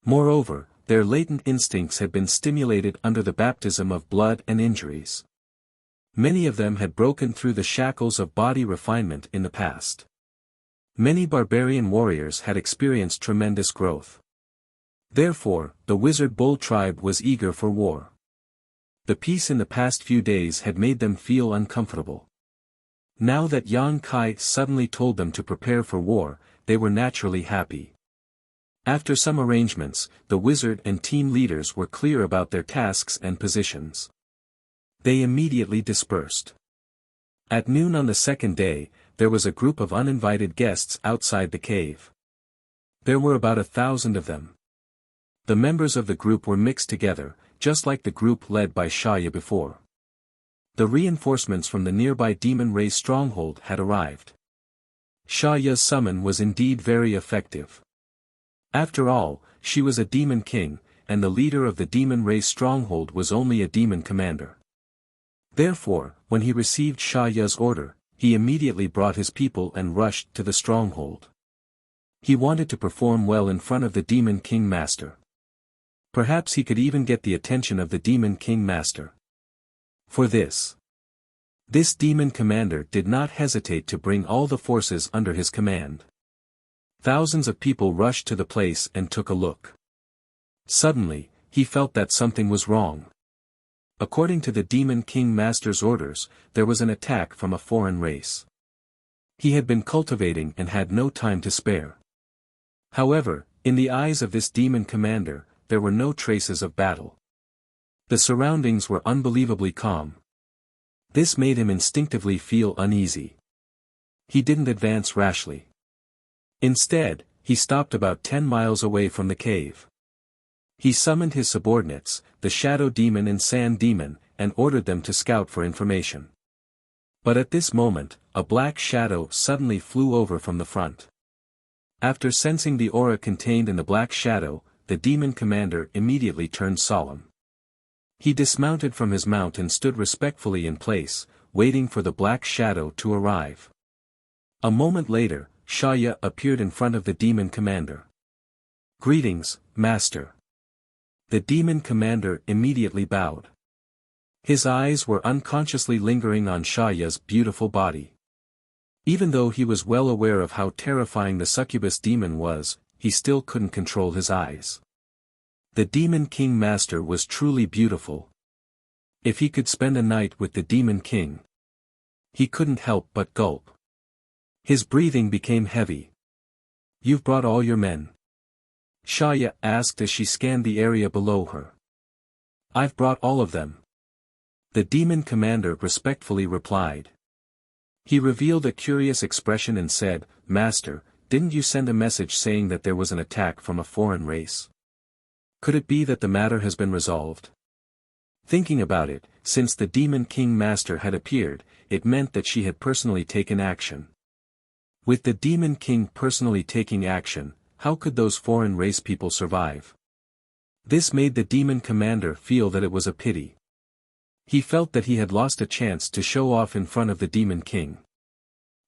Moreover, their latent instincts had been stimulated under the baptism of blood and injuries. Many of them had broken through the shackles of body refinement in the past. Many barbarian warriors had experienced tremendous growth. Therefore, the wizard bull tribe was eager for war. The peace in the past few days had made them feel uncomfortable. Now that Yang Kai suddenly told them to prepare for war, they were naturally happy. After some arrangements, the wizard and team leaders were clear about their tasks and positions. They immediately dispersed. At noon on the second day, there was a group of uninvited guests outside the cave. There were about 1,000 of them. The members of the group were mixed together, just like the group led by Shaya before. The reinforcements from the nearby demon race stronghold had arrived. Shaya's summon was indeed very effective. After all, she was a demon king, and the leader of the demon race stronghold was only a demon commander. Therefore, when he received Shaya's order, he immediately brought his people and rushed to the stronghold. He wanted to perform well in front of the demon king master. Perhaps he could even get the attention of the demon king master. For this demon commander did not hesitate to bring all the forces under his command. Thousands of people rushed to the place and took a look. Suddenly, he felt that something was wrong. According to the demon king master's orders, there was an attack from a foreign race. He had been cultivating and had no time to spare. However, in the eyes of this demon commander, there were no traces of battle. The surroundings were unbelievably calm. This made him instinctively feel uneasy. He didn't advance rashly. Instead, he stopped about 10 miles away from the cave. He summoned his subordinates, the Shadow Demon and Sand Demon, and ordered them to scout for information. But at this moment, a black shadow suddenly flew over from the front. After sensing the aura contained in the black shadow, the demon commander immediately turned solemn. He dismounted from his mount and stood respectfully in place, waiting for the black shadow to arrive. A moment later, Shaya appeared in front of the demon commander. "Greetings, master." The demon commander immediately bowed. His eyes were unconsciously lingering on Shaya's beautiful body. Even though he was well aware of how terrifying the succubus demon was, he still couldn't control his eyes. The demon king master was truly beautiful. If he could spend a night with the demon king, he couldn't help but gulp. His breathing became heavy. "You've brought all your men?" Shaya asked as she scanned the area below her. "I've brought all of them," the demon commander respectfully replied. He revealed a curious expression and said, "Master, didn't you send a message saying that there was an attack from a foreign race? Could it be that the matter has been resolved?" Thinking about it, since the demon king master had appeared, it meant that she had personally taken action. With the demon king personally taking action, how could those foreign race people survive? This made the demon commander feel that it was a pity. He felt that he had lost a chance to show off in front of the Demon King.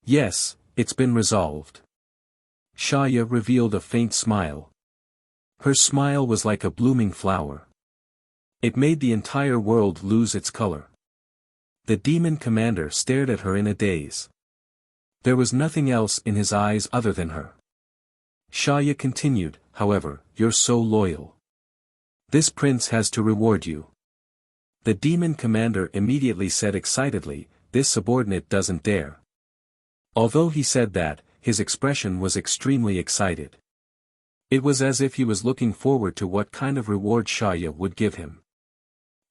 Yes, it's been resolved. Shaya revealed a faint smile. Her smile was like a blooming flower. It made the entire world lose its color. The demon commander stared at her in a daze. There was nothing else in his eyes other than her. Shaya continued, however, you're so loyal. This prince has to reward you. The demon commander immediately said excitedly, this subordinate doesn't dare. Although he said that, his expression was extremely excited. It was as if he was looking forward to what kind of reward Shaya would give him.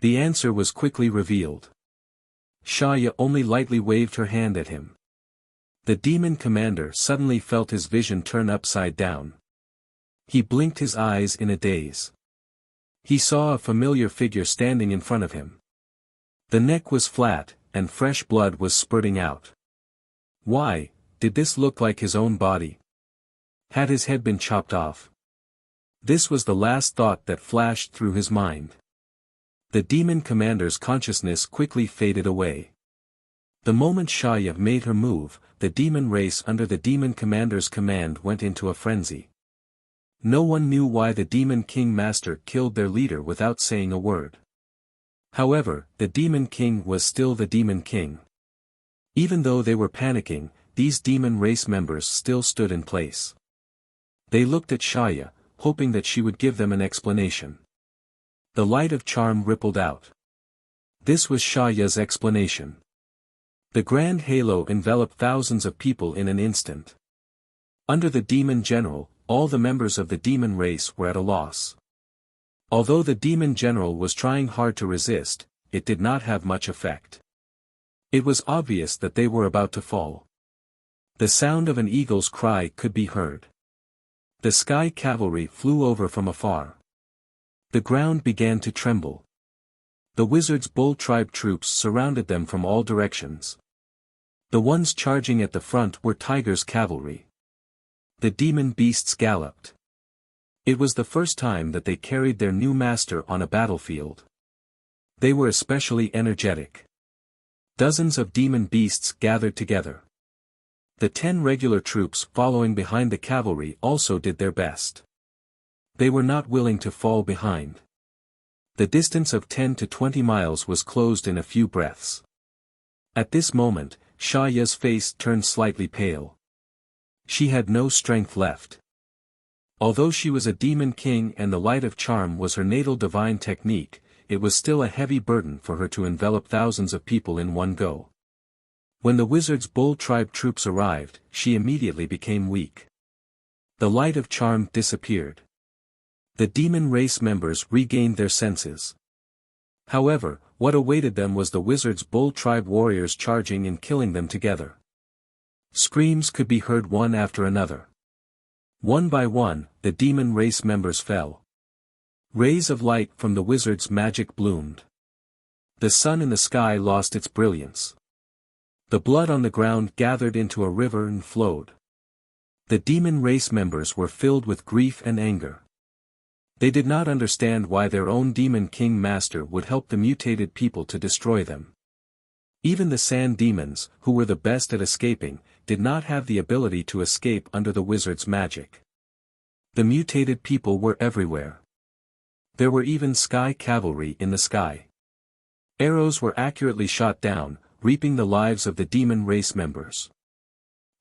The answer was quickly revealed. Shaya only lightly waved her hand at him. The demon commander suddenly felt his vision turn upside down. He blinked his eyes in a daze. He saw a familiar figure standing in front of him. The neck was flat, and fresh blood was spurting out. Why, did this look like his own body? Had his head been chopped off? This was the last thought that flashed through his mind. The demon commander's consciousness quickly faded away. The moment Shaya made her move, the demon race under the demon commander's command went into a frenzy. No one knew why the demon king master killed their leader without saying a word. However, the demon king was still the demon king. Even though they were panicking, these demon race members still stood in place. They looked at Shaya, hoping that she would give them an explanation. The light of charm rippled out. This was Shaya's explanation. The grand halo enveloped thousands of people in an instant. Under the demon general, all the members of the demon race were at a loss. Although the demon general was trying hard to resist, it did not have much effect. It was obvious that they were about to fall. The sound of an eagle's cry could be heard. The sky cavalry flew over from afar. The ground began to tremble. The wizard's bull tribe troops surrounded them from all directions. The ones charging at the front were Tiger's cavalry. The demon beasts galloped. It was the first time that they carried their new master on a battlefield. They were especially energetic. Dozens of demon beasts gathered together. The 10 regular troops following behind the cavalry also did their best. They were not willing to fall behind. The distance of 10 to 20 miles was closed in a few breaths. At this moment, Shaya's face turned slightly pale. She had no strength left. Although she was a demon king and the light of charm was her natal divine technique, it was still a heavy burden for her to envelop thousands of people in one go. When the wizard's bull tribe troops arrived, she immediately became weak. The light of charm disappeared. The demon race members regained their senses. However, what awaited them was the wizard's bull tribe warriors charging and killing them together. Screams could be heard one after another. One by one, the demon race members fell. Rays of light from the wizard's magic bloomed. The sun in the sky lost its brilliance. The blood on the ground gathered into a river and flowed. The demon race members were filled with grief and anger. They did not understand why their own demon king master would help the mutated people to destroy them. Even the sand demons, who were the best at escaping, did not have the ability to escape under the wizard's magic. The mutated people were everywhere. There were even sky cavalry in the sky. Arrows were accurately shot down, reaping the lives of the demon race members.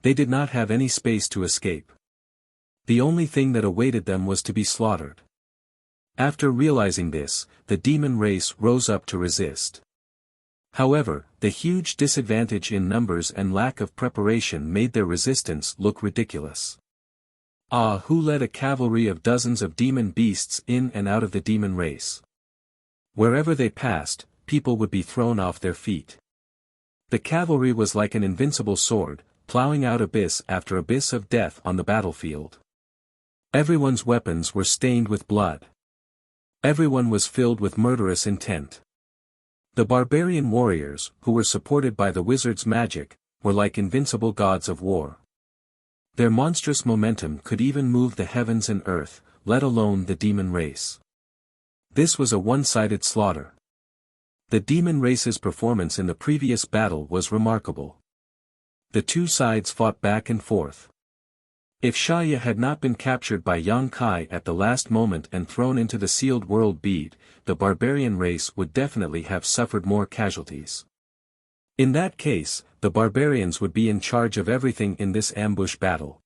They did not have any space to escape. The only thing that awaited them was to be slaughtered. After realizing this, the demon race rose up to resist. However, the huge disadvantage in numbers and lack of preparation made their resistance look ridiculous. Who led a cavalry of dozens of demon beasts in and out of the demon race? Wherever they passed, people would be thrown off their feet. The cavalry was like an invincible sword, plowing out abyss after abyss of death on the battlefield. Everyone's weapons were stained with blood. Everyone was filled with murderous intent. The barbarian warriors, who were supported by the wizard's magic, were like invincible gods of war. Their monstrous momentum could even move the heavens and earth, let alone the demon race. This was a one-sided slaughter. The demon race's performance in the previous battle was remarkable. The two sides fought back and forth. If Shaya had not been captured by Yang Kai at the last moment and thrown into the sealed world bead, the barbarian race would definitely have suffered more casualties. In that case, the barbarians would be in charge of everything in this ambush battle.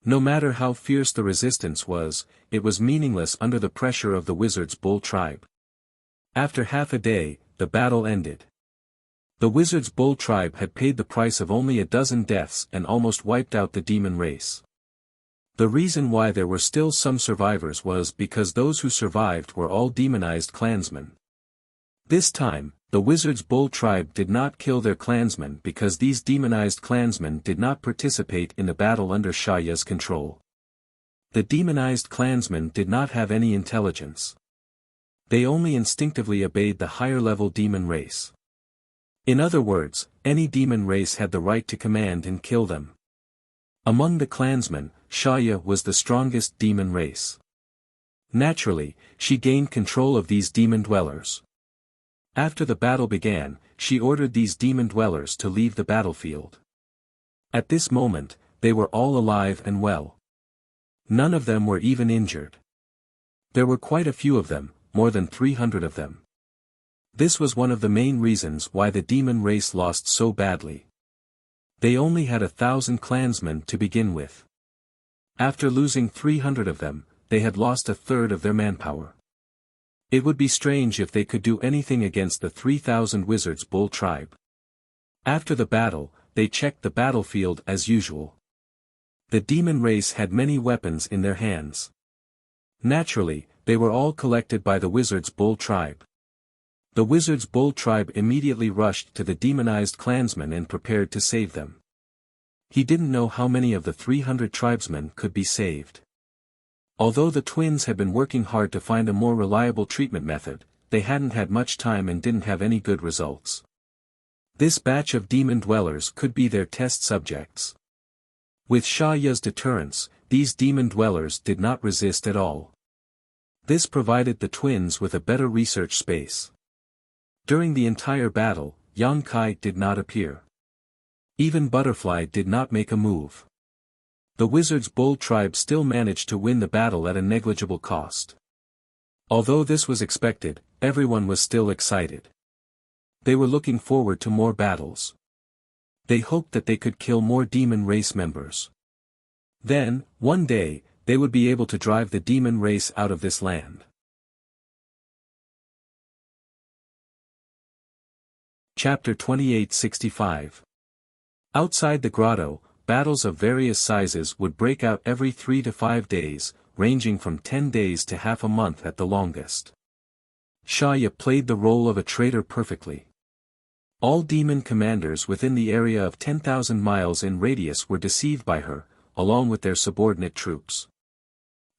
No matter how fierce the resistance was, it was meaningless under the pressure of the Wizard's Bull tribe. After half a day, the battle ended. The Wizard's Bull tribe had paid the price of only a dozen deaths and almost wiped out the demon race. The reason why there were still some survivors was because those who survived were all demonized clansmen. This time, the Wizard's Bull tribe did not kill their clansmen because these demonized clansmen did not participate in the battle under Shaya's control. The demonized clansmen did not have any intelligence. They only instinctively obeyed the higher-level demon race. In other words, any demon race had the right to command and kill them. Among the clansmen, Shaya was the strongest demon race. Naturally, she gained control of these demon dwellers. After the battle began, she ordered these demon dwellers to leave the battlefield. At this moment, they were all alive and well. None of them were even injured. There were quite a few of them, more than 300 of them. This was one of the main reasons why the demon race lost so badly. They only had 1,000 clansmen to begin with. After losing 300 of them, they had lost a third of their manpower. It would be strange if they could do anything against the 3,000 Wizards Bull tribe. After the battle, they checked the battlefield as usual. The demon race had many weapons in their hands. Naturally, they were all collected by the Wizards Bull tribe. The Wizards Bull tribe immediately rushed to the demonized clansmen and prepared to save them. He didn't know how many of the 300 tribesmen could be saved. Although the twins had been working hard to find a more reliable treatment method, they hadn't had much time and didn't have any good results. This batch of demon dwellers could be their test subjects. With Shaya's deterrence, these demon dwellers did not resist at all. This provided the twins with a better research space. During the entire battle, Yang Kai did not appear. Even Butterfly did not make a move. The Wizard's Bull tribe still managed to win the battle at a negligible cost. Although this was expected, everyone was still excited. They were looking forward to more battles. They hoped that they could kill more demon race members. Then, one day, they would be able to drive the demon race out of this land. Chapter 2865. Outside the grotto, battles of various sizes would break out every 3 to 5 days, ranging from 10 days to half a month at the longest. Shaya played the role of a traitor perfectly. All demon commanders within the area of 10,000 miles in radius were deceived by her, along with their subordinate troops.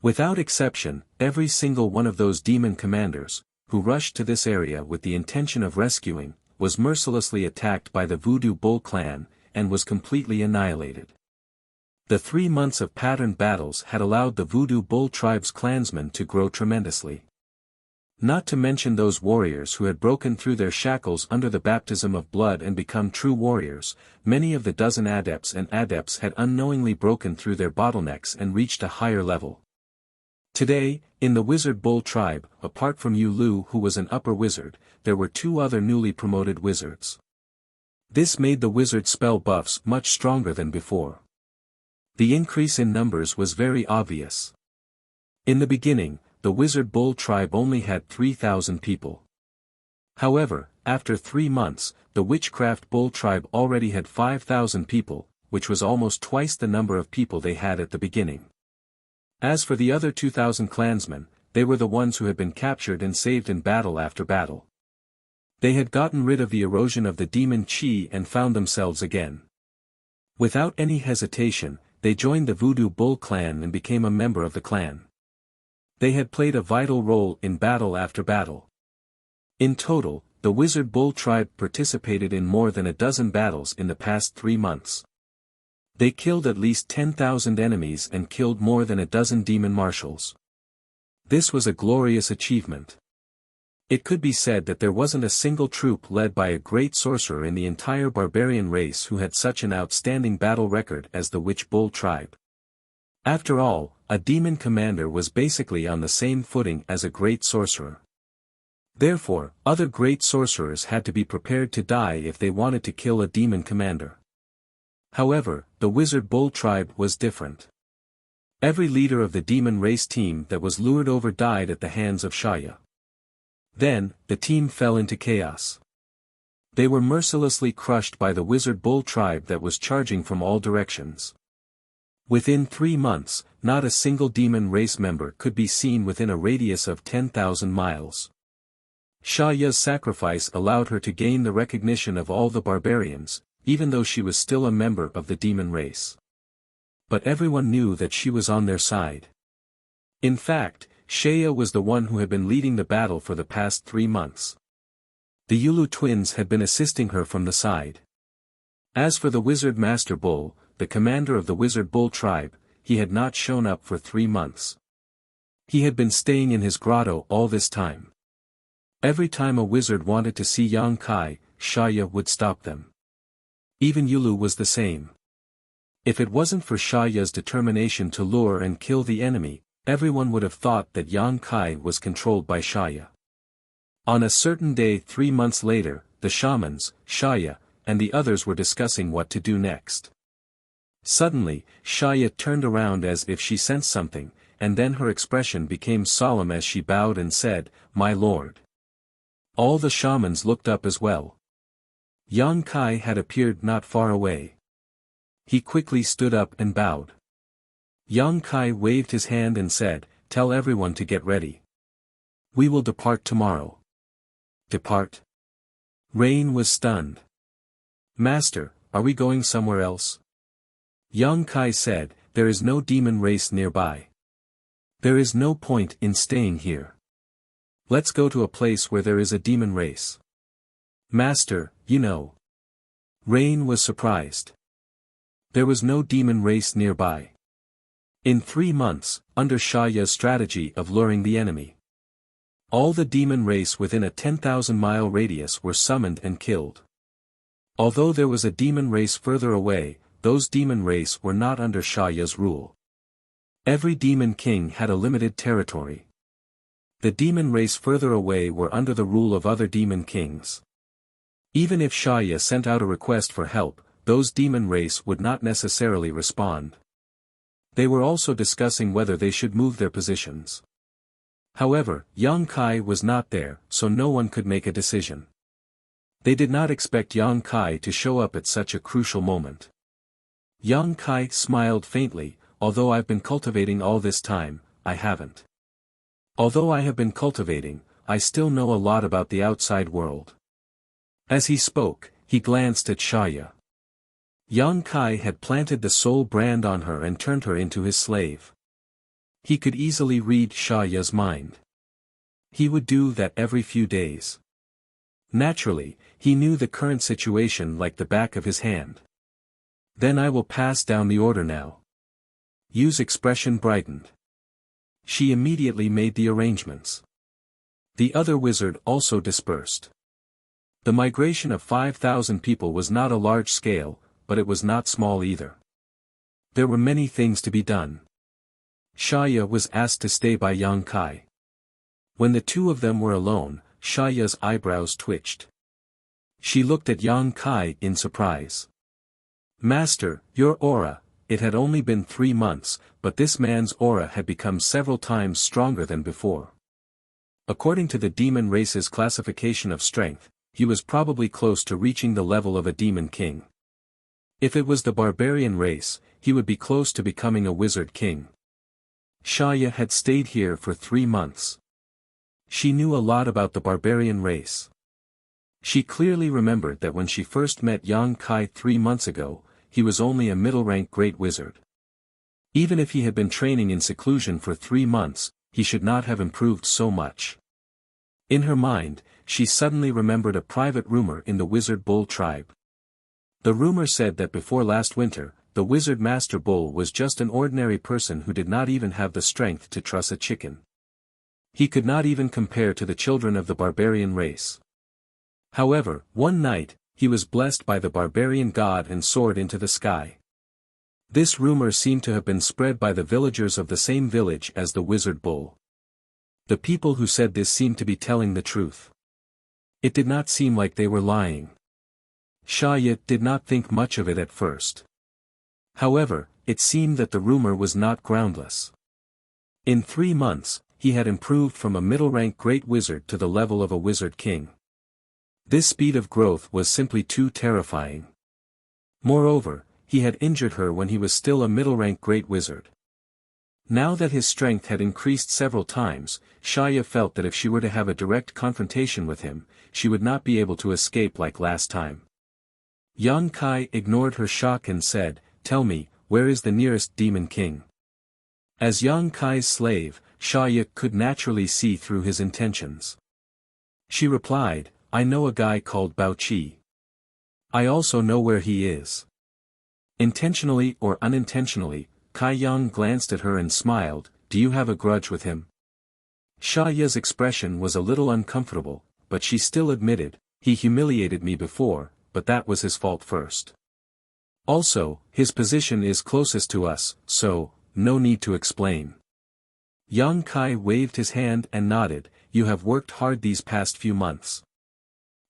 Without exception, every single one of those demon commanders, who rushed to this area with the intention of rescuing, was mercilessly attacked by the Voodoo Bull clan, and was completely annihilated. The 3 months of patterned battles had allowed the Voodoo Bull tribe's clansmen to grow tremendously. Not to mention those warriors who had broken through their shackles under the baptism of blood and become true warriors, many of the dozen adepts had unknowingly broken through their bottlenecks and reached a higher level. Today, in the Wizard Bull tribe, apart from Yu Lu who was an upper wizard, there were 2 other newly promoted wizards. This made the wizard spell buffs much stronger than before. The increase in numbers was very obvious. In the beginning, the Wizard Bull tribe only had 3,000 people. However, after 3 months, the Witchcraft Bull tribe already had 5,000 people, which was almost twice the number of people they had at the beginning. As for the other 2,000 clansmen, they were the ones who had been captured and saved in battle after battle. They had gotten rid of the erosion of the demon chi and found themselves again. Without any hesitation, they joined the Voodoo Bull clan and became a member of the clan. They had played a vital role in battle after battle. In total, the Wizard Bull tribe participated in more than a dozen battles in the past 3 months. They killed at least 10,000 enemies and killed more than a dozen demon marshals. This was a glorious achievement. It could be said that there wasn't a single troop led by a great sorcerer in the entire barbarian race who had such an outstanding battle record as the Witch Bull tribe. After all, a demon commander was basically on the same footing as a great sorcerer. Therefore, other great sorcerers had to be prepared to die if they wanted to kill a demon commander. However, the Wizard Bull tribe was different. Every leader of the demon race team that was lured over died at the hands of Shaya. Then, the team fell into chaos. They were mercilessly crushed by the Wizard Bull tribe that was charging from all directions. Within 3 months, not a single demon race member could be seen within a radius of 10,000 miles. Shaya's sacrifice allowed her to gain the recognition of all the barbarians, even though she was still a member of the demon race. But everyone knew that she was on their side. In fact, Shaya was the one who had been leading the battle for the past 3 months. The Yulu twins had been assisting her from the side. As for the Wizard Master Bull, the commander of the Wizard Bull tribe, he had not shown up for 3 months. He had been staying in his grotto all this time. Every time a wizard wanted to see Yang Kai, Shaya would stop them. Even Yulu was the same. If it wasn't for Shaya's determination to lure and kill the enemy, everyone would have thought that Yang Kai was controlled by Shaya. On a certain day 3 months later, the shamans, Shaya, and the others were discussing what to do next. Suddenly, Shaya turned around as if she sensed something, and then her expression became solemn as she bowed and said, "My lord." All the shamans looked up as well. Yang Kai had appeared not far away. He quickly stood up and bowed. Yang Kai waved his hand and said, "Tell everyone to get ready. We will depart tomorrow." Depart? Rain was stunned. "Master, are we going somewhere else?" Yang Kai said, "There is no demon race nearby. There is no point in staying here. Let's go to a place where there is a demon race." "Master, you know." Rain was surprised. There was no demon race nearby. In 3 months, under Shaya's strategy of luring the enemy, all the demon race within a 10,000-mile radius were summoned and killed. Although there was a demon race further away, those demon race were not under Shaya's rule. Every demon king had a limited territory. The demon race further away were under the rule of other demon kings. Even if Shaya sent out a request for help, those demon race would not necessarily respond. They were also discussing whether they should move their positions. However, Yang Kai was not there, so no one could make a decision. They did not expect Yang Kai to show up at such a crucial moment. Yang Kai smiled faintly, "Although I've been cultivating all this time, I haven't. Although I have been cultivating, I still know a lot about the outside world." As he spoke, he glanced at Shaya. Yang Kai had planted the soul brand on her and turned her into his slave. He could easily read Shaya's mind. He would do that every few days. Naturally, he knew the current situation like the back of his hand. "Then I will pass down the order now." Yu's expression brightened. She immediately made the arrangements. The other wizard also dispersed. The migration of 5,000 people was not a large scale, but it was not small either. There were many things to be done. Shaya was asked to stay by Yang Kai. When the two of them were alone, Shaya's eyebrows twitched. She looked at Yang Kai in surprise. "Master, your aura," it had only been 3 months, but this man's aura had become several times stronger than before. According to the demon race's classification of strength, he was probably close to reaching the level of a demon king. If it was the barbarian race, he would be close to becoming a wizard king. Shaya had stayed here for 3 months. She knew a lot about the barbarian race. She clearly remembered that when she first met Yang Kai 3 months ago, he was only a middle-rank great wizard. Even if he had been training in seclusion for 3 months, he should not have improved so much. In her mind, she suddenly remembered a private rumor in the Wizard Bull tribe. The rumor said that before last winter, the Wizard Master Bull was just an ordinary person who did not even have the strength to truss a chicken. He could not even compare to the children of the barbarian race. However, one night, he was blessed by the barbarian god and soared into the sky. This rumor seemed to have been spread by the villagers of the same village as the wizard bull. The people who said this seemed to be telling the truth. It did not seem like they were lying. Shaya did not think much of it at first. However, it seemed that the rumor was not groundless. In 3 months, he had improved from a middle-rank great wizard to the level of a wizard king. This speed of growth was simply too terrifying. Moreover, he had injured her when he was still a middle-rank great wizard. Now that his strength had increased several times, Shaya felt that if she were to have a direct confrontation with him, she would not be able to escape like last time. Yang Kai ignored her shock and said, "Tell me, where is the nearest demon king?" As Yang Kai's slave, Shaya could naturally see through his intentions. She replied, "I know a guy called Bao Qi. I also know where he is." Intentionally or unintentionally, Kai Yang glanced at her and smiled, "Do you have a grudge with him?" Shaya's expression was a little uncomfortable, but she still admitted, "He humiliated me before, but that was his fault first. Also, his position is closest to us, so, no need to explain." Yang Kai waved his hand and nodded, "You have worked hard these past few months.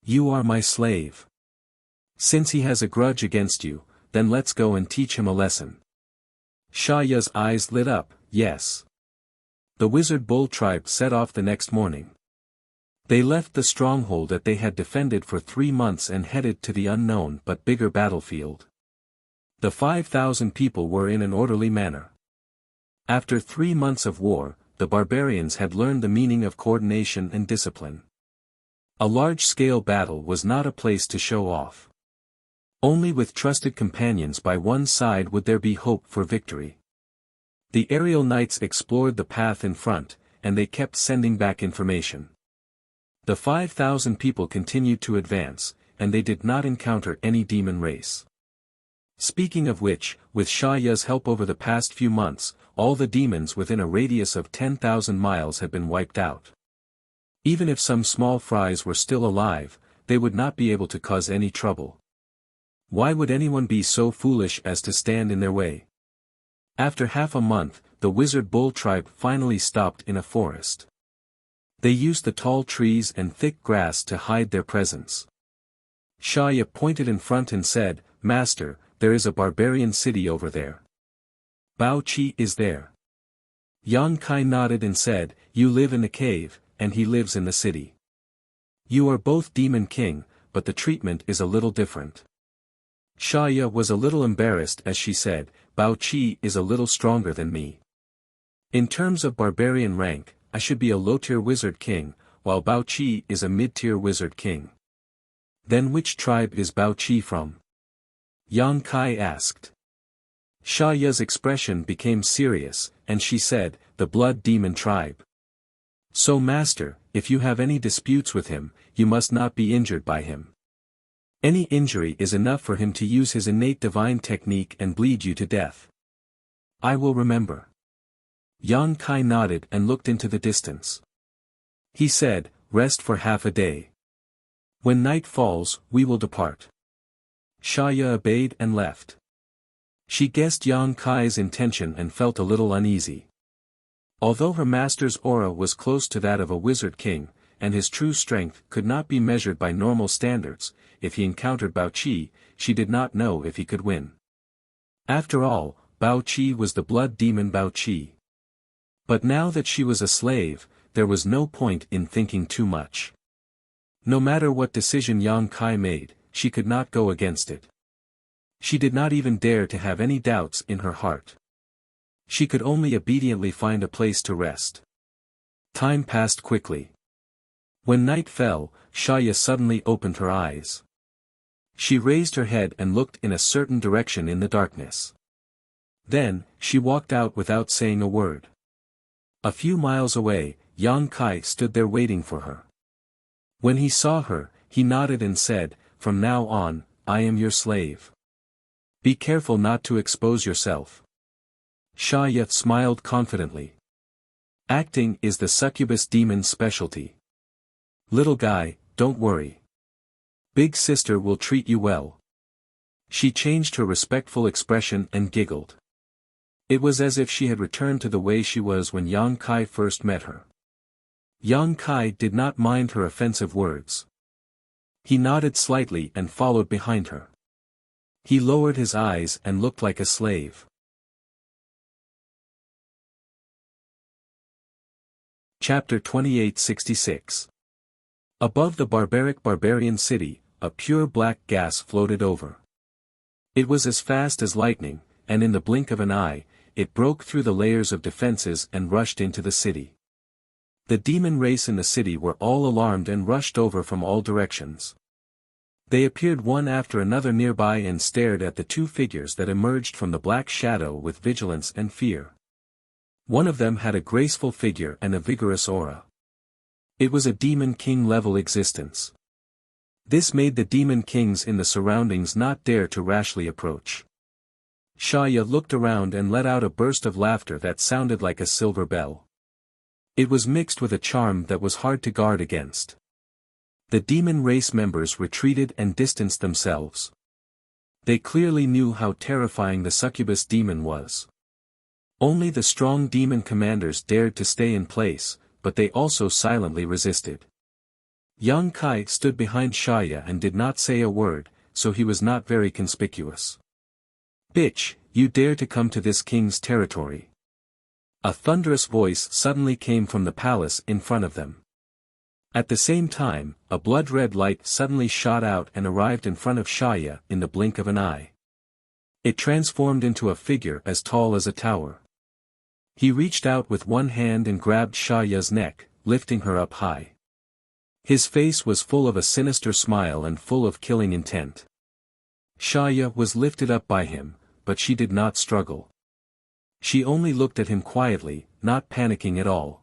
You are my slave. Since he has a grudge against you, then let's go and teach him a lesson." Shaya's eyes lit up, "Yes." The wizard bull tribe set off the next morning. They left the stronghold that they had defended for 3 months and headed to the unknown but bigger battlefield. The 5,000 people were in an orderly manner. After 3 months of war, the barbarians had learned the meaning of coordination and discipline. A large-scale battle was not a place to show off. Only with trusted companions by one side would there be hope for victory. The aerial knights explored the path in front, and they kept sending back information. The 5,000 people continued to advance, and they did not encounter any demon race. Speaking of which, with Shaya's help over the past few months, all the demons within a radius of 10,000 miles had been wiped out. Even if some small fries were still alive, they would not be able to cause any trouble. Why would anyone be so foolish as to stand in their way? After half a month, the wizard bull tribe finally stopped in a forest. They used the tall trees and thick grass to hide their presence. Shaya pointed in front and said, "Master, there is a barbarian city over there. Bao Qi is there." Yang Kai nodded and said, "You live in the cave, and he lives in the city. You are both demon king, but the treatment is a little different." Shaya was a little embarrassed as she said, "Bao Qi is a little stronger than me. In terms of barbarian rank, I should be a low-tier wizard king, while Bao Qi is a mid-tier wizard king." "Then which tribe is Bao Qi from?" Yang Kai asked. Shaya's expression became serious, and she said, "The blood demon tribe. So master, if you have any disputes with him, you must not be injured by him. Any injury is enough for him to use his innate divine technique and bleed you to death." "I will remember." Yang Kai nodded and looked into the distance. He said, "Rest for half a day. When night falls, we will depart." Shaya obeyed and left. She guessed Yang Kai's intention and felt a little uneasy. Although her master's aura was close to that of a wizard king, and his true strength could not be measured by normal standards, if he encountered Bao Qi, she did not know if he could win. After all, Bao Qi was the blood demon Bao Qi. But now that she was a slave, there was no point in thinking too much. No matter what decision Yang Kai made, she could not go against it. She did not even dare to have any doubts in her heart. She could only obediently find a place to rest. Time passed quickly. When night fell, Shaya suddenly opened her eyes. She raised her head and looked in a certain direction in the darkness. Then, she walked out without saying a word. A few miles away, Yang Kai stood there waiting for her. When he saw her, he nodded and said, "From now on, I am your slave. Be careful not to expose yourself." Shaya smiled confidently. Acting is the succubus demon's specialty. Little guy, don't worry. Big sister will treat you well. She changed her respectful expression and giggled. It was as if she had returned to the way she was when Yang Kai first met her. Yang Kai did not mind her offensive words. He nodded slightly and followed behind her. He lowered his eyes and looked like a slave. Chapter 2866. Above the barbarian city, a pure black gas floated over. It was as fast as lightning, and in the blink of an eye, it broke through the layers of defenses and rushed into the city. The demon race in the city were all alarmed and rushed over from all directions. They appeared one after another nearby and stared at the two figures that emerged from the black shadow with vigilance and fear. One of them had a graceful figure and a vigorous aura. It was a demon king level existence. This made the demon kings in the surroundings not dare to rashly approach. Shaya looked around and let out a burst of laughter that sounded like a silver bell. It was mixed with a charm that was hard to guard against. The demon race members retreated and distanced themselves. They clearly knew how terrifying the succubus demon was. Only the strong demon commanders dared to stay in place, but they also silently resisted. Yang Kai stood behind Shaya and did not say a word, so he was not very conspicuous. "Bitch, you dare to come to this king's territory." A thunderous voice suddenly came from the palace in front of them. At the same time, a blood-red light suddenly shot out and arrived in front of Shaya in the blink of an eye. It transformed into a figure as tall as a tower. He reached out with one hand and grabbed Shaya's neck, lifting her up high. His face was full of a sinister smile and full of killing intent. Shaya was lifted up by him, but she did not struggle. She only looked at him quietly, not panicking at all.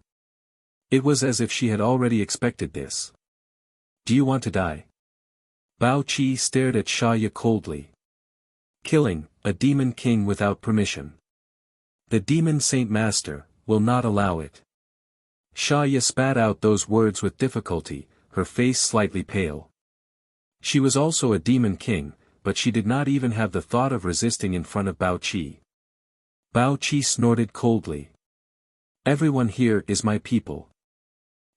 It was as if she had already expected this. "Do you want to die?" Bao Qi stared at Shaya coldly. "Killing a demon king without permission. The demon Saint Master will not allow it." Shaya spat out those words with difficulty, her face slightly pale. She was also a demon king, but she did not even have the thought of resisting in front of Bao Qi. Bao Qi snorted coldly. "Everyone here is my people.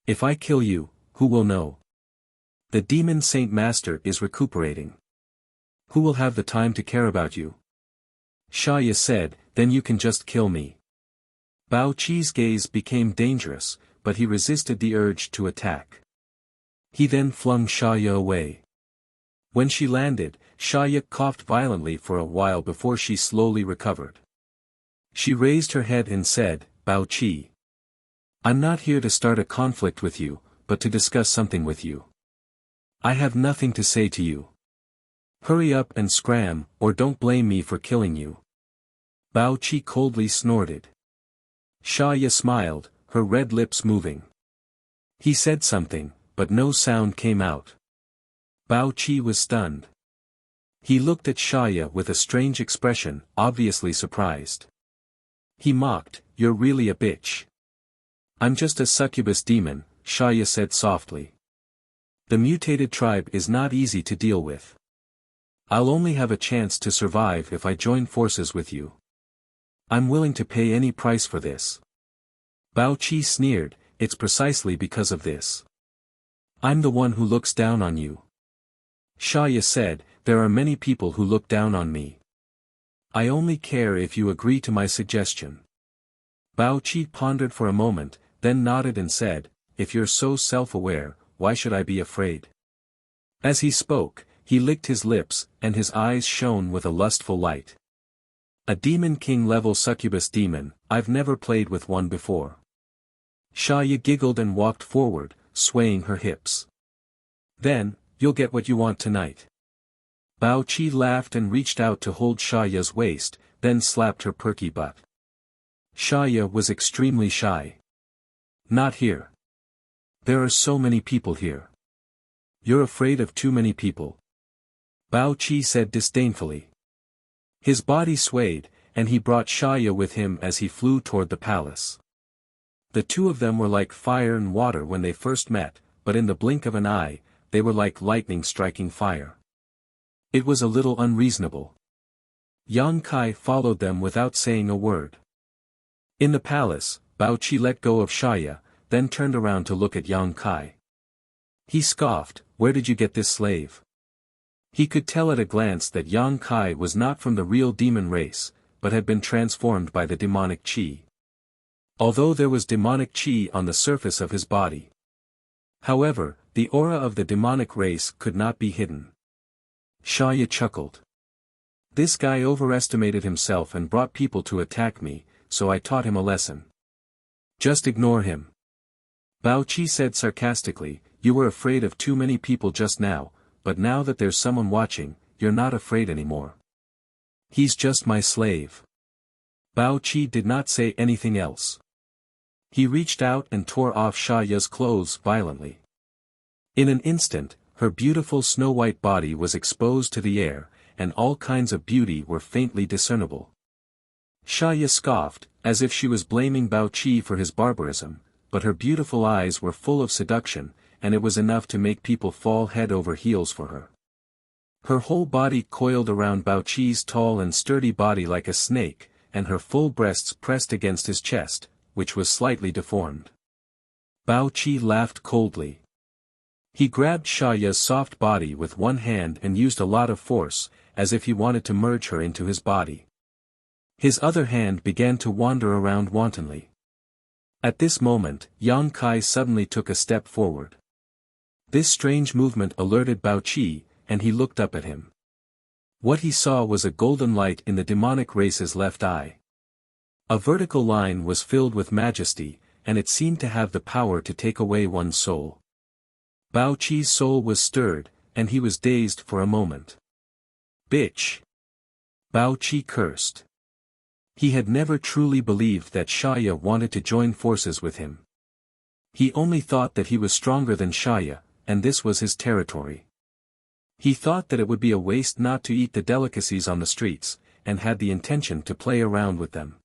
If I kill you, who will know? The demon Saint Master is recuperating. Who will have the time to care about you?" Shaya said, "Then you can just kill me." Bao Qi's gaze became dangerous, but he resisted the urge to attack. He then flung Shaya away. When she landed, Shaya coughed violently for a while before she slowly recovered. She raised her head and said, "Bao Qi. I'm not here to start a conflict with you, but to discuss something with you. I have nothing to say to you. Hurry up and scram, or don't blame me for killing you." Bao Qi coldly snorted. Shaya smiled, her red lips moving. He said something, but no sound came out. Bao Qi was stunned. He looked at Shaya with a strange expression, obviously surprised. He mocked, "You're really a bitch." "I'm just a succubus demon," Shaya said softly. "The mutated tribe is not easy to deal with. I'll only have a chance to survive if I join forces with you. I'm willing to pay any price for this." Bao Qi sneered, "It's precisely because of this. I'm the one who looks down on you." Shaya said, "There are many people who look down on me. I only care if you agree to my suggestion." Bao Qi pondered for a moment, then nodded and said, "If you're so self-aware, why should I be afraid?" As he spoke, he licked his lips, and his eyes shone with a lustful light. "A demon king level succubus demon, I've never played with one before." Shaya giggled and walked forward, swaying her hips. "Then, you'll get what you want tonight." Bao Qi laughed and reached out to hold Shaya's waist, then slapped her perky butt. Shaya was extremely shy. "Not here. There are so many people here. You're afraid of too many people," Bao Qi said disdainfully. His body swayed, and he brought Shaya with him as he flew toward the palace. The two of them were like fire and water when they first met, but in the blink of an eye, they were like lightning striking fire. It was a little unreasonable. Yang Kai followed them without saying a word. In the palace, Bao Qi let go of Xia, then turned around to look at Yang Kai. He scoffed, "Where did you get this slave?" He could tell at a glance that Yang Kai was not from the real demon race, but had been transformed by the demonic qi. Although there was demonic qi on the surface of his body. However, the aura of the demonic race could not be hidden. Xia chuckled. "This guy overestimated himself and brought people to attack me, so I taught him a lesson. Just ignore him." Bao Qi said sarcastically, "You were afraid of too many people just now, but now that there's someone watching, you're not afraid anymore. He's just my slave." Bao Qi did not say anything else. He reached out and tore off Xia's clothes violently. In an instant, her beautiful snow-white body was exposed to the air, and all kinds of beauty were faintly discernible. Xia scoffed, as if she was blaming Bao Qi for his barbarism, but her beautiful eyes were full of seduction, and it was enough to make people fall head over heels for her. Her whole body coiled around Bao Qi's tall and sturdy body like a snake, and her full breasts pressed against his chest, which was slightly deformed. Bao Qi laughed coldly. He grabbed Xia's soft body with one hand and used a lot of force, as if he wanted to merge her into his body. His other hand began to wander around wantonly. At this moment, Yang Kai suddenly took a step forward. This strange movement alerted Bao Qi, and he looked up at him. What he saw was a golden light in the demonic race's left eye. A vertical line was filled with majesty, and it seemed to have the power to take away one's soul. Bao Qi's soul was stirred, and he was dazed for a moment. "Bitch!" Bao Qi cursed. He had never truly believed that Xia wanted to join forces with him. He only thought that he was stronger than Xia, and this was his territory. He thought that it would be a waste not to eat the delicacies on the streets, and had the intention to play around with them.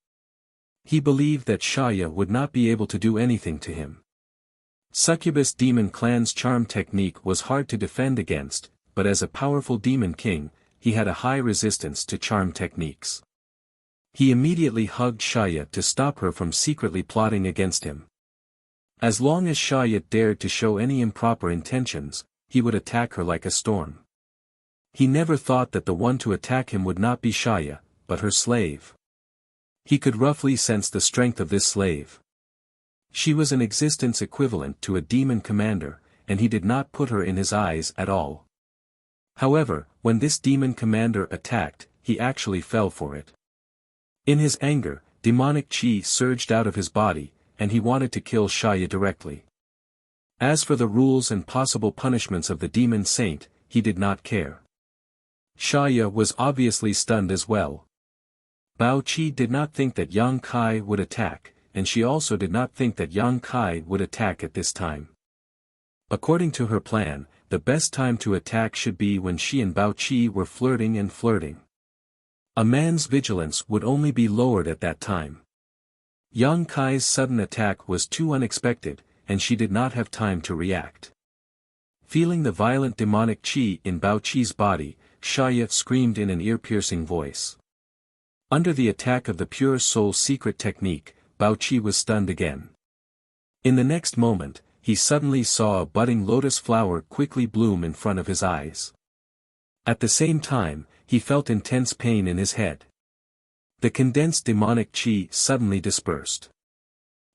He believed that Xia would not be able to do anything to him. Succubus demon clan's charm technique was hard to defend against, but as a powerful demon king, he had a high resistance to charm techniques. He immediately hugged Xia to stop her from secretly plotting against him. As long as Xia dared to show any improper intentions, he would attack her like a storm. He never thought that the one to attack him would not be Xia, but her slave. He could roughly sense the strength of this slave. She was an existence equivalent to a demon commander, and he did not put her in his eyes at all. However, when this demon commander attacked, he actually fell for it. In his anger, demonic qi surged out of his body, and he wanted to kill Xia directly. As for the rules and possible punishments of the demon saint, he did not care. Xia was obviously stunned as well. Bao Qi did not think that Yang Kai would attack, and she also did not think that Yang Kai would attack at this time. According to her plan, the best time to attack should be when she and Bao Qi were flirting. A man's vigilance would only be lowered at that time. Yang Kai's sudden attack was too unexpected, and she did not have time to react. Feeling the violent demonic qi in Bao Qi's body, Xia screamed in an ear-piercing voice. Under the attack of the pure soul secret technique, Bao Qi was stunned again. In the next moment, he suddenly saw a budding lotus flower quickly bloom in front of his eyes. At the same time, he felt intense pain in his head. The condensed demonic qi suddenly dispersed.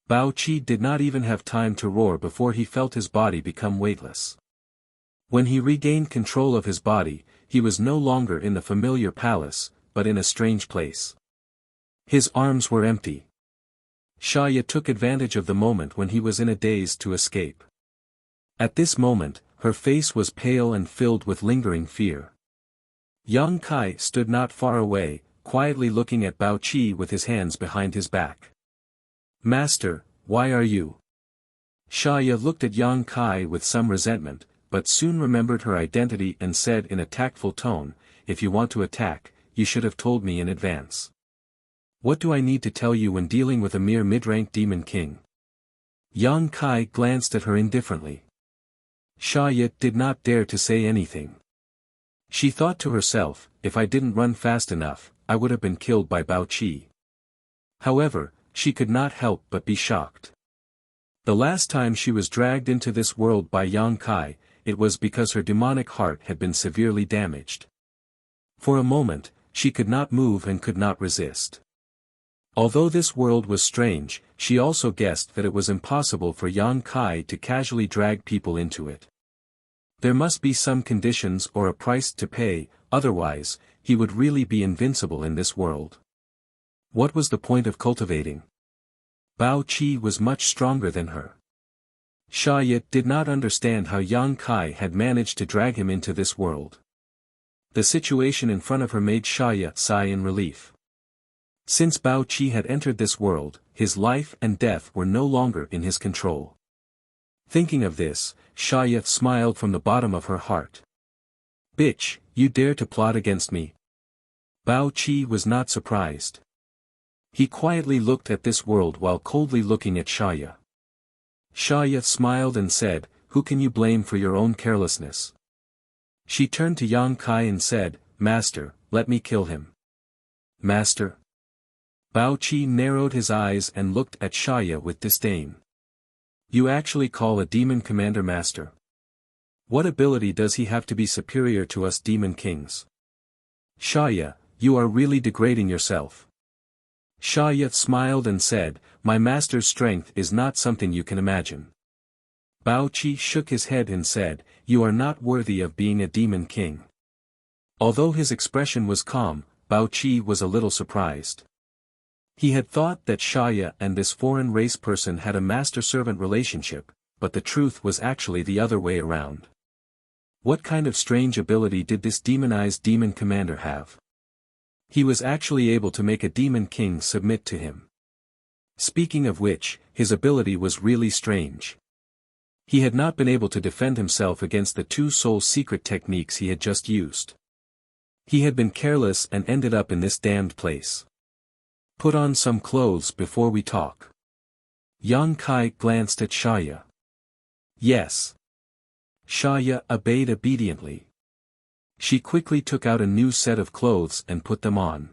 Bao Qi did not even have time to roar before he felt his body become weightless. When he regained control of his body, he was no longer in the familiar palace, but in a strange place. His arms were empty. Xia took advantage of the moment when he was in a daze to escape. At this moment, her face was pale and filled with lingering fear. Yang Kai stood not far away, quietly looking at Bao Qi with his hands behind his back. "Master, why are you?" Xia looked at Yang Kai with some resentment, but soon remembered her identity and said in a tactful tone, "If you want to attack, you should have told me in advance. What do I need to tell you when dealing with a mere mid-rank demon king?" Yang Kai glanced at her indifferently. Xia did not dare to say anything. She thought to herself, if I didn't run fast enough, I would have been killed by Bao Qi. However, she could not help but be shocked. The last time she was dragged into this world by Yang Kai, it was because her demonic heart had been severely damaged. For a moment, she could not move and could not resist. Although this world was strange, she also guessed that it was impossible for Yang Kai to casually drag people into it. There must be some conditions or a price to pay, otherwise, he would really be invincible in this world. What was the point of cultivating? Bao Qi was much stronger than her. Xia did not understand how Yang Kai had managed to drag him into this world. The situation in front of her made Xia sigh in relief. Since Bao Qi had entered this world, his life and death were no longer in his control. Thinking of this, Xia smiled from the bottom of her heart. Bitch, you dare to plot against me? Bao Qi was not surprised. He quietly looked at this world while coldly looking at Xia. Xia smiled and said, who can you blame for your own carelessness? She turned to Yang Kai and said, Master, let me kill him. Master? Bao Qi narrowed his eyes and looked at Xia with disdain. You actually call a demon commander master? What ability does he have to be superior to us demon kings? Xia, you are really degrading yourself. Xia smiled and said, my master's strength is not something you can imagine. Bao Qi shook his head and said, you are not worthy of being a demon king. Although his expression was calm, Bao Qi was a little surprised. He had thought that Xia and this foreign race person had a master-servant relationship, but the truth was actually the other way around. What kind of strange ability did this demonized demon commander have? He was actually able to make a demon king submit to him. Speaking of which, his ability was really strange. He had not been able to defend himself against the two soul secret techniques he had just used. He had been careless and ended up in this damned place. Put on some clothes before we talk. Yang Kai glanced at Xia. Yes. Xia obeyed obediently. She quickly took out a new set of clothes and put them on.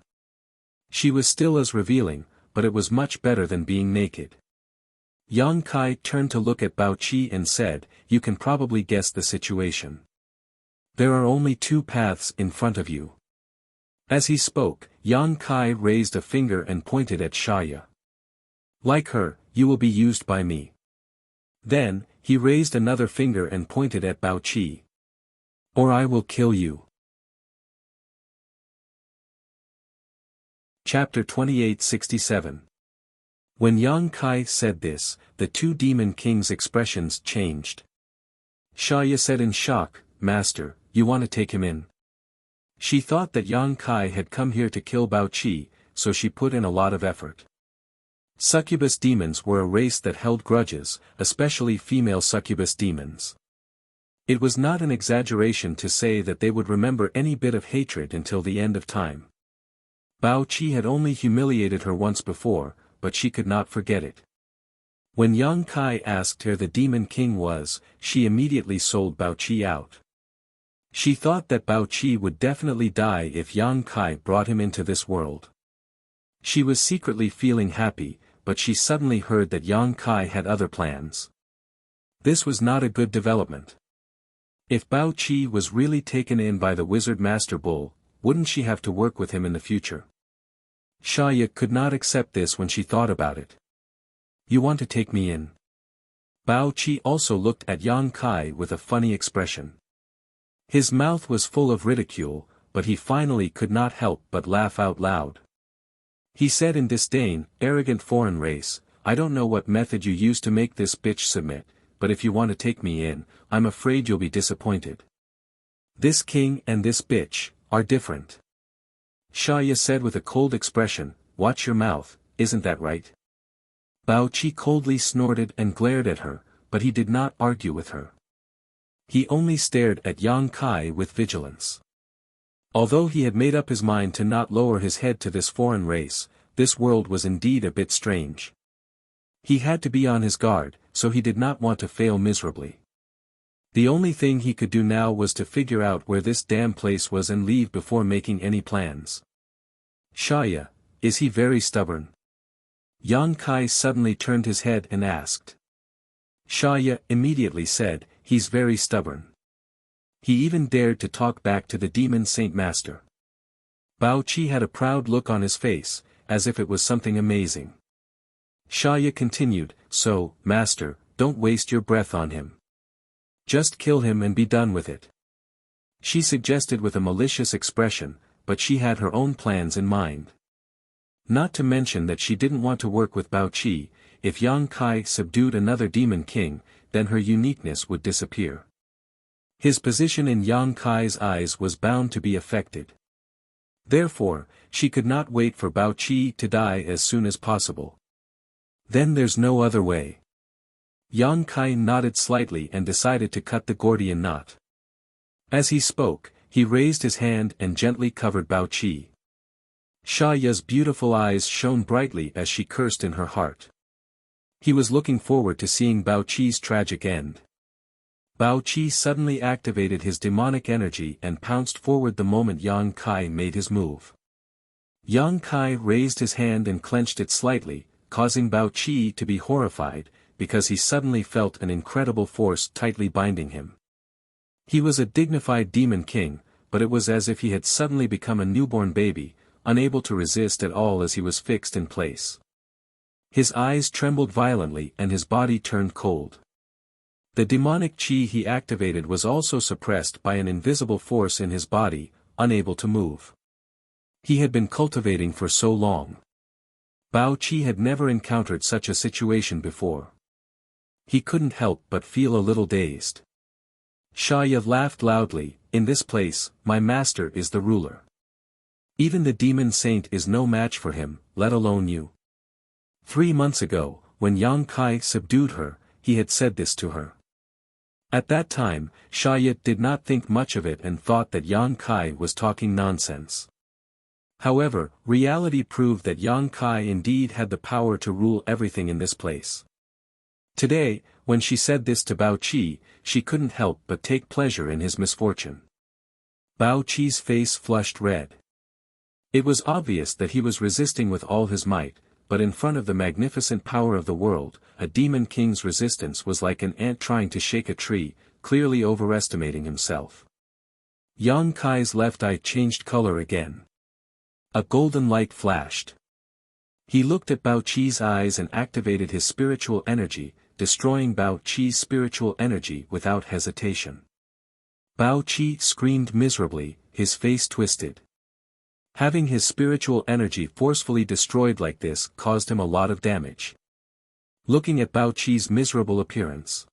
She was still as revealing, but it was much better than being naked. Yang Kai turned to look at Bao Qi and said, you can probably guess the situation. There are only two paths in front of you. As he spoke, Yang Kai raised a finger and pointed at Xia. Like her, you will be used by me. Then, he raised another finger and pointed at Bao Qi. Or I will kill you. Chapter 2867. When Yang Kai said this, the two demon kings' expressions changed. Xia said in shock, Master, you want to take him in? She thought that Yang Kai had come here to kill Bao Qi, so she put in a lot of effort. Succubus demons were a race that held grudges, especially female succubus demons. It was not an exaggeration to say that they would remember any bit of hatred until the end of time. Bao Qi had only humiliated her once before, but she could not forget it. When Yang Kai asked who the demon king was, she immediately sold Bao Qi out. She thought that Bao Qi would definitely die if Yang Kai brought him into this world. She was secretly feeling happy, but she suddenly heard that Yang Kai had other plans. This was not a good development. If Bao Qi was really taken in by the wizard Master Bull, wouldn't she have to work with him in the future? Xia could not accept this when she thought about it. You want to take me in? Bao Qi also looked at Yang Kai with a funny expression. His mouth was full of ridicule, but he finally could not help but laugh out loud. He said in disdain, arrogant foreign race, I don't know what method you use to make this bitch submit, but if you want to take me in, I'm afraid you'll be disappointed. This king and this bitch are different. Xia said with a cold expression, watch your mouth, isn't that right? Bao Qi coldly snorted and glared at her, but he did not argue with her. He only stared at Yang Kai with vigilance. Although he had made up his mind to not lower his head to this foreign race, this world was indeed a bit strange. He had to be on his guard, so he did not want to fail miserably. The only thing he could do now was to figure out where this damn place was and leave before making any plans. Shaya, is he very stubborn? Yang Kai suddenly turned his head and asked. Shaya immediately said, he's very stubborn. He even dared to talk back to the demon Saint Master. Bao Qi had a proud look on his face, as if it was something amazing. Shaya continued, so, Master, don't waste your breath on him. Just kill him and be done with it. She suggested with a malicious expression, but she had her own plans in mind. Not to mention that she didn't want to work with Bao Qi. If Yang Kai subdued another demon king, then her uniqueness would disappear. His position in Yang Kai's eyes was bound to be affected. Therefore, she could not wait for Bao Qi to die as soon as possible. Then there's no other way. Yang Kai nodded slightly and decided to cut the Gordian knot. As he spoke, he raised his hand and gently covered Bao Qi. Shaya's beautiful eyes shone brightly as she cursed in her heart. He was looking forward to seeing Bao Qi's tragic end. Bao Qi suddenly activated his demonic energy and pounced forward the moment Yang Kai made his move. Yang Kai raised his hand and clenched it slightly, causing Bao Qi to be horrified, because he suddenly felt an incredible force tightly binding him. He was a dignified demon king, but it was as if he had suddenly become a newborn baby, unable to resist at all as he was fixed in place. His eyes trembled violently and his body turned cold. The demonic qi he activated was also suppressed by an invisible force in his body, unable to move. He had been cultivating for so long. Bao Qi had never encountered such a situation before. He couldn't help but feel a little dazed. Shaya laughed loudly, in this place, my master is the ruler. Even the demon saint is no match for him, let alone you. 3 months ago, when Yang Kai subdued her, he had said this to her. At that time, Shaya did not think much of it and thought that Yang Kai was talking nonsense. However, reality proved that Yang Kai indeed had the power to rule everything in this place. Today, when she said this to Bao Qi, she couldn't help but take pleasure in his misfortune. Bao Qi's face flushed red. It was obvious that he was resisting with all his might, but in front of the magnificent power of the world, a demon king's resistance was like an ant trying to shake a tree, clearly overestimating himself. Yang Kai's left eye changed color again. A golden light flashed. He looked at Bao Qi's eyes and activated his spiritual energy, destroying Bao Qi's spiritual energy without hesitation. Bao Qi screamed miserably, his face twisted. Having his spiritual energy forcefully destroyed like this caused him a lot of damage. Looking at Bao Qi's miserable appearance,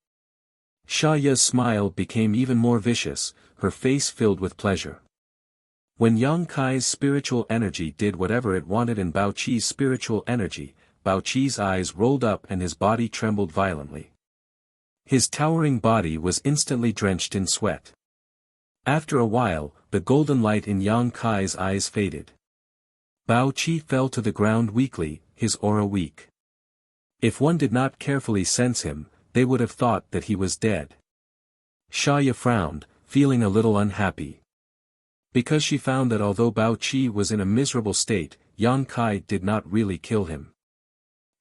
Shaya's smile became even more vicious, her face filled with pleasure. When Yang Kai's spiritual energy did whatever it wanted in Bao Qi's spiritual energy, Bao Qi's eyes rolled up and his body trembled violently. His towering body was instantly drenched in sweat. After a while, the golden light in Yang Kai's eyes faded. Bao Qi fell to the ground weakly, his aura weak. If one did not carefully sense him, they would have thought that he was dead. Shaya frowned, feeling a little unhappy. Because she found that although Bao Qi was in a miserable state, Yang Kai did not really kill him.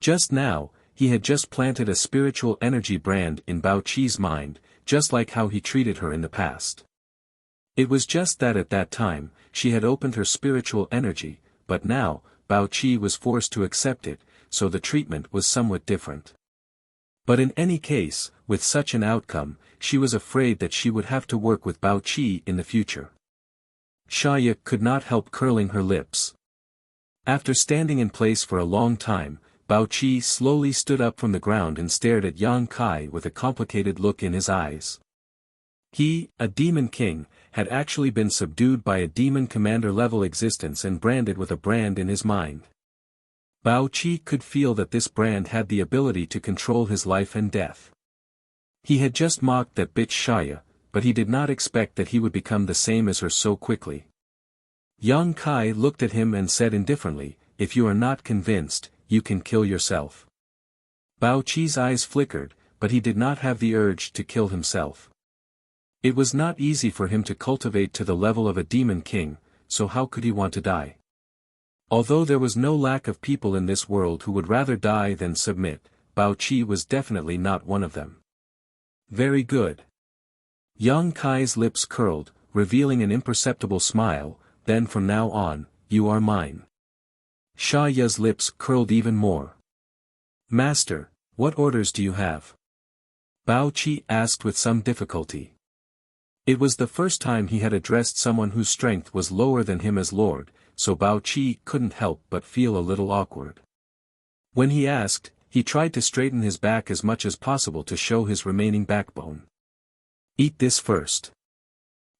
Just now, he had just planted a spiritual energy brand in Bao Qi's mind, just like how he treated her in the past. It was just that at that time, she had opened her spiritual energy, but now, Bao Qi was forced to accept it, so the treatment was somewhat different. But in any case, with such an outcome, she was afraid that she would have to work with Bao Qi in the future. Shaya could not help curling her lips. After standing in place for a long time, Bao Qi slowly stood up from the ground and stared at Yang Kai with a complicated look in his eyes. He, a demon king, had actually been subdued by a demon commander-level existence and branded with a brand in his mind. Bao Qi could feel that this brand had the ability to control his life and death. He had just mocked that bitch Shaya, but he did not expect that he would become the same as her so quickly. Yang Kai looked at him and said indifferently, if you are not convinced, you can kill yourself. Bao Qi's eyes flickered, but he did not have the urge to kill himself. It was not easy for him to cultivate to the level of a demon king, so how could he want to die? Although there was no lack of people in this world who would rather die than submit, Bao Qi was definitely not one of them. Very good. Yang Kai's lips curled, revealing an imperceptible smile, then from now on, you are mine. Sha Ya's lips curled even more. Master, what orders do you have? Bao Qi asked with some difficulty. It was the first time he had addressed someone whose strength was lower than him as lord, so Bao Qi couldn't help but feel a little awkward. When he asked, he tried to straighten his back as much as possible to show his remaining backbone. Eat this first.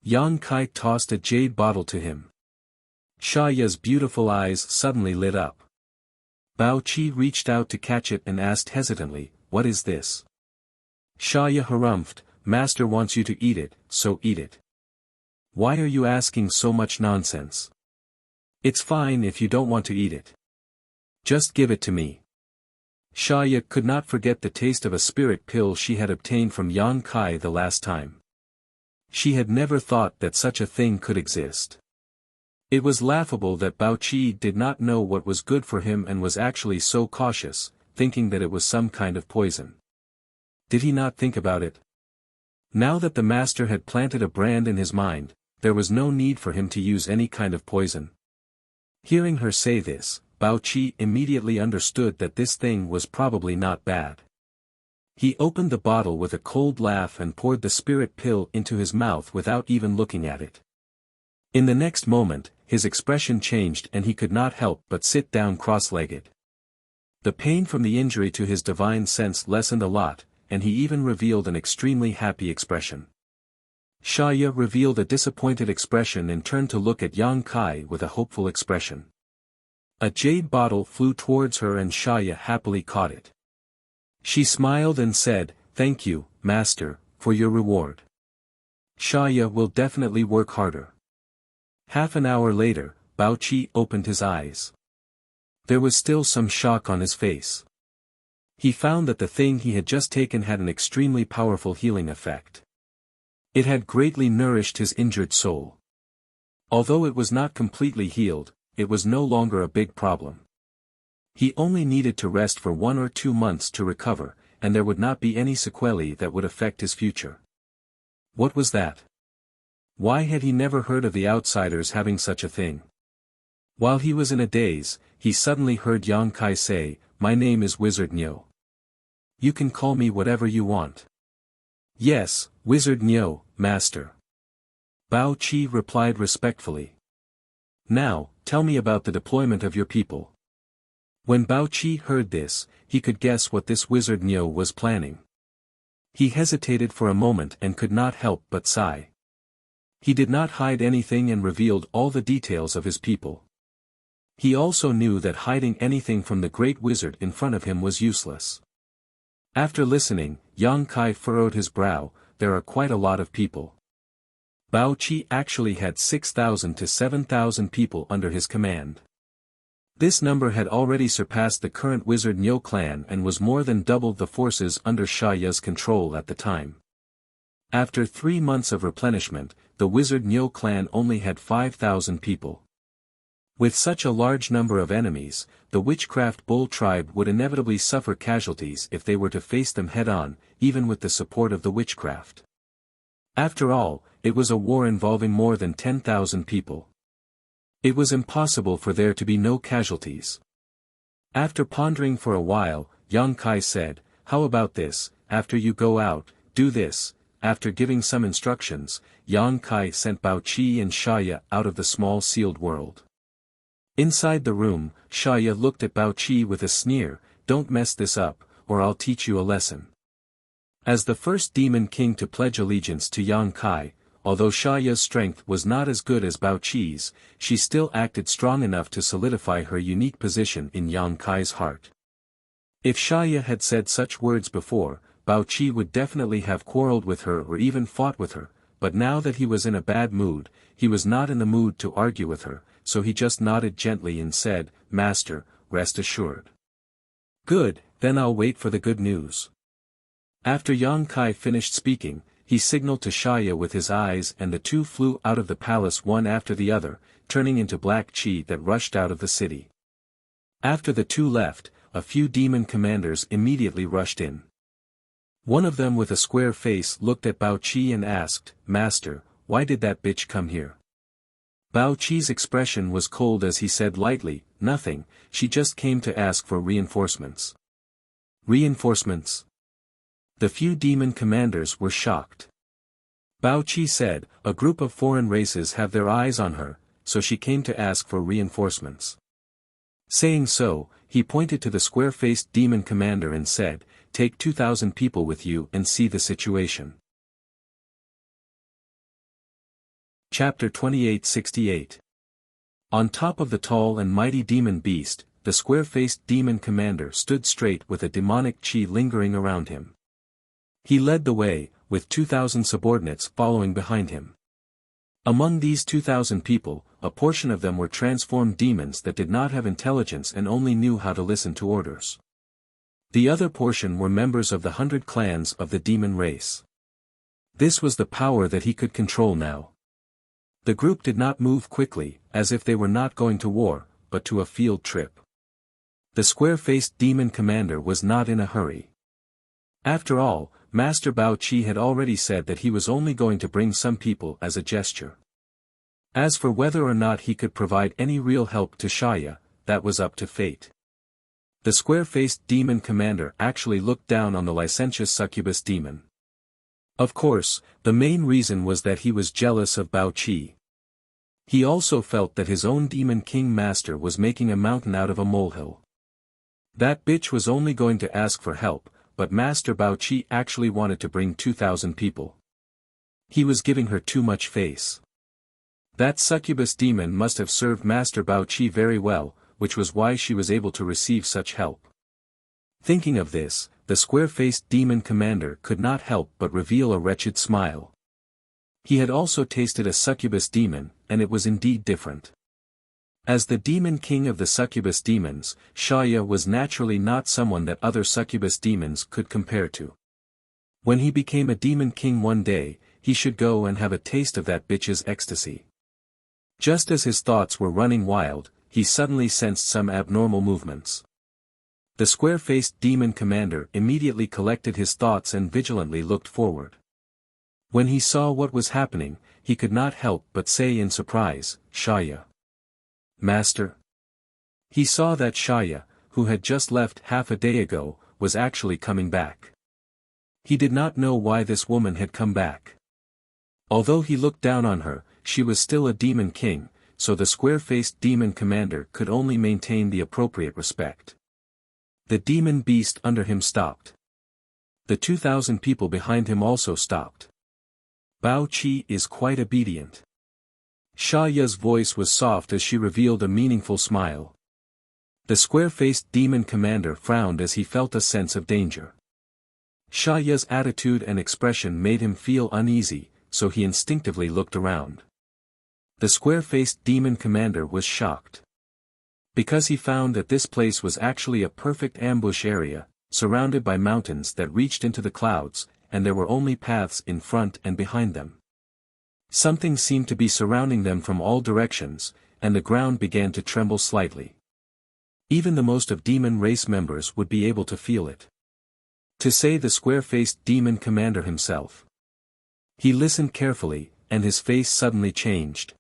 Yang Kai tossed a jade bottle to him. Sha Ya's beautiful eyes suddenly lit up. Bao Qi reached out to catch it and asked hesitantly, what is this? Sha Ya harumphed, Master wants you to eat it, so eat it. Why are you asking so much nonsense? It's fine if you don't want to eat it. Just give it to me. Sha Ya could not forget the taste of a spirit pill she had obtained from Yang Kai the last time. She had never thought that such a thing could exist. It was laughable that Bao Qi did not know what was good for him and was actually so cautious, thinking that it was some kind of poison. Did he not think about it? Now that the master had planted a brand in his mind, there was no need for him to use any kind of poison. Hearing her say this, Bao Qi immediately understood that this thing was probably not bad. He opened the bottle with a cold laugh and poured the spirit pill into his mouth without even looking at it. In the next moment, his expression changed and he could not help but sit down cross-legged. The pain from the injury to his divine sense lessened a lot, and he even revealed an extremely happy expression. Sha Ya revealed a disappointed expression and turned to look at Yang Kai with a hopeful expression. A jade bottle flew towards her and Sha Ya happily caught it. She smiled and said, thank you, Master, for your reward. Sha Ya will definitely work harder. Half an hour later, Bao Qi opened his eyes. There was still some shock on his face. He found that the thing he had just taken had an extremely powerful healing effect. It had greatly nourished his injured soul. Although it was not completely healed, it was no longer a big problem. He only needed to rest for 1 or 2 months to recover, and there would not be any sequelae that would affect his future. What was that? Why had he never heard of the outsiders having such a thing? While he was in a daze, he suddenly heard Yang Kai say, my name is Wizard Nyo. You can call me whatever you want. Yes, Wizard Nyo, Master. Bao Qi replied respectfully. Now, tell me about the deployment of your people. When Bao Qi heard this, he could guess what this Wizard Nyo was planning. He hesitated for a moment and could not help but sigh. He did not hide anything and revealed all the details of his people. He also knew that hiding anything from the great wizard in front of him was useless. After listening, Yang Kai furrowed his brow, there are quite a lot of people. Bao Qi actually had 6,000 to 7,000 people under his command. This number had already surpassed the current Wizard Nyo clan and was more than double the forces under Sha Ya's control at the time. After 3 months of replenishment, the Wizard Nyo clan only had 5,000 people. With such a large number of enemies, the Witchcraft Bull tribe would inevitably suffer casualties if they were to face them head-on, even with the support of the witchcraft. After all, it was a war involving more than 10,000 people. It was impossible for there to be no casualties. After pondering for a while, Yang Kai said, how about this, after you go out, do this. After giving some instructions, Yang Kai sent Bao Qi and Sha Ya out of the small sealed world. Inside the room, Sha Ya looked at Bao Qi with a sneer, don't mess this up, or I'll teach you a lesson. As the first demon king to pledge allegiance to Yang Kai, although Sha Ya's strength was not as good as Bao Qi's, she still acted strong enough to solidify her unique position in Yang Kai's heart. If Sha Ya had said such words before, Bao Qi would definitely have quarreled with her or even fought with her, but now that he was in a bad mood, he was not in the mood to argue with her, so he just nodded gently and said, Master, rest assured. Good, then I'll wait for the good news. After Yang Kai finished speaking, he signaled to Shaya with his eyes and the two flew out of the palace one after the other, turning into black chi that rushed out of the city. After the two left, a few demon commanders immediately rushed in. One of them with a square face looked at Bao Qi and asked, "Master, why did that bitch come here?" Bao Qi's expression was cold as he said lightly, "Nothing, she just came to ask for reinforcements." Reinforcements? The few demon commanders were shocked. Bao Qi said, "A group of foreign races have their eyes on her, so she came to ask for reinforcements." Saying so, he pointed to the square-faced demon commander and said, "Take 2,000 people with you and see the situation." Chapter 2868. On top of the tall and mighty demon beast, the square-faced demon commander stood straight with a demonic chi lingering around him. He led the way, with 2,000 subordinates following behind him. Among these 2,000 people, a portion of them were transformed demons that did not have intelligence and only knew how to listen to orders. The other portion were members of the 100 clans of the demon race. This was the power that he could control now. The group did not move quickly, as if they were not going to war, but to a field trip. The square-faced demon commander was not in a hurry. After all, Master Bao Qi had already said that he was only going to bring some people as a gesture. As for whether or not he could provide any real help to Shaya, that was up to fate. The square-faced demon commander actually looked down on the licentious succubus demon. Of course, the main reason was that he was jealous of Bao Qi. He also felt that his own demon king master was making a mountain out of a molehill. That bitch was only going to ask for help, but Master Bao Qi actually wanted to bring 2,000 people. He was giving her too much face. That succubus demon must have served Master Bao Qi very well, which was why she was able to receive such help. Thinking of this, the square-faced demon commander could not help but reveal a wretched smile. He had also tasted a succubus demon, and it was indeed different. As the demon king of the succubus demons, Shaya was naturally not someone that other succubus demons could compare to. When he became a demon king one day, he should go and have a taste of that bitch's ecstasy. Just as his thoughts were running wild, he suddenly sensed some abnormal movements. The square-faced demon commander immediately collected his thoughts and vigilantly looked forward. When he saw what was happening, he could not help but say in surprise, "Shaya. Master?" He saw that Shaya, who had just left half a day ago, was actually coming back. He did not know why this woman had come back. Although he looked down on her, she was still a demon king, so the square-faced demon commander could only maintain the appropriate respect. The demon beast under him stopped. The 2,000 people behind him also stopped. Bao Qi is quite obedient. Shaya's voice was soft as she revealed a meaningful smile. The square-faced demon commander frowned as he felt a sense of danger. Shaya's attitude and expression made him feel uneasy, so he instinctively looked around. The square-faced demon commander was shocked. Because he found that this place was actually a perfect ambush area, surrounded by mountains that reached into the clouds, and there were only paths in front and behind them. Something seemed to be surrounding them from all directions, and the ground began to tremble slightly. Even the most of demon race members would be able to feel it. To say the square-faced demon commander himself. He listened carefully, and his face suddenly changed.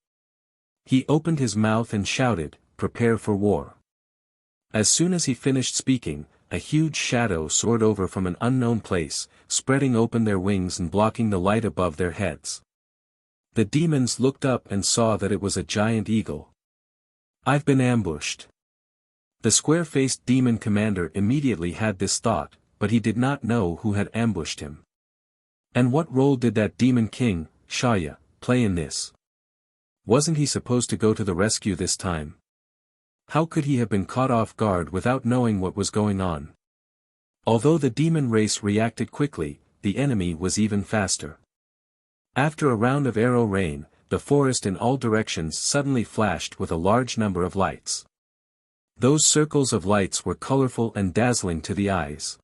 He opened his mouth and shouted, "Prepare for war." As soon as he finished speaking, a huge shadow soared over from an unknown place, spreading open their wings and blocking the light above their heads. The demons looked up and saw that it was a giant eagle. "I've been ambushed." The square-faced demon commander immediately had this thought, but he did not know who had ambushed him. And what role did that demon king, Shaya, play in this? Wasn't he supposed to go to the rescue this time? How could he have been caught off guard without knowing what was going on? Although the demon race reacted quickly, the enemy was even faster. After a round of arrow rain, the forest in all directions suddenly flashed with a large number of lights. Those circles of lights were colorful and dazzling to the eyes.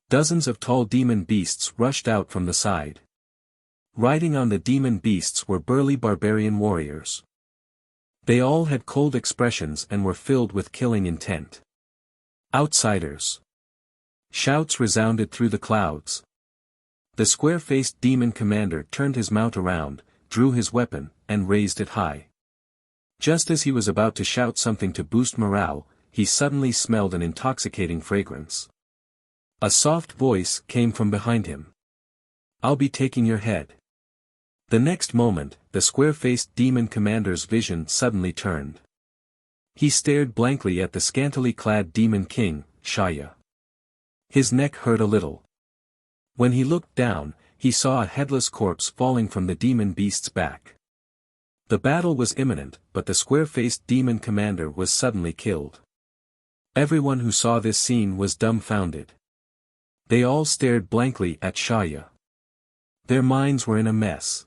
Dozens of tall demon beasts rushed out from the side. Riding on the demon beasts were burly barbarian warriors. They all had cold expressions and were filled with killing intent. Outsiders! Shouts resounded through the clouds. The square-faced demon commander turned his mount around, drew his weapon, and raised it high. Just as he was about to shout something to boost morale, he suddenly smelled an intoxicating fragrance. A soft voice came from behind him. "I'll be taking your head." The next moment, the square-faced demon commander's vision suddenly turned. He stared blankly at the scantily clad demon king, Shaya. His neck hurt a little. When he looked down, he saw a headless corpse falling from the demon beast's back. The battle was imminent, but the square-faced demon commander was suddenly killed. Everyone who saw this scene was dumbfounded. They all stared blankly at Shaya. Their minds were in a mess.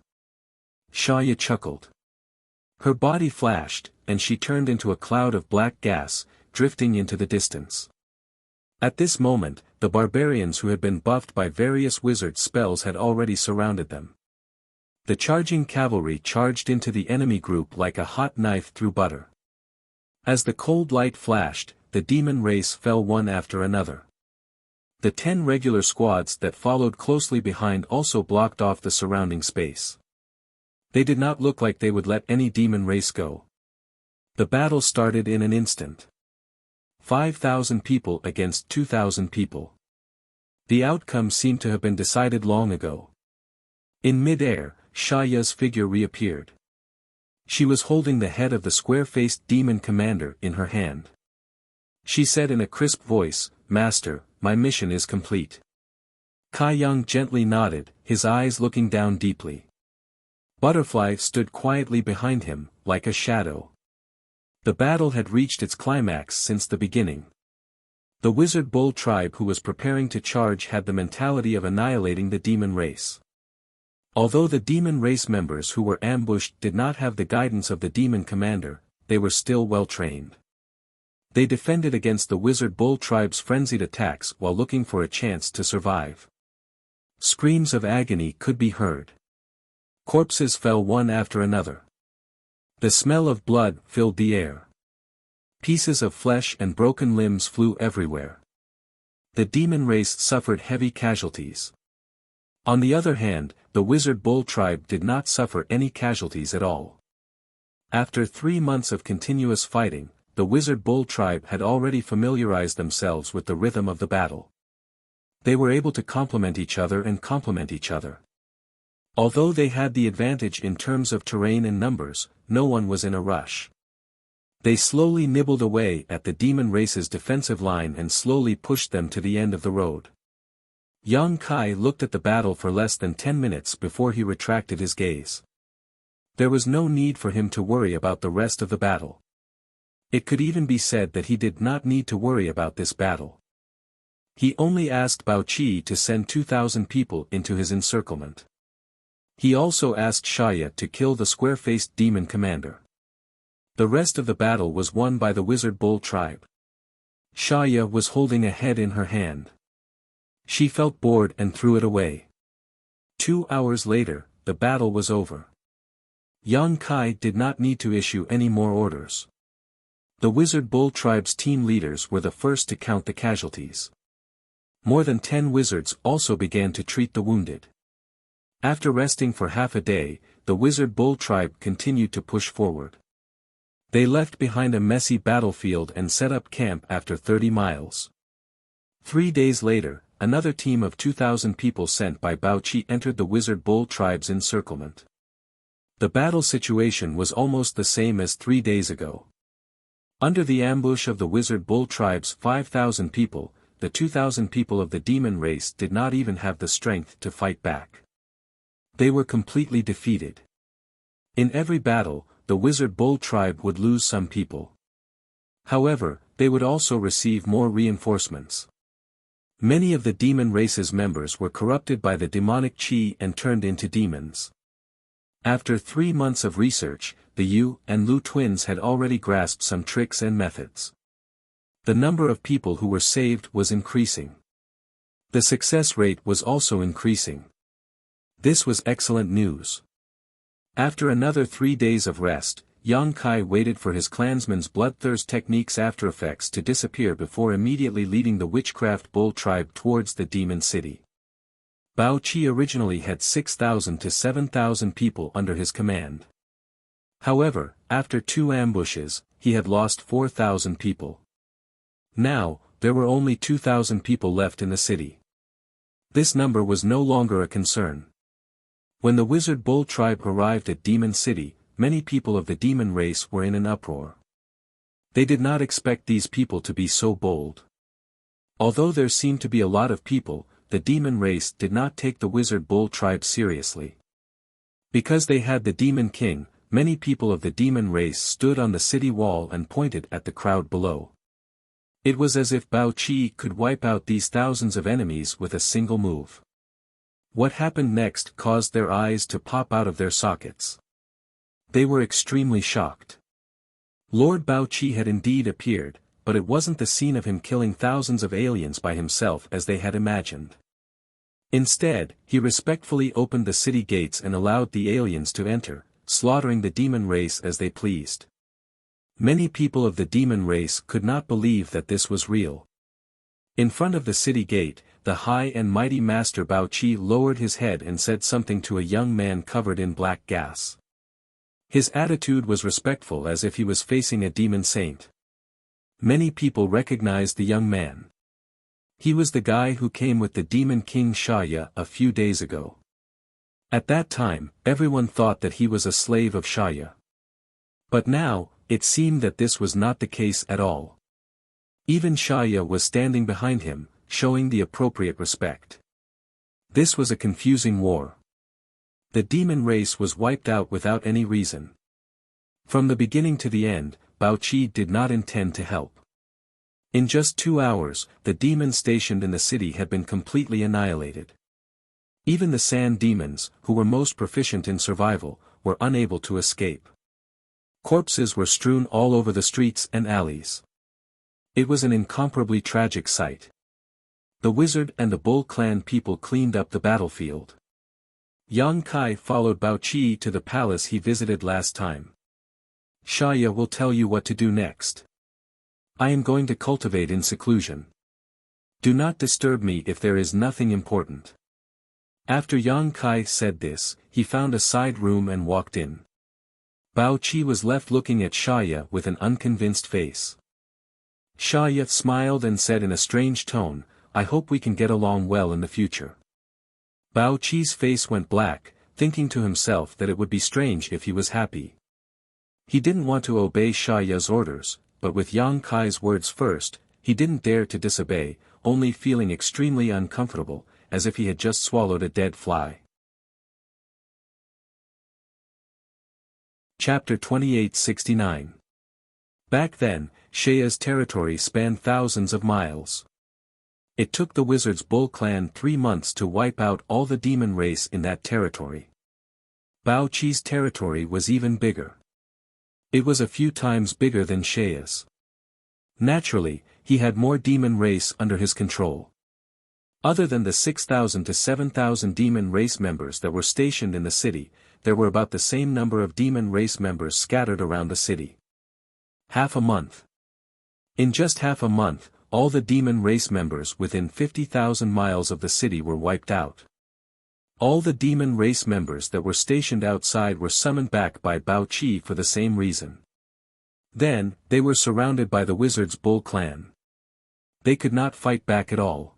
Shaya chuckled. Her body flashed, and she turned into a cloud of black gas, drifting into the distance. At this moment, the barbarians who had been buffed by various wizard spells had already surrounded them. The charging cavalry charged into the enemy group like a hot knife through butter. As the cold light flashed, the demon race fell one after another. The 10 regular squads that followed closely behind also blocked off the surrounding space. They did not look like they would let any demon race go. The battle started in an instant. 5,000 people against 2,000 people. The outcome seemed to have been decided long ago. In mid-air, Shaya's figure reappeared. She was holding the head of the square-faced demon commander in her hand. She said in a crisp voice, "Master, my mission is complete." Kai Yang gently nodded, his eyes looking down deeply. Butterfly stood quietly behind him, like a shadow. The battle had reached its climax since the beginning. The wizard bull tribe who was preparing to charge had the mentality of annihilating the demon race. Although the demon race members who were ambushed did not have the guidance of the demon commander, they were still well trained. They defended against the wizard bull tribe's frenzied attacks while looking for a chance to survive. Screams of agony could be heard. Corpses fell one after another. The smell of blood filled the air. Pieces of flesh and broken limbs flew everywhere. The demon race suffered heavy casualties. On the other hand, the wizard bull tribe did not suffer any casualties at all. After 3 months of continuous fighting, the wizard bull tribe had already familiarized themselves with the rhythm of the battle. They were able to complement each other and complement each other. Although they had the advantage in terms of terrain and numbers, no one was in a rush. They slowly nibbled away at the demon race's defensive line and slowly pushed them to the end of the road. Yang Kai looked at the battle for less than 10 minutes before he retracted his gaze. There was no need for him to worry about the rest of the battle. It could even be said that he did not need to worry about this battle. He only asked Bao Qi to send 2,000 people into his encirclement. He also asked Shaya to kill the square-faced demon commander. The rest of the battle was won by the wizard bull tribe. Shaya was holding a head in her hand. She felt bored and threw it away. 2 hours later, the battle was over. Yang Kai did not need to issue any more orders. The wizard bull tribe's team leaders were the first to count the casualties. More than 10 wizards also began to treat the wounded. After resting for half a day, the wizard bull tribe continued to push forward. They left behind a messy battlefield and set up camp after 30 miles. 3 days later, another team of 2,000 people sent by Bao Qi entered the wizard bull tribe's encirclement. The battle situation was almost the same as 3 days ago. Under the ambush of the wizard bull tribe's 5,000 people, the 2,000 people of the demon race did not even have the strength to fight back. They were completely defeated. In every battle, the wizard bull tribe would lose some people. However, they would also receive more reinforcements. Many of the demon race's members were corrupted by the demonic qi and turned into demons. After 3 months of research, the Yu and Lu twins had already grasped some tricks and methods. The number of people who were saved was increasing. The success rate was also increasing. This was excellent news. After another 3 days of rest, Yang Kai waited for his clansman's bloodthirst technique's aftereffects to disappear before immediately leading the witchcraft bull tribe towards the demon city. Bao Qi originally had 6,000 to 7,000 people under his command. However, after 2 ambushes, he had lost 4,000 people. Now, there were only 2,000 people left in the city. This number was no longer a concern. When the wizard bull tribe arrived at Demon City, many people of the demon race were in an uproar. They did not expect these people to be so bold. Although there seemed to be a lot of people, the demon race did not take the wizard bull tribe seriously. Because they had the demon king, many people of the demon race stood on the city wall and pointed at the crowd below. It was as if Bao Qi could wipe out these thousands of enemies with a single move. What happened next caused their eyes to pop out of their sockets. They were extremely shocked. Lord Bao Qi had indeed appeared, but it wasn't the scene of him killing thousands of aliens by himself as they had imagined. Instead, he respectfully opened the city gates and allowed the aliens to enter, slaughtering the demon race as they pleased. Many people of the demon race could not believe that this was real. In front of the city gate, the high and mighty Master Bao Qi lowered his head and said something to a young man covered in black gas. His attitude was respectful as if he was facing a demon saint. Many people recognized the young man. He was the guy who came with the demon king Shaya a few days ago. At that time, everyone thought that he was a slave of Shaya. But now, it seemed that this was not the case at all. Even Shaya was standing behind him, showing the appropriate respect. This was a confusing war. The demon race was wiped out without any reason. From the beginning to the end, Bao Qi did not intend to help. In just 2 hours, the demons stationed in the city had been completely annihilated. Even the sand demons, who were most proficient in survival, were unable to escape. Corpses were strewn all over the streets and alleys. It was an incomparably tragic sight. The wizard and the bull clan people cleaned up the battlefield. Yang Kai followed Bao Qi to the palace he visited last time. Shaya will tell you what to do next. I am going to cultivate in seclusion. Do not disturb me if there is nothing important. After Yang Kai said this, he found a side room and walked in. Bao Qi was left looking at Shaya with an unconvinced face. Shaya smiled and said in a strange tone, I hope we can get along well in the future. Bao Qi's face went black, thinking to himself that it would be strange if he was happy. He didn't want to obey Shaya's orders, but with Yang Kai's words first, he didn't dare to disobey, only feeling extremely uncomfortable, as if he had just swallowed a dead fly. Chapter 2869. Back then, Shaya's territory spanned thousands of miles. It took the wizard's bull clan 3 months to wipe out all the demon race in that territory. Bao Qi's territory was even bigger. It was a few times bigger than Shaya's. Naturally, he had more demon race under his control. Other than the 6,000 to 7,000 demon race members that were stationed in the city, there were about the same number of demon race members scattered around the city. Half a month. In just half a month, all the demon race members within 50,000 miles of the city were wiped out. All the demon race members that were stationed outside were summoned back by Bao Qi for the same reason. Then, they were surrounded by the wizard's bull clan. They could not fight back at all.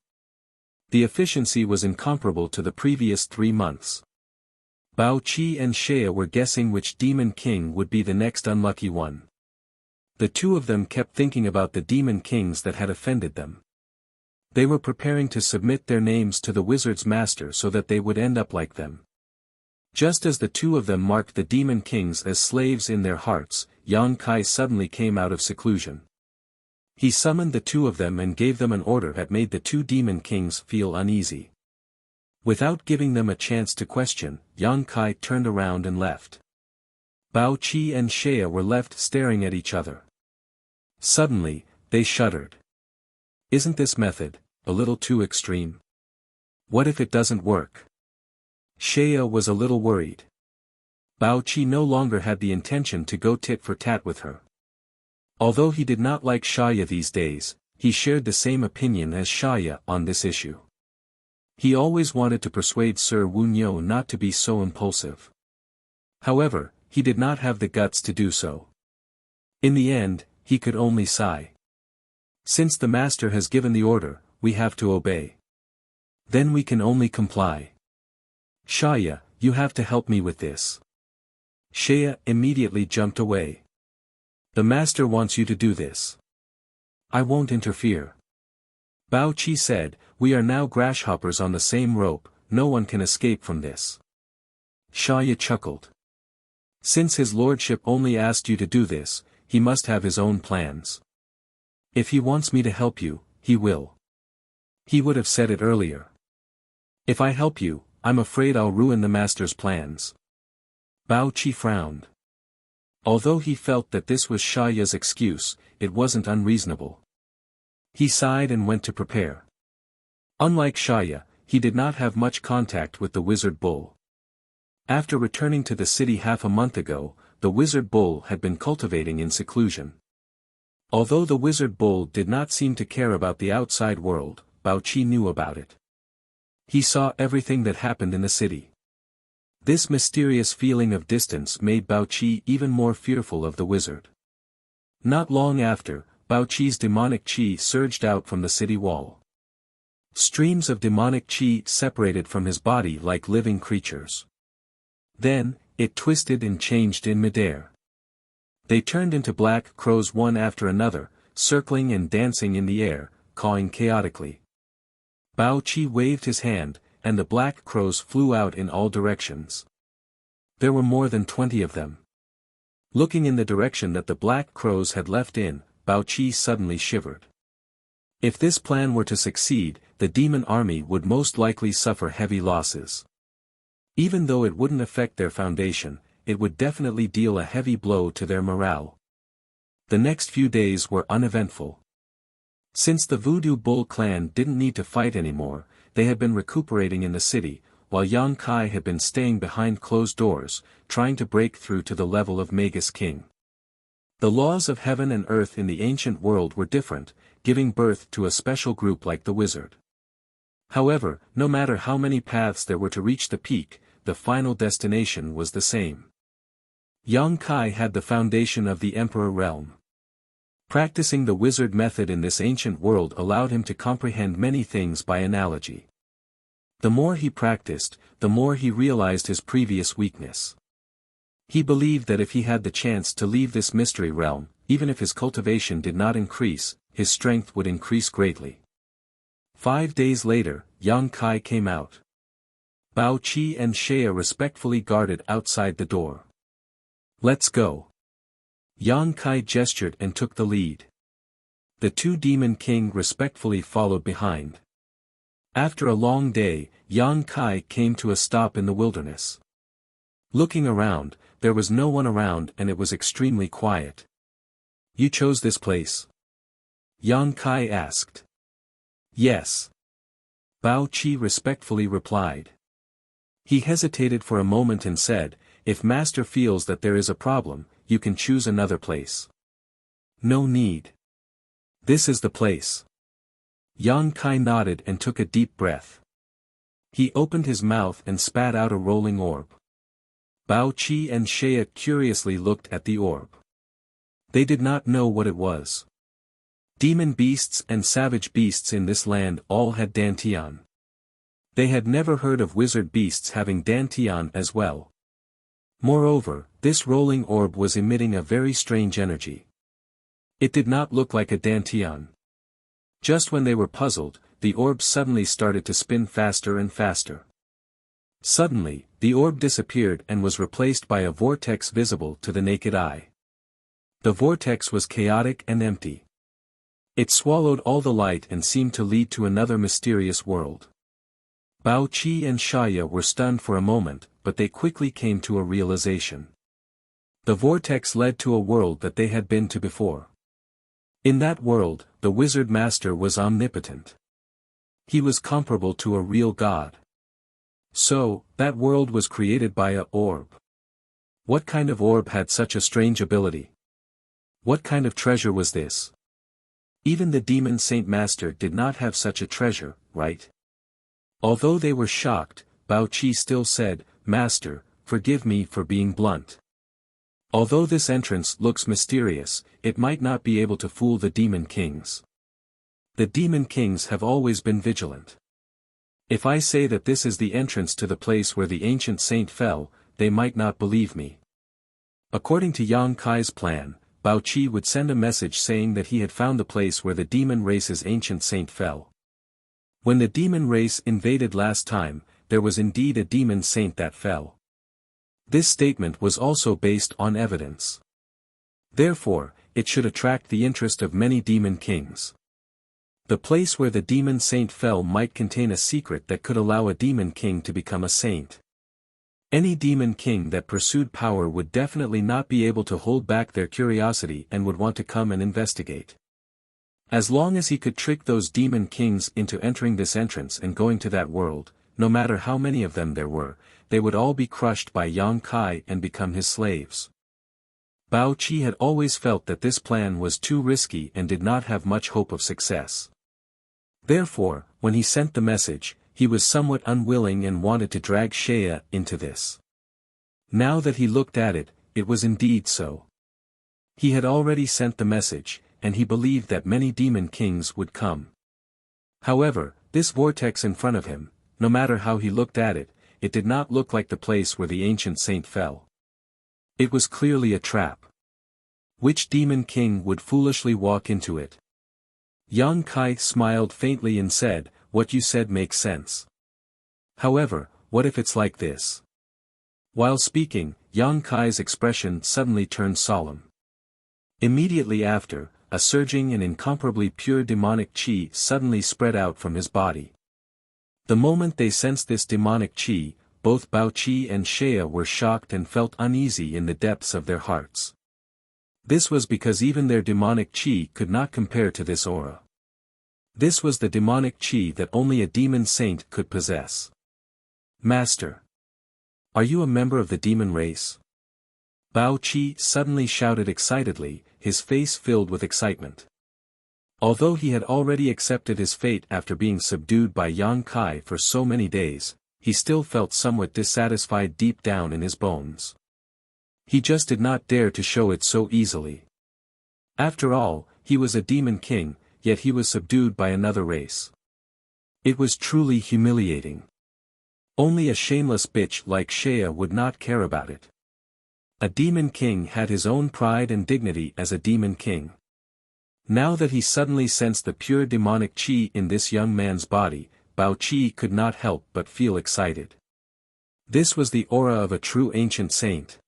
The efficiency was incomparable to the previous 3 months. Bao Qi and Shaya were guessing which demon king would be the next unlucky one. The two of them kept thinking about the demon kings that had offended them. They were preparing to submit their names to the wizard's master so that they would end up like them. Just as the two of them marked the demon kings as slaves in their hearts, Yang Kai suddenly came out of seclusion. He summoned the two of them and gave them an order that made the two demon kings feel uneasy. Without giving them a chance to question, Yang Kai turned around and left. Bao Qi and Shaya were left staring at each other. Suddenly, they shuddered. Isn't this method a little too extreme? What if it doesn't work? Shea was a little worried. Bao Qi no longer had the intention to go tit for tat with her. Although he did not like Shaya these days, he shared the same opinion as Shaya on this issue. He always wanted to persuade Sir Wunyo not to be so impulsive. However, he did not have the guts to do so. In the end, he could only sigh. Since the master has given the order, we have to obey. Then we can only comply. Shaya, you have to help me with this. Shea immediately jumped away. The master wants you to do this. I won't interfere. Bao Qi said, we are now grasshoppers on the same rope, no one can escape from this. Shaya chuckled. Since his lordship only asked you to do this, he must have his own plans. If he wants me to help you, he will. He would have said it earlier. If I help you, I'm afraid I'll ruin the master's plans. Bao Qi frowned. Although he felt that this was Shaya's excuse, it wasn't unreasonable. He sighed and went to prepare. Unlike Shaya, he did not have much contact with the wizard bull. After returning to the city half a month ago, the wizard bull had been cultivating in seclusion. Although the wizard bull did not seem to care about the outside world, Bao Qi knew about it. He saw everything that happened in the city. This mysterious feeling of distance made Bao Qi even more fearful of the wizard. Not long after, Bao Qi's demonic qi surged out from the city wall. Streams of demonic qi separated from his body like living creatures. Then, it twisted and changed in midair. They turned into black crows one after another, circling and dancing in the air, cawing chaotically. Bao Qi waved his hand, and the black crows flew out in all directions. There were more than 20 of them. Looking in the direction that the black crows had left in, Bao Qi suddenly shivered. If this plan were to succeed, the demon army would most likely suffer heavy losses. Even though it wouldn't affect their foundation, it would definitely deal a heavy blow to their morale. The next few days were uneventful. Since the Voodoo Bull clan didn't need to fight anymore, they had been recuperating in the city, while Yang Kai had been staying behind closed doors, trying to break through to the level of Magus King. The laws of heaven and earth in the ancient world were different, giving birth to a special group like the wizard. However, no matter how many paths there were to reach the peak, the final destination was the same. Yang Kai had the foundation of the Emperor realm. Practicing the wizard method in this ancient world allowed him to comprehend many things by analogy. The more he practiced, the more he realized his previous weakness. He believed that if he had the chance to leave this mystery realm, even if his cultivation did not increase, his strength would increase greatly. 5 days later, Yang Kai came out. Bao Qi and Shea respectfully guarded outside the door. Let's go. Yang Kai gestured and took the lead. The two Demon King respectfully followed behind. After a long day, Yang Kai came to a stop in the wilderness. Looking around, there was no one around and it was extremely quiet. You chose this place? Yang Kai asked. Yes. Bao Qi respectfully replied. He hesitated for a moment and said, if Master feels that there is a problem, you can choose another place. No need. This is the place. Yang Kai nodded and took a deep breath. He opened his mouth and spat out a rolling orb. Bao Qi and Shea curiously looked at the orb. They did not know what it was. Demon beasts and savage beasts in this land all had dantian. They had never heard of wizard beasts having dantian as well. Moreover, this rolling orb was emitting a very strange energy. It did not look like a dantian. Just when they were puzzled, the orb suddenly started to spin faster and faster. Suddenly, the orb disappeared and was replaced by a vortex visible to the naked eye. The vortex was chaotic and empty. It swallowed all the light and seemed to lead to another mysterious world. Bao Qi and Shaya were stunned for a moment, but they quickly came to a realization. The vortex led to a world that they had been to before. In that world, the wizard master was omnipotent. He was comparable to a real god. So, that world was created by a orb. What kind of orb had such a strange ability? What kind of treasure was this? Even the demon Saint Master did not have such a treasure, right? Although they were shocked, Bao Qi still said, "Master, forgive me for being blunt. Although this entrance looks mysterious, it might not be able to fool the demon kings. The demon kings have always been vigilant. If I say that this is the entrance to the place where the ancient saint fell, they might not believe me." According to Yang Kai's plan, Bao Qi would send a message saying that he had found the place where the demon race's ancient saint fell. When the demon race invaded last time, there was indeed a demon saint that fell. This statement was also based on evidence. Therefore, it should attract the interest of many demon kings. The place where the demon saint fell might contain a secret that could allow a demon king to become a saint. Any demon king that pursued power would definitely not be able to hold back their curiosity and would want to come and investigate. As long as he could trick those demon kings into entering this entrance and going to that world, no matter how many of them there were, they would all be crushed by Yang Kai and become his slaves. Bao Qi had always felt that this plan was too risky and did not have much hope of success. Therefore, when he sent the message, he was somewhat unwilling and wanted to drag Shea into this. Now that he looked at it, it was indeed so. He had already sent the message, and he believed that many demon kings would come. However, this vortex in front of him, no matter how he looked at it, it did not look like the place where the ancient saint fell. It was clearly a trap. Which demon king would foolishly walk into it? Yang Kai smiled faintly and said, "What you said makes sense. However, what if it's like this?" While speaking, Yang Kai's expression suddenly turned solemn. Immediately after, a surging and incomparably pure demonic qi suddenly spread out from his body. The moment they sensed this demonic qi, both Bao Qi and Shea were shocked and felt uneasy in the depths of their hearts. This was because even their demonic qi could not compare to this aura. This was the demonic qi that only a demon saint could possess. "Master! Are you a member of the demon race?" Bao Qi suddenly shouted excitedly, his face filled with excitement. Although he had already accepted his fate after being subdued by Yang Kai for so many days, he still felt somewhat dissatisfied deep down in his bones. He just did not dare to show it so easily. After all, he was a demon king, yet he was subdued by another race. It was truly humiliating. Only a shameless bitch like Shea would not care about it. A demon king had his own pride and dignity as a demon king. Now that he suddenly sensed the pure demonic qi in this young man's body, Bao Qi could not help but feel excited. This was the aura of a true ancient saint.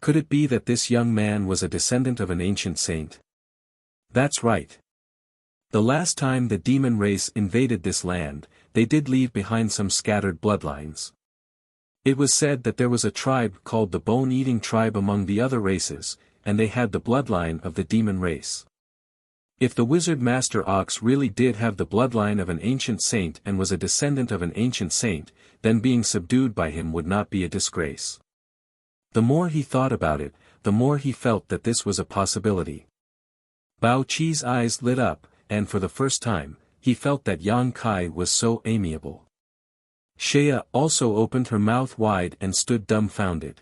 Could it be that this young man was a descendant of an ancient saint? That's right. The last time the demon race invaded this land, they did leave behind some scattered bloodlines. It was said that there was a tribe called the Bone-Eating Tribe among the other races, and they had the bloodline of the demon race. If the wizard master Ox really did have the bloodline of an ancient saint and was a descendant of an ancient saint, then being subdued by him would not be a disgrace. The more he thought about it, the more he felt that this was a possibility. Bao Qi's eyes lit up, and for the first time, he felt that Yang Kai was so amiable. Shea also opened her mouth wide and stood dumbfounded.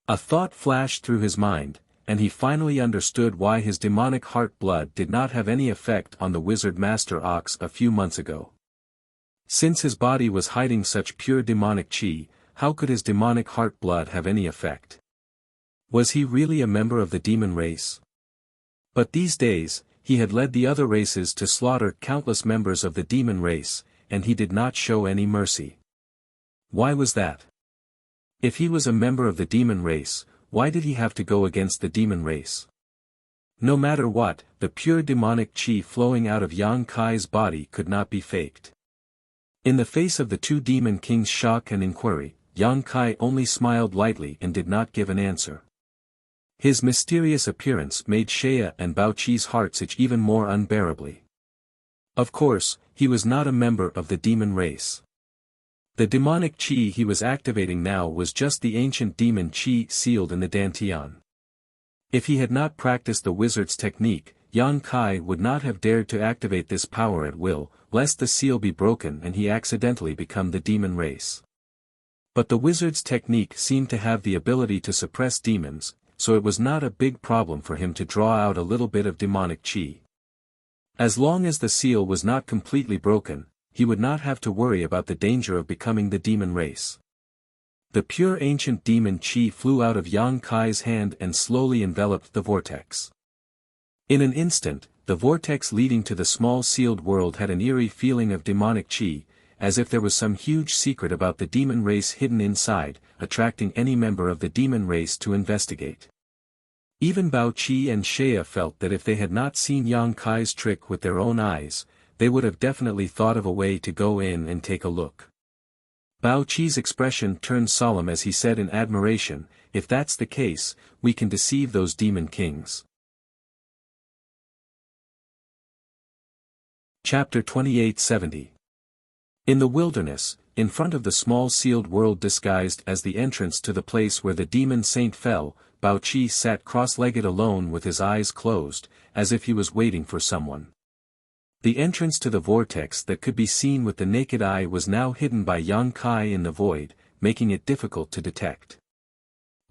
A thought flashed through his mind, and he finally understood why his demonic heart blood did not have any effect on the wizard master Ox a few months ago. Since his body was hiding such pure demonic qi, how could his demonic heart blood have any effect? Was he really a member of the demon race? But these days, he had led the other races to slaughter countless members of the demon race, and he did not show any mercy. Why was that? If he was a member of the demon race, why did he have to go against the demon race? No matter what, the pure demonic qi flowing out of Yang Kai's body could not be faked. In the face of the two demon kings' shock and inquiry, Yang Kai only smiled lightly and did not give an answer. His mysterious appearance made Shea and Bao Qi's hearts itch even more unbearably. Of course, he was not a member of the demon race. The demonic qi he was activating now was just the ancient demon qi sealed in the dantian. If he had not practiced the wizard's technique, Yang Kai would not have dared to activate this power at will, lest the seal be broken and he accidentally become the demon race. But the wizard's technique seemed to have the ability to suppress demons, so it was not a big problem for him to draw out a little bit of demonic qi. As long as the seal was not completely broken, he would not have to worry about the danger of becoming the demon race. The pure ancient demon qi flew out of Yang Kai's hand and slowly enveloped the vortex. In an instant, the vortex leading to the small sealed world had an eerie feeling of demonic qi, as if there was some huge secret about the demon race hidden inside, attracting any member of the demon race to investigate. Even Bao Qi and Shea felt that if they had not seen Yang Kai's trick with their own eyes, they would have definitely thought of a way to go in and take a look. Bao Qi's expression turned solemn as he said in admiration, "If that's the case, we can deceive those demon kings." Chapter 2870. In the wilderness, in front of the small sealed world disguised as the entrance to the place where the demon saint fell, Bao Qi sat cross-legged alone with his eyes closed, as if he was waiting for someone. The entrance to the vortex that could be seen with the naked eye was now hidden by Yang Kai in the void, making it difficult to detect.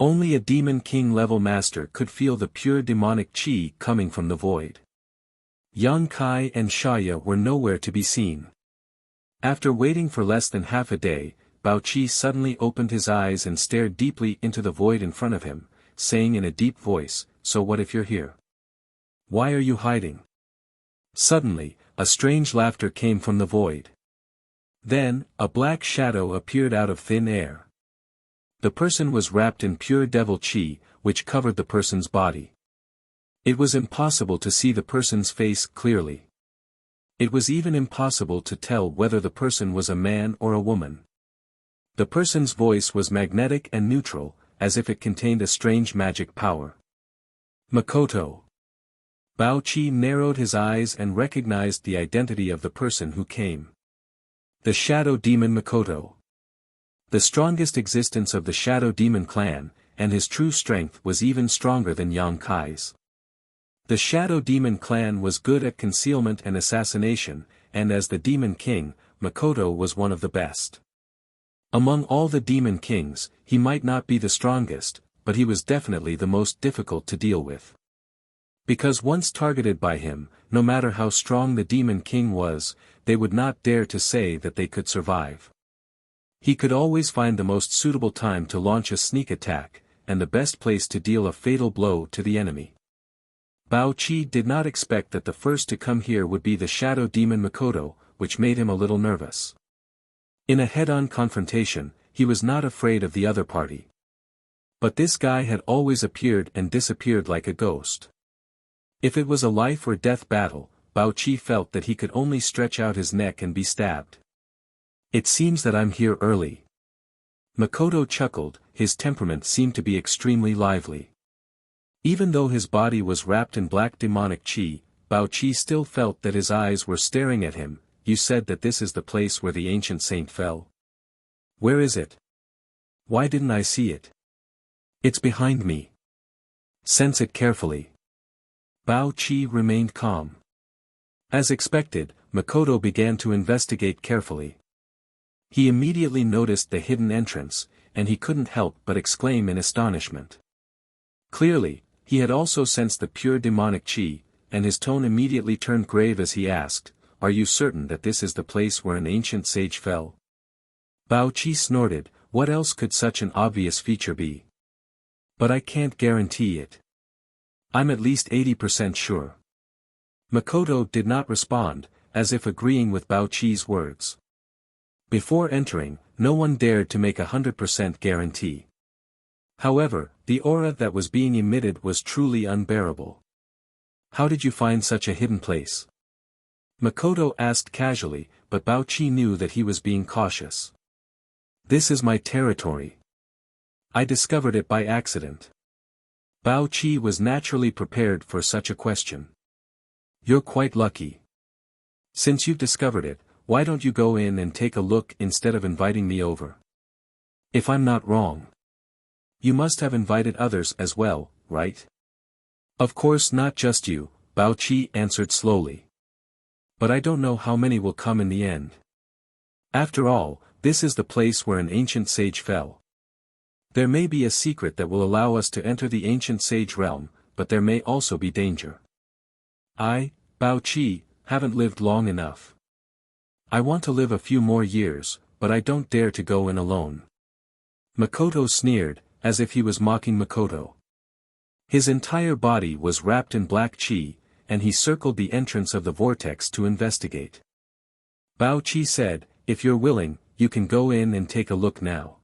Only a demon king level master could feel the pure demonic qi coming from the void. Yang Kai and Shaya were nowhere to be seen. After waiting for less than half a day, Bao Qi suddenly opened his eyes and stared deeply into the void in front of him, saying in a deep voice, "So what if you're here? Why are you hiding?" Suddenly, a strange laughter came from the void. Then, a black shadow appeared out of thin air. The person was wrapped in pure devil qi, which covered the person's body. It was impossible to see the person's face clearly. It was even impossible to tell whether the person was a man or a woman. The person's voice was magnetic and neutral, as if it contained a strange magic power. "Makoto." Bao Qi narrowed his eyes and recognized the identity of the person who came. The shadow demon Makoto. The strongest existence of the shadow demon clan, and his true strength was even stronger than Yang Kai's. The shadow demon clan was good at concealment and assassination, and as the demon king, Makoto was one of the best. Among all the demon kings, he might not be the strongest, but he was definitely the most difficult to deal with. Because once targeted by him, no matter how strong the demon king was, they would not dare to say that they could survive. He could always find the most suitable time to launch a sneak attack, and the best place to deal a fatal blow to the enemy. Bao Qi did not expect that the first to come here would be the shadow demon Makoto, which made him a little nervous. In a head-on confrontation, he was not afraid of the other party. But this guy had always appeared and disappeared like a ghost. If it was a life or death battle, Bao Qi felt that he could only stretch out his neck and be stabbed. "It seems that I'm here early." Makoto chuckled, his temperament seemed to be extremely lively. Even though his body was wrapped in black demonic qi, Bao Qi still felt that his eyes were staring at him. "You said that this is the place where the ancient saint fell. Where is it? Why didn't I see it?" "It's behind me. Sense it carefully." Bao Qi remained calm. As expected, Makoto began to investigate carefully. He immediately noticed the hidden entrance, and he couldn't help but exclaim in astonishment. Clearly, he had also sensed the pure demonic qi, and his tone immediately turned grave as he asked, "Are you certain that this is the place where an ancient sage fell?" Bao Qi snorted, "What else could such an obvious feature be? But I can't guarantee it. I'm at least 80% sure." Makoto did not respond, as if agreeing with Bao Qi's words. Before entering, no one dared to make 100% guarantee. However, the aura that was being emitted was truly unbearable. "How did you find such a hidden place?" Makoto asked casually, but Bao Qi knew that he was being cautious. "This is my territory. I discovered it by accident." Bao Qi was naturally prepared for such a question. You're quite lucky. Since you've discovered it, why don't you go in and take a look instead of inviting me over? If I'm not wrong, you must have invited others as well, right? Of course not just you, Bao Qi answered slowly. But I don't know how many will come in the end. After all, this is the place where an ancient sage fell. There may be a secret that will allow us to enter the ancient sage realm, but there may also be danger. I, Bao Qi, haven't lived long enough. I want to live a few more years, but I don't dare to go in alone. Makoto sneered, as if he was mocking Makoto. His entire body was wrapped in black qi, and he circled the entrance of the vortex to investigate. Bao Qi said, if you're willing, you can go in and take a look now.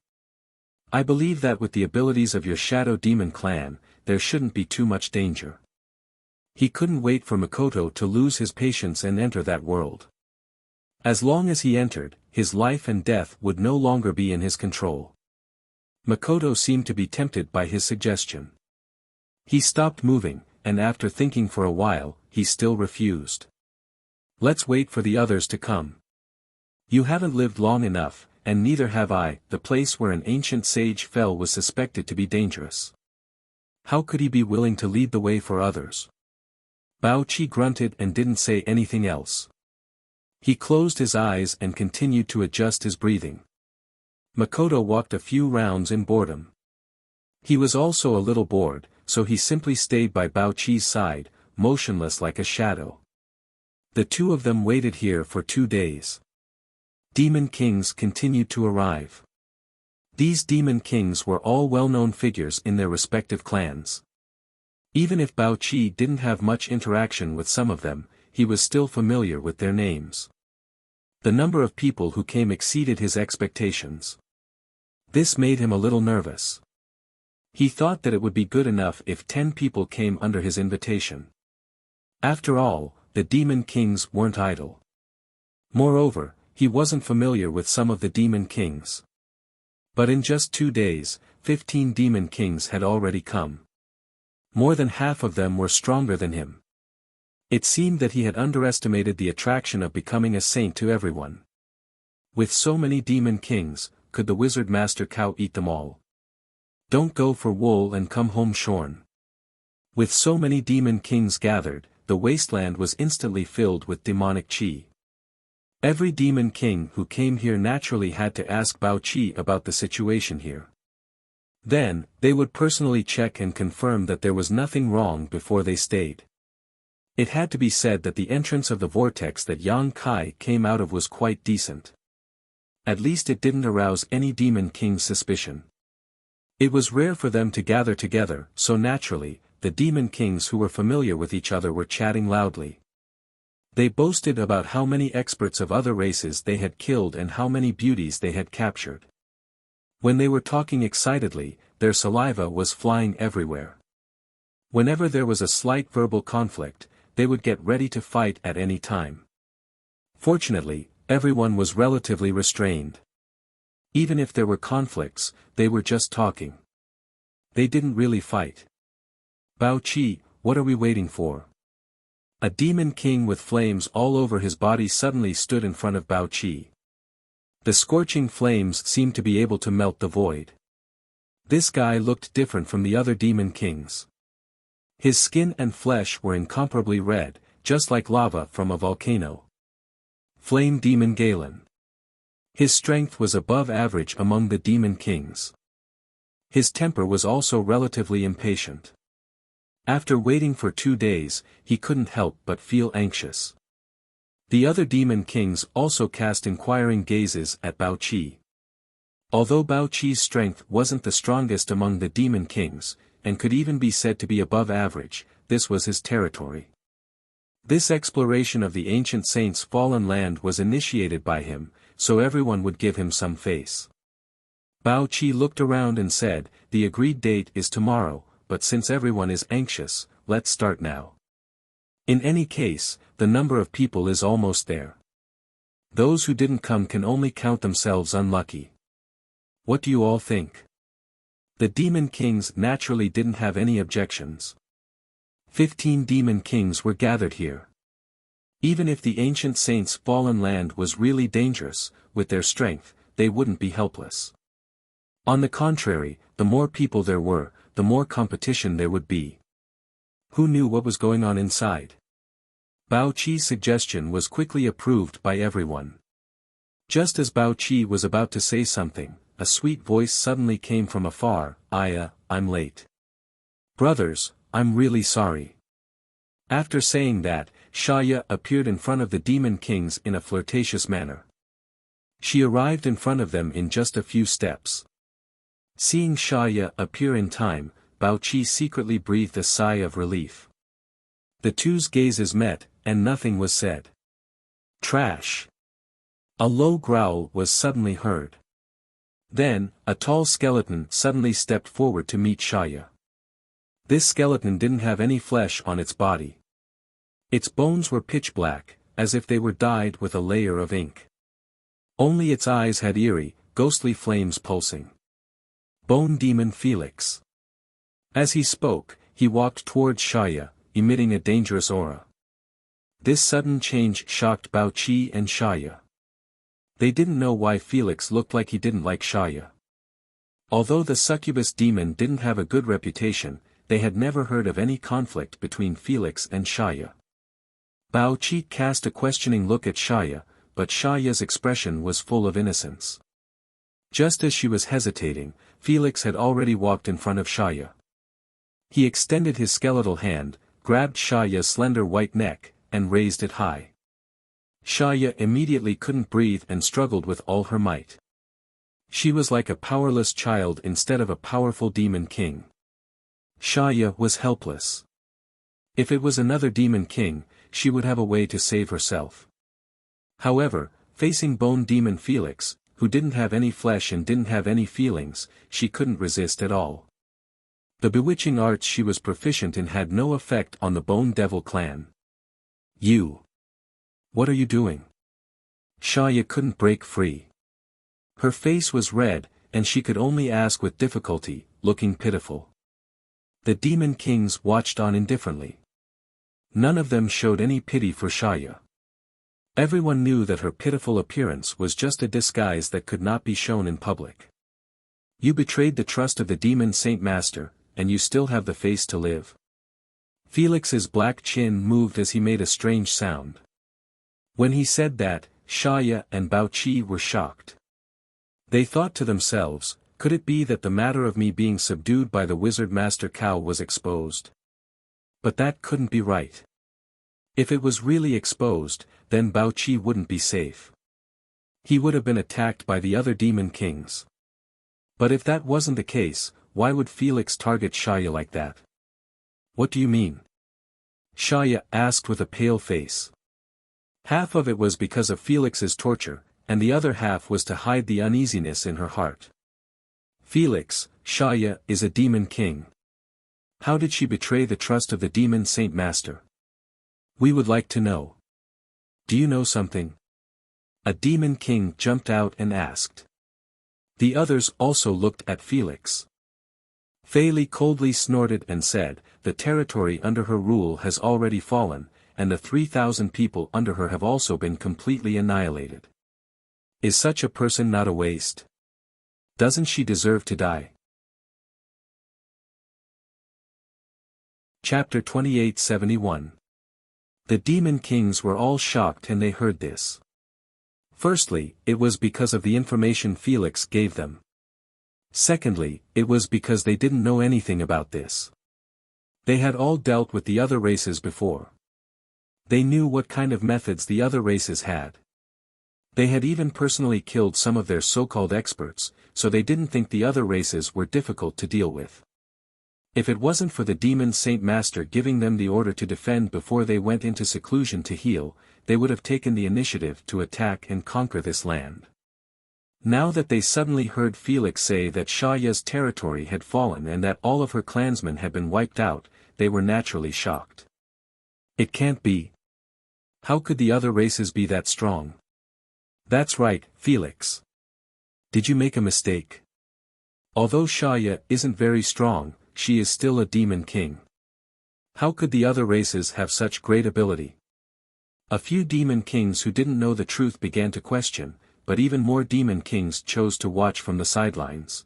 I believe that with the abilities of your Shadow Demon clan, there shouldn't be too much danger. He couldn't wait for Makoto to lose his patience and enter that world. As long as he entered, his life and death would no longer be in his control. Makoto seemed to be tempted by his suggestion. He stopped moving, and after thinking for a while, he still refused. Let's wait for the others to come. You haven't lived long enough, and neither have I. The place where an ancient sage fell was suspected to be dangerous. How could he be willing to lead the way for others? Bao Qi grunted and didn't say anything else. He closed his eyes and continued to adjust his breathing. Makoto walked a few rounds in boredom. He was also a little bored, so he simply stayed by Bao Qi's side, motionless like a shadow. The two of them waited here for 2 days. Demon kings continued to arrive. These demon kings were all well-known figures in their respective clans. Even if Bao Qi didn't have much interaction with some of them, he was still familiar with their names. The number of people who came exceeded his expectations. This made him a little nervous. He thought that it would be good enough if 10 people came under his invitation. After all, the demon kings weren't idle. Moreover, he wasn't familiar with some of the demon kings. But in just 2 days, 15 demon kings had already come. More than half of them were stronger than him. It seemed that he had underestimated the attraction of becoming a saint to everyone. With so many demon kings, could the wizard master cow eat them all? Don't go for wool and come home shorn. With so many demon kings gathered, the wasteland was instantly filled with demonic qi. Every demon king who came here naturally had to ask Bao Qi about the situation here. Then, they would personally check and confirm that there was nothing wrong before they stayed. It had to be said that the entrance of the vortex that Yang Kai came out of was quite decent. At least it didn't arouse any demon king's suspicion. It was rare for them to gather together, so naturally, the demon kings who were familiar with each other were chatting loudly. They boasted about how many experts of other races they had killed and how many beauties they had captured. When they were talking excitedly, their saliva was flying everywhere. Whenever there was a slight verbal conflict, they would get ready to fight at any time. Fortunately, everyone was relatively restrained. Even if there were conflicts, they were just talking. They didn't really fight. Bao Qi, what are we waiting for? A demon king with flames all over his body suddenly stood in front of Bao Qi. The scorching flames seemed to be able to melt the void. This guy looked different from the other demon kings. His skin and flesh were incomparably red, just like lava from a volcano. Flame Demon Galen. His strength was above average among the demon kings. His temper was also relatively impatient. After waiting for 2 days, he couldn't help but feel anxious. The other demon kings also cast inquiring gazes at Bao Qi. Although Bao Qi's strength wasn't the strongest among the demon kings, and could even be said to be above average, this was his territory. This exploration of the ancient saint's fallen land was initiated by him, so everyone would give him some face. Bao Qi looked around and said, the agreed date is tomorrow, but since everyone is anxious, let's start now. In any case, the number of people is almost there. Those who didn't come can only count themselves unlucky. What do you all think? The demon kings naturally didn't have any objections. 15 demon kings were gathered here. Even if the ancient saints' fallen land was really dangerous, with their strength, they wouldn't be helpless. On the contrary, the more people there were, the more competition there would be. Who knew what was going on inside? Bao Qi's suggestion was quickly approved by everyone. Just as Bao Qi was about to say something, a sweet voice suddenly came from afar. I'm late. Brothers, I'm really sorry. After saying that, Shaya appeared in front of the demon kings in a flirtatious manner. She arrived in front of them in just a few steps. Seeing Shaya appear in time, Bao Qi secretly breathed a sigh of relief. The two's gazes met, and nothing was said. Trash. A low growl was suddenly heard. Then, a tall skeleton suddenly stepped forward to meet Shaya. This skeleton didn't have any flesh on its body. Its bones were pitch black, as if they were dyed with a layer of ink. Only its eyes had eerie, ghostly flames pulsing. Bone Demon Felix. As he spoke, he walked towards Shaya, emitting a dangerous aura. This sudden change shocked Bao Qi and Shaya. They didn't know why Felix looked like he didn't like Shaya. Although the succubus demon didn't have a good reputation, they had never heard of any conflict between Felix and Shaya. Bao Qi cast a questioning look at Shaya, but Shaya's expression was full of innocence. Just as she was hesitating, Felix had already walked in front of Shaya. He extended his skeletal hand, grabbed Shaya's slender white neck, and raised it high. Shaya immediately couldn't breathe and struggled with all her might. She was like a powerless child instead of a powerful demon king. Shaya was helpless. If it was another demon king, she would have a way to save herself. However, facing Bone Demon Felix, who didn't have any flesh and didn't have any feelings, she couldn't resist at all. The bewitching arts she was proficient in had no effect on the Bone Devil clan. You. What are you doing? Shaya couldn't break free. Her face was red, and she could only ask with difficulty, looking pitiful. The demon kings watched on indifferently. None of them showed any pity for Shaya. Everyone knew that her pitiful appearance was just a disguise that could not be shown in public. You betrayed the trust of the demon Saint Master, and you still have the face to live. Felix's black chin moved as he made a strange sound. When he said that, Shaya and Bao Qi were shocked. They thought to themselves, could it be that the matter of me being subdued by the wizard Master Cao was exposed? But that couldn't be right. If it was really exposed, then Bao Qi wouldn't be safe. He would have been attacked by the other demon kings. But if that wasn't the case, why would Felix target Shaya like that? What do you mean? Shaya asked with a pale face. Half of it was because of Felix's torture, and the other half was to hide the uneasiness in her heart. Felix, Shaya is a demon king. How did she betray the trust of the demon Saint Master? We would like to know. Do you know something? A demon king jumped out and asked. The others also looked at Felix. Fei Li coldly snorted and said, the territory under her rule has already fallen, and the 3,000 people under her have also been completely annihilated. Is such a person not a waste? Doesn't she deserve to die? Chapter 2871. The demon kings were all shocked when they heard this. Firstly, it was because of the information Felix gave them. Secondly, it was because they didn't know anything about this. They had all dealt with the other races before. They knew what kind of methods the other races had. They had even personally killed some of their so-called experts, so they didn't think the other races were difficult to deal with. If it wasn't for the demon Saint Master giving them the order to defend before they went into seclusion to heal, they would have taken the initiative to attack and conquer this land. Now that they suddenly heard Felix say that Shaya's territory had fallen and that all of her clansmen had been wiped out, they were naturally shocked. It can't be. How could the other races be that strong? That's right, Felix. Did you make a mistake? Although Shaya isn't very strong, she is still a demon king. How could the other races have such great ability? A few demon kings who didn't know the truth began to question, but even more demon kings chose to watch from the sidelines.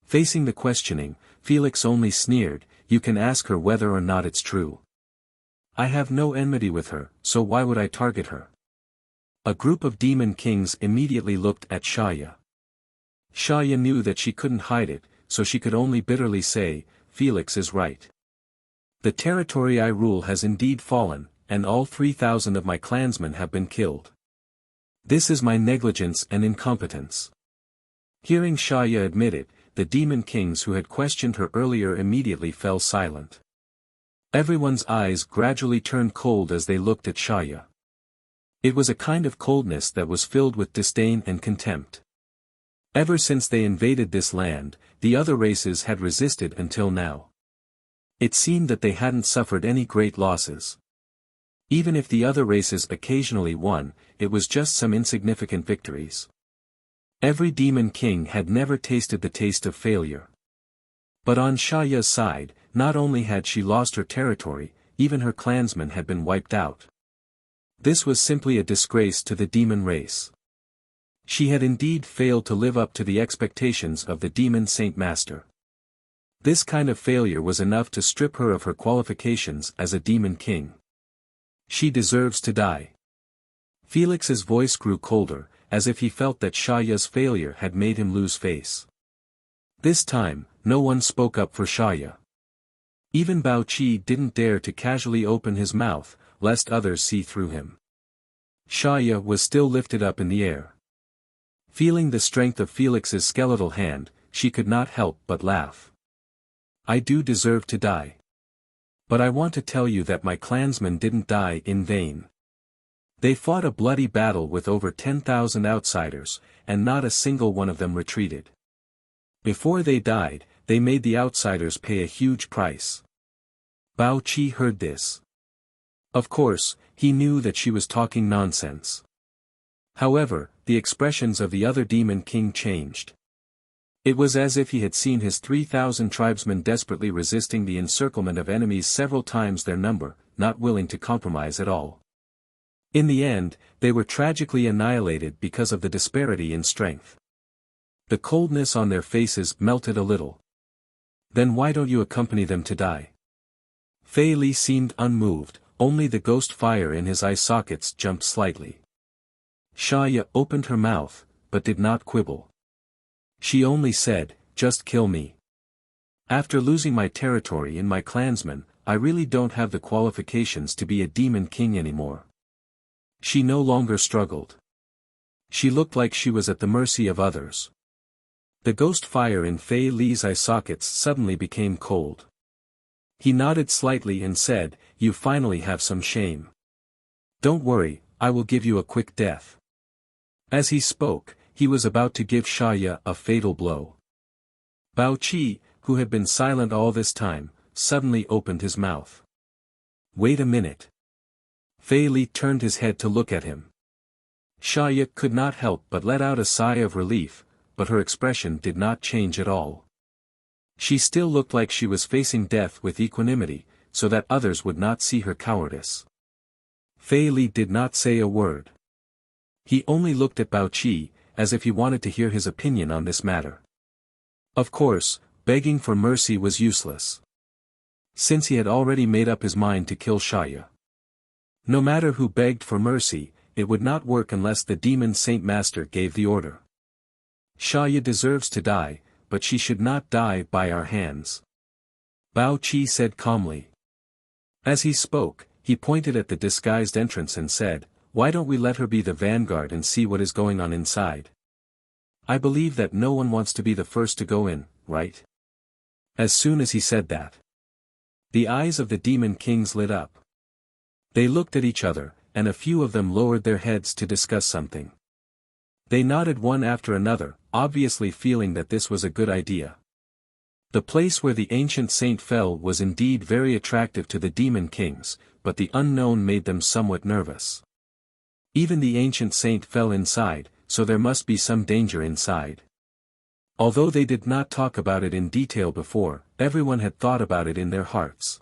Facing the questioning, Felix only sneered, "You can ask her whether or not it's true. I have no enmity with her, so why would I target her?" A group of demon kings immediately looked at Shaya. Shaya knew that she couldn't hide it, so she could only bitterly say, "Felix is right. The territory I rule has indeed fallen, and all 3,000 of my clansmen have been killed. This is my negligence and incompetence." Hearing Shaya admit it, the demon kings who had questioned her earlier immediately fell silent. Everyone's eyes gradually turned cold as they looked at Shaya. It was a kind of coldness that was filled with disdain and contempt. Ever since they invaded this land, the other races had resisted until now. It seemed that they hadn't suffered any great losses. Even if the other races occasionally won, it was just some insignificant victories. Every demon king had never tasted the taste of failure. But on Shaya's side, not only had she lost her territory, even her clansmen had been wiped out. This was simply a disgrace to the demon race. She had indeed failed to live up to the expectations of the demon Saint Master. This kind of failure was enough to strip her of her qualifications as a demon king. She deserves to die. Felix's voice grew colder, as if he felt that Shaya's failure had made him lose face. This time, no one spoke up for Shaya. Even Bao Qi didn't dare to casually open his mouth, lest others see through him. Shaya was still lifted up in the air. Feeling the strength of Felix's skeletal hand, she could not help but laugh. "I do deserve to die. But I want to tell you that my clansmen didn't die in vain. They fought a bloody battle with over 10,000 outsiders, and not a single one of them retreated. Before they died, they made the outsiders pay a huge price." Bao Qi heard this. Of course, he knew that she was talking nonsense. However, the expressions of the other demon king changed. It was as if he had seen his 3,000 tribesmen desperately resisting the encirclement of enemies several times their number, not willing to compromise at all. In the end, they were tragically annihilated because of the disparity in strength. The coldness on their faces melted a little. "Then why don't you accompany them to die?" Fei Li seemed unmoved, only the ghost fire in his eye sockets jumped slightly. Shaya opened her mouth, but did not quibble. She only said, "Just kill me. After losing my territory and my clansmen, I really don't have the qualifications to be a demon king anymore." She no longer struggled. She looked like she was at the mercy of others. The ghost fire in Fei Li's eye sockets suddenly became cold. He nodded slightly and said, "You finally have some shame. Don't worry, I will give you a quick death." As he spoke, he was about to give Shaya a fatal blow. Bao Qi, who had been silent all this time, suddenly opened his mouth. "Wait a minute." Fei Li turned his head to look at him. Shaya could not help but let out a sigh of relief, but her expression did not change at all. She still looked like she was facing death with equanimity, so that others would not see her cowardice. Fei Li did not say a word. He only looked at Bao Qi, as if he wanted to hear his opinion on this matter. Of course, begging for mercy was useless. Since he had already made up his mind to kill Shaya. No matter who begged for mercy, it would not work unless the demon Saint Master gave the order. Shaya deserves to die, but she should not die by our hands. Bao Qi said calmly. As he spoke, he pointed at the disguised entrance and said, "Why don't we let her be the vanguard and see what is going on inside? I believe that no one wants to be the first to go in, right?" As soon as he said that, the eyes of the demon kings lit up. They looked at each other, and a few of them lowered their heads to discuss something. They nodded one after another, obviously feeling that this was a good idea. The place where the ancient saint fell was indeed very attractive to the demon kings, but the unknown made them somewhat nervous. Even the ancient saint fell inside, so there must be some danger inside. Although they did not talk about it in detail before, everyone had thought about it in their hearts.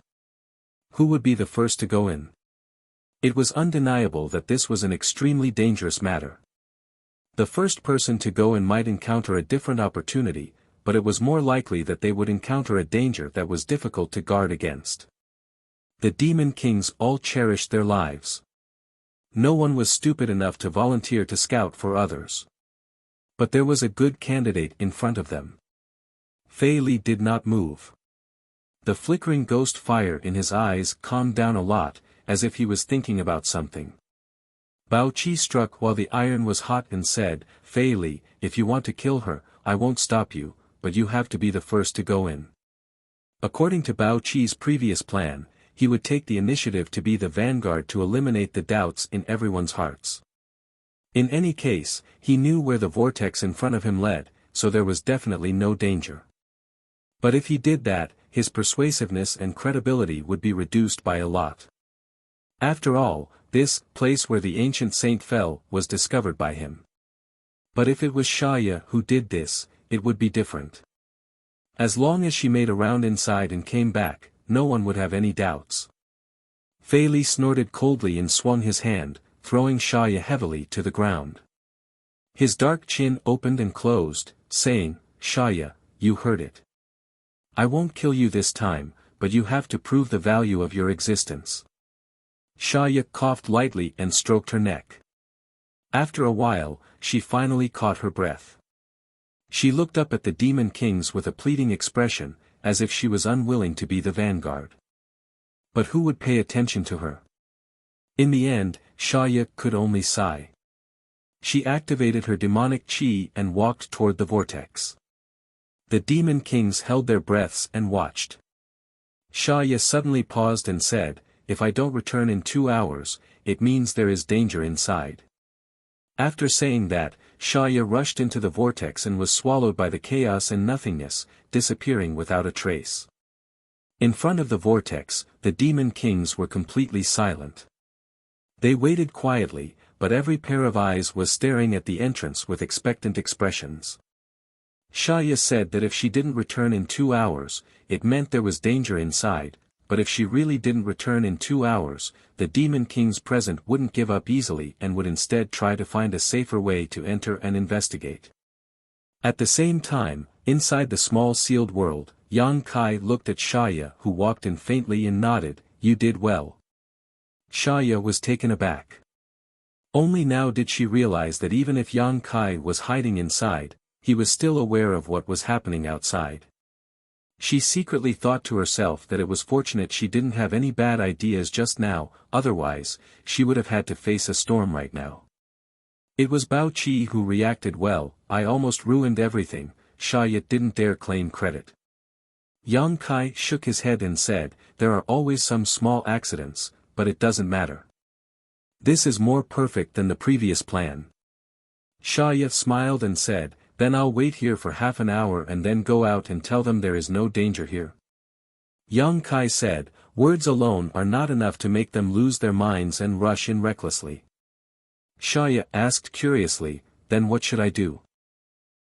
Who would be the first to go in? It was undeniable that this was an extremely dangerous matter. The first person to go in might encounter a different opportunity, but it was more likely that they would encounter a danger that was difficult to guard against. The Demon Kings all cherished their lives. No one was stupid enough to volunteer to scout for others. But there was a good candidate in front of them. Fei Li did not move. The flickering ghost fire in his eyes calmed down a lot, as if he was thinking about something. Bao Qi struck while the iron was hot and said, "Fei Li, if you want to kill her, I won't stop you, but you have to be the first to go in." According to Bao Qi's previous plan, he would take the initiative to be the vanguard to eliminate the doubts in everyone's hearts. In any case, he knew where the vortex in front of him led, so there was definitely no danger. But if he did that, his persuasiveness and credibility would be reduced by a lot. After all, this place where the ancient saint fell was discovered by him. But if it was Xia who did this, it would be different. As long as she made a round inside and came back, no one would have any doubts. Fei Li snorted coldly and swung his hand, throwing Xia heavily to the ground. His dark chin opened and closed, saying, "Xia, you heard it. I won't kill you this time, but you have to prove the value of your existence." Xia coughed lightly and stroked her neck. After a while, she finally caught her breath. She looked up at the Demon Kings with a pleading expression, as if she was unwilling to be the vanguard. But who would pay attention to her? In the end, Xia could only sigh. She activated her demonic qi and walked toward the vortex. The Demon Kings held their breaths and watched. Xia suddenly paused and said, "If I don't return in 2 hours, it means there is danger inside." After saying that, Xia rushed into the vortex and was swallowed by the chaos and nothingness, disappearing without a trace. In front of the vortex, the Demon Kings were completely silent. They waited quietly, but every pair of eyes was staring at the entrance with expectant expressions. Xia said that if she didn't return in 2 hours, it meant there was danger inside, but if she really didn't return in 2 hours, the Demon Kings present wouldn't give up easily and would instead try to find a safer way to enter and investigate. At the same time, inside the small sealed world, Yang Kai looked at Xia who walked in faintly and nodded, "You did well." Xia was taken aback. Only now did she realize that even if Yang Kai was hiding inside, he was still aware of what was happening outside. She secretly thought to herself that it was fortunate she didn't have any bad ideas just now, otherwise, she would have had to face a storm right now. It was Bao Qi who reacted well. "I almost ruined everything." Xia didn't dare claim credit. Yang Kai shook his head and said, "There are always some small accidents, but it doesn't matter. This is more perfect than the previous plan." Xia smiled and said, "Then I'll wait here for half an hour and then go out and tell them there is no danger here." Yang Kai said, "Words alone are not enough to make them lose their minds and rush in recklessly." Xia asked curiously, "Then what should I do?"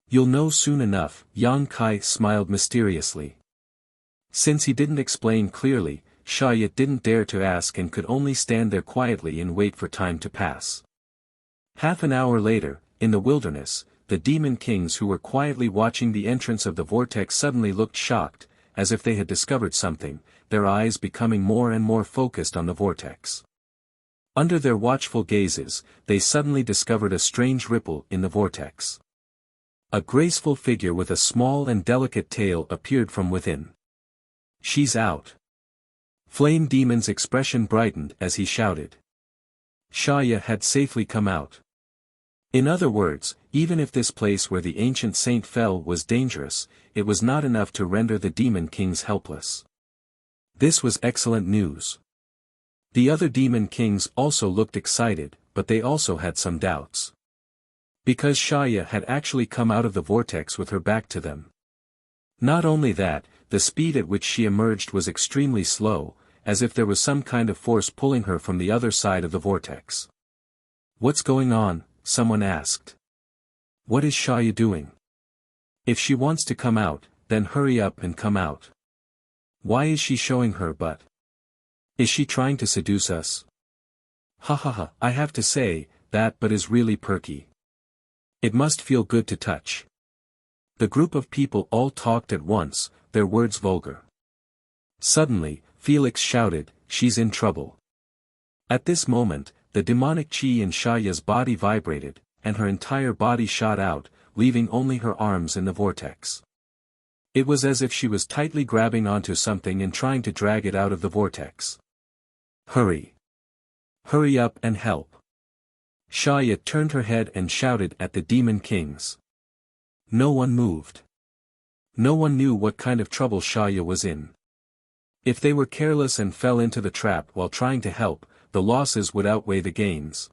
"You'll know soon enough," Yang Kai smiled mysteriously. Since he didn't explain clearly, Xia didn't dare to ask and could only stand there quietly and wait for time to pass. Half an hour later, in the wilderness, the Demon Kings who were quietly watching the entrance of the vortex suddenly looked shocked, as if they had discovered something, their eyes becoming more and more focused on the vortex. Under their watchful gazes, they suddenly discovered a strange ripple in the vortex. A graceful figure with a small and delicate tail appeared from within. "She's out." Flame Demon's expression brightened as he shouted. Xia had safely come out. In other words, even if this place where the ancient saint fell was dangerous, it was not enough to render the Demon Kings helpless. This was excellent news. The other Demon Kings also looked excited, but they also had some doubts. Because Xia had actually come out of the vortex with her back to them. Not only that, the speed at which she emerged was extremely slow, as if there was some kind of force pulling her from the other side of the vortex. "What's going on?" someone asked. "What is Xia doing?" If she wants to come out, then hurry up and come out. Why is she showing her butt? Is she trying to seduce us? Ha ha ha, I have to say, that butt is really perky. It must feel good to touch. The group of people all talked at once, their words vulgar. Suddenly, Felix shouted, "She's in trouble." At this moment, the demonic chi in Shaya's body vibrated, and her entire body shot out, leaving only her arms in the vortex. It was as if she was tightly grabbing onto something and trying to drag it out of the vortex. Hurry! Hurry up and help! Shaya turned her head and shouted at the demon kings. No one moved. No one knew what kind of trouble Shaya was in. If they were careless and fell into the trap while trying to help, the losses would outweigh the gains.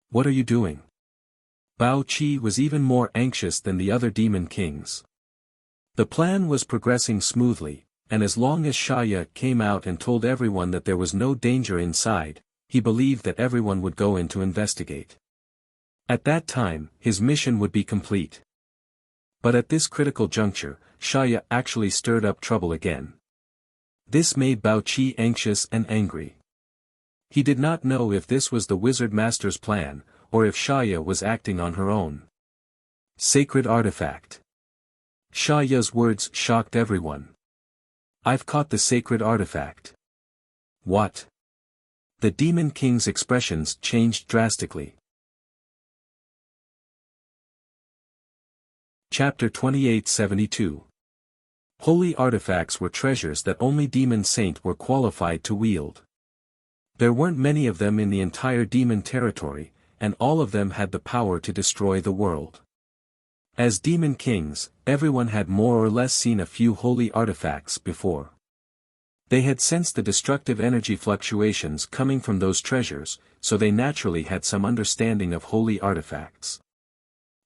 What are you doing? Bao Qi was even more anxious than the other demon kings. The plan was progressing smoothly, and as long as Shaya came out and told everyone that there was no danger inside, he believed that everyone would go in to investigate. At that time, his mission would be complete. But at this critical juncture, Shaya actually stirred up trouble again. This made Bao Qi anxious and angry. He did not know if this was the wizard master's plan, or if Shaya was acting on her own. Sacred artifact. Shaya's words shocked everyone. I've caught the sacred artifact. What? The demon king's expressions changed drastically. Chapter 2872. Holy artifacts were treasures that only demon saint were qualified to wield. There weren't many of them in the entire demon territory, and all of them had the power to destroy the world. As demon kings, everyone had more or less seen a few holy artifacts before. They had sensed the destructive energy fluctuations coming from those treasures, so they naturally had some understanding of holy artifacts.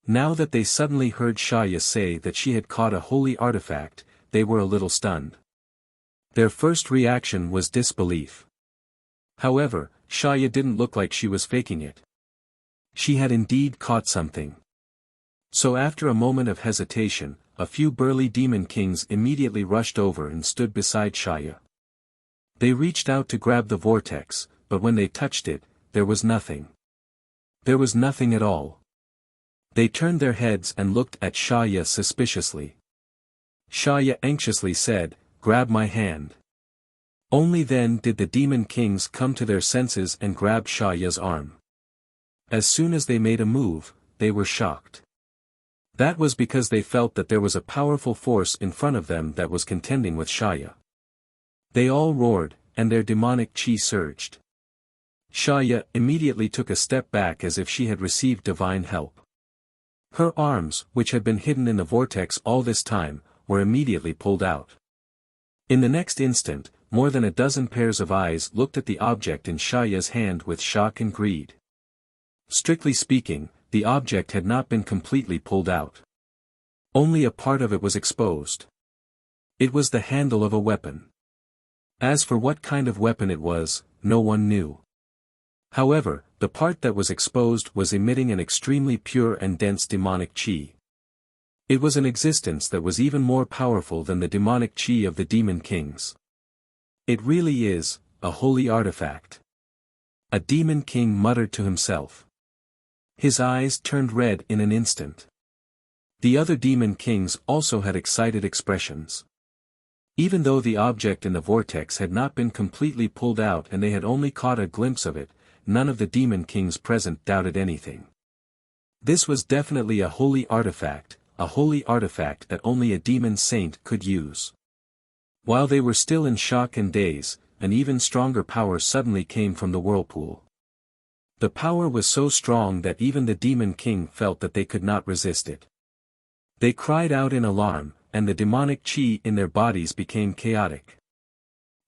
Now that they suddenly heard Shaya say that she had caught a holy artifact, they were a little stunned. Their first reaction was disbelief. However, Shaya didn't look like she was faking it. She had indeed caught something. So after a moment of hesitation, a few burly demon kings immediately rushed over and stood beside Shaya. They reached out to grab the vortex, but when they touched it, there was nothing. There was nothing at all. They turned their heads and looked at Shaya suspiciously. Shaya anxiously said, "Grab my hand." Only then did the demon kings come to their senses and grab Shaya's arm. As soon as they made a move, they were shocked. That was because they felt that there was a powerful force in front of them that was contending with Shaya. They all roared, and their demonic chi surged. Shaya immediately took a step back as if she had received divine help. Her arms, which had been hidden in the vortex all this time, were immediately pulled out. In the next instant, more than a dozen pairs of eyes looked at the object in Shaya's hand with shock and greed. Strictly speaking, the object had not been completely pulled out. Only a part of it was exposed. It was the handle of a weapon. As for what kind of weapon it was, no one knew. However, the part that was exposed was emitting an extremely pure and dense demonic chi. It was an existence that was even more powerful than the demonic chi of the demon kings. It really is, a holy artifact. A demon king muttered to himself. His eyes turned red in an instant. The other demon kings also had excited expressions. Even though the object in the vortex had not been completely pulled out and they had only caught a glimpse of it, none of the demon kings present doubted anything. This was definitely a holy artifact that only a demon saint could use. While they were still in shock and daze, an even stronger power suddenly came from the whirlpool. The power was so strong that even the demon king felt that they could not resist it. They cried out in alarm, and the demonic chi in their bodies became chaotic.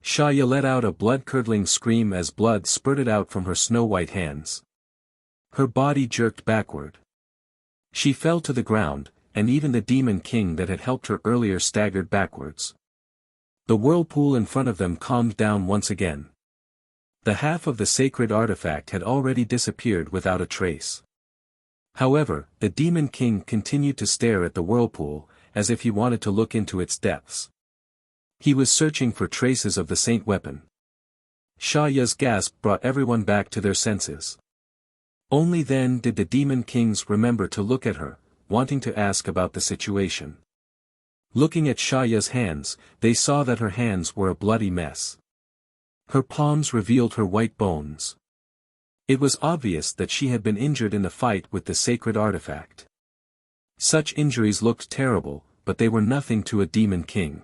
Shaya let out a blood-curdling scream as blood spurted out from her snow-white hands. Her body jerked backward. She fell to the ground, and even the demon king that had helped her earlier staggered backwards. The whirlpool in front of them calmed down once again. The half of the sacred artifact had already disappeared without a trace. However, the demon king continued to stare at the whirlpool, as if he wanted to look into its depths. He was searching for traces of the saint weapon. Sha Ya's gasp brought everyone back to their senses. Only then did the demon kings remember to look at her, wanting to ask about the situation. Looking at Sha Ya's hands, they saw that her hands were a bloody mess. Her palms revealed her white bones. It was obvious that she had been injured in the fight with the sacred artifact. Such injuries looked terrible, but they were nothing to a demon king.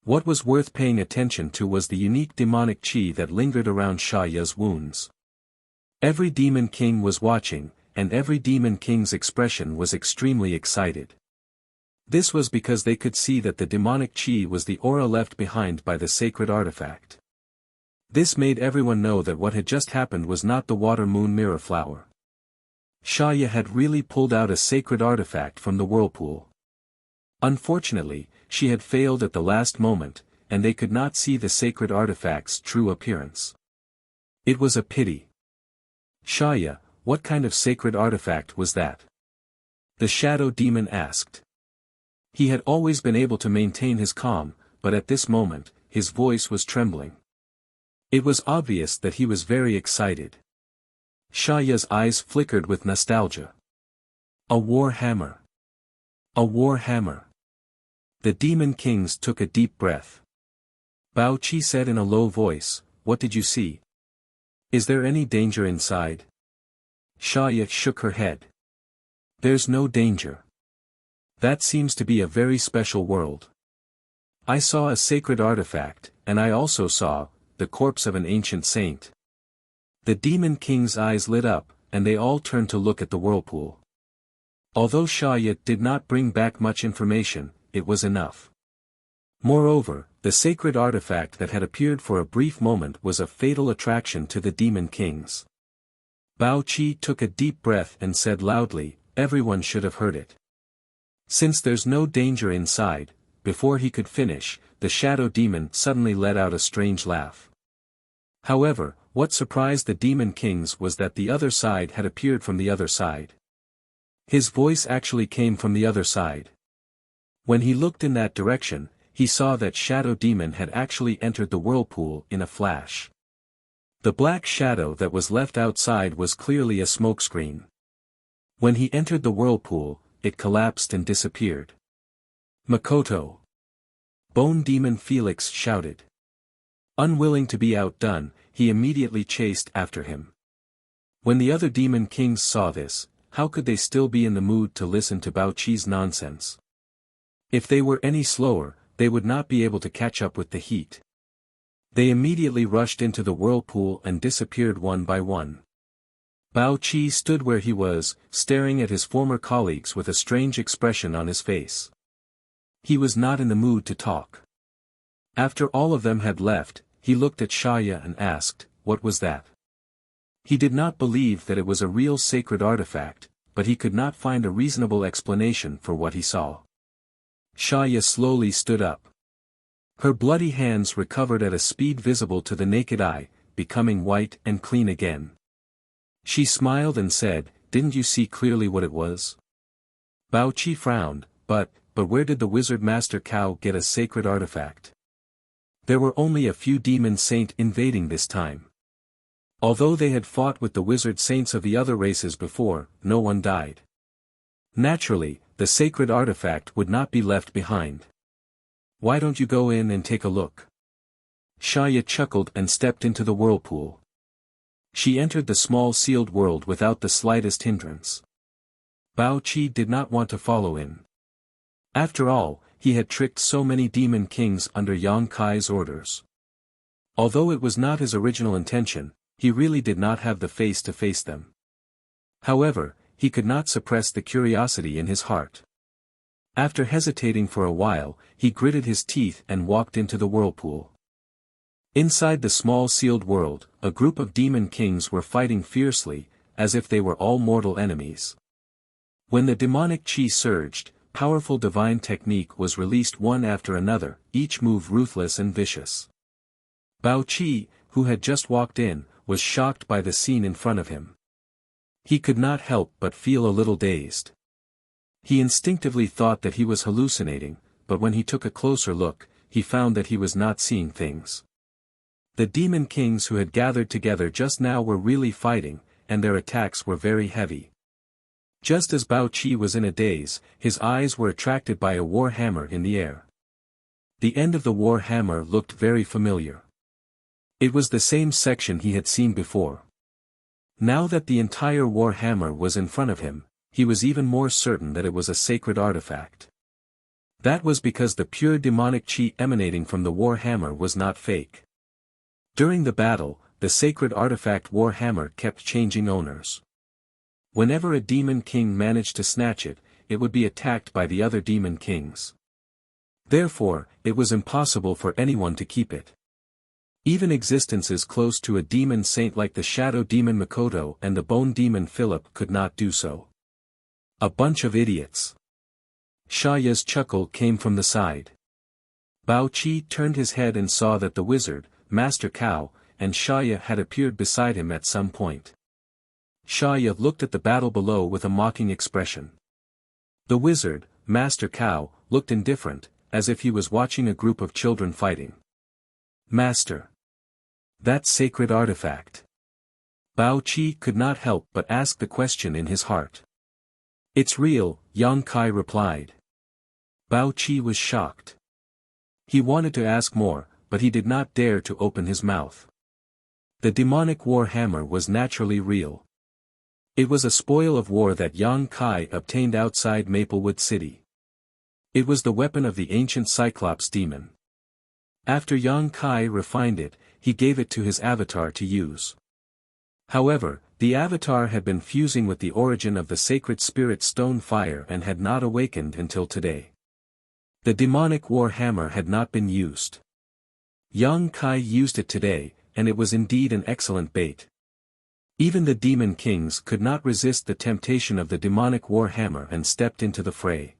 What was worth paying attention to was the unique demonic chi that lingered around Sha Ya's wounds. Every demon king was watching, and every demon king's expression was extremely excited. This was because they could see that the demonic chi was the aura left behind by the sacred artifact. This made everyone know that what had just happened was not the water moon mirror flower. Sha Ya had really pulled out a sacred artifact from the whirlpool. Unfortunately, she had failed at the last moment, and they could not see the sacred artifact's true appearance. It was a pity. Sha Ya, what kind of sacred artifact was that? The shadow demon asked. He had always been able to maintain his calm, but at this moment, his voice was trembling. It was obvious that he was very excited. Sha Ya's eyes flickered with nostalgia. A war hammer. A war hammer. The demon kings took a deep breath. Bao Qi said in a low voice, "What did you see? Is there any danger inside?" Sha Ya shook her head. "There's no danger. That seems to be a very special world. I saw a sacred artifact, and I also saw the corpse of an ancient saint." The demon king's eyes lit up, and they all turned to look at the whirlpool. Although Sha Ya did not bring back much information, it was enough. Moreover, the sacred artifact that had appeared for a brief moment was a fatal attraction to the demon kings. Bao Qi took a deep breath and said loudly, "Everyone should have heard it." "Since there's no danger inside," before he could finish, the shadow demon suddenly let out a strange laugh. However, what surprised the demon kings was that the other side had appeared from the other side. His voice actually came from the other side. When he looked in that direction, he saw that shadow demon had actually entered the whirlpool in a flash. The black shadow that was left outside was clearly a smokescreen. When he entered the whirlpool, it collapsed and disappeared. "Makoto!" Bone Demon Felix shouted. Unwilling to be outdone, he immediately chased after him. When the other demon kings saw this, how could they still be in the mood to listen to Bao Qi's nonsense? If they were any slower, they would not be able to catch up with the heat. They immediately rushed into the whirlpool and disappeared one by one. Bao Qi stood where he was, staring at his former colleagues with a strange expression on his face. He was not in the mood to talk. After all of them had left, he looked at Sha Ya and asked, "What was that?" He did not believe that it was a real sacred artifact, but he could not find a reasonable explanation for what he saw. Sha Ya slowly stood up. Her bloody hands recovered at a speed visible to the naked eye, becoming white and clean again. She smiled and said, "Didn't you see clearly what it was?" Bao Qi frowned, but where did the wizard master Cao get a sacred artifact? There were only a few demon saint invading this time. Although they had fought with the wizard saints of the other races before, no one died. Naturally, the sacred artifact would not be left behind. "Why don't you go in and take a look?" Sha Ya chuckled and stepped into the whirlpool. She entered the small sealed world without the slightest hindrance. Bao Qi did not want to follow in. After all, he had tricked so many demon kings under Yang Kai's orders. Although it was not his original intention, he really did not have the face to face them. However, he could not suppress the curiosity in his heart. After hesitating for a while, he gritted his teeth and walked into the whirlpool. Inside the small sealed world, a group of demon kings were fighting fiercely, as if they were all mortal enemies. When the demonic chi surged, powerful divine technique was released one after another, each move ruthless and vicious. Bao Qi, who had just walked in, was shocked by the scene in front of him. He could not help but feel a little dazed. He instinctively thought that he was hallucinating, but when he took a closer look, he found that he was not seeing things. The demon kings who had gathered together just now were really fighting, and their attacks were very heavy. Just as Bao Qi was in a daze, his eyes were attracted by a war hammer in the air. The end of the war hammer looked very familiar. It was the same section he had seen before. Now that the entire war hammer was in front of him, he was even more certain that it was a sacred artifact. That was because the pure demonic qi emanating from the war hammer was not fake. During the battle, the sacred artifact war hammer kept changing owners. Whenever a demon king managed to snatch it, it would be attacked by the other demon kings. Therefore, it was impossible for anyone to keep it. Even existences close to a demon saint like the shadow demon Makoto and the bone demon Philip could not do so. A bunch of idiots. Shaya's chuckle came from the side. Bao Qi turned his head and saw that the wizard, Master Cao, and Shaya had appeared beside him at some point. Shaya looked at the battle below with a mocking expression. The wizard, Master Cao, looked indifferent, as if he was watching a group of children fighting. Master. That sacred artifact. Bao Qi could not help but ask the question in his heart. It's real, Yang Kai replied. Bao Qi was shocked. He wanted to ask more, but he did not dare to open his mouth. The demonic war hammer was naturally real. It was a spoil of war that Yang Kai obtained outside Maplewood City. It was the weapon of the ancient Cyclops demon. After Yang Kai refined it, he gave it to his avatar to use. However, the avatar had been fusing with the origin of the sacred spirit stone fire and had not awakened until today. The demonic war hammer had not been used. Yang Kai used it today, and it was indeed an excellent bait. Even the demon kings could not resist the temptation of the demonic war hammer and stepped into the fray.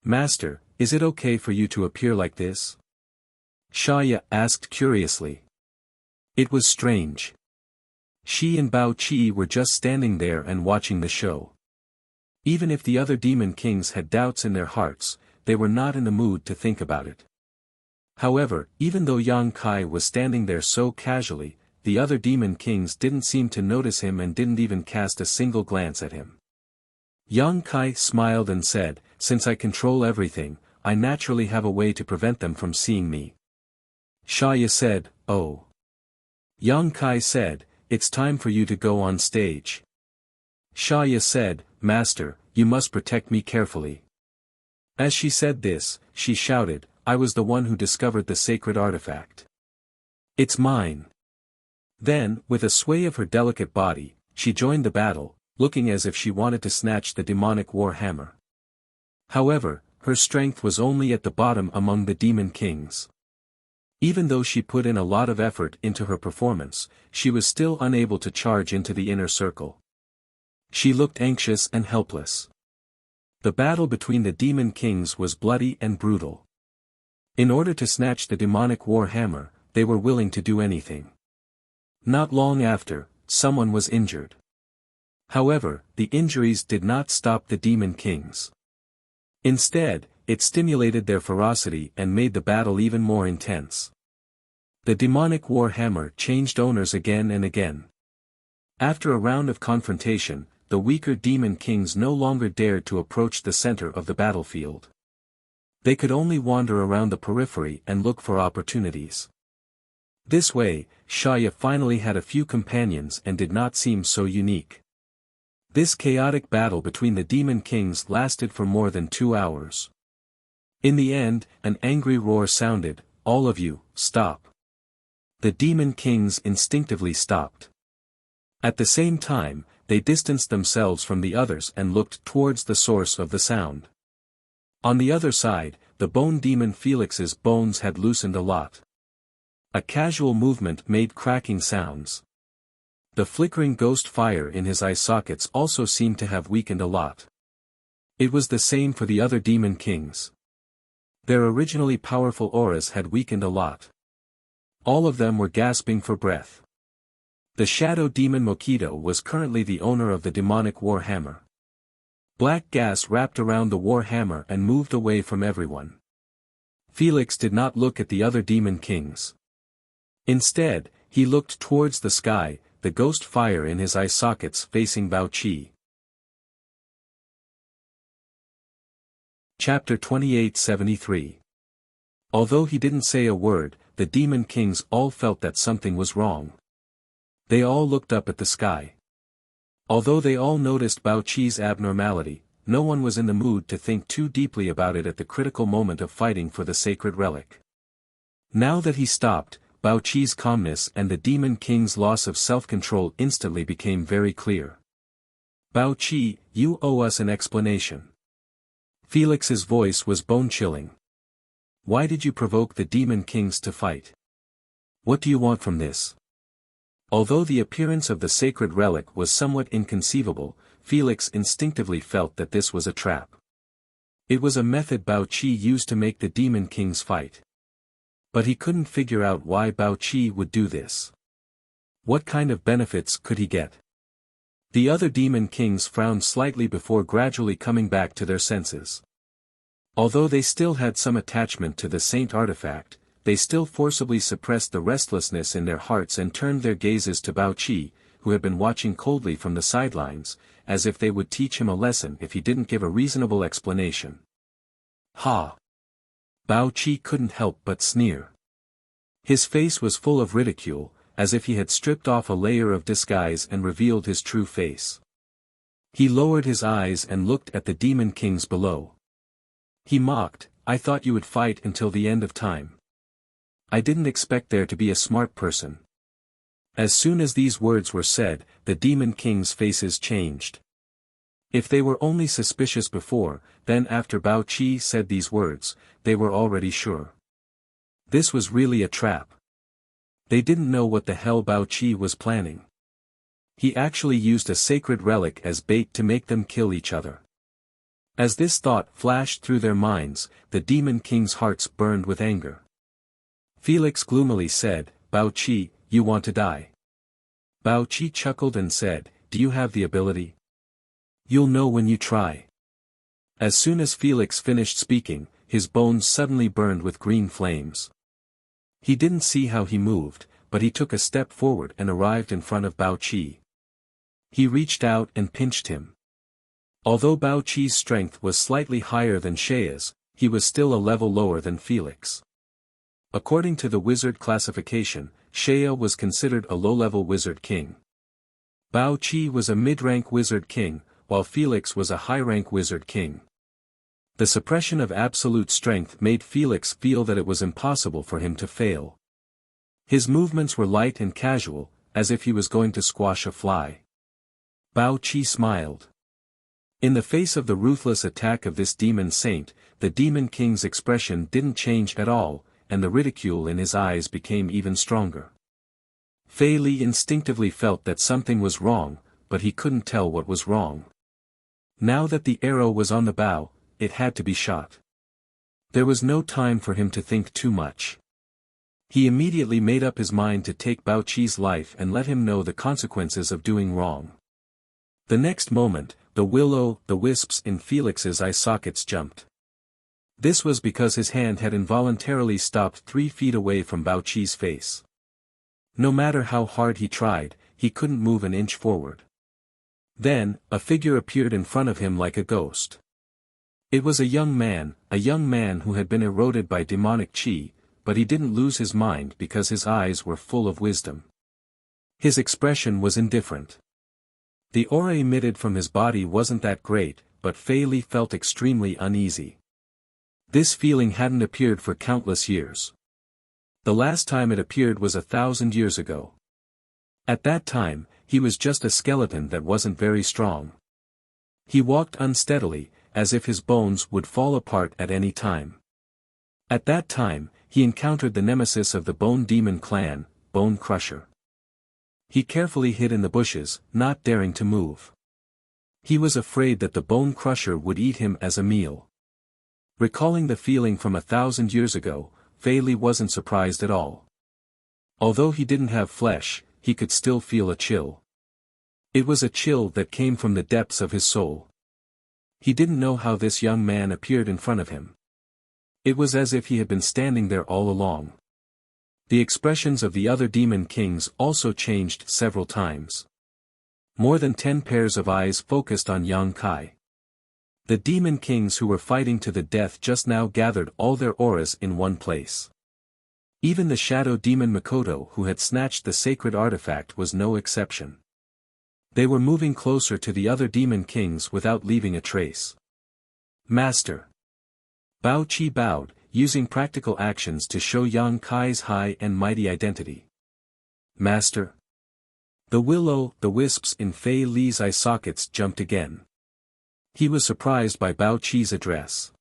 Master, is it okay for you to appear like this? Shaya asked curiously. It was strange. She and Bao Qi were just standing there and watching the show. Even if the other demon kings had doubts in their hearts, they were not in the mood to think about it. However, even though Yang Kai was standing there so casually, the other demon kings didn't seem to notice him and didn't even cast a single glance at him. Yang Kai smiled and said, "Since I control everything, I naturally have a way to prevent them from seeing me." Shaya said, "Oh." Yang Kai said, "It's time for you to go on stage." Shaya said, "Master, you must protect me carefully." As she said this, she shouted, "I was the one who discovered the sacred artifact. It's mine." Then, with a sway of her delicate body, she joined the battle, looking as if she wanted to snatch the demonic war hammer. However, her strength was only at the bottom among the demon kings. Even though she put in a lot of effort into her performance, she was still unable to charge into the inner circle. She looked anxious and helpless. The battle between the demon kings was bloody and brutal. In order to snatch the demonic war hammer, they were willing to do anything. Not long after, someone was injured. However, the injuries did not stop the demon kings. Instead, it stimulated their ferocity and made the battle even more intense. The demonic war hammer changed owners again and again. After a round of confrontation, the weaker demon kings no longer dared to approach the center of the battlefield. They could only wander around the periphery and look for opportunities. This way, Shaya finally had a few companions and did not seem so unique. This chaotic battle between the demon kings lasted for more than 2 hours. In the end, an angry roar sounded, "All of you, stop." The demon kings instinctively stopped. At the same time, they distanced themselves from the others and looked towards the source of the sound. On the other side, the bone demon Felix's bones had loosened a lot. A casual movement made cracking sounds. The flickering ghost fire in his eye sockets also seemed to have weakened a lot. It was the same for the other demon kings. Their originally powerful auras had weakened a lot. All of them were gasping for breath. The shadow demon Mokido was currently the owner of the demonic war hammer. Black gas wrapped around the war hammer and moved away from everyone. Felix did not look at the other demon kings. Instead, he looked towards the sky, the ghost fire in his eye sockets facing Bao Qi. Chapter 2873. Although he didn't say a word, the demon kings all felt that something was wrong. They all looked up at the sky. Although they all noticed Bao Qi's abnormality, no one was in the mood to think too deeply about it at the critical moment of fighting for the sacred relic. Now that he stopped, Bao Qi's calmness and the demon king's loss of self-control instantly became very clear. Bao Qi, you owe us an explanation. Felix's voice was bone-chilling. Why did you provoke the demon kings to fight? What do you want from this? Although the appearance of the sacred relic was somewhat inconceivable, Felix instinctively felt that this was a trap. It was a method Bao Qi used to make the demon kings fight. But he couldn't figure out why Bao Qi would do this. What kind of benefits could he get? The other demon kings frowned slightly before gradually coming back to their senses. Although they still had some attachment to the saint artifact, they still forcibly suppressed the restlessness in their hearts and turned their gazes to Bao Qi, who had been watching coldly from the sidelines, as if they would teach him a lesson if he didn't give a reasonable explanation. Ha! Bao Qi couldn't help but sneer. His face was full of ridicule, as if he had stripped off a layer of disguise and revealed his true face. He lowered his eyes and looked at the demon kings below. He mocked, I thought you would fight until the end of time. I didn't expect there to be a smart person. As soon as these words were said, the demon kings' faces changed. If they were only suspicious before, then after Bao Qi said these words, they were already sure. This was really a trap. They didn't know what the hell Bao Qi was planning. He actually used a sacred relic as bait to make them kill each other. As this thought flashed through their minds, the demon kings' hearts burned with anger. Felix gloomily said, Bao Qi, you want to die. Bao Qi chuckled and said, do you have the ability? You'll know when you try. As soon as Felix finished speaking, his bones suddenly burned with green flames. He didn't see how he moved, but he took a step forward and arrived in front of Bao Qi. He reached out and pinched him. Although Bao Qi's strength was slightly higher than Shea's, he was still a level lower than Felix. According to the wizard classification, Shea was considered a low-level wizard king. Bao Qi was a mid-rank wizard king, while Felix was a high-rank wizard king. The suppression of absolute strength made Felix feel that it was impossible for him to fail. His movements were light and casual, as if he was going to squash a fly. Bao Qi smiled. In the face of the ruthless attack of this demon saint, the demon king's expression didn't change at all, and the ridicule in his eyes became even stronger. Fei Li instinctively felt that something was wrong, but he couldn't tell what was wrong. Now that the arrow was on the bow, it had to be shot. There was no time for him to think too much. He immediately made up his mind to take Bao Qi's life and let him know the consequences of doing wrong. The next moment, the wisps in Felix's eye sockets jumped. This was because his hand had involuntarily stopped 3 feet away from Bao Qi's face. No matter how hard he tried, he couldn't move an inch forward. Then, a figure appeared in front of him like a ghost. It was a young man who had been eroded by demonic qi, but he didn't lose his mind because his eyes were full of wisdom. His expression was indifferent. The aura emitted from his body wasn't that great, but Fei Li felt extremely uneasy. This feeling hadn't appeared for countless years. The last time it appeared was 1,000 years ago. At that time, he was just a skeleton that wasn't very strong. He walked unsteadily, as if his bones would fall apart at any time. At that time, he encountered the nemesis of the Bone Demon clan, Bone Crusher. He carefully hid in the bushes, not daring to move. He was afraid that the Bone Crusher would eat him as a meal. Recalling the feeling from 1,000 years ago, Fei Li wasn't surprised at all. Although he didn't have flesh, he could still feel a chill. It was a chill that came from the depths of his soul. He didn't know how this young man appeared in front of him. It was as if he had been standing there all along. The expressions of the other demon kings also changed several times. More than 10 pairs of eyes focused on Yang Kai. The demon kings who were fighting to the death just now gathered all their auras in one place. Even the shadow demon Makoto who had snatched the sacred artifact was no exception. They were moving closer to the other demon kings without leaving a trace. Master. Bao Qi bowed, using practical actions to show Yang Kai's high and mighty identity. Master. The wisps in Fei Li's eye sockets jumped again. He was surprised by Bao Qi's address.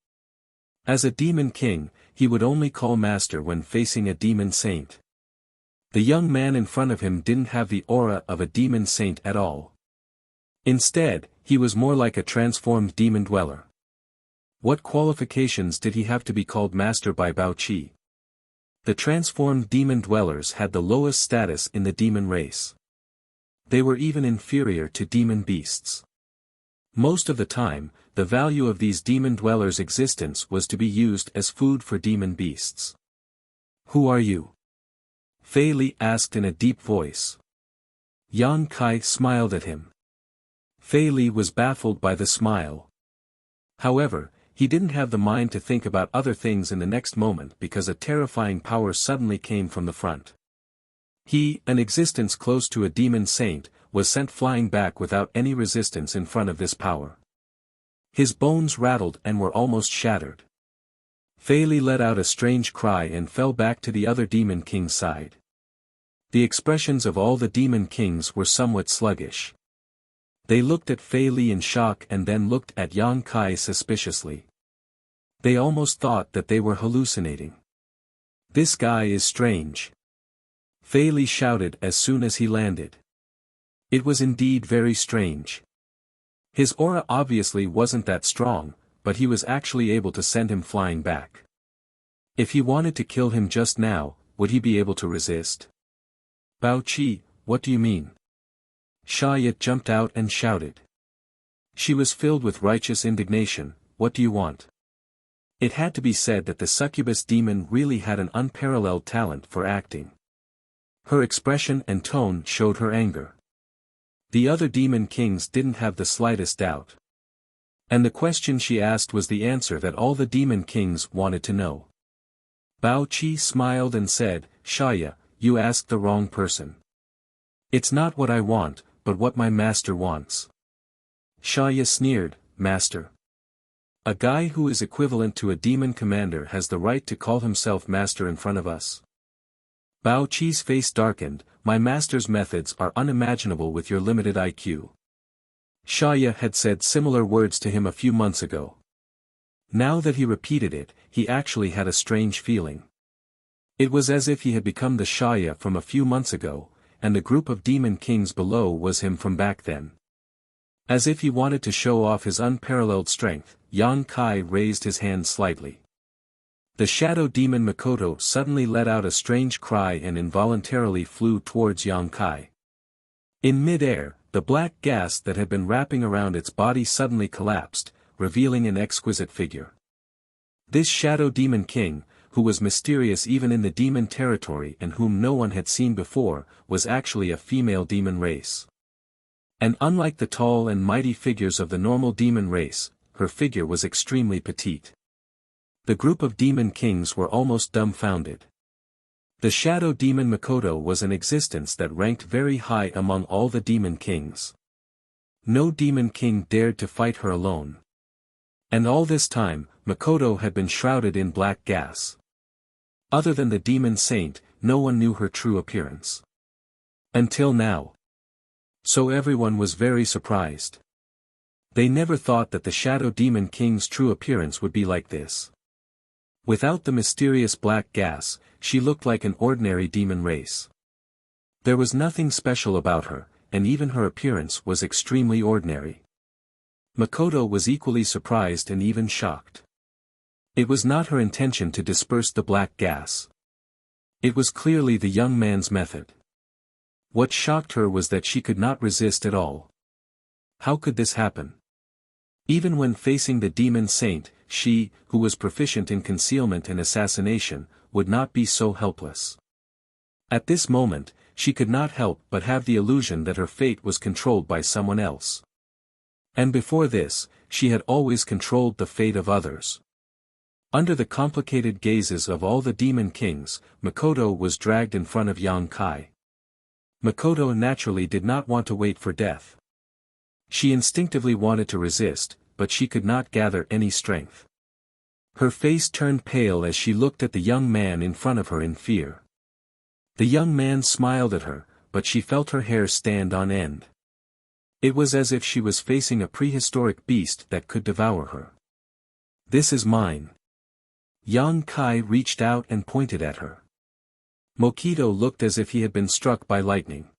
As a demon king, he would only call master when facing a demon saint. The young man in front of him didn't have the aura of a demon saint at all. Instead, he was more like a transformed demon dweller. What qualifications did he have to be called master by Bao Qi? The transformed demon dwellers had the lowest status in the demon race. They were even inferior to demon beasts. Most of the time, the value of these demon dwellers' existence was to be used as food for demon beasts. Who are you? Fei Li asked in a deep voice. Yang Kai smiled at him. Fei Li was baffled by the smile. However, he didn't have the mind to think about other things in the next moment because a terrifying power suddenly came from the front. He, an existence close to a demon saint, was sent flying back without any resistance in front of this power. His bones rattled and were almost shattered. Fei Li let out a strange cry and fell back to the other demon king's side. The expressions of all the demon kings were somewhat sluggish. They looked at Fei Li in shock and then looked at Yang Kai suspiciously. They almost thought that they were hallucinating. This guy is strange. Fei Li shouted as soon as he landed. It was indeed very strange. His aura obviously wasn't that strong, but he was actually able to send him flying back. If he wanted to kill him just now, would he be able to resist? Bao Qi, what do you mean? Shaya jumped out and shouted. She was filled with righteous indignation. What do you want? It had to be said that the succubus demon really had an unparalleled talent for acting. Her expression and tone showed her anger. The other demon kings didn't have the slightest doubt. And the question she asked was the answer that all the demon kings wanted to know. Bao Qi smiled and said, Shaya, you asked the wrong person. It's not what I want, but what my master wants. Shaya sneered, Master. A guy who is equivalent to a demon commander has the right to call himself master in front of us. Bao Qi's face darkened, my master's methods are unimaginable with your limited IQ. Shaya had said similar words to him a few months ago. Now that he repeated it, he actually had a strange feeling. It was as if he had become the Shaya from a few months ago, and the group of demon kings below was him from back then. As if he wanted to show off his unparalleled strength, Yang Kai raised his hand slightly. The shadow demon Makoto suddenly let out a strange cry and involuntarily flew towards Yang Kai. In mid-air, the black gas that had been wrapping around its body suddenly collapsed, revealing an exquisite figure. This shadow demon king, who was mysterious even in the demon territory and whom no one had seen before, was actually a female demon race. And unlike the tall and mighty figures of the normal demon race, her figure was extremely petite. The group of demon kings were almost dumbfounded. The shadow demon Makoto was an existence that ranked very high among all the demon kings. No demon king dared to fight her alone. And all this time, Makoto had been shrouded in black gas. Other than the demon saint, no one knew her true appearance. Until now. So everyone was very surprised. They never thought that the shadow demon king's true appearance would be like this. Without the mysterious black gas, she looked like an ordinary demon race. There was nothing special about her, and even her appearance was extremely ordinary. Makoto was equally surprised and even shocked. It was not her intention to disperse the black gas. It was clearly the young man's method. What shocked her was that she could not resist at all. How could this happen? Even when facing the demon saint, she, who was proficient in concealment and assassination, would not be so helpless. At this moment, she could not help but have the illusion that her fate was controlled by someone else. And before this, she had always controlled the fate of others. Under the complicated gazes of all the demon kings, Makoto was dragged in front of Yang Kai. Makoto naturally did not want to wait for death. She instinctively wanted to resist, but she could not gather any strength. Her face turned pale as she looked at the young man in front of her in fear. The young man smiled at her, but she felt her hair stand on end. It was as if she was facing a prehistoric beast that could devour her. "This is mine." Yang Kai reached out and pointed at her. Mokito looked as if he had been struck by lightning.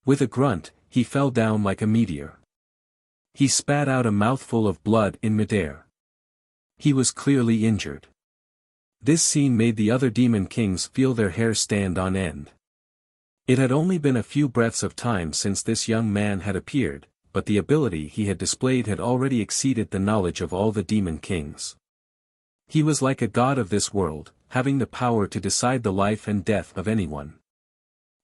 With a grunt, he fell down like a meteor. He spat out a mouthful of blood in midair. He was clearly injured. This scene made the other demon kings feel their hair stand on end. It had only been a few breaths of time since this young man had appeared, but the ability he had displayed had already exceeded the knowledge of all the demon kings. He was like a god of this world, having the power to decide the life and death of anyone.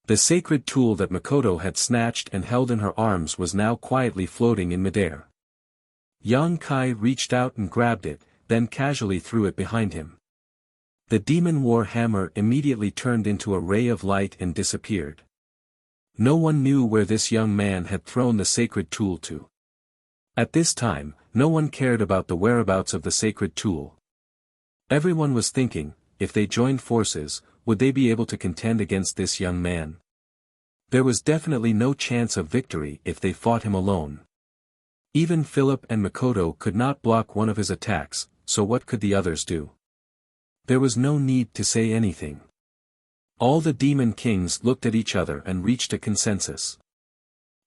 The sacred tool that Makoto had snatched and held in her arms was now quietly floating in midair. Yang Kai reached out and grabbed it, then casually threw it behind him. The demon war hammer immediately turned into a ray of light and disappeared. No one knew where this young man had thrown the sacred tool to. At this time, no one cared about the whereabouts of the sacred tool. Everyone was thinking, if they joined forces, would they be able to contend against this young man? There was definitely no chance of victory if they fought him alone. Even Philip and Makoto could not block one of his attacks, so what could the others do? There was no need to say anything. All the demon kings looked at each other and reached a consensus.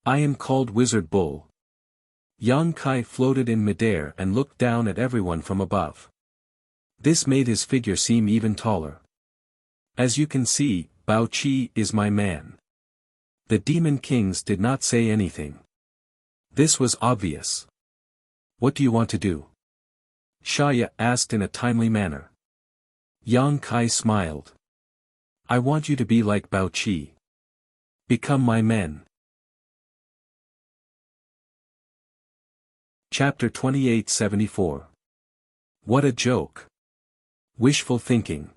"I am called Wizard Bull." Yang Kai floated in midair and looked down at everyone from above. This made his figure seem even taller. "As you can see, Bao Qi is my man." The demon kings did not say anything. This was obvious. "What do you want to do?" Shaya asked in a timely manner. Yang Kai smiled. "I want you to be like Bao Qi. Become my men." Chapter 2874. What a joke. Wishful thinking.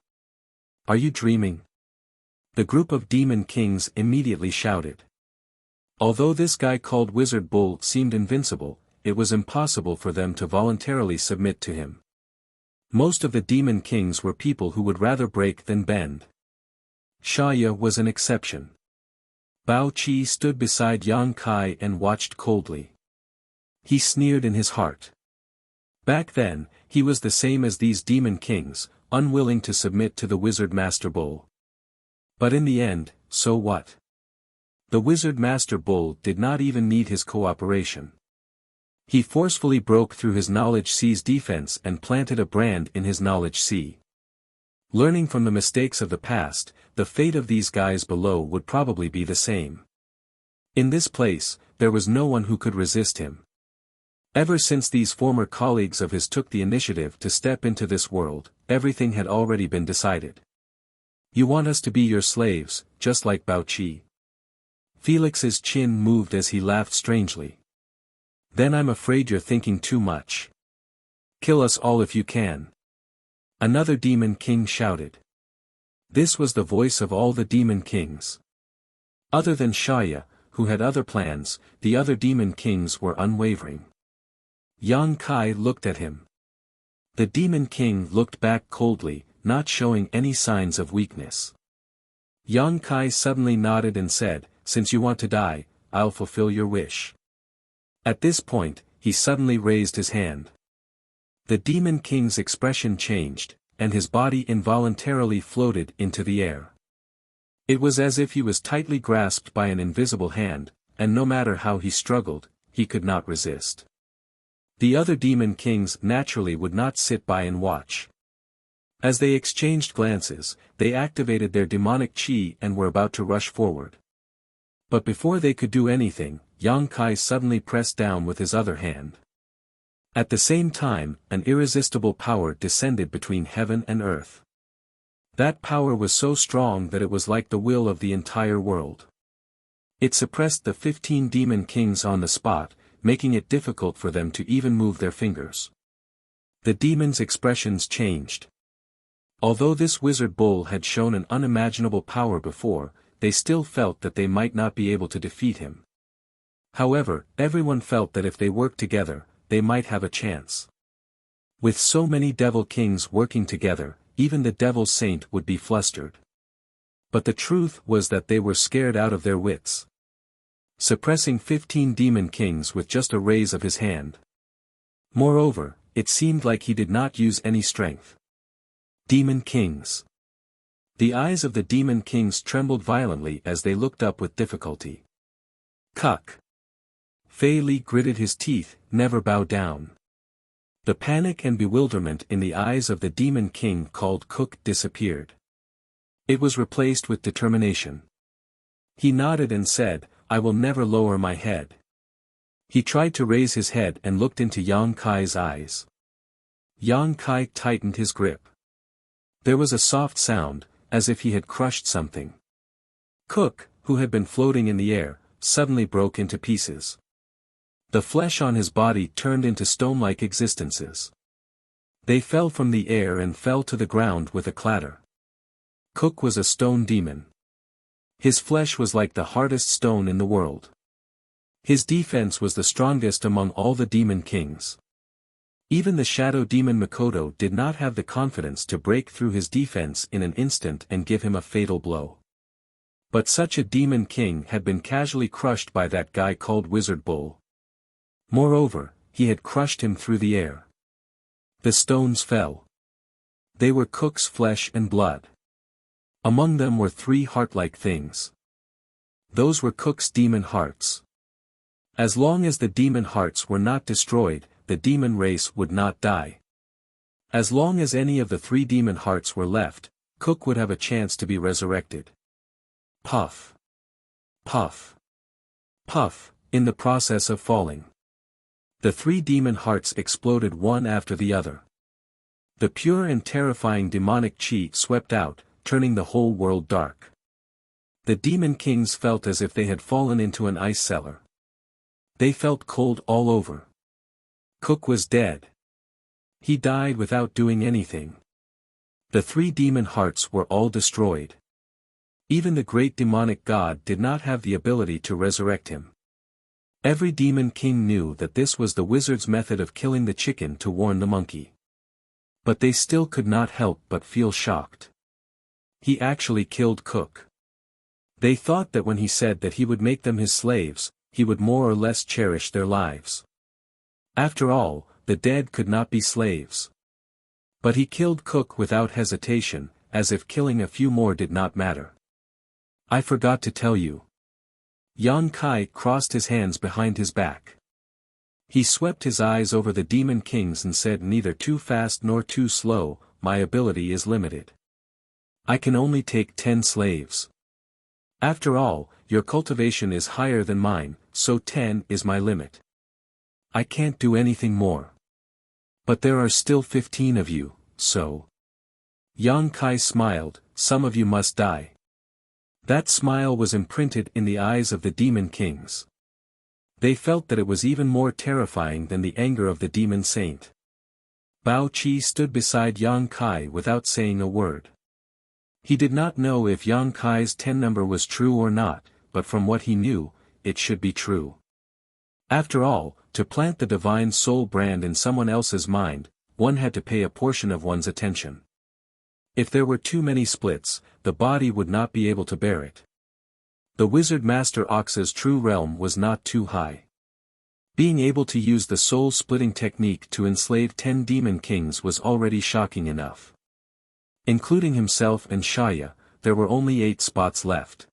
Are you dreaming? The group of demon kings immediately shouted. Although this guy called Wizard Bull seemed invincible, it was impossible for them to voluntarily submit to him. Most of the demon kings were people who would rather break than bend. Shaya was an exception. Bao Qi stood beside Yang Kai and watched coldly. He sneered in his heart. Back then, he was the same as these demon kings, unwilling to submit to the Wizard Master Bull. But in the end, so what? The Wizard Master Bull did not even need his cooperation. He forcefully broke through his Knowledge Sea's defense and planted a brand in his Knowledge Sea. Learning from the mistakes of the past, the fate of these guys below would probably be the same. In this place, there was no one who could resist him. Ever since these former colleagues of his took the initiative to step into this world, everything had already been decided. "You want us to be your slaves, just like Bao Qi?" Felix's chin moved as he laughed strangely. "Then I'm afraid you're thinking too much. Kill us all if you can." Another demon king shouted. This was the voice of all the demon kings. Other than Shaya, who had other plans, the other demon kings were unwavering. Yang Kai looked at him. The demon king looked back coldly, not showing any signs of weakness. Yang Kai suddenly nodded and said, "Since you want to die, I'll fulfill your wish." At this point, he suddenly raised his hand. The demon king's expression changed, and his body involuntarily floated into the air. It was as if he was tightly grasped by an invisible hand, and no matter how he struggled, he could not resist. The other demon kings naturally would not sit by and watch. As they exchanged glances, they activated their demonic chi and were about to rush forward. But before they could do anything, Yang Kai suddenly pressed down with his other hand. At the same time, an irresistible power descended between heaven and earth. That power was so strong that it was like the will of the entire world. It suppressed the 15 demon kings on the spot, making it difficult for them to even move their fingers. The demons' expressions changed. Although this wizard bull had shown an unimaginable power before, they still felt that they might not be able to defeat him. However, everyone felt that if they worked together, they might have a chance. With so many devil kings working together, even the devil saint would be flustered. But the truth was that they were scared out of their wits. Suppressing 15 demon kings with just a raise of his hand. Moreover, it seemed like he did not use any strength. Demon kings. The eyes of the demon kings trembled violently as they looked up with difficulty. Cuck. Fei Li gritted his teeth, never bow down. The panic and bewilderment in the eyes of the demon king called Cook disappeared. It was replaced with determination. He nodded and said, "I will never lower my head." He tried to raise his head and looked into Yang Kai's eyes. Yang Kai tightened his grip. There was a soft sound, as if he had crushed something. Cook, who had been floating in the air, suddenly broke into pieces. The flesh on his body turned into stone-like existences. They fell from the air and fell to the ground with a clatter. Cook was a stone demon. His flesh was like the hardest stone in the world. His defense was the strongest among all the demon kings. Even the shadow demon Makoto did not have the confidence to break through his defense in an instant and give him a fatal blow. But such a demon king had been casually crushed by that guy called Wizard Bull. Moreover, he had crushed him through the air. The stones fell. They were Cook's flesh and blood. Among them were 3 heart-like things. Those were Cook's demon hearts. As long as the demon hearts were not destroyed, the demon race would not die. As long as any of the 3 demon hearts were left, Cook would have a chance to be resurrected. Puff. Puff. Puff, in the process of falling. The 3 demon hearts exploded one after the other. The pure and terrifying demonic chi swept out, turning the whole world dark. The demon kings felt as if they had fallen into an ice cellar. They felt cold all over. Cook was dead. He died without doing anything. The 3 demon hearts were all destroyed. Even the great demonic god did not have the ability to resurrect him. Every demon king knew that this was the wizard's method of killing the chicken to warn the monkey. But they still could not help but feel shocked. He actually killed Cook. They thought that when he said that he would make them his slaves, he would more or less cherish their lives. After all, the dead could not be slaves. But he killed Cook without hesitation, as if killing a few more did not matter. "I forgot to tell you." Yang Kai crossed his hands behind his back. He swept his eyes over the demon kings and said, "Neither too fast nor too slow, my ability is limited. I can only take 10 slaves. After all, your cultivation is higher than mine, so 10 is my limit. I can't do anything more. But there are still 15 of you, so." Yang Kai smiled, "Some of you must die." That smile was imprinted in the eyes of the demon kings. They felt that it was even more terrifying than the anger of the demon saint. Bao Qi stood beside Yang Kai without saying a word. He did not know if Yang Kai's 10 number was true or not, but from what he knew, it should be true. After all, to plant the divine soul brand in someone else's mind, one had to pay a portion of one's attention. If there were too many splits, the body would not be able to bear it. The wizard master Oxa's true realm was not too high. Being able to use the soul-splitting technique to enslave 10 demon kings was already shocking enough. Including himself and Shaya, there were only 8 spots left.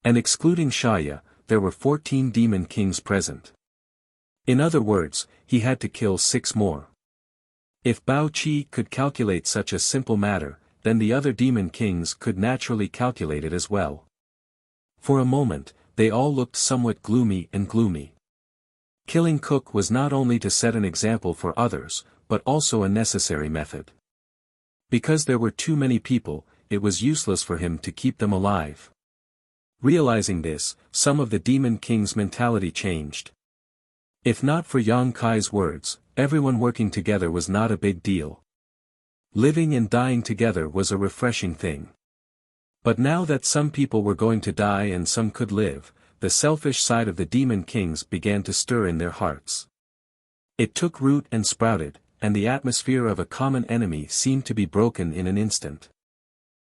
And excluding Shaya, there were 14 demon kings present. In other words, he had to kill 6 more. If Bao Qi could calculate such a simple matter, then the other demon kings could naturally calculate it as well. For a moment, they all looked somewhat gloomy. Killing Cook was not only to set an example for others, but also a necessary method. Because there were too many people, it was useless for him to keep them alive. Realizing this, some of the Demon King's mentality changed. If not for Yang Kai's words, everyone working together was not a big deal. Living and dying together was a refreshing thing. But now that some people were going to die and some could live, the selfish side of the Demon Kings began to stir in their hearts. It took root and sprouted, and the atmosphere of a common enemy seemed to be broken in an instant.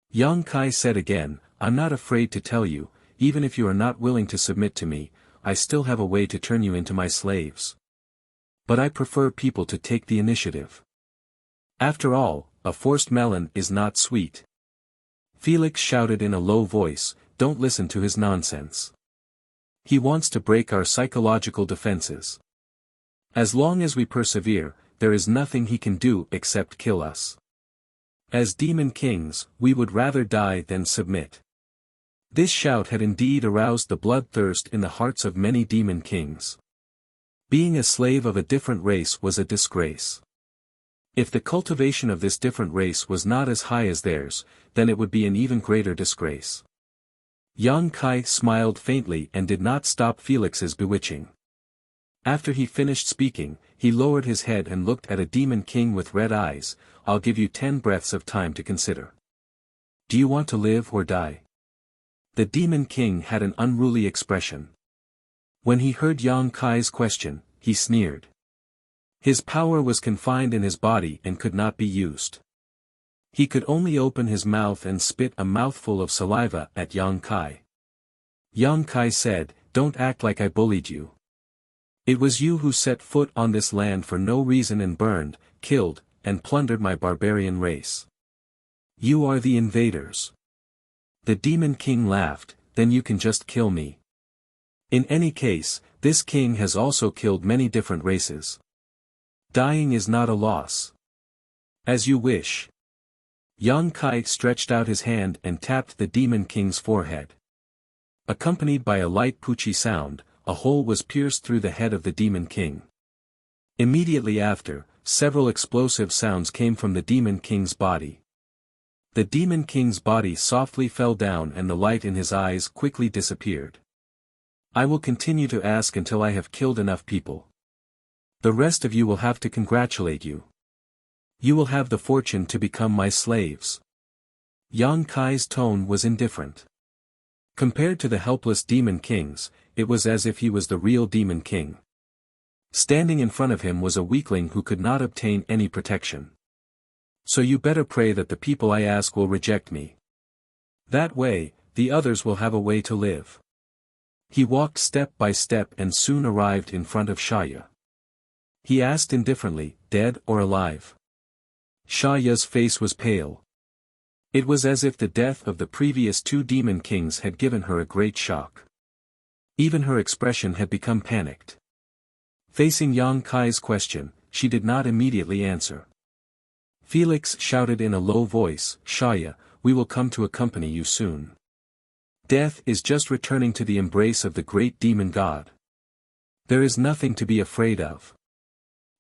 Yang Kai said again, "I'm not afraid to tell you, even if you are not willing to submit to me, I still have a way to turn you into my slaves. But I prefer people to take the initiative. After all, a forced melon is not sweet." Felix shouted in a low voice, "Don't listen to his nonsense. He wants to break our psychological defenses. As long as we persevere, there is nothing he can do except kill us. As Demon Kings, we would rather die than submit." This shout had indeed aroused the bloodthirst in the hearts of many Demon Kings. Being a slave of a different race was a disgrace. If the cultivation of this different race was not as high as theirs, then it would be an even greater disgrace. Yang Kai smiled faintly and did not stop Felix's bewitching. After he finished speaking, he lowered his head and looked at a Demon King with red eyes. "I'll give you 10 breaths of time to consider. Do you want to live or die?" The Demon King had an unruly expression. When he heard Yang Kai's question, he sneered. His power was confined in his body and could not be used. He could only open his mouth and spit a mouthful of saliva at Yang Kai. Yang Kai said, "Don't act like I bullied you. It was you who set foot on this land for no reason and burned, killed, and plundered my barbarian race. You are the invaders." The Demon King laughed, "Then you can just kill me. In any case, this king has also killed many different races. Dying is not a loss. As you wish." Yang Kai stretched out his hand and tapped the Demon King's forehead. Accompanied by a light poochie sound, a hole was pierced through the head of the Demon King. Immediately after, several explosive sounds came from the Demon King's body. The Demon King's body softly fell down and the light in his eyes quickly disappeared. "I will continue to ask until I have killed enough people. The rest of you will have to congratulate you. You will have the fortune to become my slaves." Yang Kai's tone was indifferent. Compared to the helpless Demon Kings, it was as if he was the real Demon King. Standing in front of him was a weakling who could not obtain any protection. "So you better pray that the people I ask will reject me. That way, the others will have a way to live." He walked step by step and soon arrived in front of Shaya. He asked indifferently, "Dead or alive?" Shaya's face was pale. It was as if the death of the previous 2 Demon Kings had given her a great shock. Even her expression had become panicked. Facing Yang Kai's question, she did not immediately answer. Felix shouted in a low voice, "Shaya, we will come to accompany you soon. Death is just returning to the embrace of the great demon god. There is nothing to be afraid of."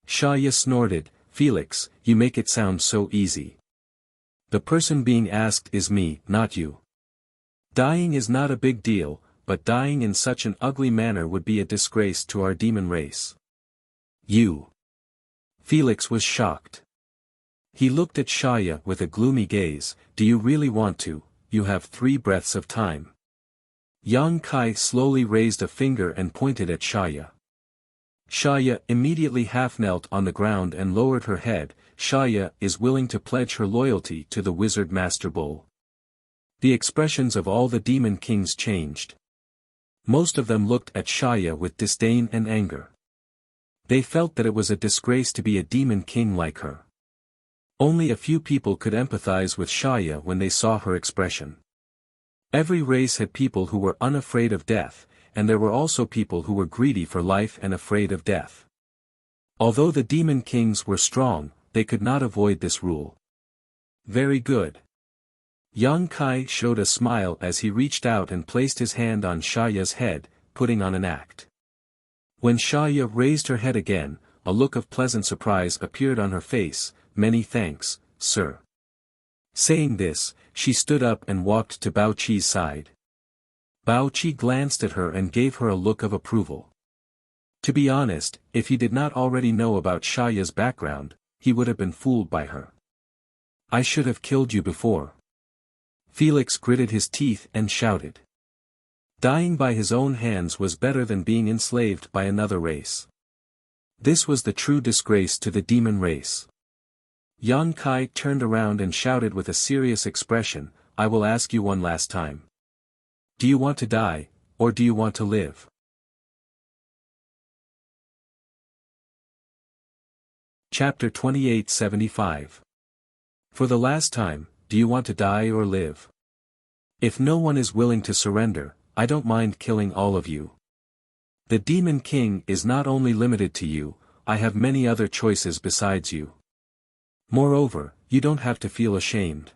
Shaya snorted, "Felix, you make it sound so easy. The person being asked is me, not you. Dying is not a big deal, but dying in such an ugly manner would be a disgrace to our demon race." "You." Felix was shocked. He looked at Shaya with a gloomy gaze. "Do you really want to? You have 3 breaths of time." Yang Kai slowly raised a finger and pointed at Shaya. Shaya immediately half-knelt on the ground and lowered her head. Shaya is willing to pledge her loyalty to the Wizard Master Bull. The expressions of all the Demon Kings changed. Most of them looked at Shaya with disdain and anger. They felt that it was a disgrace to be a Demon King like her. Only a few people could empathize with Shaya when they saw her expression. Every race had people who were unafraid of death, and there were also people who were greedy for life and afraid of death. Although the Demon Kings were strong, they could not avoid this rule. "Very good." Yang Kai showed a smile as he reached out and placed his hand on Shaya's head, putting on an act. When Shaya raised her head again, a look of pleasant surprise appeared on her face. "Many thanks, sir." Saying this, she stood up and walked to Bao Chi's side. Bao Chi glanced at her and gave her a look of approval. To be honest, if he did not already know about Shaya's background, he would have been fooled by her. "I should have killed you before." Felix gritted his teeth and shouted. Dying by his own hands was better than being enslaved by another race. This was the true disgrace to the demon race. Yan Kai turned around and shouted with a serious expression, "I will ask you one last time. Do you want to die, or do you want to live?" Chapter 2875. For the last time, do you want to die or live? If no one is willing to surrender, I don't mind killing all of you. The Demon King is not only limited to you, I have many other choices besides you. Moreover, you don't have to feel ashamed.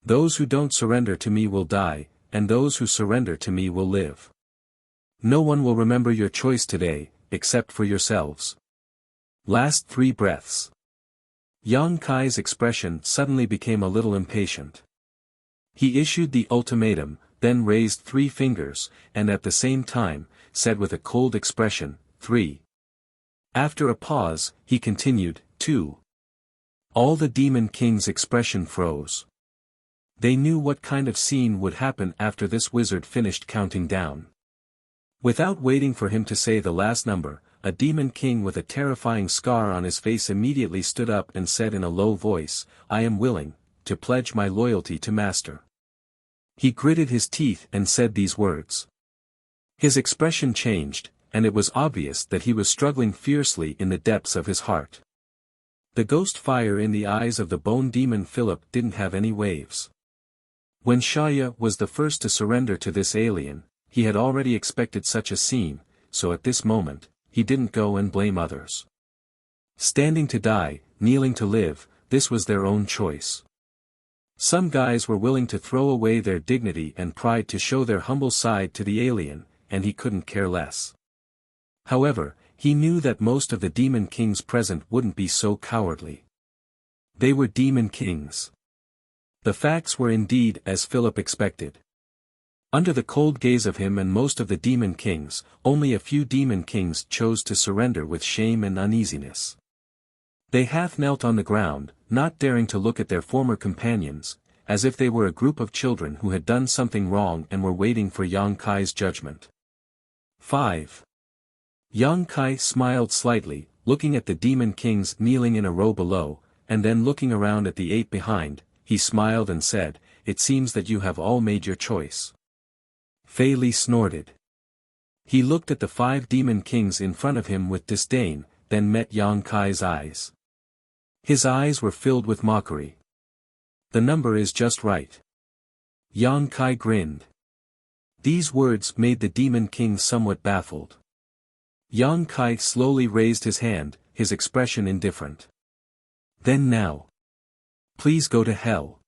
Those who don't surrender to me will die, and those who surrender to me will live. No one will remember your choice today, except for yourselves. Last 3 breaths. Yang Kai's expression suddenly became a little impatient. He issued the ultimatum, then raised 3 fingers, and at the same time, said with a cold expression, 3. After a pause, he continued, 2. All the Demon King's expression froze. They knew what kind of scene would happen after this wizard finished counting down. Without waiting for him to say the last number, a Demon King with a terrifying scar on his face immediately stood up and said in a low voice, "I am willing to pledge my loyalty to Master." He gritted his teeth and said these words. His expression changed, and it was obvious that he was struggling fiercely in the depths of his heart. The ghost fire in the eyes of the bone demon Philip didn't have any waves. When Shaya was the first to surrender to this alien, he had already expected such a scene, so at this moment, he didn't go and blame others. Standing to die, kneeling to live, this was their own choice. Some guys were willing to throw away their dignity and pride to show their humble side to the alien, and he couldn't care less. However, he knew that most of the Demon Kings present wouldn't be so cowardly. They were Demon Kings. The facts were indeed as Philip expected. Under the cold gaze of him and most of the Demon Kings, only a few Demon Kings chose to surrender with shame and uneasiness. They half knelt on the ground, not daring to look at their former companions, as if they were a group of children who had done something wrong and were waiting for Yang Kai's judgment. 5. Yang Kai smiled slightly, looking at the Demon Kings kneeling in a row below, and then looking around at the 8 behind, he smiled and said, "It seems that you have all made your choice." Fei Li snorted. He looked at the 5 Demon Kings in front of him with disdain, then met Yang Kai's eyes. His eyes were filled with mockery. "The number is just right." Yang Kai grinned. These words made the Demon King somewhat baffled. Yang Kai slowly raised his hand, his expression indifferent. "Then now. Please go to hell.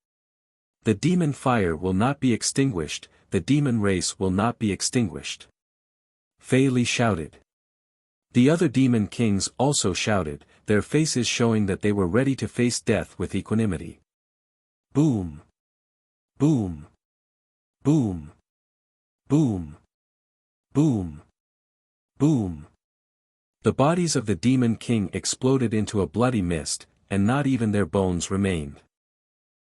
The demon fire will not be extinguished, the demon race will not be extinguished." Fei Li shouted. The other Demon Kings also shouted, their faces showing that they were ready to face death with equanimity. Boom! Boom! Boom! Boom! Boom! Boom! The bodies of the Demon King exploded into a bloody mist, and not even their bones remained.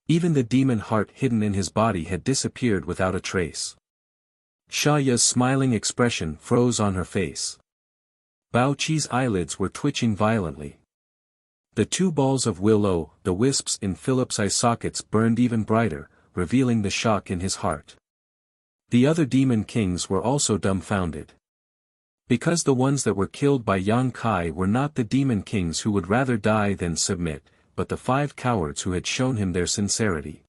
Even the demon heart hidden in his body had disappeared without a trace. Shaya's smiling expression froze on her face. Bao Chi's eyelids were twitching violently. The 2 balls of willow, the wisps in Philip's eye sockets burned even brighter, revealing the shock in his heart. The other Demon Kings were also dumbfounded. Because the ones that were killed by Yang Kai were not the Demon Kings who would rather die than submit, but the 5 cowards who had shown him their sincerity.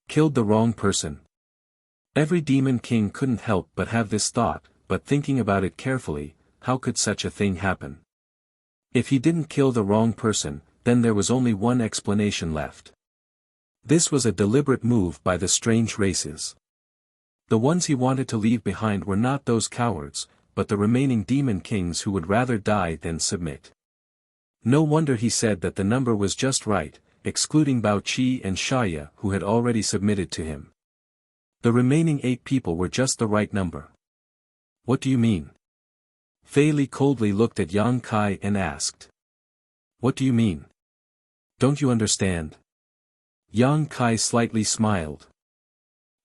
Killed the wrong person. Every Demon King couldn't help but have this thought, but thinking about it carefully, how could such a thing happen? If he didn't kill the wrong person, then there was only one explanation left. This was a deliberate move by the strange races. The ones he wanted to leave behind were not those cowards, but the remaining demon kings who would rather die than submit. No wonder he said that the number was just right, excluding Bao Qi and Shaya who had already submitted to him. The remaining 8 people were just the right number. What do you mean? Fei Li coldly looked at Yang Kai and asked. What do you mean? Don't you understand? Yang Kai slightly smiled.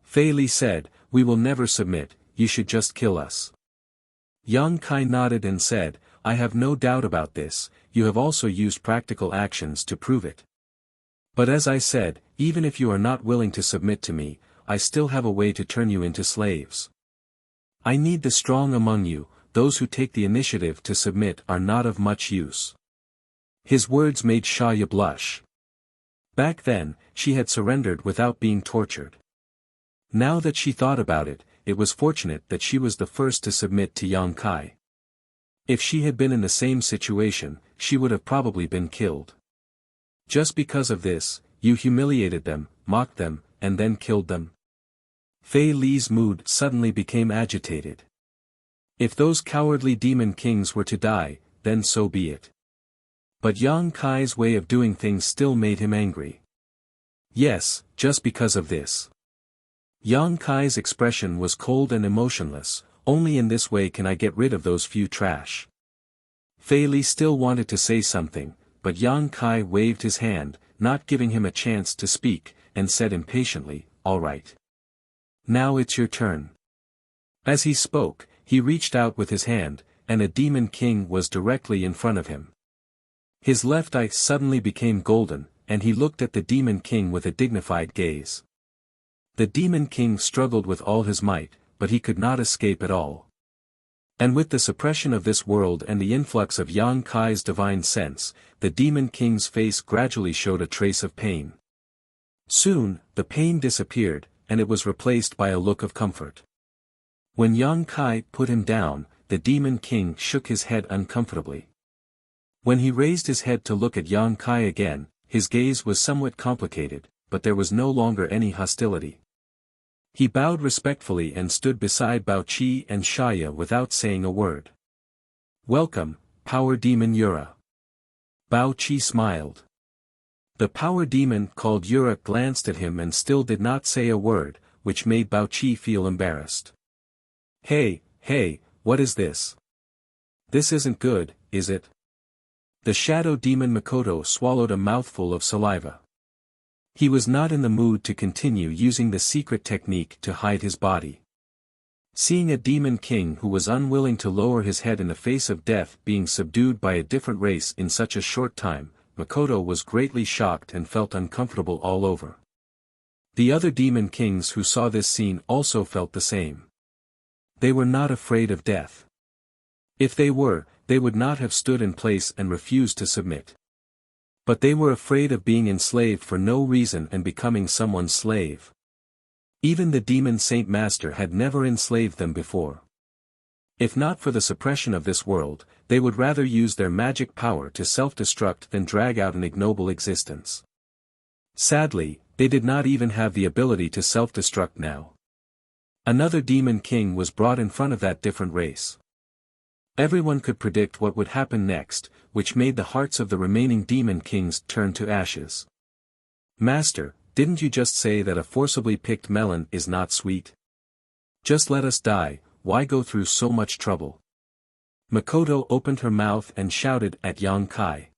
Fei Li said, we will never submit, you should just kill us. Yang Kai nodded and said, I have no doubt about this, you have also used practical actions to prove it. But as I said, even if you are not willing to submit to me, I still have a way to turn you into slaves. I need the strong among you, those who take the initiative to submit are not of much use. His words made Shaya blush. Back then, she had surrendered without being tortured. Now that she thought about it, it was fortunate that she was the first to submit to Yang Kai. If she had been in the same situation, she would have probably been killed. Just because of this, you humiliated them, mocked them, and then killed them? Fei Li's mood suddenly became agitated. If those cowardly demon kings were to die, then so be it. But Yang Kai's way of doing things still made him angry. Yes, just because of this. Yang Kai's expression was cold and emotionless, only in this way can I get rid of those few trash. Fei Li still wanted to say something, but Yang Kai waved his hand, not giving him a chance to speak, and said impatiently, all right. Now it's your turn. As he spoke, he reached out with his hand, and a demon king was directly in front of him. His left eye suddenly became golden, and he looked at the demon king with a dignified gaze. The demon king struggled with all his might, but he could not escape at all. And with the suppression of this world and the influx of Yang Kai's divine sense, the demon king's face gradually showed a trace of pain. Soon, the pain disappeared, and it was replaced by a look of comfort. When Yang Kai put him down, the demon king shook his head uncomfortably. When he raised his head to look at Yang Kai again, his gaze was somewhat complicated, but there was no longer any hostility. He bowed respectfully and stood beside Bao Qi and Shaya without saying a word. Welcome, Power Demon Yura. Bao Qi smiled. The power demon called Yura glanced at him and still did not say a word, which made Bao Qi feel embarrassed. Hey, what is this? This isn't good, is it? The shadow demon Makoto swallowed a mouthful of saliva. He was not in the mood to continue using the secret technique to hide his body. Seeing a demon king who was unwilling to lower his head in the face of death being subdued by a different race in such a short time, Makoto was greatly shocked and felt uncomfortable all over. The other demon kings who saw this scene also felt the same. They were not afraid of death. If they were, they would not have stood in place and refused to submit. But they were afraid of being enslaved for no reason and becoming someone's slave. Even the demon Saint Master had never enslaved them before. If not for the suppression of this world, they would rather use their magic power to self-destruct than drag out an ignoble existence. Sadly, they did not even have the ability to self-destruct now. Another demon king was brought in front of that different race. Everyone could predict what would happen next, which made the hearts of the remaining demon kings turn to ashes. Master, didn't you just say that a forcibly picked melon is not sweet? Just let us die, why go through so much trouble? Makoto opened her mouth and shouted at Yang Kai.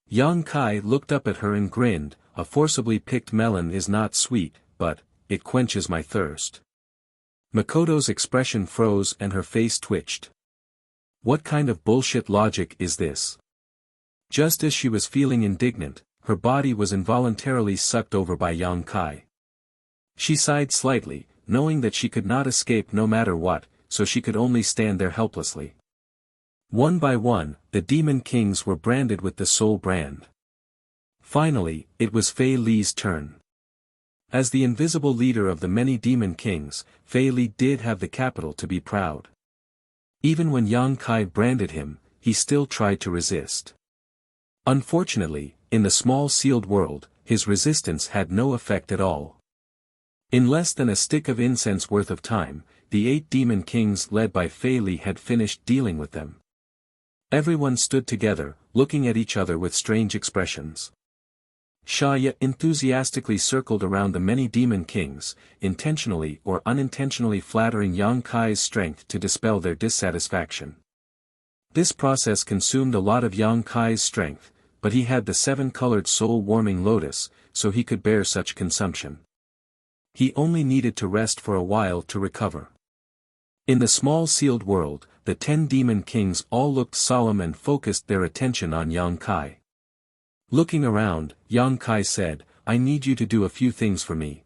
Yang Kai looked up at her and grinned, a forcibly picked melon is not sweet, but it quenches my thirst. Makoto's expression froze and her face twitched. What kind of bullshit logic is this? Just as she was feeling indignant, her body was involuntarily sucked over by Yang Kai. She sighed slightly, knowing that she could not escape no matter what, so she could only stand there helplessly. One by one, the demon kings were branded with the soul brand. Finally, it was Fei Li's turn. As the invisible leader of the many demon kings, Fei Li did have the capital to be proud. Even when Yang Kai branded him, he still tried to resist. Unfortunately, in the small sealed world, his resistance had no effect at all. In less than a stick of incense worth of time, the 8 demon kings led by Fei Li had finished dealing with them. Everyone stood together, looking at each other with strange expressions. Xia enthusiastically circled around the many demon kings, intentionally or unintentionally flattering Yang Kai's strength to dispel their dissatisfaction. This process consumed a lot of Yang Kai's strength, but he had the 7-colored soul-warming lotus, so he could bear such consumption. He only needed to rest for a while to recover. In the small sealed world, the 10 demon kings all looked solemn and focused their attention on Yang Kai. Looking around, Yang Kai said, "I need you to do a few things for me."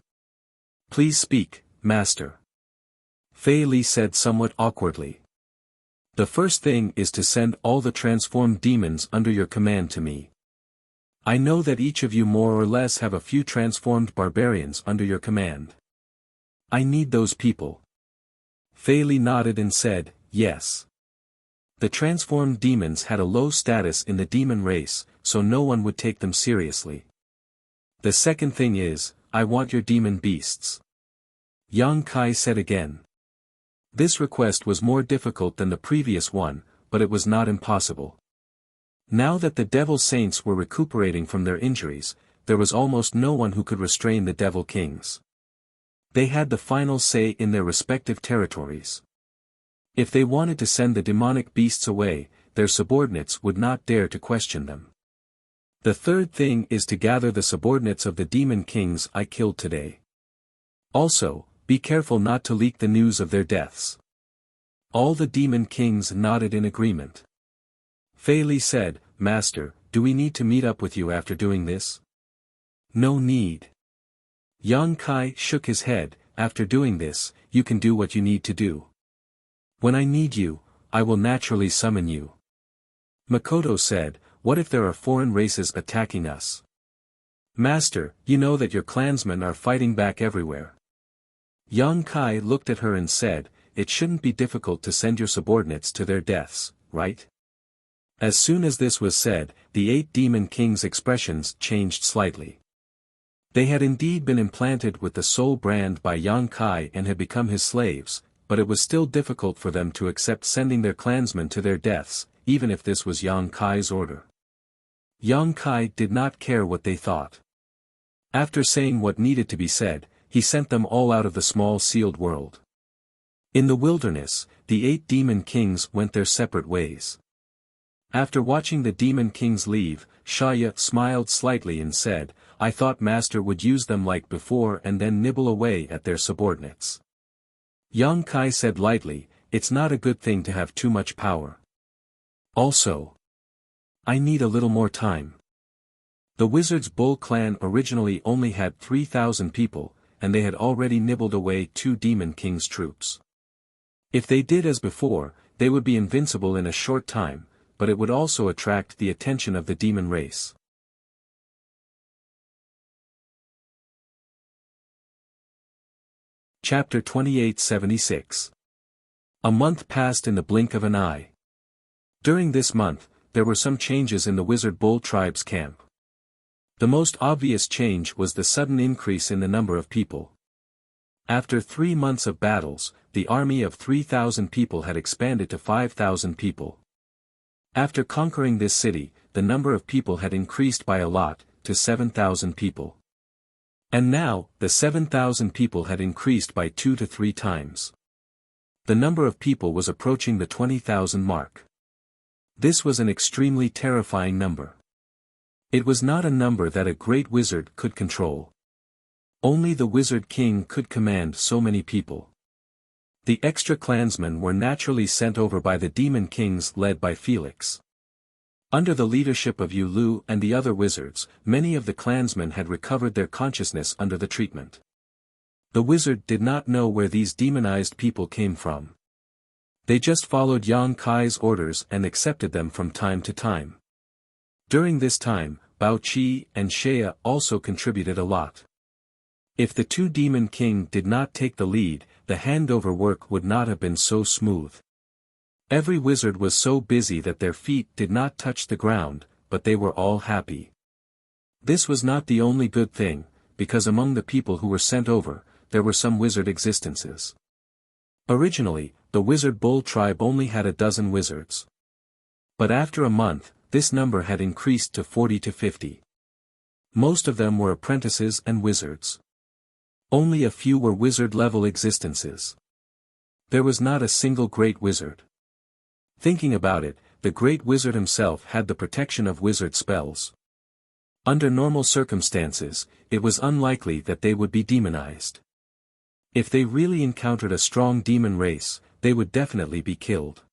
"Please speak, Master." Fei Li said somewhat awkwardly. "The first thing is to send all the transformed demons under your command to me. I know that each of you more or less have a few transformed barbarians under your command. I need those people." Fei Li nodded and said, "Yes." The transformed demons had a low status in the demon race, so no one would take them seriously. "The second thing is, I want your demon beasts." Yang Kai said again. This request was more difficult than the previous one, but it was not impossible. Now that the devil saints were recuperating from their injuries, there was almost no one who could restrain the devil kings. They had the final say in their respective territories. If they wanted to send the demonic beasts away, their subordinates would not dare to question them. "The third thing is to gather the subordinates of the demon kings I killed today. Also, be careful not to leak the news of their deaths." All the demon kings nodded in agreement. Fei Li said, "Master, do we need to meet up with you after doing this?" "No need." Yang Kai shook his head, "After doing this, you can do what you need to do. When I need you, I will naturally summon you." Makoto said, "What if there are foreign races attacking us?" "Master, you know that your clansmen are fighting back everywhere." Yang Kai looked at her and said, "It shouldn't be difficult to send your subordinates to their deaths, right?" As soon as this was said, the 8 demon kings' expressions changed slightly. They had indeed been implanted with the soul brand by Yang Kai and had become his slaves, but it was still difficult for them to accept sending their clansmen to their deaths, even if this was Yang Kai's order. Yang Kai did not care what they thought. After saying what needed to be said, he sent them all out of the small sealed world. In the wilderness, the 8 demon kings went their separate ways. After watching the demon kings leave, Xia smiled slightly and said, "I thought Master would use them like before and then nibble away at their subordinates." Yang Kai said lightly, "It's not a good thing to have too much power. Also, I need a little more time." The Wizard's Bull clan originally only had 3,000 people, and they had already nibbled away 2 demon kings' troops. If they did as before, they would be invincible in a short time, but it would also attract the attention of the demon race. Chapter 2876. A month passed in the blink of an eye. During this month, there were some changes in the Wizard Bull tribe's camp. The most obvious change was the sudden increase in the number of people. After 3 months of battles, the army of 3,000 people had expanded to 5,000 people. After conquering this city, the number of people had increased by a lot, to 7,000 people. And now, the 7,000 people had increased by 2 to 3 times. The number of people was approaching the 20,000 mark. This was an extremely terrifying number. It was not a number that a great wizard could control. Only the Wizard King could command so many people. The extra clansmen were naturally sent over by the demon kings led by Felix. Under the leadership of Yu Lu and the other wizards, many of the clansmen had recovered their consciousness under the treatment. The wizard did not know where these demonized people came from. They just followed Yang Kai's orders and accepted them from time to time. During this time, Bao Qi and Xia also contributed a lot. If the 2 demon king did not take the lead, the handover work would not have been so smooth. Every wizard was so busy that their feet did not touch the ground, but they were all happy. This was not the only good thing, because among the people who were sent over, there were some wizard existences. Originally, the wizard bull tribe only had a dozen wizards. But after a month, this number had increased to 40 to 50. Most of them were apprentices and wizards. Only a few were wizard-level existences. There was not a single great wizard. Thinking about it, the great wizard himself had the protection of wizard spells. Under normal circumstances, it was unlikely that they would be demonized. If they really encountered a strong demon race, they would definitely be killed.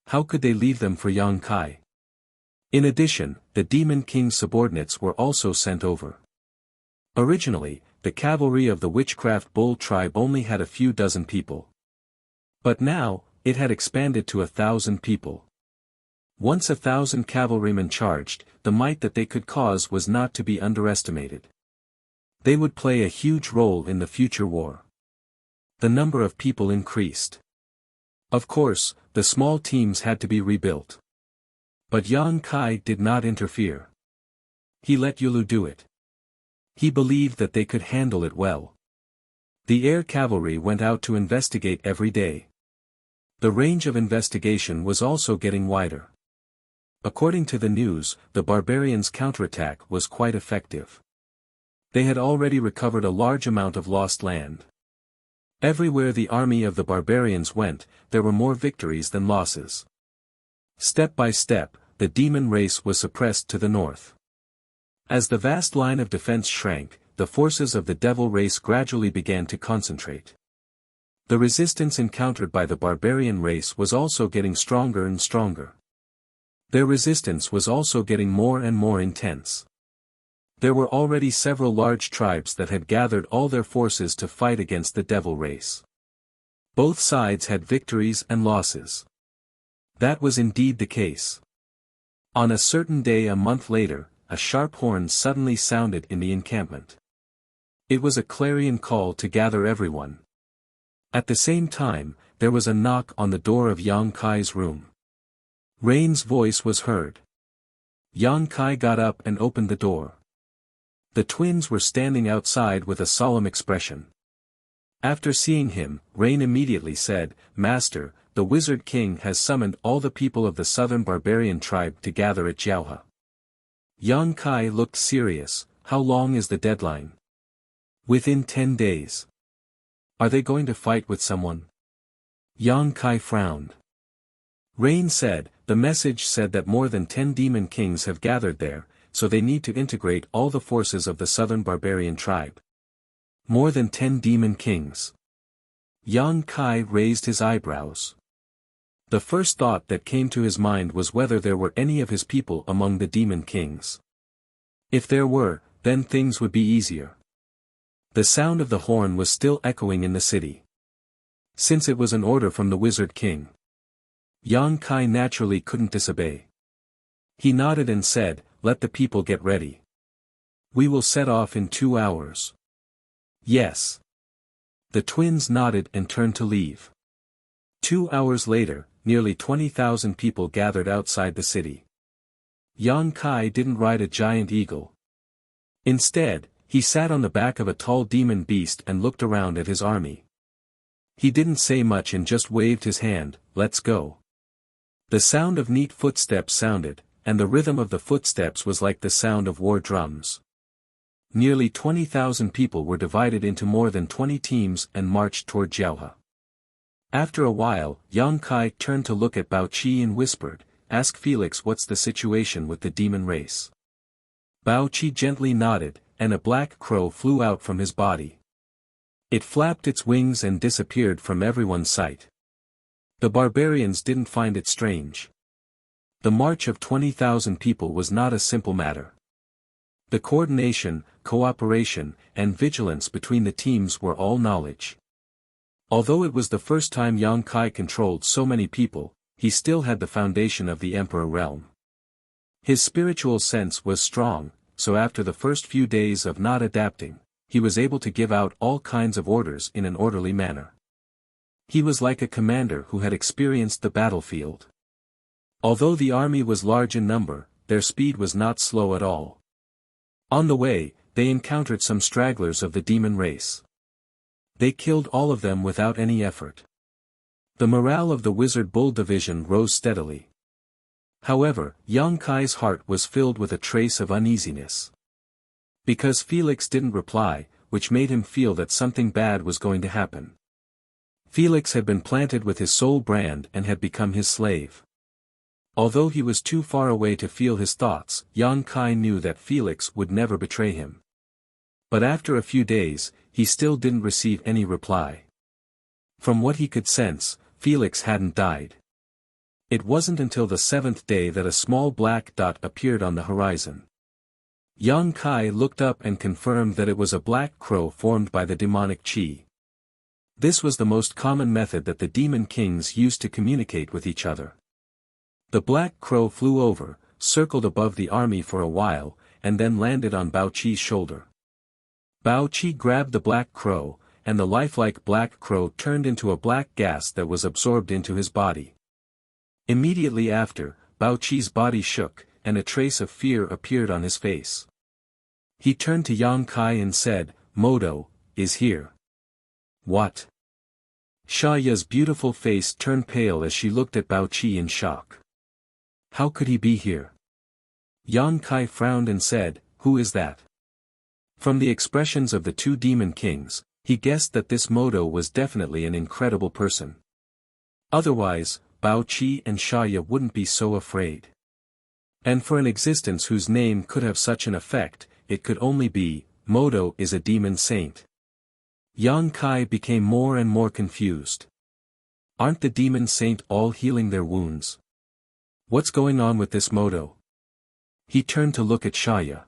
How could they leave them for Yang Kai? In addition, the Demon King's subordinates were also sent over. Originally, the cavalry of the Witchcraft Bull tribe only had a few dozen people. But now, it had expanded to 1,000 people. Once 1,000 cavalrymen charged, the might that they could cause was not to be underestimated. They would play a huge role in the future war. The number of people increased. Of course, the small teams had to be rebuilt. But Yang Kai did not interfere. He let Yulu do it. He believed that they could handle it well. The air cavalry went out to investigate every day. The range of investigation was also getting wider. According to the news, the barbarians' counterattack was quite effective. They had already recovered a large amount of lost land. Everywhere the army of the barbarians went, there were more victories than losses. Step by step, the demon race was suppressed to the north. As the vast line of defense shrank, the forces of the devil race gradually began to concentrate. The resistance encountered by the barbarian race was also getting stronger and stronger. Their resistance was also getting more and more intense. There were already several large tribes that had gathered all their forces to fight against the devil race. Both sides had victories and losses. That was indeed the case. On a certain day a month later, a sharp horn suddenly sounded in the encampment. It was a clarion call to gather everyone. At the same time, there was a knock on the door of Yang Kai's room. Rain's voice was heard. Yang Kai got up and opened the door. The twins were standing outside with a solemn expression. After seeing him, Rain immediately said, "Master, the Wizard King has summoned all the people of the southern barbarian tribe to gather at Jiaohe." Yang Kai looked serious. "How long is the deadline?" "Within 10 days. Are they going to fight with someone?" Yang Kai frowned. Rain said, "The message said that more than 10 demon kings have gathered there, so they need to integrate all the forces of the southern barbarian tribe." More than 10 demon kings. Yang Kai raised his eyebrows. The first thought that came to his mind was whether there were any of his people among the demon kings. If there were, then things would be easier. The sound of the horn was still echoing in the city. Since it was an order from the Wizard King, Yang Kai naturally couldn't disobey. He nodded and said, "Let the people get ready. We will set off in 2 hours." "Yes." The twins nodded and turned to leave. 2 hours later, nearly 20,000 people gathered outside the city. Yang Kai didn't ride a giant eagle. Instead, he sat on the back of a tall demon beast and looked around at his army. He didn't say much and just waved his hand, "Let's go." The sound of neat footsteps sounded, and the rhythm of the footsteps was like the sound of war drums. Nearly 20,000 people were divided into more than 20 teams and marched toward Jiaohe. After a while, Yang Kai turned to look at Bao Qi and whispered, "Ask Felix what's the situation with the demon race." Bao Qi gently nodded, and a black crow flew out from his body. It flapped its wings and disappeared from everyone's sight. The barbarians didn't find it strange. The march of 20,000 people was not a simple matter. The coordination, cooperation, and vigilance between the teams were all knowledge. Although it was the first time Yang Kai controlled so many people, he still had the foundation of the Emperor realm. His spiritual sense was strong, so after the first few days of not adapting, he was able to give out all kinds of orders in an orderly manner. He was like a commander who had experienced the battlefield. Although the army was large in number, their speed was not slow at all. On the way, they encountered some stragglers of the demon race. They killed all of them without any effort. The morale of the Wizard Bull Division rose steadily. However, Yang Kai's heart was filled with a trace of uneasiness. Because Felix didn't reply, which made him feel that something bad was going to happen. Felix had been planted with his soul brand and had become his slave. Although he was too far away to feel his thoughts, Yang Kai knew that Felix would never betray him. But after a few days, he still didn't receive any reply. From what he could sense, Felix hadn't died. It wasn't until the 7th day that a small black dot appeared on the horizon. Yang Kai looked up and confirmed that it was a black crow formed by the demonic chi. This was the most common method that the demon kings used to communicate with each other. The black crow flew over, circled above the army for a while, and then landed on Bao Chi's shoulder. Bao Chi grabbed the black crow, and the lifelike black crow turned into a black gas that was absorbed into his body. Immediately after, Bao Chi's body shook, and a trace of fear appeared on his face. He turned to Yang Kai and said, "Modo is here." "What?" Xiaoya's beautiful face turned pale as she looked at Bao Chi in shock. How could he be here? Yang Kai frowned and said, "Who is that?" From the expressions of the two demon kings, he guessed that this Modo was definitely an incredible person. Otherwise, Bao Chi and Xiaoya wouldn't be so afraid. And for an existence whose name could have such an effect, it could only be, Modo is a demon saint. Yang Kai became more and more confused. Aren't the demon saint all healing their wounds? What's going on with this Modo? He turned to look at Xiaoya.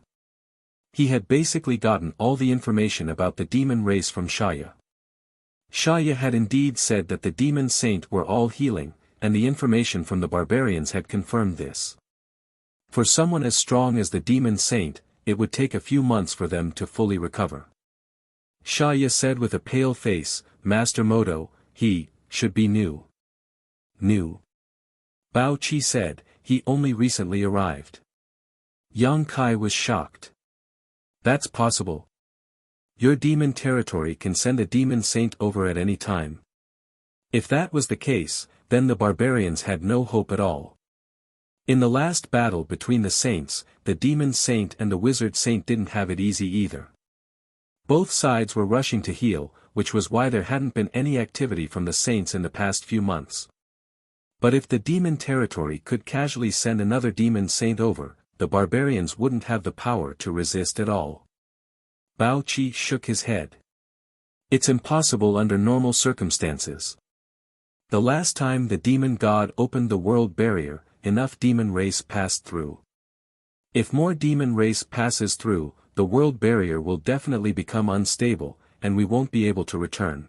He had basically gotten all the information about the demon race from Xiaoya. Xiaoya had indeed said that the demon saint were all healing, and the information from the barbarians had confirmed this. For someone as strong as the demon saint, it would take a few months for them to fully recover. Xiaoya said with a pale face, "Master Modo, he should be new." New? Bao Chi said, "He only recently arrived." Yang Kai was shocked. That's possible. Your demon territory can send a demon saint over at any time. If that was the case, then the barbarians had no hope at all. In the last battle between the saints, the demon saint and the wizard saint didn't have it easy either. Both sides were rushing to heal, which was why there hadn't been any activity from the saints in the past few months. But if the demon territory could casually send another demon saint over, the barbarians wouldn't have the power to resist at all. Bao Chi shook his head. It's impossible under normal circumstances. The last time the demon god opened the world barrier, enough demon race passed through. If more demon race passes through, the world barrier will definitely become unstable, and we won't be able to return.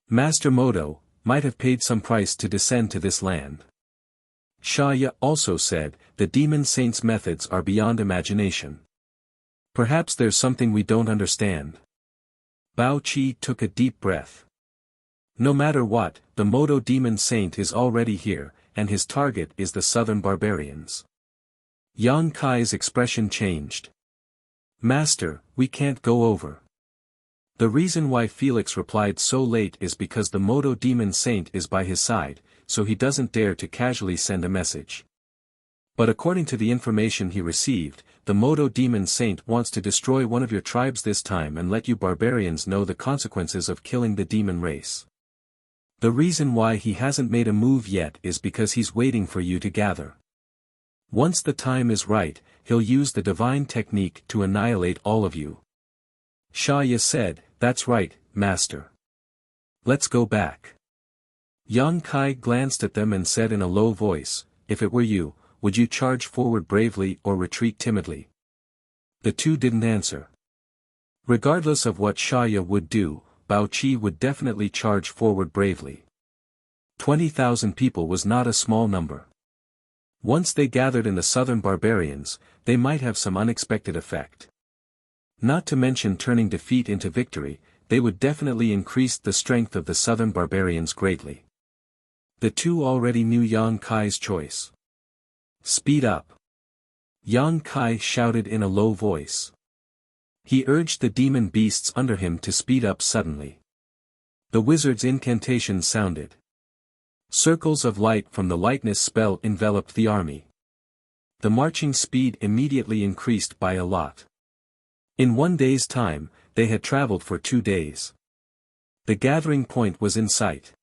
Master Modo might have paid some price to descend to this land. Xiaoya also said, the demon saint's methods are beyond imagination. Perhaps there's something we don't understand. Bao Chi took a deep breath. No matter what, the Modo demon saint is already here, and his target is the southern barbarians. Yang Kai's expression changed. Master, we can't go over. The reason why Felix replied so late is because the Modo demon saint is by his side, so he doesn't dare to casually send a message. But according to the information he received, the Modo demon saint wants to destroy one of your tribes this time and let you barbarians know the consequences of killing the demon race. The reason why he hasn't made a move yet is because he's waiting for you to gather. Once the time is right, he'll use the divine technique to annihilate all of you. Xiaoya said, that's right, master. Let's go back. Yang Kai glanced at them and said in a low voice, if it were you, would you charge forward bravely or retreat timidly? The two didn't answer. Regardless of what Xiaoya would do, Bao Chi would definitely charge forward bravely. 20,000 people was not a small number. Once they gathered in the southern barbarians, they might have some unexpected effect. Not to mention turning defeat into victory, they would definitely increase the strength of the southern barbarians greatly. The two already knew Yang Kai's choice. Speed up. Yang Kai shouted in a low voice. He urged the demon beasts under him to speed up suddenly. The wizard's incantation sounded. Circles of light from the lightness spell enveloped the army. The marching speed immediately increased by a lot. In 1 day's time, they had traveled for 2 days. The gathering point was in sight.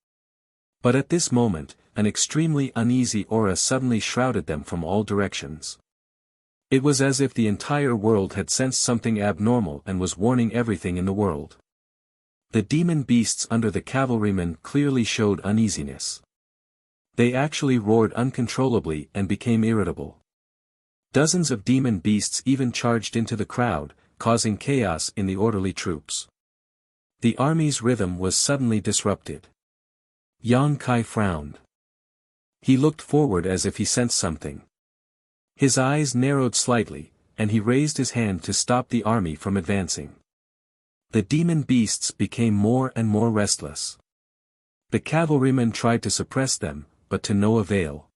But at this moment, an extremely uneasy aura suddenly shrouded them from all directions. It was as if the entire world had sensed something abnormal and was warning everything in the world. The demon beasts under the cavalrymen clearly showed uneasiness. They actually roared uncontrollably and became irritable. Dozens of demon beasts even charged into the crowd, causing chaos in the orderly troops. The army's rhythm was suddenly disrupted. Yang Kai frowned. He looked forward as if he sensed something. His eyes narrowed slightly, and he raised his hand to stop the army from advancing. The demon beasts became more and more restless. The cavalrymen tried to suppress them, but to no avail.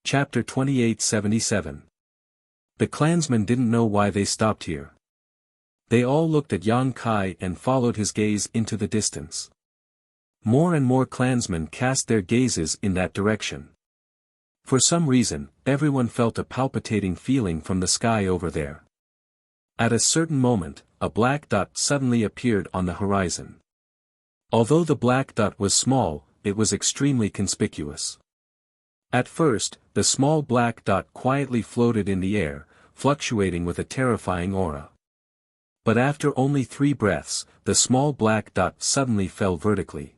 Chapter 2877. The clansmen didn't know why they stopped here. They all looked at Yang Kai and followed his gaze into the distance. More and more clansmen cast their gazes in that direction. For some reason, everyone felt a palpitating feeling from the sky over there. At a certain moment, a black dot suddenly appeared on the horizon. Although the black dot was small, it was extremely conspicuous. At first, the small black dot quietly floated in the air, fluctuating with a terrifying aura. But after only 3 breaths, the small black dot suddenly fell vertically.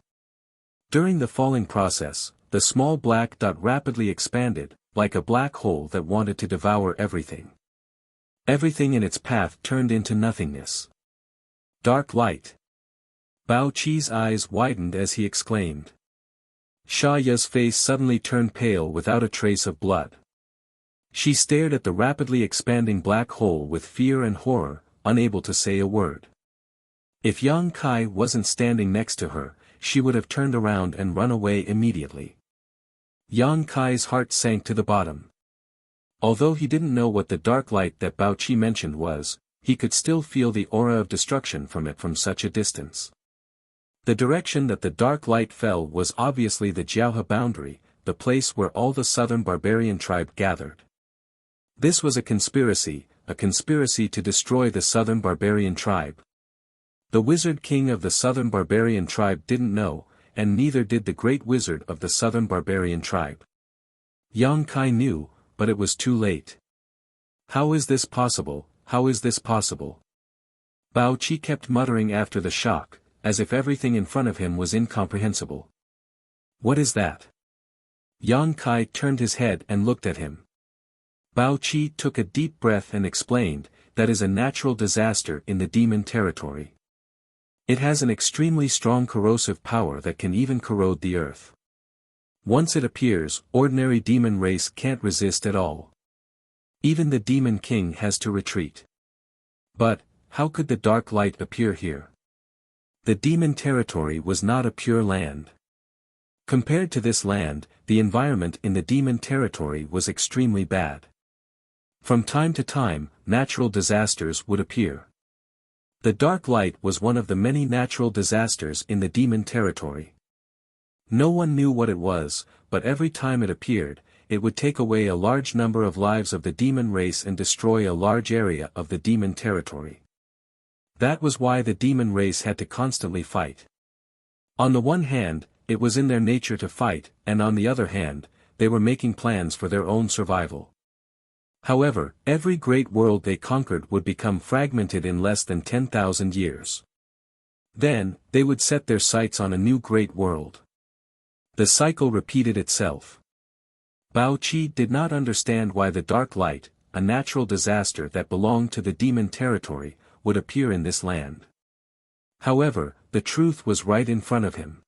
During the falling process, the small black dot rapidly expanded, like a black hole that wanted to devour everything. Everything in its path turned into nothingness. Dark light. Bao Qi's eyes widened as he exclaimed. Xia Ya's face suddenly turned pale without a trace of blood. She stared at the rapidly expanding black hole with fear and horror, unable to say a word. If Yang Kai wasn't standing next to her, she would have turned around and run away immediately. Yang Kai's heart sank to the bottom. Although he didn't know what the dark light that Bao Qi mentioned was, he could still feel the aura of destruction from it from such a distance. The direction that the dark light fell was obviously the Jiaohe boundary, the place where all the southern barbarian tribe gathered. This was a conspiracy to destroy the southern barbarian tribe. The wizard king of the southern barbarian tribe didn't know, and neither did the great wizard of the southern barbarian tribe. Yang Kai knew, but it was too late. How is this possible? How is this possible? Bao Qi kept muttering after the shock, as if everything in front of him was incomprehensible. What is that? Yang Kai turned his head and looked at him. Bao Qi took a deep breath and explained, that is a natural disaster in the demon territory. It has an extremely strong corrosive power that can even corrode the earth. Once it appears, ordinary demon race can't resist at all. Even the demon king has to retreat. But, how could the dark light appear here? The demon territory was not a pure land. Compared to this land, the environment in the demon territory was extremely bad. From time to time, natural disasters would appear. The dark light was one of the many natural disasters in the demon territory. No one knew what it was, but every time it appeared, it would take away a large number of lives of the demon race and destroy a large area of the demon territory. That was why the demon race had to constantly fight. On the one hand, it was in their nature to fight, and on the other hand, they were making plans for their own survival. However, every great world they conquered would become fragmented in less than 10,000 years. Then, they would set their sights on a new great world. The cycle repeated itself. Bao Qi did not understand why the dark light, a natural disaster that belonged to the demon territory, would appear in this land. However, the truth was right in front of him.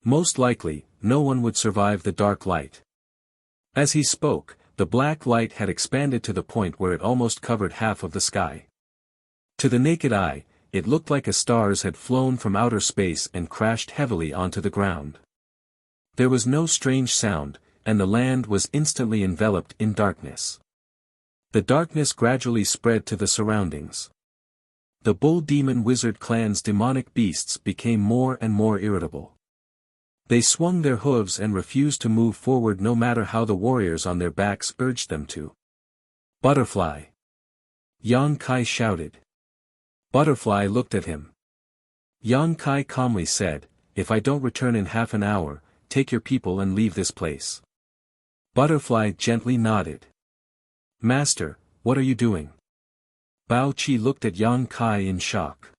Most likely, no one would survive the dark light. As he spoke, the black light had expanded to the point where it almost covered half of the sky. To the naked eye, it looked like stars had flown from outer space and crashed heavily onto the ground. There was no strange sound, and the land was instantly enveloped in darkness. The darkness gradually spread to the surroundings. The bull demon wizard clan's demonic beasts became more and more irritable. They swung their hooves and refused to move forward no matter how the warriors on their backs urged them to. Butterfly! Yang Kai shouted. Butterfly looked at him. Yang Kai calmly said, "If I don't return in half an hour, take your people and leave this place." Butterfly gently nodded. "Master, what are you doing?" Bao Qi looked at Yang Kai in shock.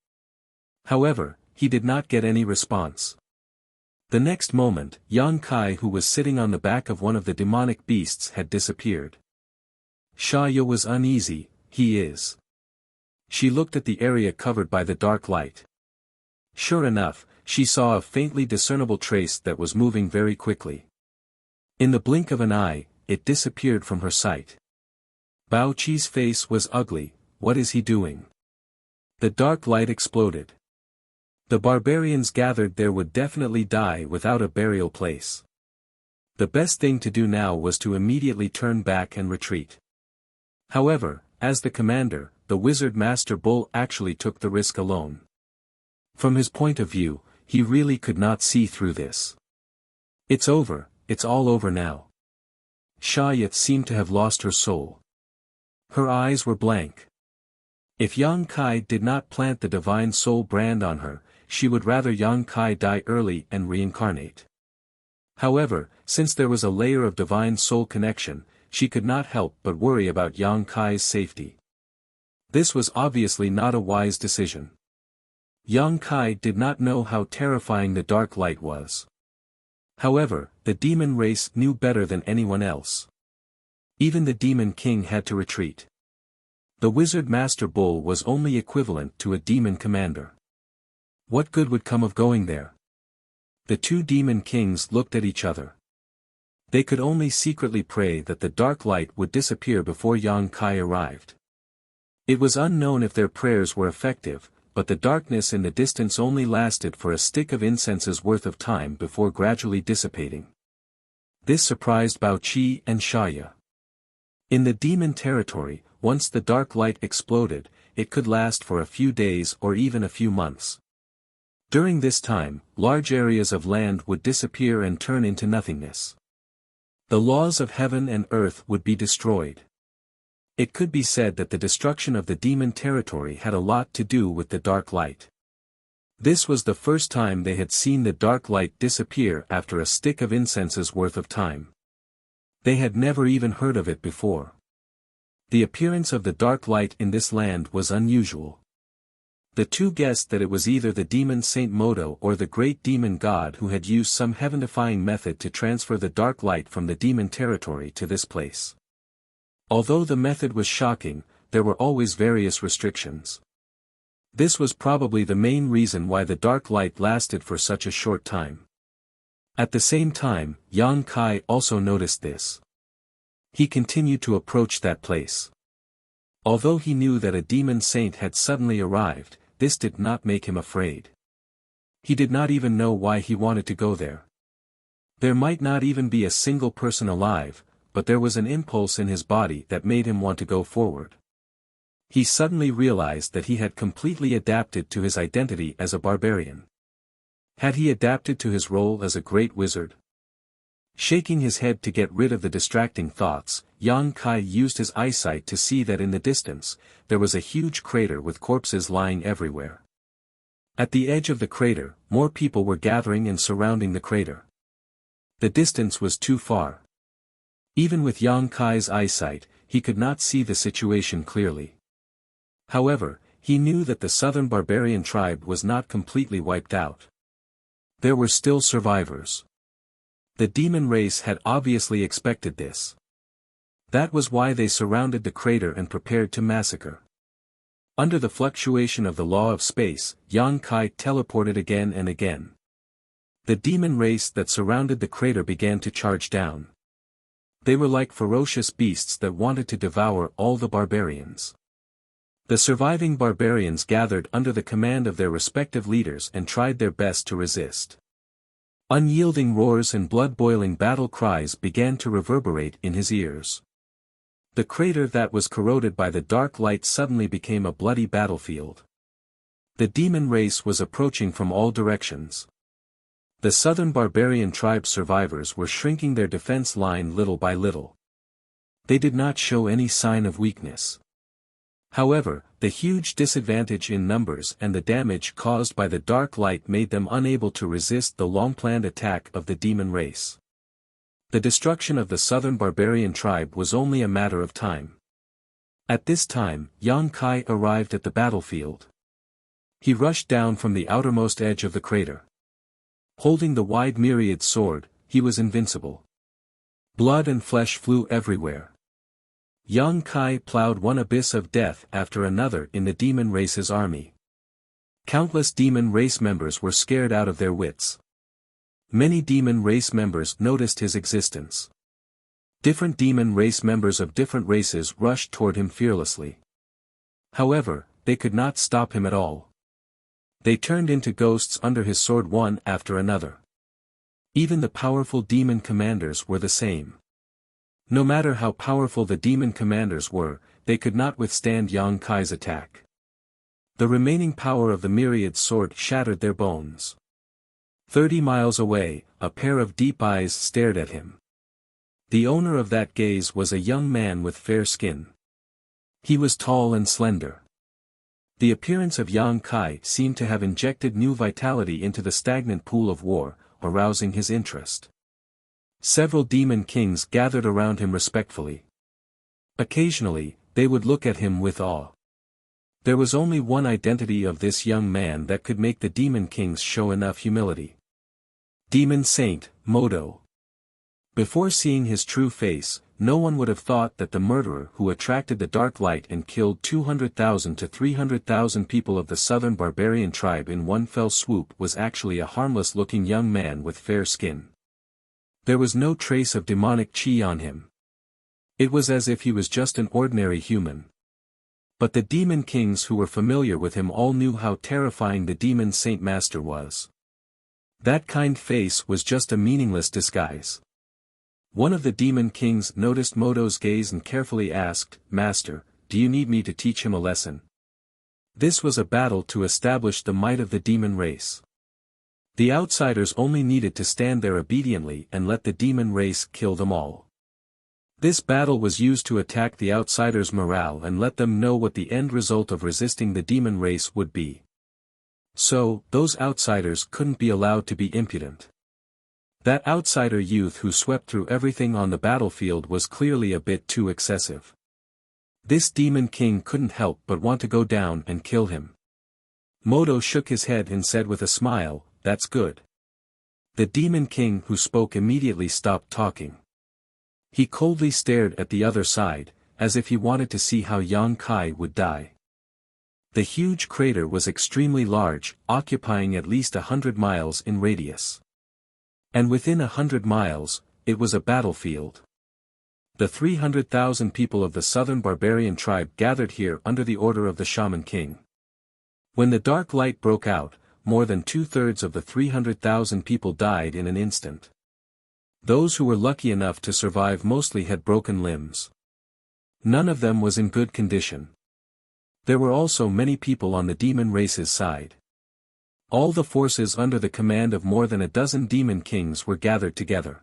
However, he did not get any response. The next moment, Yang Kai, who was sitting on the back of one of the demonic beasts, had disappeared. Xia was uneasy. "He is." She looked at the area covered by the dark light. Sure enough, she saw a faintly discernible trace that was moving very quickly. In the blink of an eye, it disappeared from her sight. Bao Qi's face was ugly. What is he doing? The dark light exploded. The barbarians gathered there would definitely die without a burial place. The best thing to do now was to immediately turn back and retreat. However, as the commander, the wizard Master Bull actually took the risk alone. From his point of view, he really could not see through this. "It's over, it's all over now." Xia seemed to have lost her soul. Her eyes were blank. If Yang Kai did not plant the divine soul brand on her, she would rather Yang Kai die early and reincarnate. However, since there was a layer of divine soul connection, she could not help but worry about Yang Kai's safety. This was obviously not a wise decision. Yang Kai did not know how terrifying the dark light was. However, the demon race knew better than anyone else. Even the demon king had to retreat. The wizard Master Bull was only equivalent to a demon commander. What good would come of going there? The two demon kings looked at each other. They could only secretly pray that the dark light would disappear before Yang Kai arrived. It was unknown if their prayers were effective, but the darkness in the distance only lasted for a stick of incense's worth of time before gradually dissipating. This surprised Bao Qi and Xia. In the demon territory, once the dark light exploded, it could last for a few days or even a few months. During this time, large areas of land would disappear and turn into nothingness. The laws of heaven and earth would be destroyed. It could be said that the destruction of the demon territory had a lot to do with the dark light. This was the first time they had seen the dark light disappear after a stick of incense's worth of time. They had never even heard of it before. The appearance of the dark light in this land was unusual. The two guessed that it was either the demon Saint Modo or the great demon god who had used some heaven-defying method to transfer the dark light from the demon territory to this place. Although the method was shocking, there were always various restrictions. This was probably the main reason why the dark light lasted for such a short time. At the same time, Yang Kai also noticed this. He continued to approach that place. Although he knew that a demon saint had suddenly arrived, this did not make him afraid. He did not even know why he wanted to go there. There might not even be a single person alive, but there was an impulse in his body that made him want to go forward. He suddenly realized that he had completely adapted to his identity as a barbarian. Had he adapted to his role as a great wizard? Shaking his head to get rid of the distracting thoughts, Yang Kai used his eyesight to see that in the distance, there was a huge crater with corpses lying everywhere. At the edge of the crater, more people were gathering and surrounding the crater. The distance was too far. Even with Yang Kai's eyesight, he could not see the situation clearly. However, he knew that the southern barbarian tribe was not completely wiped out. There were still survivors. The demon race had obviously expected this. That was why they surrounded the crater and prepared to massacre. Under the fluctuation of the law of space, Yang Kai teleported again and again. The demon race that surrounded the crater began to charge down. They were like ferocious beasts that wanted to devour all the barbarians. The surviving barbarians gathered under the command of their respective leaders and tried their best to resist. Unyielding roars and blood-boiling battle cries began to reverberate in his ears. The crater that was corroded by the dark light suddenly became a bloody battlefield. The demon race was approaching from all directions. The southern barbarian tribe survivors were shrinking their defense line little by little. They did not show any sign of weakness. However, the huge disadvantage in numbers and the damage caused by the dark light made them unable to resist the long-planned attack of the demon race. The destruction of the southern barbarian tribe was only a matter of time. At this time, Yang Kai arrived at the battlefield. He rushed down from the outermost edge of the crater. Holding the wide myriad sword, he was invincible. Blood and flesh flew everywhere. Yang Kai plowed one abyss of death after another in the demon race's army. Countless demon race members were scared out of their wits. Many demon race members noticed his existence. Different demon race members of different races rushed toward him fearlessly. However, they could not stop him at all. They turned into ghosts under his sword one after another. Even the powerful demon commanders were the same. No matter how powerful the demon commanders were, they could not withstand Yang Kai's attack. The remaining power of the myriad sword shattered their bones. 30 miles away, a pair of deep eyes stared at him. The owner of that gaze was a young man with fair skin. He was tall and slender. The appearance of Yang Kai seemed to have injected new vitality into the stagnant pool of war, arousing his interest. Several demon kings gathered around him respectfully. Occasionally, they would look at him with awe. There was only one identity of this young man that could make the demon kings show enough humility. Demon Saint, Modo. Before seeing his true face, no one would have thought that the murderer who attracted the dark light and killed 200,000 to 300,000 people of the southern barbarian tribe in one fell swoop was actually a harmless-looking young man with fair skin. There was no trace of demonic chi on him. It was as if he was just an ordinary human. But the demon kings who were familiar with him all knew how terrifying the demon saint master was. That kind face was just a meaningless disguise. One of the demon kings noticed Modo's gaze and carefully asked, "Master, do you need me to teach him a lesson?" This was a battle to establish the might of the demon race. The outsiders only needed to stand there obediently and let the demon race kill them all. This battle was used to attack the outsiders' morale and let them know what the end result of resisting the demon race would be. So, those outsiders couldn't be allowed to be impudent. That outsider youth who swept through everything on the battlefield was clearly a bit too excessive. This demon king couldn't help but want to go down and kill him. Modo shook his head and said with a smile, "That's good." The demon king who spoke immediately stopped talking. He coldly stared at the other side, as if he wanted to see how Yang Kai would die. The huge crater was extremely large, occupying at least 100 miles in radius. And within 100 miles, it was a battlefield. The 300,000 people of the southern barbarian tribe gathered here under the order of the Shaman King. When the dark light broke out, more than 2/3 of the 300,000 people died in an instant. Those who were lucky enough to survive mostly had broken limbs. None of them was in good condition. There were also many people on the demon race's side. All the forces under the command of more than a dozen demon kings were gathered together.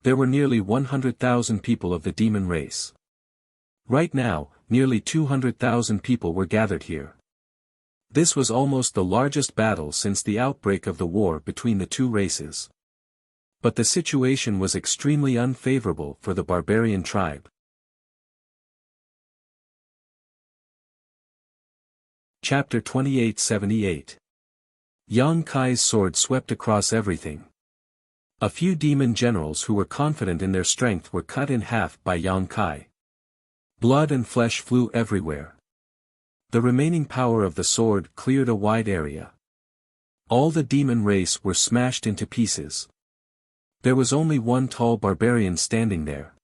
There were nearly 100,000 people of the demon race. Right now, nearly 200,000 people were gathered here. This was almost the largest battle since the outbreak of the war between the two races. But the situation was extremely unfavorable for the barbarian tribe. Chapter 2878. Yang Kai's sword swept across everything. A few demon generals who were confident in their strength were cut in half by Yang Kai. Blood and flesh flew everywhere. The remaining power of the sword cleared a wide area. All the demon race were smashed into pieces. There was only one tall barbarian standing there.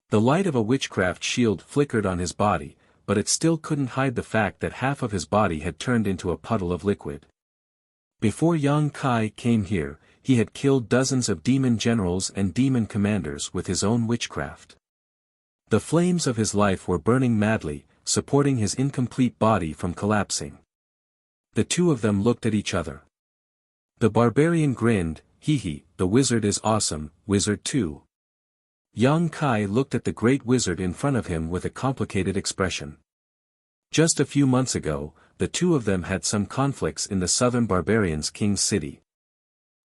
The light of a witchcraft shield flickered on his body, but it still couldn't hide the fact that half of his body had turned into a puddle of liquid. Before Yang Kai came here, he had killed dozens of demon generals and demon commanders with his own witchcraft. The flames of his life were burning madly, supporting his incomplete body from collapsing. The two of them looked at each other. The barbarian grinned, hee hee, the wizard is awesome, wizard 2. Yang Kai looked at the great wizard in front of him with a complicated expression. Just a few months ago, the two of them had some conflicts in the southern barbarians' king's city.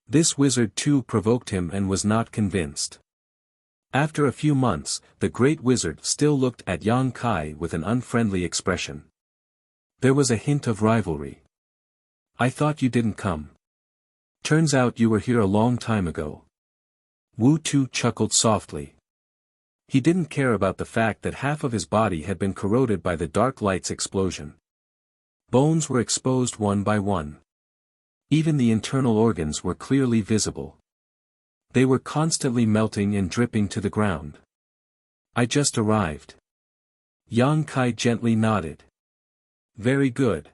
This wizard too provoked him and was not convinced. After a few months, the great wizard still looked at Yang Kai with an unfriendly expression. There was a hint of rivalry. I thought you didn't come. Turns out you were here a long time ago. Wu Tu chuckled softly. He didn't care about the fact that half of his body had been corroded by the dark light's explosion. Bones were exposed one by one. Even the internal organs were clearly visible. They were constantly melting and dripping to the ground. I just arrived. Yang Kai gently nodded. Very good.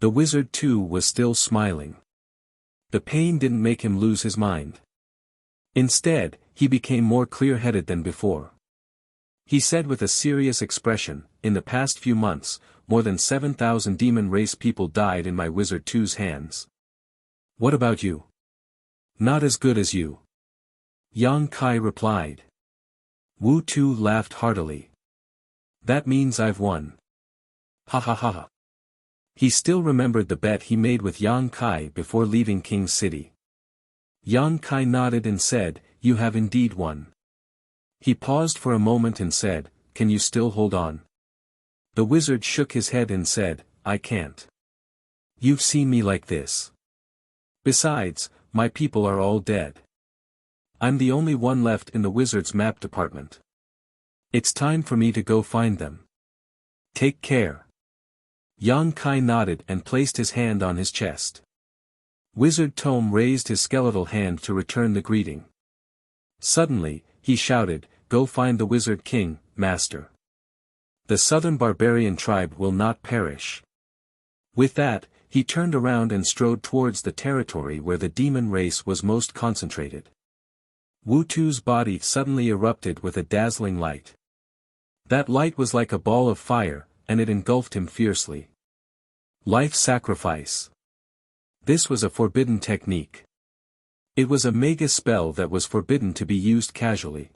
The wizard too was still smiling. The pain didn't make him lose his mind. Instead, he became more clear-headed than before. He said with a serious expression, in the past few months, more than 7,000 demon race people died in my wizard 2's hands. What about you? Not as good as you. Yang Kai replied. Wu Tu laughed heartily. That means I've won. Ha ha ha ha. He still remembered the bet he made with Yang Kai before leaving King's City. Yang Kai nodded and said, you have indeed won. He paused for a moment and said, can you still hold on? The wizard shook his head and said, I can't. You've seen me like this. Besides, my people are all dead. I'm the only one left in the wizard's map department. It's time for me to go find them. Take care. Yang Kai nodded and placed his hand on his chest. Wizard Tome raised his skeletal hand to return the greeting. Suddenly, he shouted, go find the Wizard King, Master. The southern barbarian tribe will not perish. With that, he turned around and strode towards the territory where the demon race was most concentrated. Wu Tu's body suddenly erupted with a dazzling light. That light was like a ball of fire, and it engulfed him fiercely. Life sacrifice. This was a forbidden technique. It was a mega spell that was forbidden to be used casually.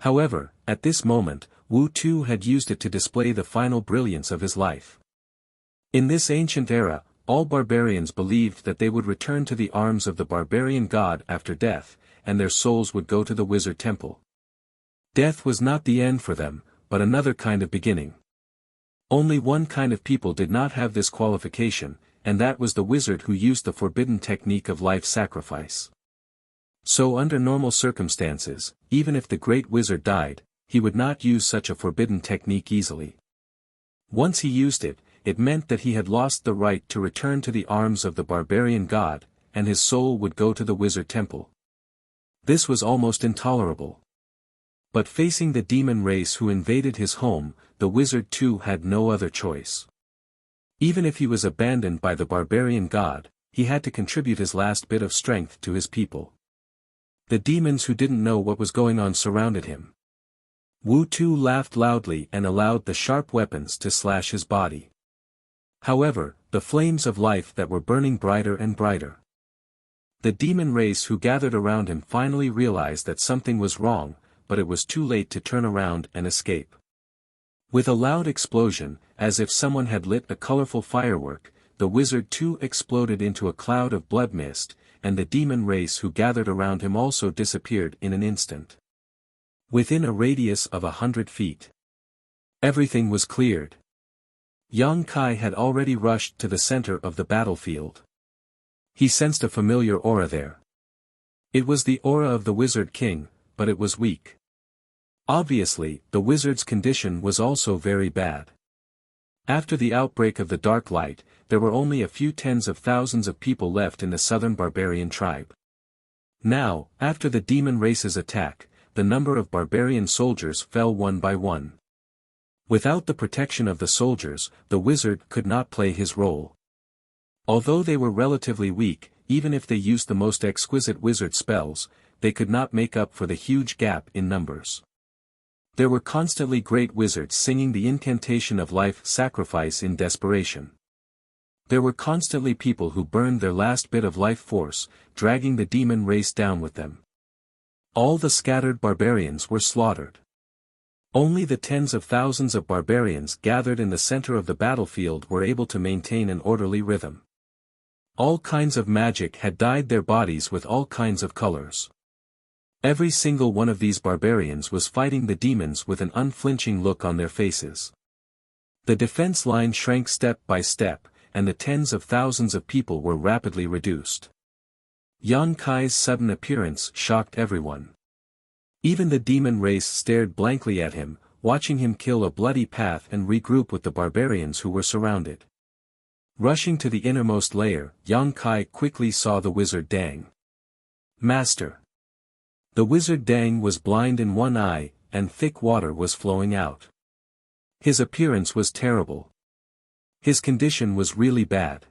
However, at this moment, Wu Tu had used it to display the final brilliance of his life. In this ancient era, all barbarians believed that they would return to the arms of the barbarian god after death, and their souls would go to the wizard temple. Death was not the end for them, but another kind of beginning. Only one kind of people did not have this qualification, and that was the wizard who used the forbidden technique of life sacrifice. So under normal circumstances, even if the great wizard died, he would not use such a forbidden technique easily. Once he used it, it meant that he had lost the right to return to the arms of the barbarian god, and his soul would go to the wizard temple. This was almost intolerable. But facing the demon race who invaded his home, the wizard too had no other choice. Even if he was abandoned by the barbarian god, he had to contribute his last bit of strength to his people. The demons who didn't know what was going on surrounded him. Wu Tu laughed loudly and allowed the sharp weapons to slash his body. However, the flames of life that were burning brighter and brighter. The demon race who gathered around him finally realized that something was wrong, but it was too late to turn around and escape. With a loud explosion, as if someone had lit a colorful firework, the wizard too exploded into a cloud of blood mist, and the demon race who gathered around him also disappeared in an instant. Within a radius of 100 feet. Everything was cleared. Yang Kai had already rushed to the center of the battlefield. He sensed a familiar aura there. It was the aura of the Wizard King, but it was weak. Obviously, the wizard's condition was also very bad. After the outbreak of the Dark Light, there were only a few tens of thousands of people left in the southern barbarian tribe. Now, after the demon race's attack, the number of barbarian soldiers fell one by one. Without the protection of the soldiers, the wizard could not play his role. Although they were relatively weak, even if they used the most exquisite wizard spells, they could not make up for the huge gap in numbers. There were constantly great wizards singing the incantation of life sacrifice in desperation. There were constantly people who burned their last bit of life force, dragging the demon race down with them. All the scattered barbarians were slaughtered. Only the tens of thousands of barbarians gathered in the center of the battlefield were able to maintain an orderly rhythm. All kinds of magic had dyed their bodies with all kinds of colors. Every single one of these barbarians was fighting the demons with an unflinching look on their faces. The defense line shrank step by step, and the tens of thousands of people were rapidly reduced. Yan Kai's sudden appearance shocked everyone. Even the demon race stared blankly at him, watching him kill a bloody path and regroup with the barbarians who were surrounded. Rushing to the innermost layer, Yang Kai quickly saw the wizard Dang. Master. The wizard Dang was blind in one eye, and thick water was flowing out. His appearance was terrible. His condition was really bad.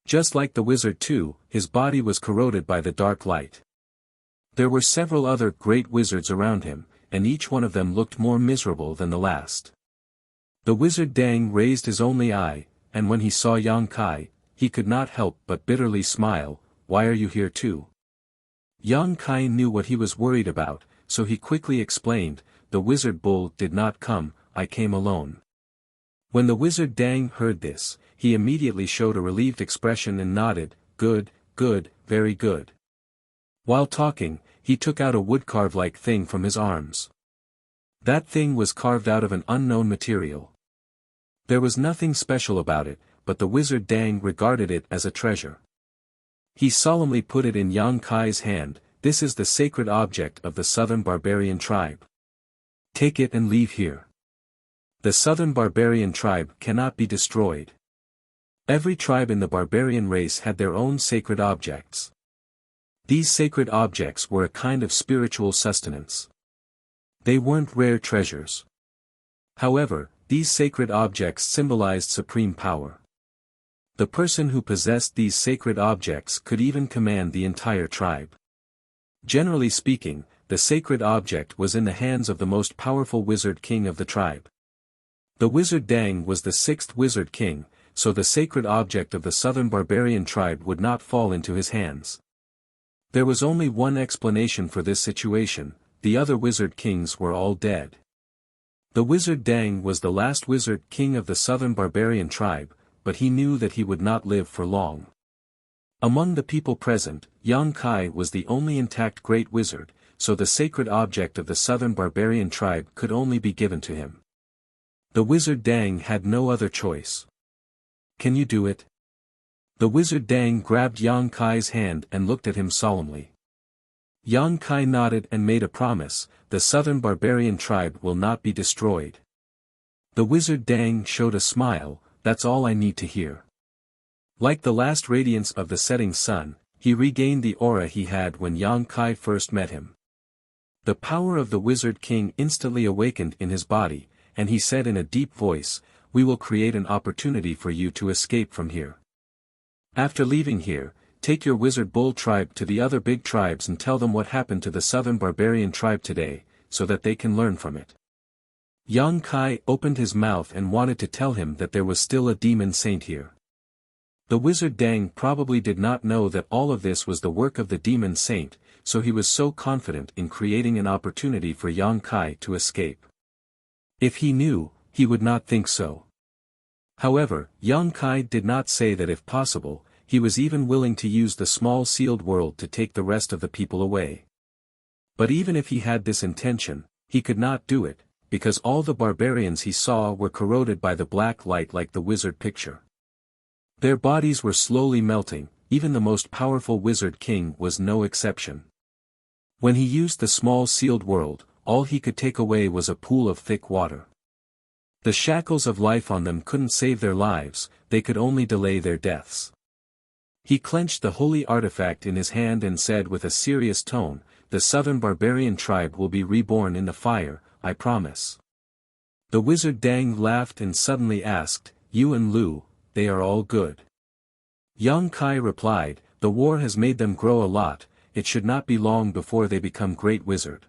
Just like the wizard too, his body was corroded by the dark light. There were several other great wizards around him, and each one of them looked more miserable than the last. The wizard Dang raised his only eye, and when he saw Yang Kai, he could not help but bitterly smile. "Why are you here too?" Yang Kai knew what he was worried about, so he quickly explained, "The wizard bull did not come, I came alone." When the wizard Dang heard this, he immediately showed a relieved expression and nodded, "Good, good, very good." While talking, he took out a wood-carve-like thing from his arms. That thing was carved out of an unknown material. There was nothing special about it, but the wizard Dang regarded it as a treasure. He solemnly put it in Yang Kai's hand. "This is the sacred object of the southern barbarian tribe. Take it and leave here. The southern barbarian tribe cannot be destroyed." Every tribe in the barbarian race had their own sacred objects. These sacred objects were a kind of spiritual sustenance. They weren't rare treasures. However, these sacred objects symbolized supreme power. The person who possessed these sacred objects could even command the entire tribe. Generally speaking, the sacred object was in the hands of the most powerful wizard king of the tribe. The wizard Dang was the sixth wizard king, so the sacred object of the southern barbarian tribe would not fall into his hands. There was only one explanation for this situation: the other wizard kings were all dead. The wizard Dang was the last wizard king of the southern barbarian tribe, but he knew that he would not live for long. Among the people present, Yang Kai was the only intact great wizard, so the sacred object of the southern barbarian tribe could only be given to him. The wizard Dang had no other choice. "Can you do it?" The wizard Dang grabbed Yang Kai's hand and looked at him solemnly. Yang Kai nodded and made a promise: "The southern barbarian tribe will not be destroyed." The wizard Dang showed a smile: "That's all I need to hear." Like the last radiance of the setting sun, he regained the aura he had when Yang Kai first met him. The power of the wizard king instantly awakened in his body, and he said in a deep voice, "We will create an opportunity for you to escape from here. After leaving here, take your wizard bull tribe to the other big tribes and tell them what happened to the southern barbarian tribe today, so that they can learn from it." Yang Kai opened his mouth and wanted to tell him that there was still a demon saint here. The wizard Dang probably did not know that all of this was the work of the demon saint, so he was so confident in creating an opportunity for Yang Kai to escape. If he knew, he would not think so. However, Yang Kai did not say that if possible, he was even willing to use the small sealed world to take the rest of the people away. But even if he had this intention, he could not do it, because all the barbarians he saw were corroded by the black light like the wizard picture. Their bodies were slowly melting, even the most powerful wizard king was no exception. When he used the small sealed world, all he could take away was a pool of thick water. The shackles of life on them couldn't save their lives, they could only delay their deaths. He clenched the holy artifact in his hand and said with a serious tone, "The southern barbarian tribe will be reborn in the fire, I promise." The wizard Dang laughed and suddenly asked, "You and Lu, they are all good?" Yang Kai replied, "The war has made them grow a lot, it should not be long before they become great wizard."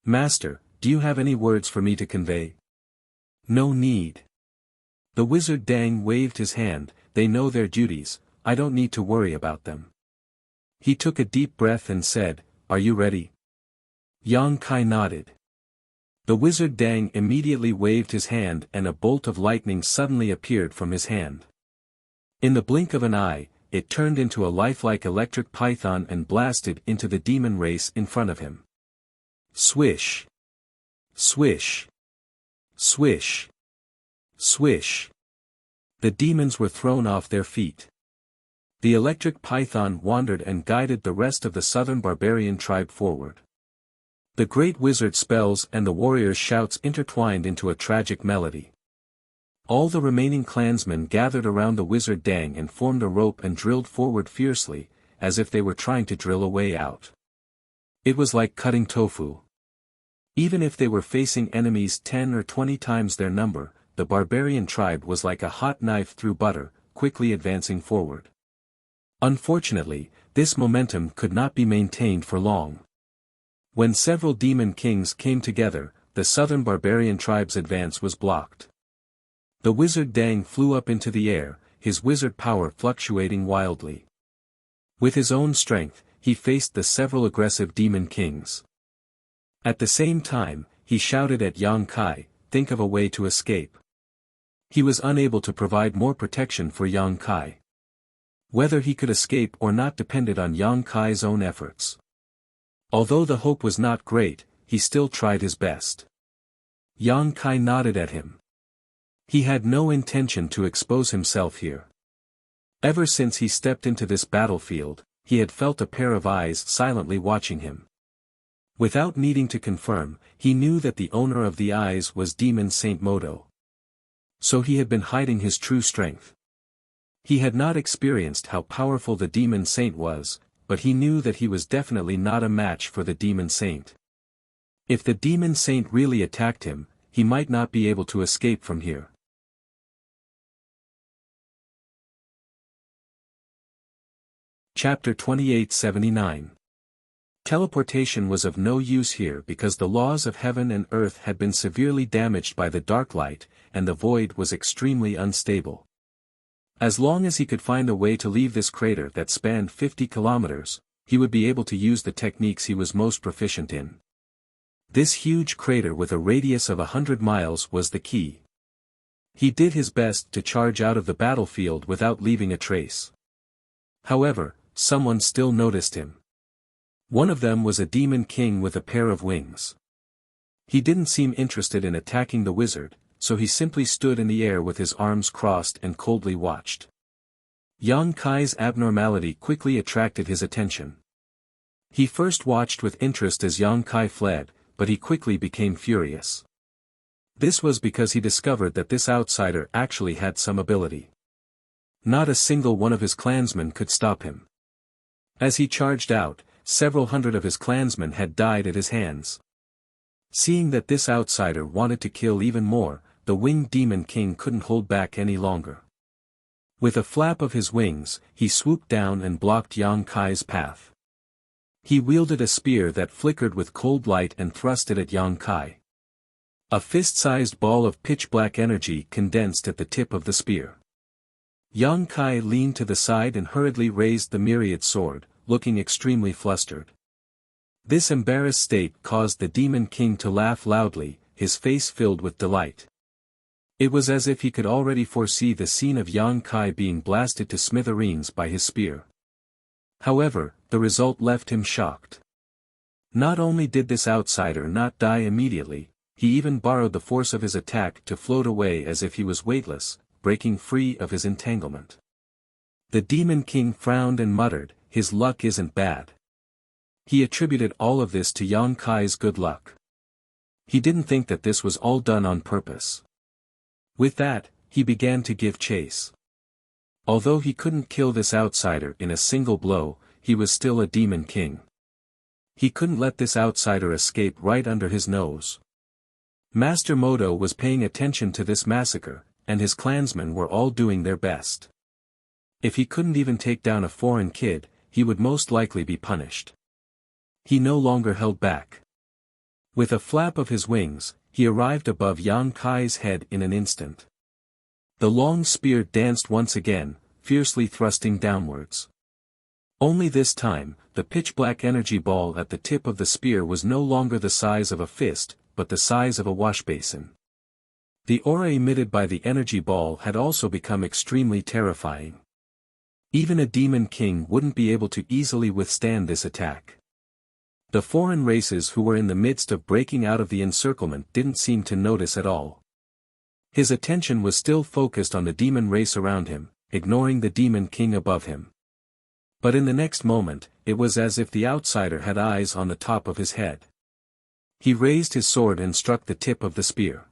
"Master, do you have any words for me to convey?" "No need. The wizard Dang waved his hand. They know their duties, I don't need to worry about them. He took a deep breath and said, are you ready? Yang Kai nodded. The wizard Dang immediately waved his hand and a bolt of lightning suddenly appeared from his hand. In the blink of an eye, it turned into a lifelike electric python and blasted into the demon race in front of him. Swish! Swish! Swish! Swish! The demons were thrown off their feet. The electric python wandered and guided the rest of the southern barbarian tribe forward. The great wizard's spells and the warrior's shouts intertwined into a tragic melody. All the remaining clansmen gathered around the wizard Dang and formed a rope and drilled forward fiercely, as if they were trying to drill a way out. It was like cutting tofu. Even if they were facing enemies 10 or 20 times their number, the barbarian tribe was like a hot knife through butter, quickly advancing forward. Unfortunately, this momentum could not be maintained for long. When several demon kings came together, the southern barbarian tribe's advance was blocked. The wizard Dang flew up into the air, his wizard power fluctuating wildly. With his own strength, he faced the several aggressive demon kings. At the same time, he shouted at Yang Kai, think of a way to escape. He was unable to provide more protection for Yang Kai. Whether he could escape or not depended on Yang Kai's own efforts. Although the hope was not great, he still tried his best. Yang Kai nodded at him. He had no intention to expose himself here. Ever since he stepped into this battlefield, he had felt a pair of eyes silently watching him. Without needing to confirm, he knew that the owner of the eyes was Demon Saint Modo. So he had been hiding his true strength. He had not experienced how powerful the Demon Saint was, but he knew that he was definitely not a match for the Demon Saint. If the Demon Saint really attacked him, he might not be able to escape from here. Chapter 2879. Teleportation was of no use here because the laws of heaven and earth had been severely damaged by the dark light, and the void was extremely unstable. As long as he could find a way to leave this crater that spanned 50 kilometers, he would be able to use the techniques he was most proficient in. This huge crater with a radius of 100 miles was the key. He did his best to charge out of the battlefield without leaving a trace. However, someone still noticed him. One of them was a demon king with a pair of wings. He didn't seem interested in attacking the wizard, so he simply stood in the air with his arms crossed and coldly watched. Yang Kai's abnormality quickly attracted his attention. He first watched with interest as Yang Kai fled, but he quickly became furious. This was because he discovered that this outsider actually had some ability. Not a single one of his clansmen could stop him. As he charged out, several hundred of his clansmen had died at his hands. Seeing that this outsider wanted to kill even more, the winged demon king couldn't hold back any longer. With a flap of his wings, he swooped down and blocked Yang Kai's path. He wielded a spear that flickered with cold light and thrust it at Yang Kai. A fist-sized ball of pitch-black energy condensed at the tip of the spear. Yang Kai leaned to the side and hurriedly raised the myriad sword, looking extremely flustered. This embarrassed state caused the Demon King to laugh loudly, his face filled with delight. It was as if he could already foresee the scene of Yang Kai being blasted to smithereens by his spear. However, the result left him shocked. Not only did this outsider not die immediately, he even borrowed the force of his attack to float away as if he was weightless, breaking free of his entanglement. The Demon King frowned and muttered, "His luck isn't bad." He attributed all of this to Yang Kai's good luck. He didn't think that this was all done on purpose. With that, he began to give chase. Although he couldn't kill this outsider in a single blow, he was still a Demon King. He couldn't let this outsider escape right under his nose. Master Modo was paying attention to this massacre, and his clansmen were all doing their best. If he couldn't even take down a foreign kid, he would most likely be punished. He no longer held back. With a flap of his wings, he arrived above Yang Kai's head in an instant. The long spear danced once again, fiercely thrusting downwards. Only this time, the pitch-black energy ball at the tip of the spear was no longer the size of a fist, but the size of a washbasin. The aura emitted by the energy ball had also become extremely terrifying. Even a demon king wouldn't be able to easily withstand this attack. The foreign races who were in the midst of breaking out of the encirclement didn't seem to notice at all. His attention was still focused on the demon race around him, ignoring the demon king above him. But in the next moment, it was as if the outsider had eyes on the top of his head. He raised his sword and struck the tip of the spear.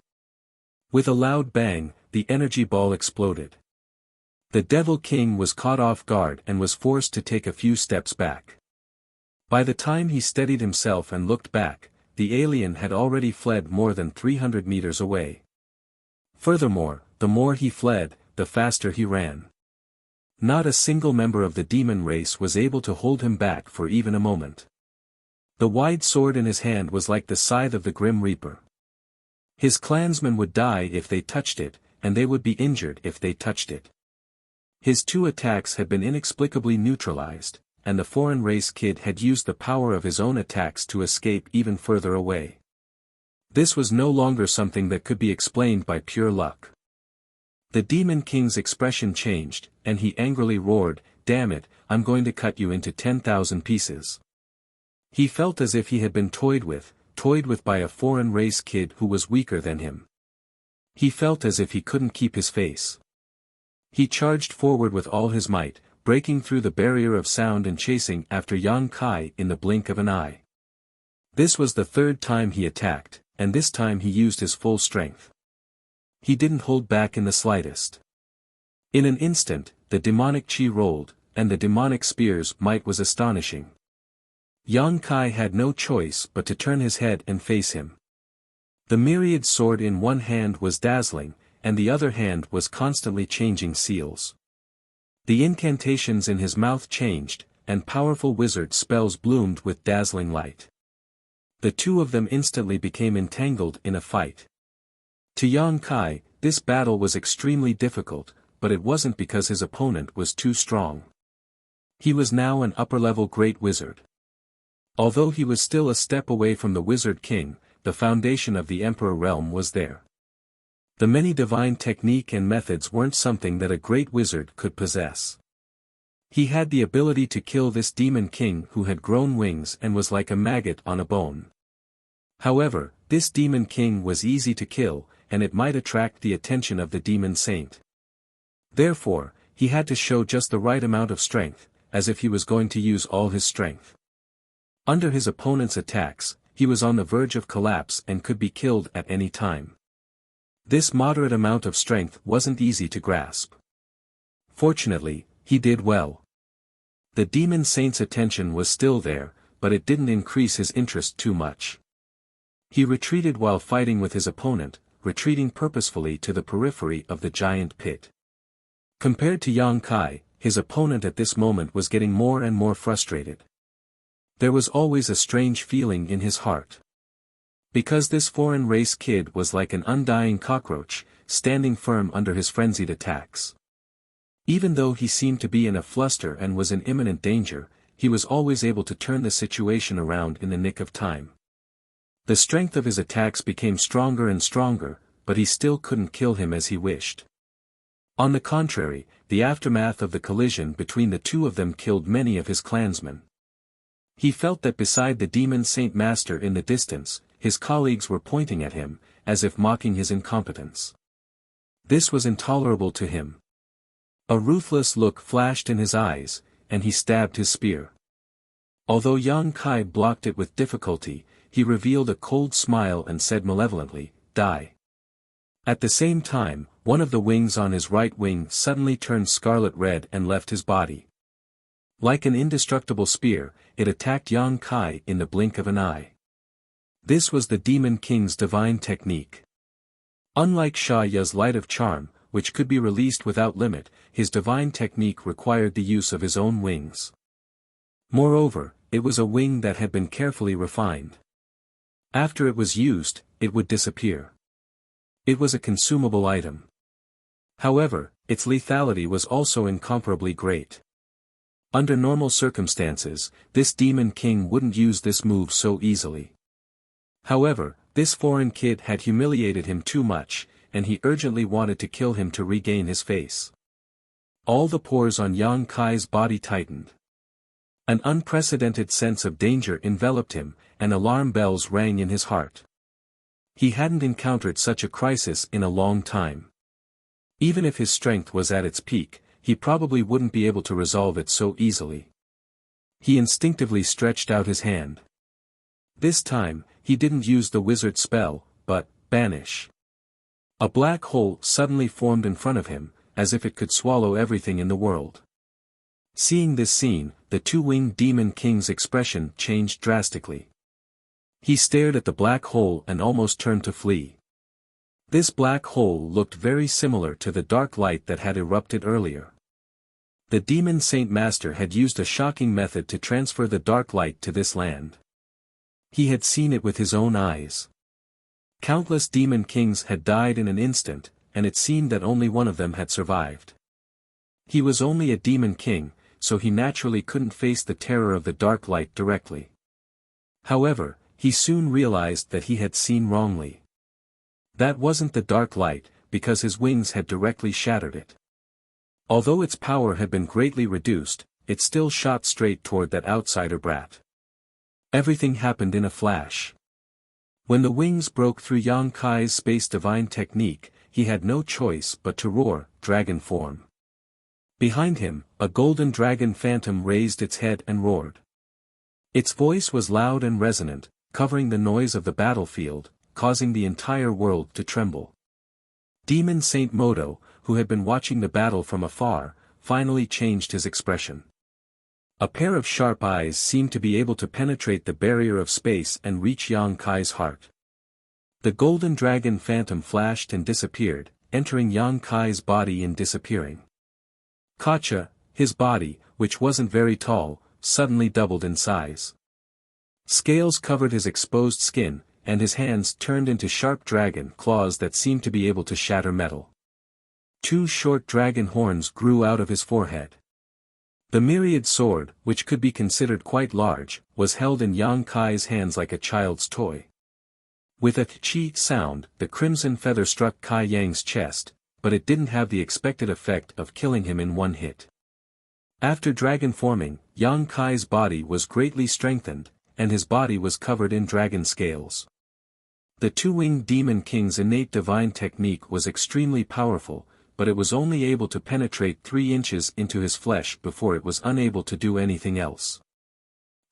With a loud bang, the energy ball exploded. The Devil King was caught off guard and was forced to take a few steps back. By the time he steadied himself and looked back, the alien had already fled more than 300 meters away. Furthermore, the more he fled, the faster he ran. Not a single member of the demon race was able to hold him back for even a moment. The wide sword in his hand was like the scythe of the Grim Reaper. His clansmen would die if they touched it, and they would be injured if they touched it. His two attacks had been inexplicably neutralized, and the foreign race kid had used the power of his own attacks to escape even further away. This was no longer something that could be explained by pure luck. The Demon King's expression changed, and he angrily roared, "Damn it, I'm going to cut you into 10,000 pieces." He felt as if he had been toyed with by a foreign race kid who was weaker than him. He felt as if he couldn't keep his face. He charged forward with all his might, breaking through the barrier of sound and chasing after Yang Kai in the blink of an eye. This was the third time he attacked, and this time he used his full strength. He didn't hold back in the slightest. In an instant, the demonic chi rolled, and the demonic spear's might was astonishing. Yang Kai had no choice but to turn his head and face him. The myriad sword in one hand was dazzling, and the other hand was constantly changing seals. The incantations in his mouth changed, and powerful wizard spells bloomed with dazzling light. The two of them instantly became entangled in a fight. To Yang Kai, this battle was extremely difficult, but it wasn't because his opponent was too strong. He was now an upper-level great wizard. Although he was still a step away from the Wizard King, the foundation of the Emperor realm was there. The many divine technique and methods weren't something that a great wizard could possess. He had the ability to kill this Demon King who had grown wings and was like a maggot on a bone. However, this Demon King was easy to kill, and it might attract the attention of the Demon Saint. Therefore, he had to show just the right amount of strength, as if he was going to use all his strength. Under his opponent's attacks, he was on the verge of collapse and could be killed at any time. This moderate amount of strength wasn't easy to grasp. Fortunately, he did well. The Demon Saint's attention was still there, but it didn't increase his interest too much. He retreated while fighting with his opponent, retreating purposefully to the periphery of the giant pit. Compared to Yang Kai, his opponent at this moment was getting more and more frustrated. There was always a strange feeling in his heart. Because this foreign race kid was like an undying cockroach, standing firm under his frenzied attacks. Even though he seemed to be in a fluster and was in imminent danger, he was always able to turn the situation around in the nick of time. The strength of his attacks became stronger and stronger, but he still couldn't kill him as he wished. On the contrary, the aftermath of the collision between the two of them killed many of his clansmen. He felt that beside the Demon Saint Master in the distance, his colleagues were pointing at him, as if mocking his incompetence. This was intolerable to him. A ruthless look flashed in his eyes, and he stabbed his spear. Although Yang Kai blocked it with difficulty, he revealed a cold smile and said malevolently, "Die." At the same time, one of the wings on his right wing suddenly turned scarlet red and left his body. Like an indestructible spear, it attacked Yang Kai in the blink of an eye. This was the Demon King's divine technique. Unlike Sha Ya's light of charm, which could be released without limit, his divine technique required the use of his own wings. Moreover, it was a wing that had been carefully refined. After it was used, it would disappear. It was a consumable item. However, its lethality was also incomparably great. Under normal circumstances, this Demon King wouldn't use this move so easily. However, this foreign kid had humiliated him too much, and he urgently wanted to kill him to regain his face. All the pores on Yang Kai's body tightened. An unprecedented sense of danger enveloped him, and alarm bells rang in his heart. He hadn't encountered such a crisis in a long time. Even if his strength was at its peak, he probably wouldn't be able to resolve it so easily. He instinctively stretched out his hand. This time, he didn't use the wizard spell, but banish. A black hole suddenly formed in front of him, as if it could swallow everything in the world. Seeing this scene, the two-winged Demon King's expression changed drastically. He stared at the black hole and almost turned to flee. This black hole looked very similar to the dark light that had erupted earlier. The Demon Saint Master had used a shocking method to transfer the dark light to this land. He had seen it with his own eyes. Countless Demon Kings had died in an instant, and it seemed that only one of them had survived. He was only a Demon King, so he naturally couldn't face the terror of the dark light directly. However, he soon realized that he had seen wrongly. That wasn't the dark light, because his wings had directly shattered it. Although its power had been greatly reduced, it still shot straight toward that outsider brat. Everything happened in a flash. When the wings broke through Yang Kai's space divine technique, he had no choice but to roar, dragon form. Behind him, a golden dragon phantom raised its head and roared. Its voice was loud and resonant, covering the noise of the battlefield, causing the entire world to tremble. Demon Saint Modo, who had been watching the battle from afar, finally changed his expression. A pair of sharp eyes seemed to be able to penetrate the barrier of space and reach Yang Kai's heart. The golden dragon phantom flashed and disappeared, entering Yang Kai's body and disappearing. Kacha, his body, which wasn't very tall, suddenly doubled in size. Scales covered his exposed skin, and his hands turned into sharp dragon claws that seemed to be able to shatter metal. Two short dragon horns grew out of his forehead. The myriad sword, which could be considered quite large, was held in Yang Kai's hands like a child's toy. With a chi sound, the crimson feather struck Kai Yang's chest, but it didn't have the expected effect of killing him in one hit. After dragon forming, Yang Kai's body was greatly strengthened, and his body was covered in dragon scales. The two-winged Demon King's innate divine technique was extremely powerful, but it was only able to penetrate 3 inches into his flesh before it was unable to do anything else.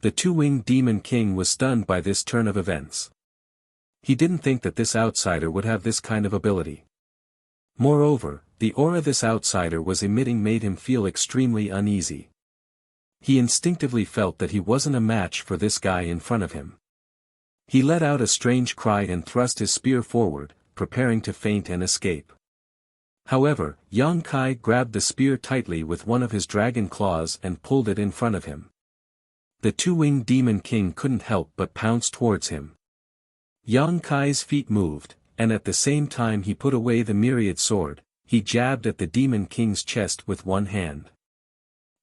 The two-winged Demon King was stunned by this turn of events. He didn't think that this outsider would have this kind of ability. Moreover, the aura this outsider was emitting made him feel extremely uneasy. He instinctively felt that he wasn't a match for this guy in front of him. He let out a strange cry and thrust his spear forward, preparing to feint and escape. However, Yang Kai grabbed the spear tightly with one of his dragon claws and pulled it in front of him. The two-winged Demon King couldn't help but pounce towards him. Yang Kai's feet moved, and at the same time he put away the myriad sword, he jabbed at the Demon King's chest with one hand.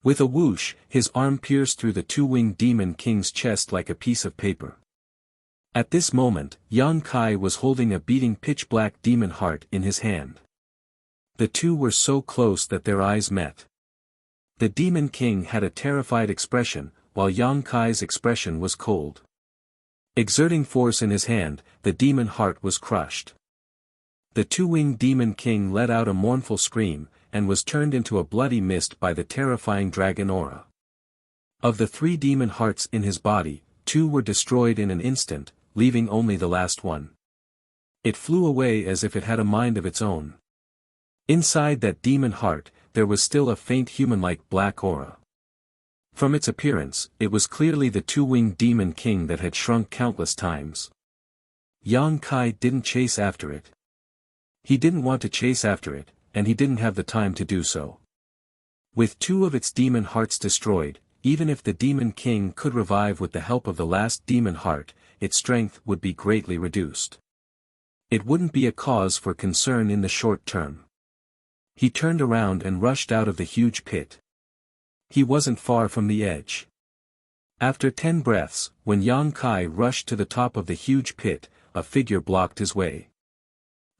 With a whoosh, his arm pierced through the two-winged Demon King's chest like a piece of paper. At this moment, Yang Kai was holding a beating pitch-black demon heart in his hand. The two were so close that their eyes met. The Demon King had a terrified expression, while Yang Kai's expression was cold. Exerting force in his hand, the demon heart was crushed. The two-winged Demon King let out a mournful scream, and was turned into a bloody mist by the terrifying dragon aura. Of the 3 demon hearts in his body, 2 were destroyed in an instant, leaving only the last one. It flew away as if it had a mind of its own. Inside that demon heart, there was still a faint human-like black aura. From its appearance, it was clearly the two-winged Demon King that had shrunk countless times. Yang Kai didn't chase after it. He didn't want to chase after it, and he didn't have the time to do so. With 2 of its demon hearts destroyed, even if the Demon King could revive with the help of the last demon heart, its strength would be greatly reduced. It wouldn't be a cause for concern in the short term. He turned around and rushed out of the huge pit. He wasn't far from the edge. After 10 breaths, when Yang Kai rushed to the top of the huge pit, a figure blocked his way.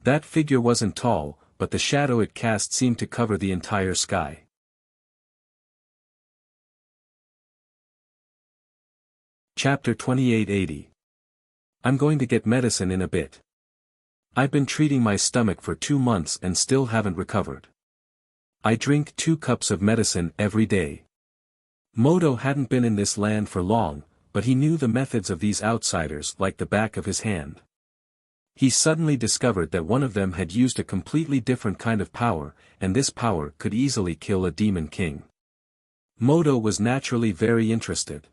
That figure wasn't tall, but the shadow it cast seemed to cover the entire sky. Chapter 2880. I'm going to get medicine in a bit. I've been treating my stomach for 2 months and still haven't recovered. I drink 2 cups of medicine every day. Moto hadn't been in this land for long, but he knew the methods of these outsiders like the back of his hand. He suddenly discovered that one of them had used a completely different kind of power, and this power could easily kill a demon king. Moto was naturally very interested.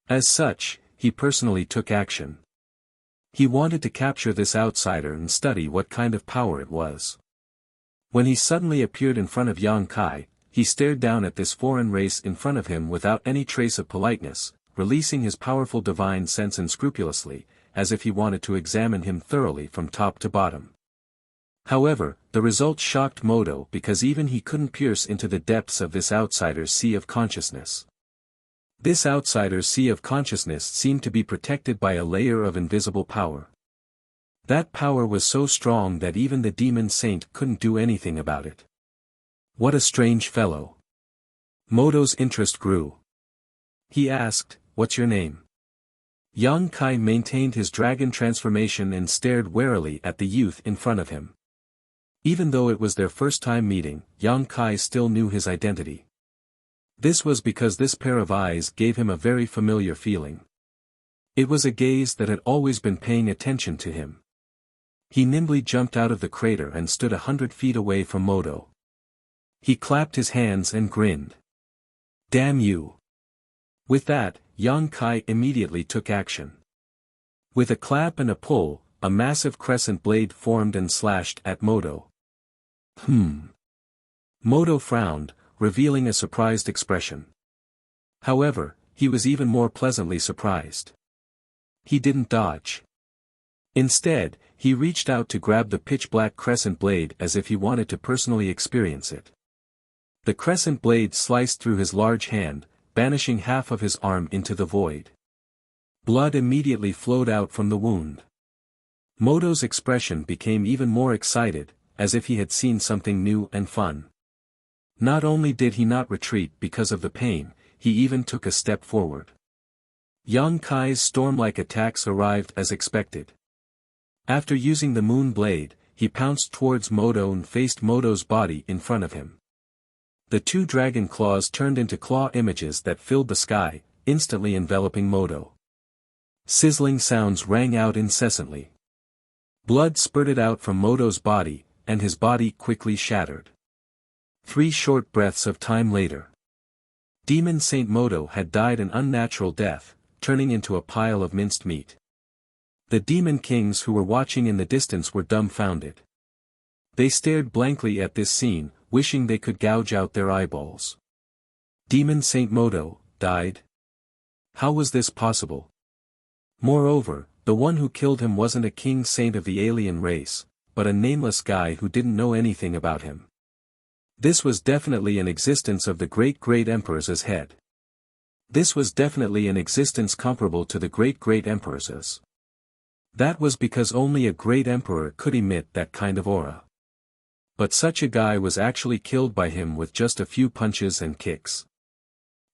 As such, he personally took action. He wanted to capture this outsider and study what kind of power it was. When he suddenly appeared in front of Yang Kai, he stared down at this foreign race in front of him without any trace of politeness, releasing his powerful divine sense unscrupulously, as if he wanted to examine him thoroughly from top to bottom. However, the result shocked Moto because even he couldn't pierce into the depths of this outsider's sea of consciousness. This outsider's sea of consciousness seemed to be protected by a layer of invisible power. That power was so strong that even the demon saint couldn't do anything about it. What a strange fellow. Moto's interest grew. He asked, "What's your name?" Yang Kai maintained his dragon transformation and stared warily at the youth in front of him. Even though it was their first time meeting, Yang Kai still knew his identity. This was because this pair of eyes gave him a very familiar feeling. It was a gaze that had always been paying attention to him. He nimbly jumped out of the crater and stood 100 feet away from Moto. He clapped his hands and grinned. "Damn you!" With that, Yang Kai immediately took action. With a clap and a pull, a massive crescent blade formed and slashed at Moto. Moto frowned, revealing a surprised expression. However, he was even more pleasantly surprised. He didn't dodge. Instead, he reached out to grab the pitch-black crescent blade as if he wanted to personally experience it. The crescent blade sliced through his large hand, banishing half of his arm into the void. Blood immediately flowed out from the wound. Moto's expression became even more excited, as if he had seen something new and fun. Not only did he not retreat because of the pain, he even took a step forward. Yang Kai's storm-like attacks arrived as expected. After using the moon blade, he pounced towards Moto and faced Moto's body in front of him. The 2 dragon claws turned into claw images that filled the sky, instantly enveloping Moto. Sizzling sounds rang out incessantly. Blood spurted out from Moto's body, and his body quickly shattered. 3 short breaths of time later. Demon Saint Moto had died an unnatural death, turning into a pile of minced meat. The demon kings who were watching in the distance were dumbfounded. They stared blankly at this scene, wishing they could gouge out their eyeballs. Demon Saint Moto died? How was this possible? Moreover, the one who killed him wasn't a king saint of the alien race, but a nameless guy who didn't know anything about him. This was definitely an existence of the great emperors as head. This was definitely an existence comparable to the great emperors. That was because only a great emperor could emit that kind of aura. But such a guy was actually killed by him with just a few punches and kicks.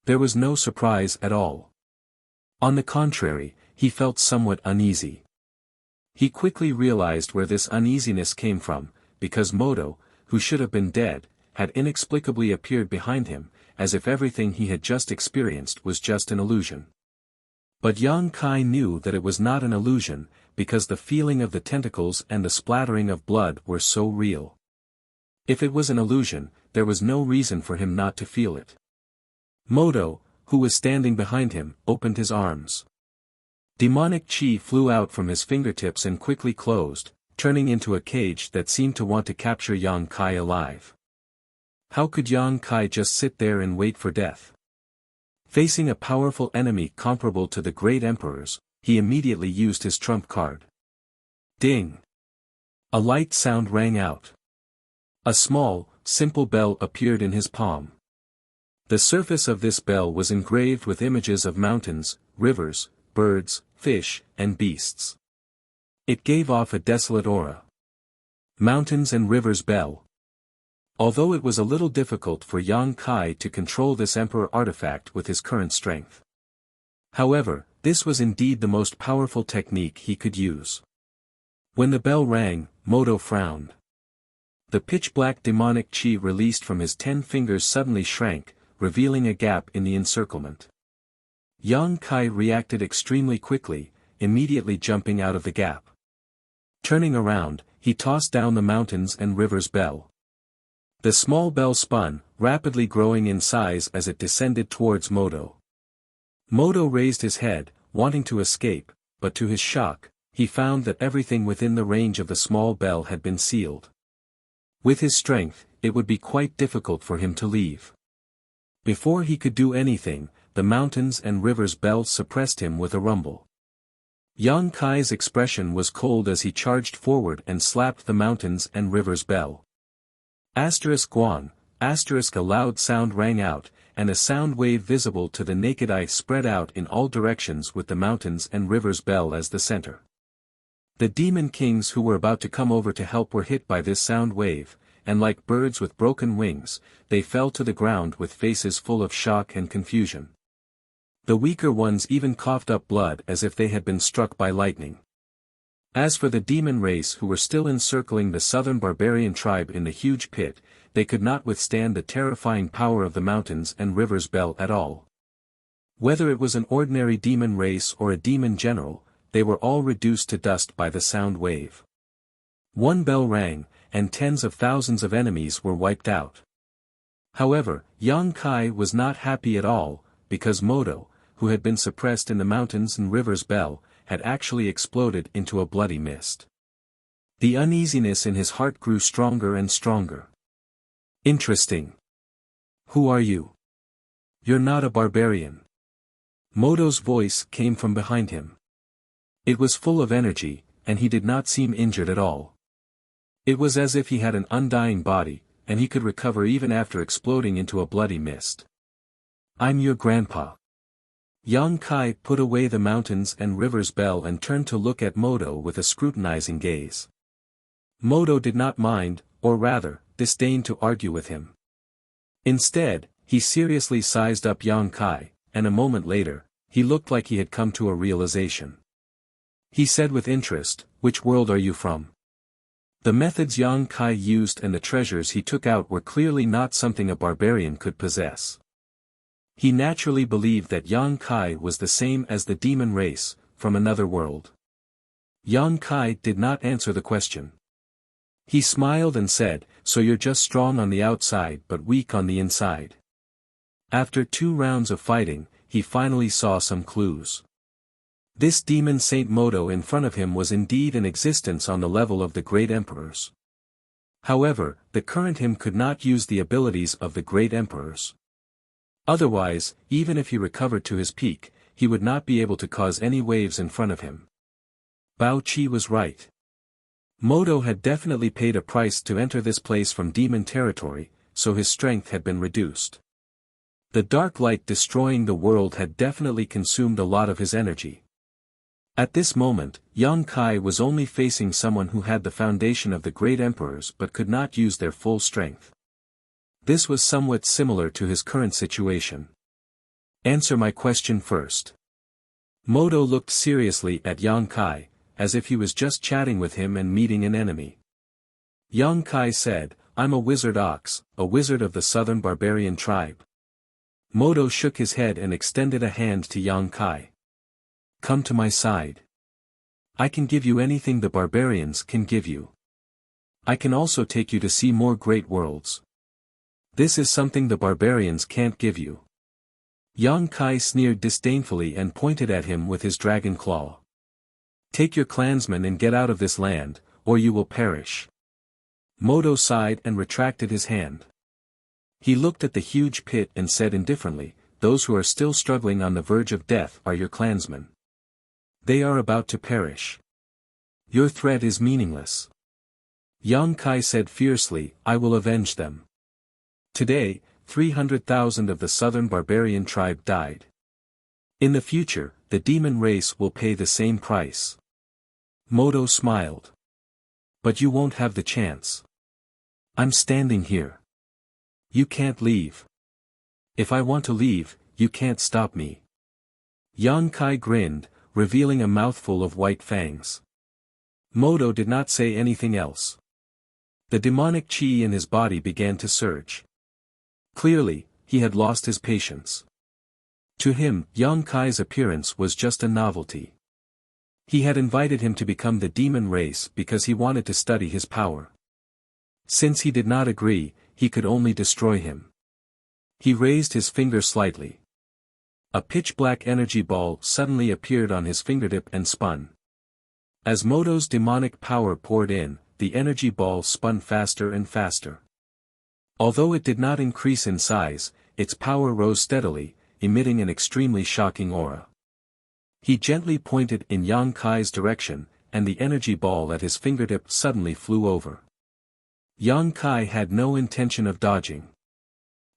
There was no surprise at all. On the contrary, he felt somewhat uneasy. He quickly realized where this uneasiness came from, because Moto, who should have been dead, had inexplicably appeared behind him, as if everything he had just experienced was just an illusion. But Yang Kai knew that it was not an illusion, because the feeling of the tentacles and the splattering of blood were so real. If it was an illusion, there was no reason for him not to feel it. Moto, who was standing behind him, opened his arms. Demonic chi flew out from his fingertips and quickly closed, turning into a cage that seemed to want to capture Yang Kai alive. How could Yang Kai just sit there and wait for death? Facing a powerful enemy comparable to the great emperors, he immediately used his trump card. Ding! A light sound rang out. A small, simple bell appeared in his palm. The surface of this bell was engraved with images of mountains, rivers, birds, fish, and beasts. It gave off a desolate aura. Mountains and Rivers Bell. Although it was a little difficult for Yang Kai to control this emperor artifact with his current strength. However, this was indeed the most powerful technique he could use. When the bell rang, Moto frowned. The pitch-black demonic chi released from his 10 fingers suddenly shrank, revealing a gap in the encirclement. Yang Kai reacted extremely quickly, immediately jumping out of the gap. Turning around, he tossed down the Mountains and Rivers Bell. The small bell spun, rapidly growing in size as it descended towards Moto. Moto raised his head, wanting to escape, but to his shock, he found that everything within the range of the small bell had been sealed. With his strength, it would be quite difficult for him to leave. Before he could do anything, the Mountains and Rivers Bell suppressed him with a rumble. Yang Kai's expression was cold as he charged forward and slapped the Mountains and Rivers Bell. Guan, a loud sound rang out, and a sound wave visible to the naked eye spread out in all directions with the Mountains and Rivers Bell as the center. The demon kings who were about to come over to help were hit by this sound wave, and like birds with broken wings, they fell to the ground with faces full of shock and confusion. The weaker ones even coughed up blood as if they had been struck by lightning. As for the demon race who were still encircling the southern barbarian tribe in the huge pit, they could not withstand the terrifying power of the Mountains and Rivers Bell at all. Whether it was an ordinary demon race or a demon general, they were all reduced to dust by the sound wave. One bell rang, and tens of thousands of enemies were wiped out. However, Yang Kai was not happy at all, because Moto, who had been suppressed in the Mountains and Rivers Bell, had actually exploded into a bloody mist. The uneasiness in his heart grew stronger and stronger. Interesting. Who are you? You're not a barbarian. Moto's voice came from behind him. It was full of energy, and he did not seem injured at all. It was as if he had an undying body, and he could recover even after exploding into a bloody mist. I'm your grandpa. Yang Kai put away the Mountains and Rivers Bell and turned to look at Moto with a scrutinizing gaze. Moto did not mind, or rather, disdained to argue with him. Instead, he seriously sized up Yang Kai, and a moment later, he looked like he had come to a realization. He said with interest, "Which world are you from?" The methods Yang Kai used and the treasures he took out were clearly not something a barbarian could possess. He naturally believed that Yang Kai was the same as the demon race, from another world. Yang Kai did not answer the question. He smiled and said, "So you're just strong on the outside but weak on the inside." After 2 rounds of fighting, he finally saw some clues. This demon Saint Moto in front of him was indeed in existence on the level of the great emperors. However, the current him could not use the abilities of the great emperors. Otherwise, even if he recovered to his peak, he would not be able to cause any waves in front of him. Bao Qi was right. Moto had definitely paid a price to enter this place from demon territory, so his strength had been reduced. The dark light destroying the world had definitely consumed a lot of his energy. At this moment, Yang Kai was only facing someone who had the foundation of the great emperors but could not use their full strength. This was somewhat similar to his current situation. Answer my question first. Moto looked seriously at Yang Kai, as if he was just chatting with him and meeting an enemy. Yang Kai said, "I'm a wizard ox, a wizard of the southern barbarian tribe." Moto shook his head and extended a hand to Yang Kai. "Come to my side. I can give you anything the barbarians can give you. I can also take you to see more great worlds. This is something the barbarians can't give you." Yang Kai sneered disdainfully and pointed at him with his dragon claw. "Take your clansmen and get out of this land, or you will perish." Moto sighed and retracted his hand. He looked at the huge pit and said indifferently, "Those who are still struggling on the verge of death are your clansmen. They are about to perish. Your threat is meaningless." Yang Kai said fiercely, "I will avenge them." Today, 300,000 of the southern barbarian tribe died. In the future, the demon race will pay the same price. Modo smiled. But you won't have the chance. I'm standing here. You can't leave. If I want to leave, you can't stop me. Yang Kai grinned, revealing a mouthful of white fangs. Modo did not say anything else. The demonic chi in his body began to surge. Clearly, he had lost his patience. To him, Yang Kai's appearance was just a novelty. He had invited him to become the demon race because he wanted to study his power. Since he did not agree, he could only destroy him. He raised his finger slightly. A pitch-black energy ball suddenly appeared on his fingertip and spun. As Modo's demonic power poured in, the energy ball spun faster and faster. Although it did not increase in size, its power rose steadily, emitting an extremely shocking aura. He gently pointed in Yang Kai's direction, and the energy ball at his fingertip suddenly flew over. Yang Kai had no intention of dodging.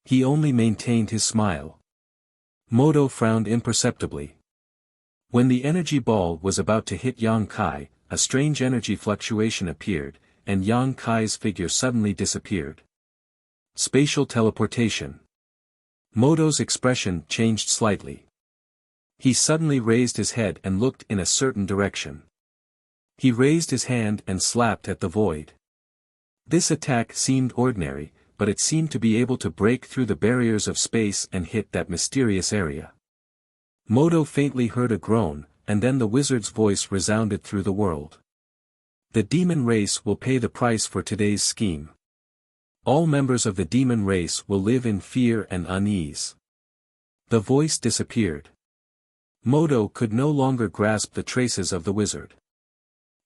He only maintained his smile. Modo frowned imperceptibly. When the energy ball was about to hit Yang Kai, a strange energy fluctuation appeared, and Yang Kai's figure suddenly disappeared. Spatial teleportation. Modo's expression changed slightly. He suddenly raised his head and looked in a certain direction. He raised his hand and slapped at the void. This attack seemed ordinary, but it seemed to be able to break through the barriers of space and hit that mysterious area. Modo faintly heard a groan, and then the wizard's voice resounded through the world. The demon race will pay the price for today's scheme. All members of the demon race will live in fear and unease. The voice disappeared. Modo could no longer grasp the traces of the wizard.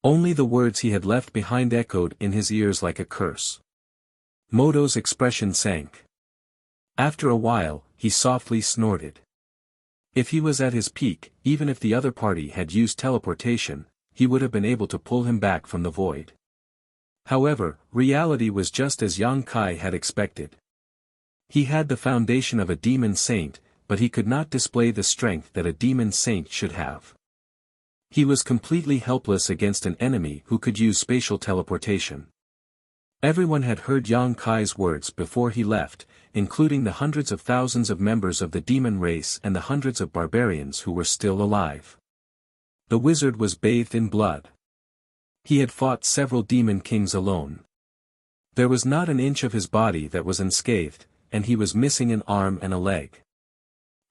Only the words he had left behind echoed in his ears like a curse. Modo's expression sank. After a while, he softly snorted. If he was at his peak, even if the other party had used teleportation, he would have been able to pull him back from the void. However, reality was just as Yang Kai had expected. He had the foundation of a demon saint, but he could not display the strength that a demon saint should have. He was completely helpless against an enemy who could use spatial teleportation. Everyone had heard Yang Kai's words before he left, including the hundreds of thousands of members of the demon race and the hundreds of barbarians who were still alive. The wizard was bathed in blood. He had fought several demon kings alone. There was not an inch of his body that was unscathed, and he was missing an arm and a leg.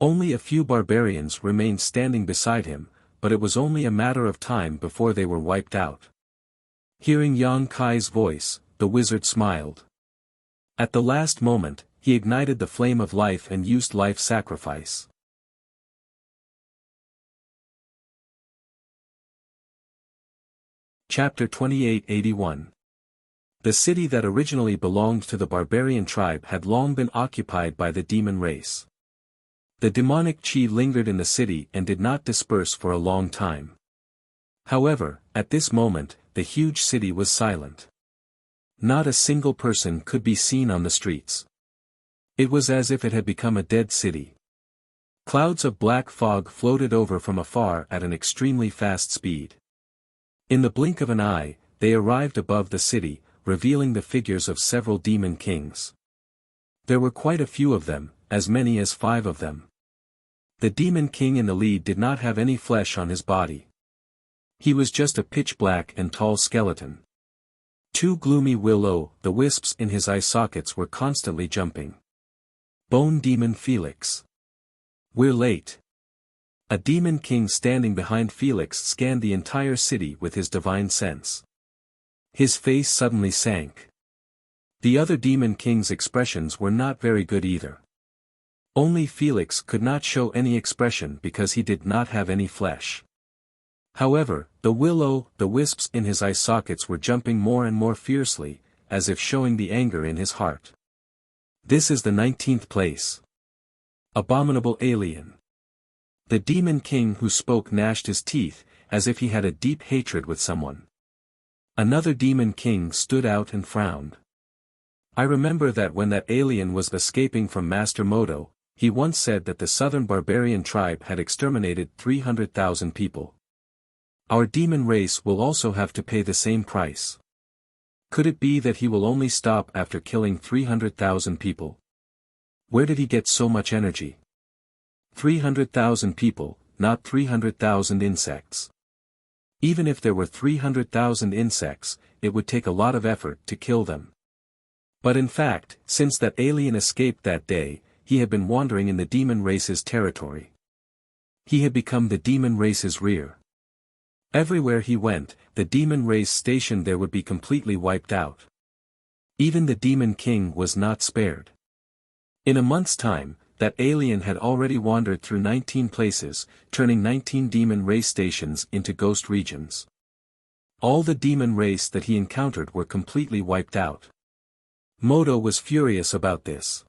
Only a few barbarians remained standing beside him, but it was only a matter of time before they were wiped out. Hearing Yang Kai's voice, the wizard smiled. At the last moment, he ignited the flame of life and used life sacrifice. Chapter 2881. The city that originally belonged to the barbarian tribe had long been occupied by the demon race. The demonic chi lingered in the city and did not disperse for a long time. However, at this moment, the huge city was silent. Not a single person could be seen on the streets. It was as if it had become a dead city. Clouds of black fog floated over from afar at an extremely fast speed. In the blink of an eye, they arrived above the city, revealing the figures of several demon kings. There were quite a few of them, as many as 5 of them. The demon king in the lead did not have any flesh on his body. He was just a pitch-black and tall skeleton. 2 gloomy will-o'-the-wisps in his eye sockets were constantly jumping. Bone Demon Felix. We're late. A demon king standing behind Felix scanned the entire city with his divine sense. His face suddenly sank. The other demon king's expressions were not very good either. Only Felix could not show any expression because he did not have any flesh. However, the will-o'-the-wisps in his eye sockets were jumping more and more fiercely, as if showing the anger in his heart. This is the 19th place. Abominable alien. The demon king who spoke gnashed his teeth, as if he had a deep hatred with someone. Another demon king stood out and frowned. I remember that when that alien was escaping from Master Moto, he once said that the southern barbarian tribe had exterminated 300,000 people. Our demon race will also have to pay the same price. Could it be that he will only stop after killing 300,000 people? Where did he get so much energy? 300,000 people, not 300,000 insects. Even if there were 300,000 insects, it would take a lot of effort to kill them. But in fact, since that alien escaped that day, he had been wandering in the demon race's territory. He had become the demon race's rear. Everywhere he went, the demon race stationed there would be completely wiped out. Even the demon king was not spared. In a month's time, that alien had already wandered through 19 places, turning 19 demon race stations into ghost regions. All the demon race that he encountered were completely wiped out. Moto was furious about this.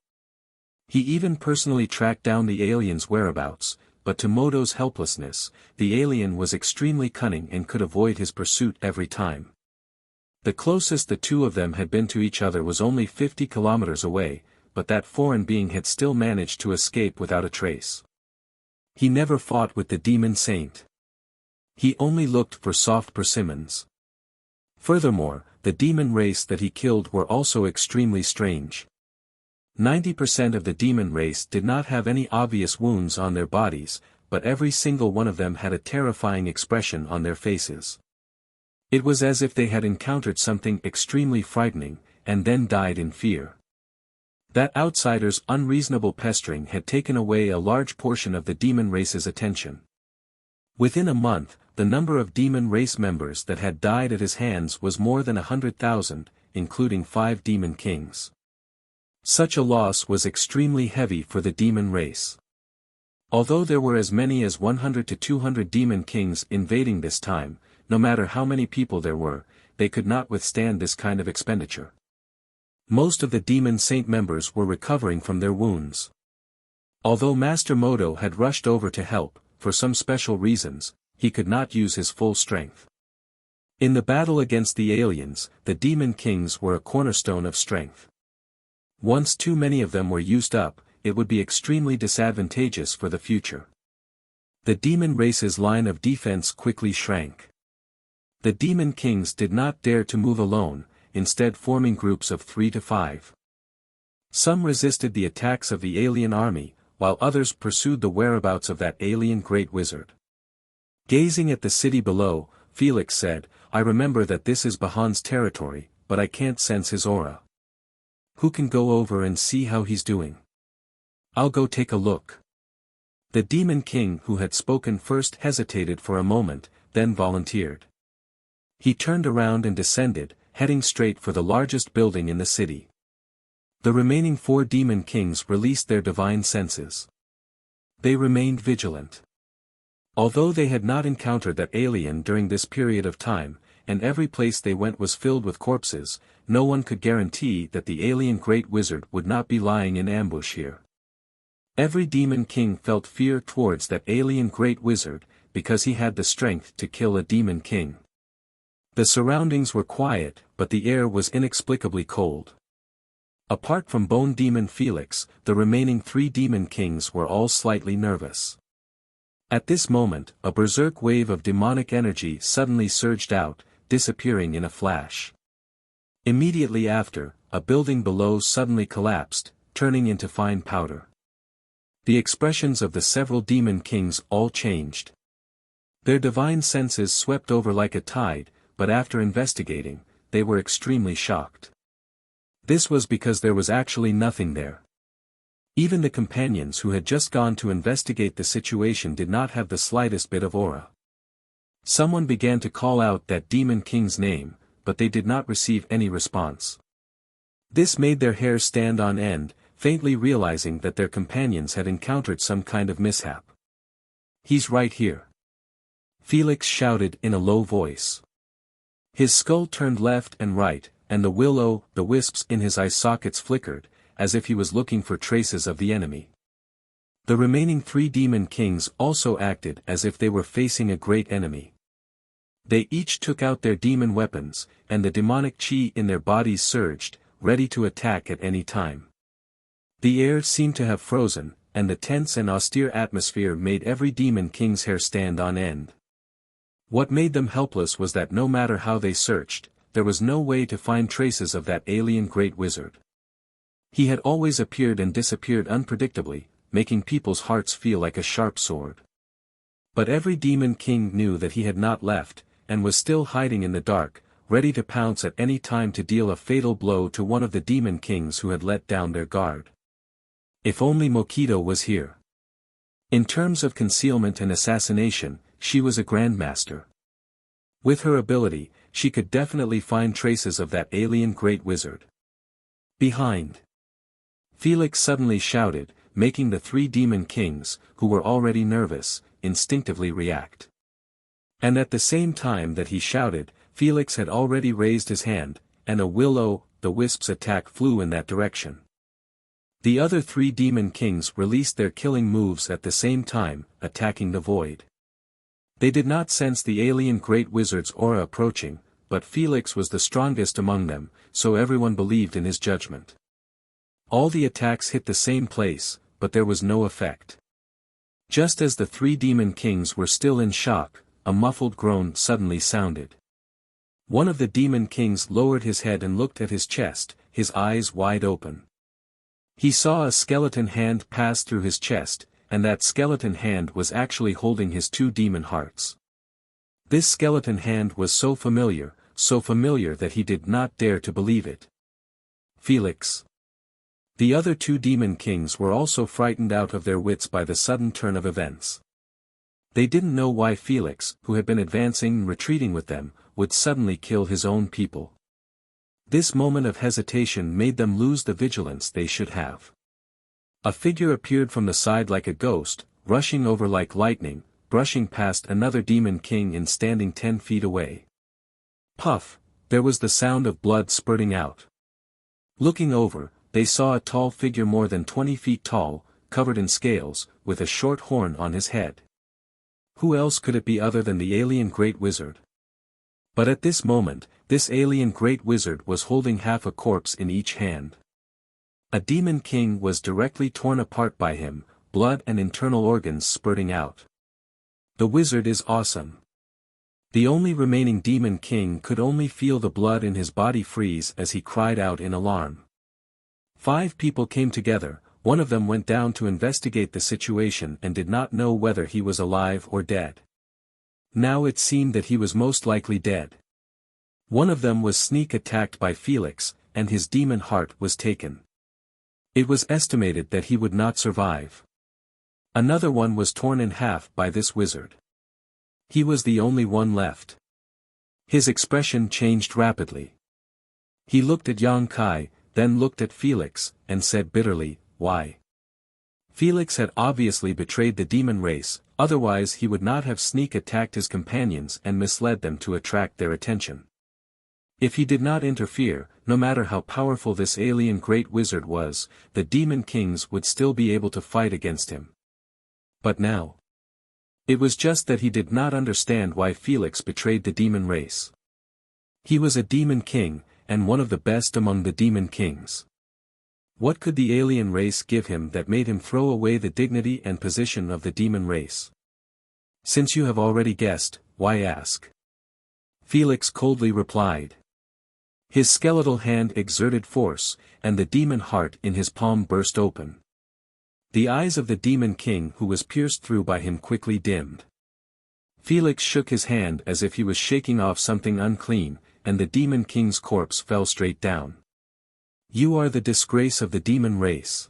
He even personally tracked down the alien's whereabouts, but to Moto's helplessness, the alien was extremely cunning and could avoid his pursuit every time. The closest the two of them had been to each other was only 50 kilometers away, but that foreign being had still managed to escape without a trace. He never fought with the demon saint. He only looked for soft persimmons. Furthermore, the demon race that he killed were also extremely strange. 90% of the demon race did not have any obvious wounds on their bodies, but every single one of them had a terrifying expression on their faces. It was as if they had encountered something extremely frightening, and then died in fear. That outsider's unreasonable pestering had taken away a large portion of the demon race's attention. Within a month, the number of demon race members that had died at his hands was more than 100,000, including 5 demon kings. Such a loss was extremely heavy for the demon race. Although there were as many as 100 to 200 demon kings invading this time, no matter how many people there were, they could not withstand this kind of expenditure. Most of the demon saint members were recovering from their wounds. Although Master Moto had rushed over to help, for some special reasons, he could not use his full strength. In the battle against the aliens, the demon kings were a cornerstone of strength. Once too many of them were used up, it would be extremely disadvantageous for the future. The demon race's line of defense quickly shrank. The demon kings did not dare to move alone, instead forming groups of 3 to 5. Some resisted the attacks of the alien army, while others pursued the whereabouts of that alien great wizard. Gazing at the city below, Felix said, "I remember that this is Bahan's territory, but I can't sense his aura. Who can go over and see how he's doing? I'll go take a look." The demon king who had spoken first hesitated for a moment, then volunteered. He turned around and descended, heading straight for the largest building in the city. The remaining 4 demon kings released their divine senses. They remained vigilant. Although they had not encountered that alien during this period of time, and every place they went was filled with corpses, no one could guarantee that the alien great wizard would not be lying in ambush here. Every demon king felt fear towards that alien great wizard, because he had the strength to kill a demon king. The surroundings were quiet, but the air was inexplicably cold. Apart from Bone Demon Felix, the remaining 3 demon kings were all slightly nervous. At this moment, a berserk wave of demonic energy suddenly surged out, disappearing in a flash. Immediately after, a building below suddenly collapsed, turning into fine powder. The expressions of the several demon kings all changed. Their divine senses swept over like a tide, but after investigating, they were extremely shocked. This was because there was actually nothing there. Even the companions who had just gone to investigate the situation did not have the slightest bit of aura. Someone began to call out that demon king's name, but they did not receive any response. This made their hair stand on end, faintly realizing that their companions had encountered some kind of mishap. "He's right here," Felix shouted in a low voice. His skull turned left and right, and the wisps in his eye sockets flickered, as if he was looking for traces of the enemy. The remaining 3 demon kings also acted as if they were facing a great enemy. They each took out their demon weapons, and the demonic chi in their bodies surged, ready to attack at any time. The air seemed to have frozen, and the tense and austere atmosphere made every demon king's hair stand on end. What made them helpless was that no matter how they searched, there was no way to find traces of that alien great wizard. He had always appeared and disappeared unpredictably, making people's hearts feel like a sharp sword. But every demon king knew that he had not left, and was still hiding in the dark, ready to pounce at any time to deal a fatal blow to one of the demon kings who had let down their guard. If only Mokido was here. In terms of concealment and assassination, she was a grandmaster. With her ability, she could definitely find traces of that alien great wizard. Behind. Felix suddenly shouted, making the three demon kings, who were already nervous, instinctively react. And at the same time that he shouted, Felix had already raised his hand, and a will-o'-the-wisp's attack flew in that direction. The other three demon kings released their killing moves at the same time, attacking the void. They did not sense the alien great wizard's aura approaching, but Felix was the strongest among them, so everyone believed in his judgment. All the attacks hit the same place, but there was no effect. Just as the three demon kings were still in shock, a muffled groan suddenly sounded. One of the demon kings lowered his head and looked at his chest, his eyes wide open. He saw a skeleton hand pass through his chest, and that skeleton hand was actually holding his two demon hearts. This skeleton hand was so familiar that he did not dare to believe it. Felix. The other two demon kings were also frightened out of their wits by the sudden turn of events. They didn't know why Felix, who had been advancing and retreating with them, would suddenly kill his own people. This moment of hesitation made them lose the vigilance they should have. A figure appeared from the side like a ghost, rushing over like lightning, brushing past another demon king and standing 10 feet away. Puff, there was the sound of blood spurting out. Looking over, they saw a tall figure more than 20 feet tall, covered in scales, with a short horn on his head. Who else could it be other than the alien great wizard? But at this moment, this alien great wizard was holding half a corpse in each hand. A demon king was directly torn apart by him, blood and internal organs spurting out. The wizard is awesome. The only remaining demon king could only feel the blood in his body freeze as he cried out in alarm. 5 people came together. One of them went down to investigate the situation and did not know whether he was alive or dead. Now it seemed that he was most likely dead. One of them was sneak attacked by Felix, and his demon heart was taken. It was estimated that he would not survive. Another one was torn in half by this wizard. He was the only one left. His expression changed rapidly. He looked at Yang Kai, then looked at Felix, and said bitterly, "Why?" Felix had obviously betrayed the demon race, otherwise he would not have sneak attacked his companions and misled them to attract their attention. If he did not interfere, no matter how powerful this alien great wizard was, the demon kings would still be able to fight against him. But now, it was just that he did not understand why Felix betrayed the demon race. He was a demon king, and one of the best among the demon kings. What could the alien race give him that made him throw away the dignity and position of the demon race? Since you have already guessed, why ask? Felix coldly replied. His skeletal hand exerted force, and the demon heart in his palm burst open. The eyes of the demon king who was pierced through by him quickly dimmed. Felix shook his hand as if he was shaking off something unclean, and the demon king's corpse fell straight down. You are the disgrace of the demon race.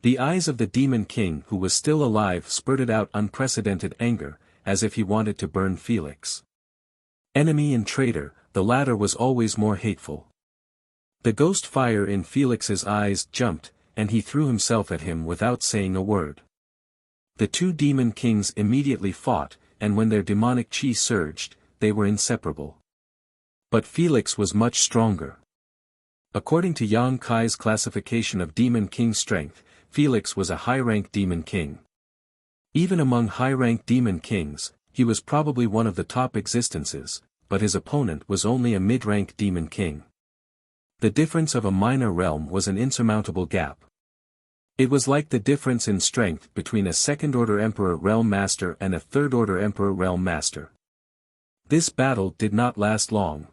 The eyes of the demon king who was still alive spurted out unprecedented anger, as if he wanted to burn Felix. Enemy and traitor, the latter was always more hateful. The ghost fire in Felix's eyes jumped, and he threw himself at him without saying a word. The two demon kings immediately fought, and when their demonic chi surged, they were inseparable. But Felix was much stronger. According to Yang Kai's classification of demon king strength, Felix was a high-rank demon king. Even among high-rank demon kings, he was probably one of the top existences, but his opponent was only a mid-rank demon king. The difference of a minor realm was an insurmountable gap. It was like the difference in strength between a second-order Emperor Realm Master and a third-order Emperor Realm Master. This battle did not last long.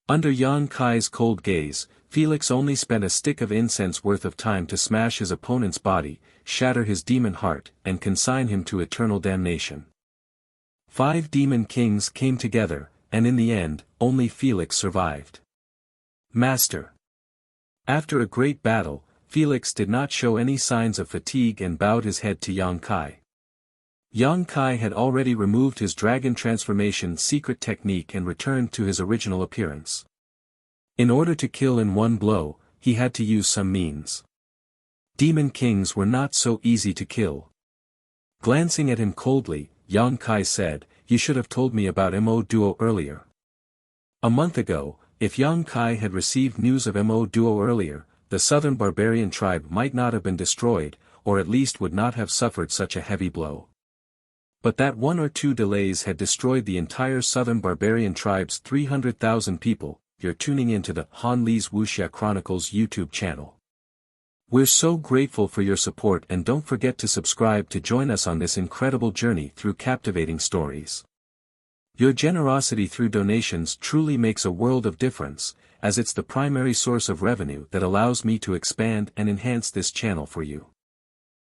Under Yan Kai's cold gaze, Felix only spent a stick of incense worth of time to smash his opponent's body, shatter his demon heart, and consign him to eternal damnation. 5 demon kings came together, and in the end, only Felix survived. Master. After a great battle, Felix did not show any signs of fatigue and bowed his head to Yan Kai. Yan Kai had already removed his dragon transformation secret technique and returned to his original appearance. In order to kill in one blow, he had to use some means. Demon kings were not so easy to kill. Glancing at him coldly, Yan Kai said, "You should have told me about Mo Duo earlier." A month ago, if Yan Kai had received news of Mo Duo earlier, the southern barbarian tribe might not have been destroyed, or at least would not have suffered such a heavy blow. But that 1 or 2 delays had destroyed the entire southern barbarian tribe's 300,000 people. You're tuning into the Han Li's Wuxia Chronicles YouTube channel. We're so grateful for your support, and don't forget to subscribe to join us on this incredible journey through captivating stories. Your generosity through donations truly makes a world of difference, as it's the primary source of revenue that allows me to expand and enhance this channel for you.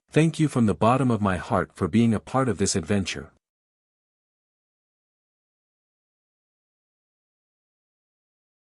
Thank you from the bottom of my heart for being a part of this adventure.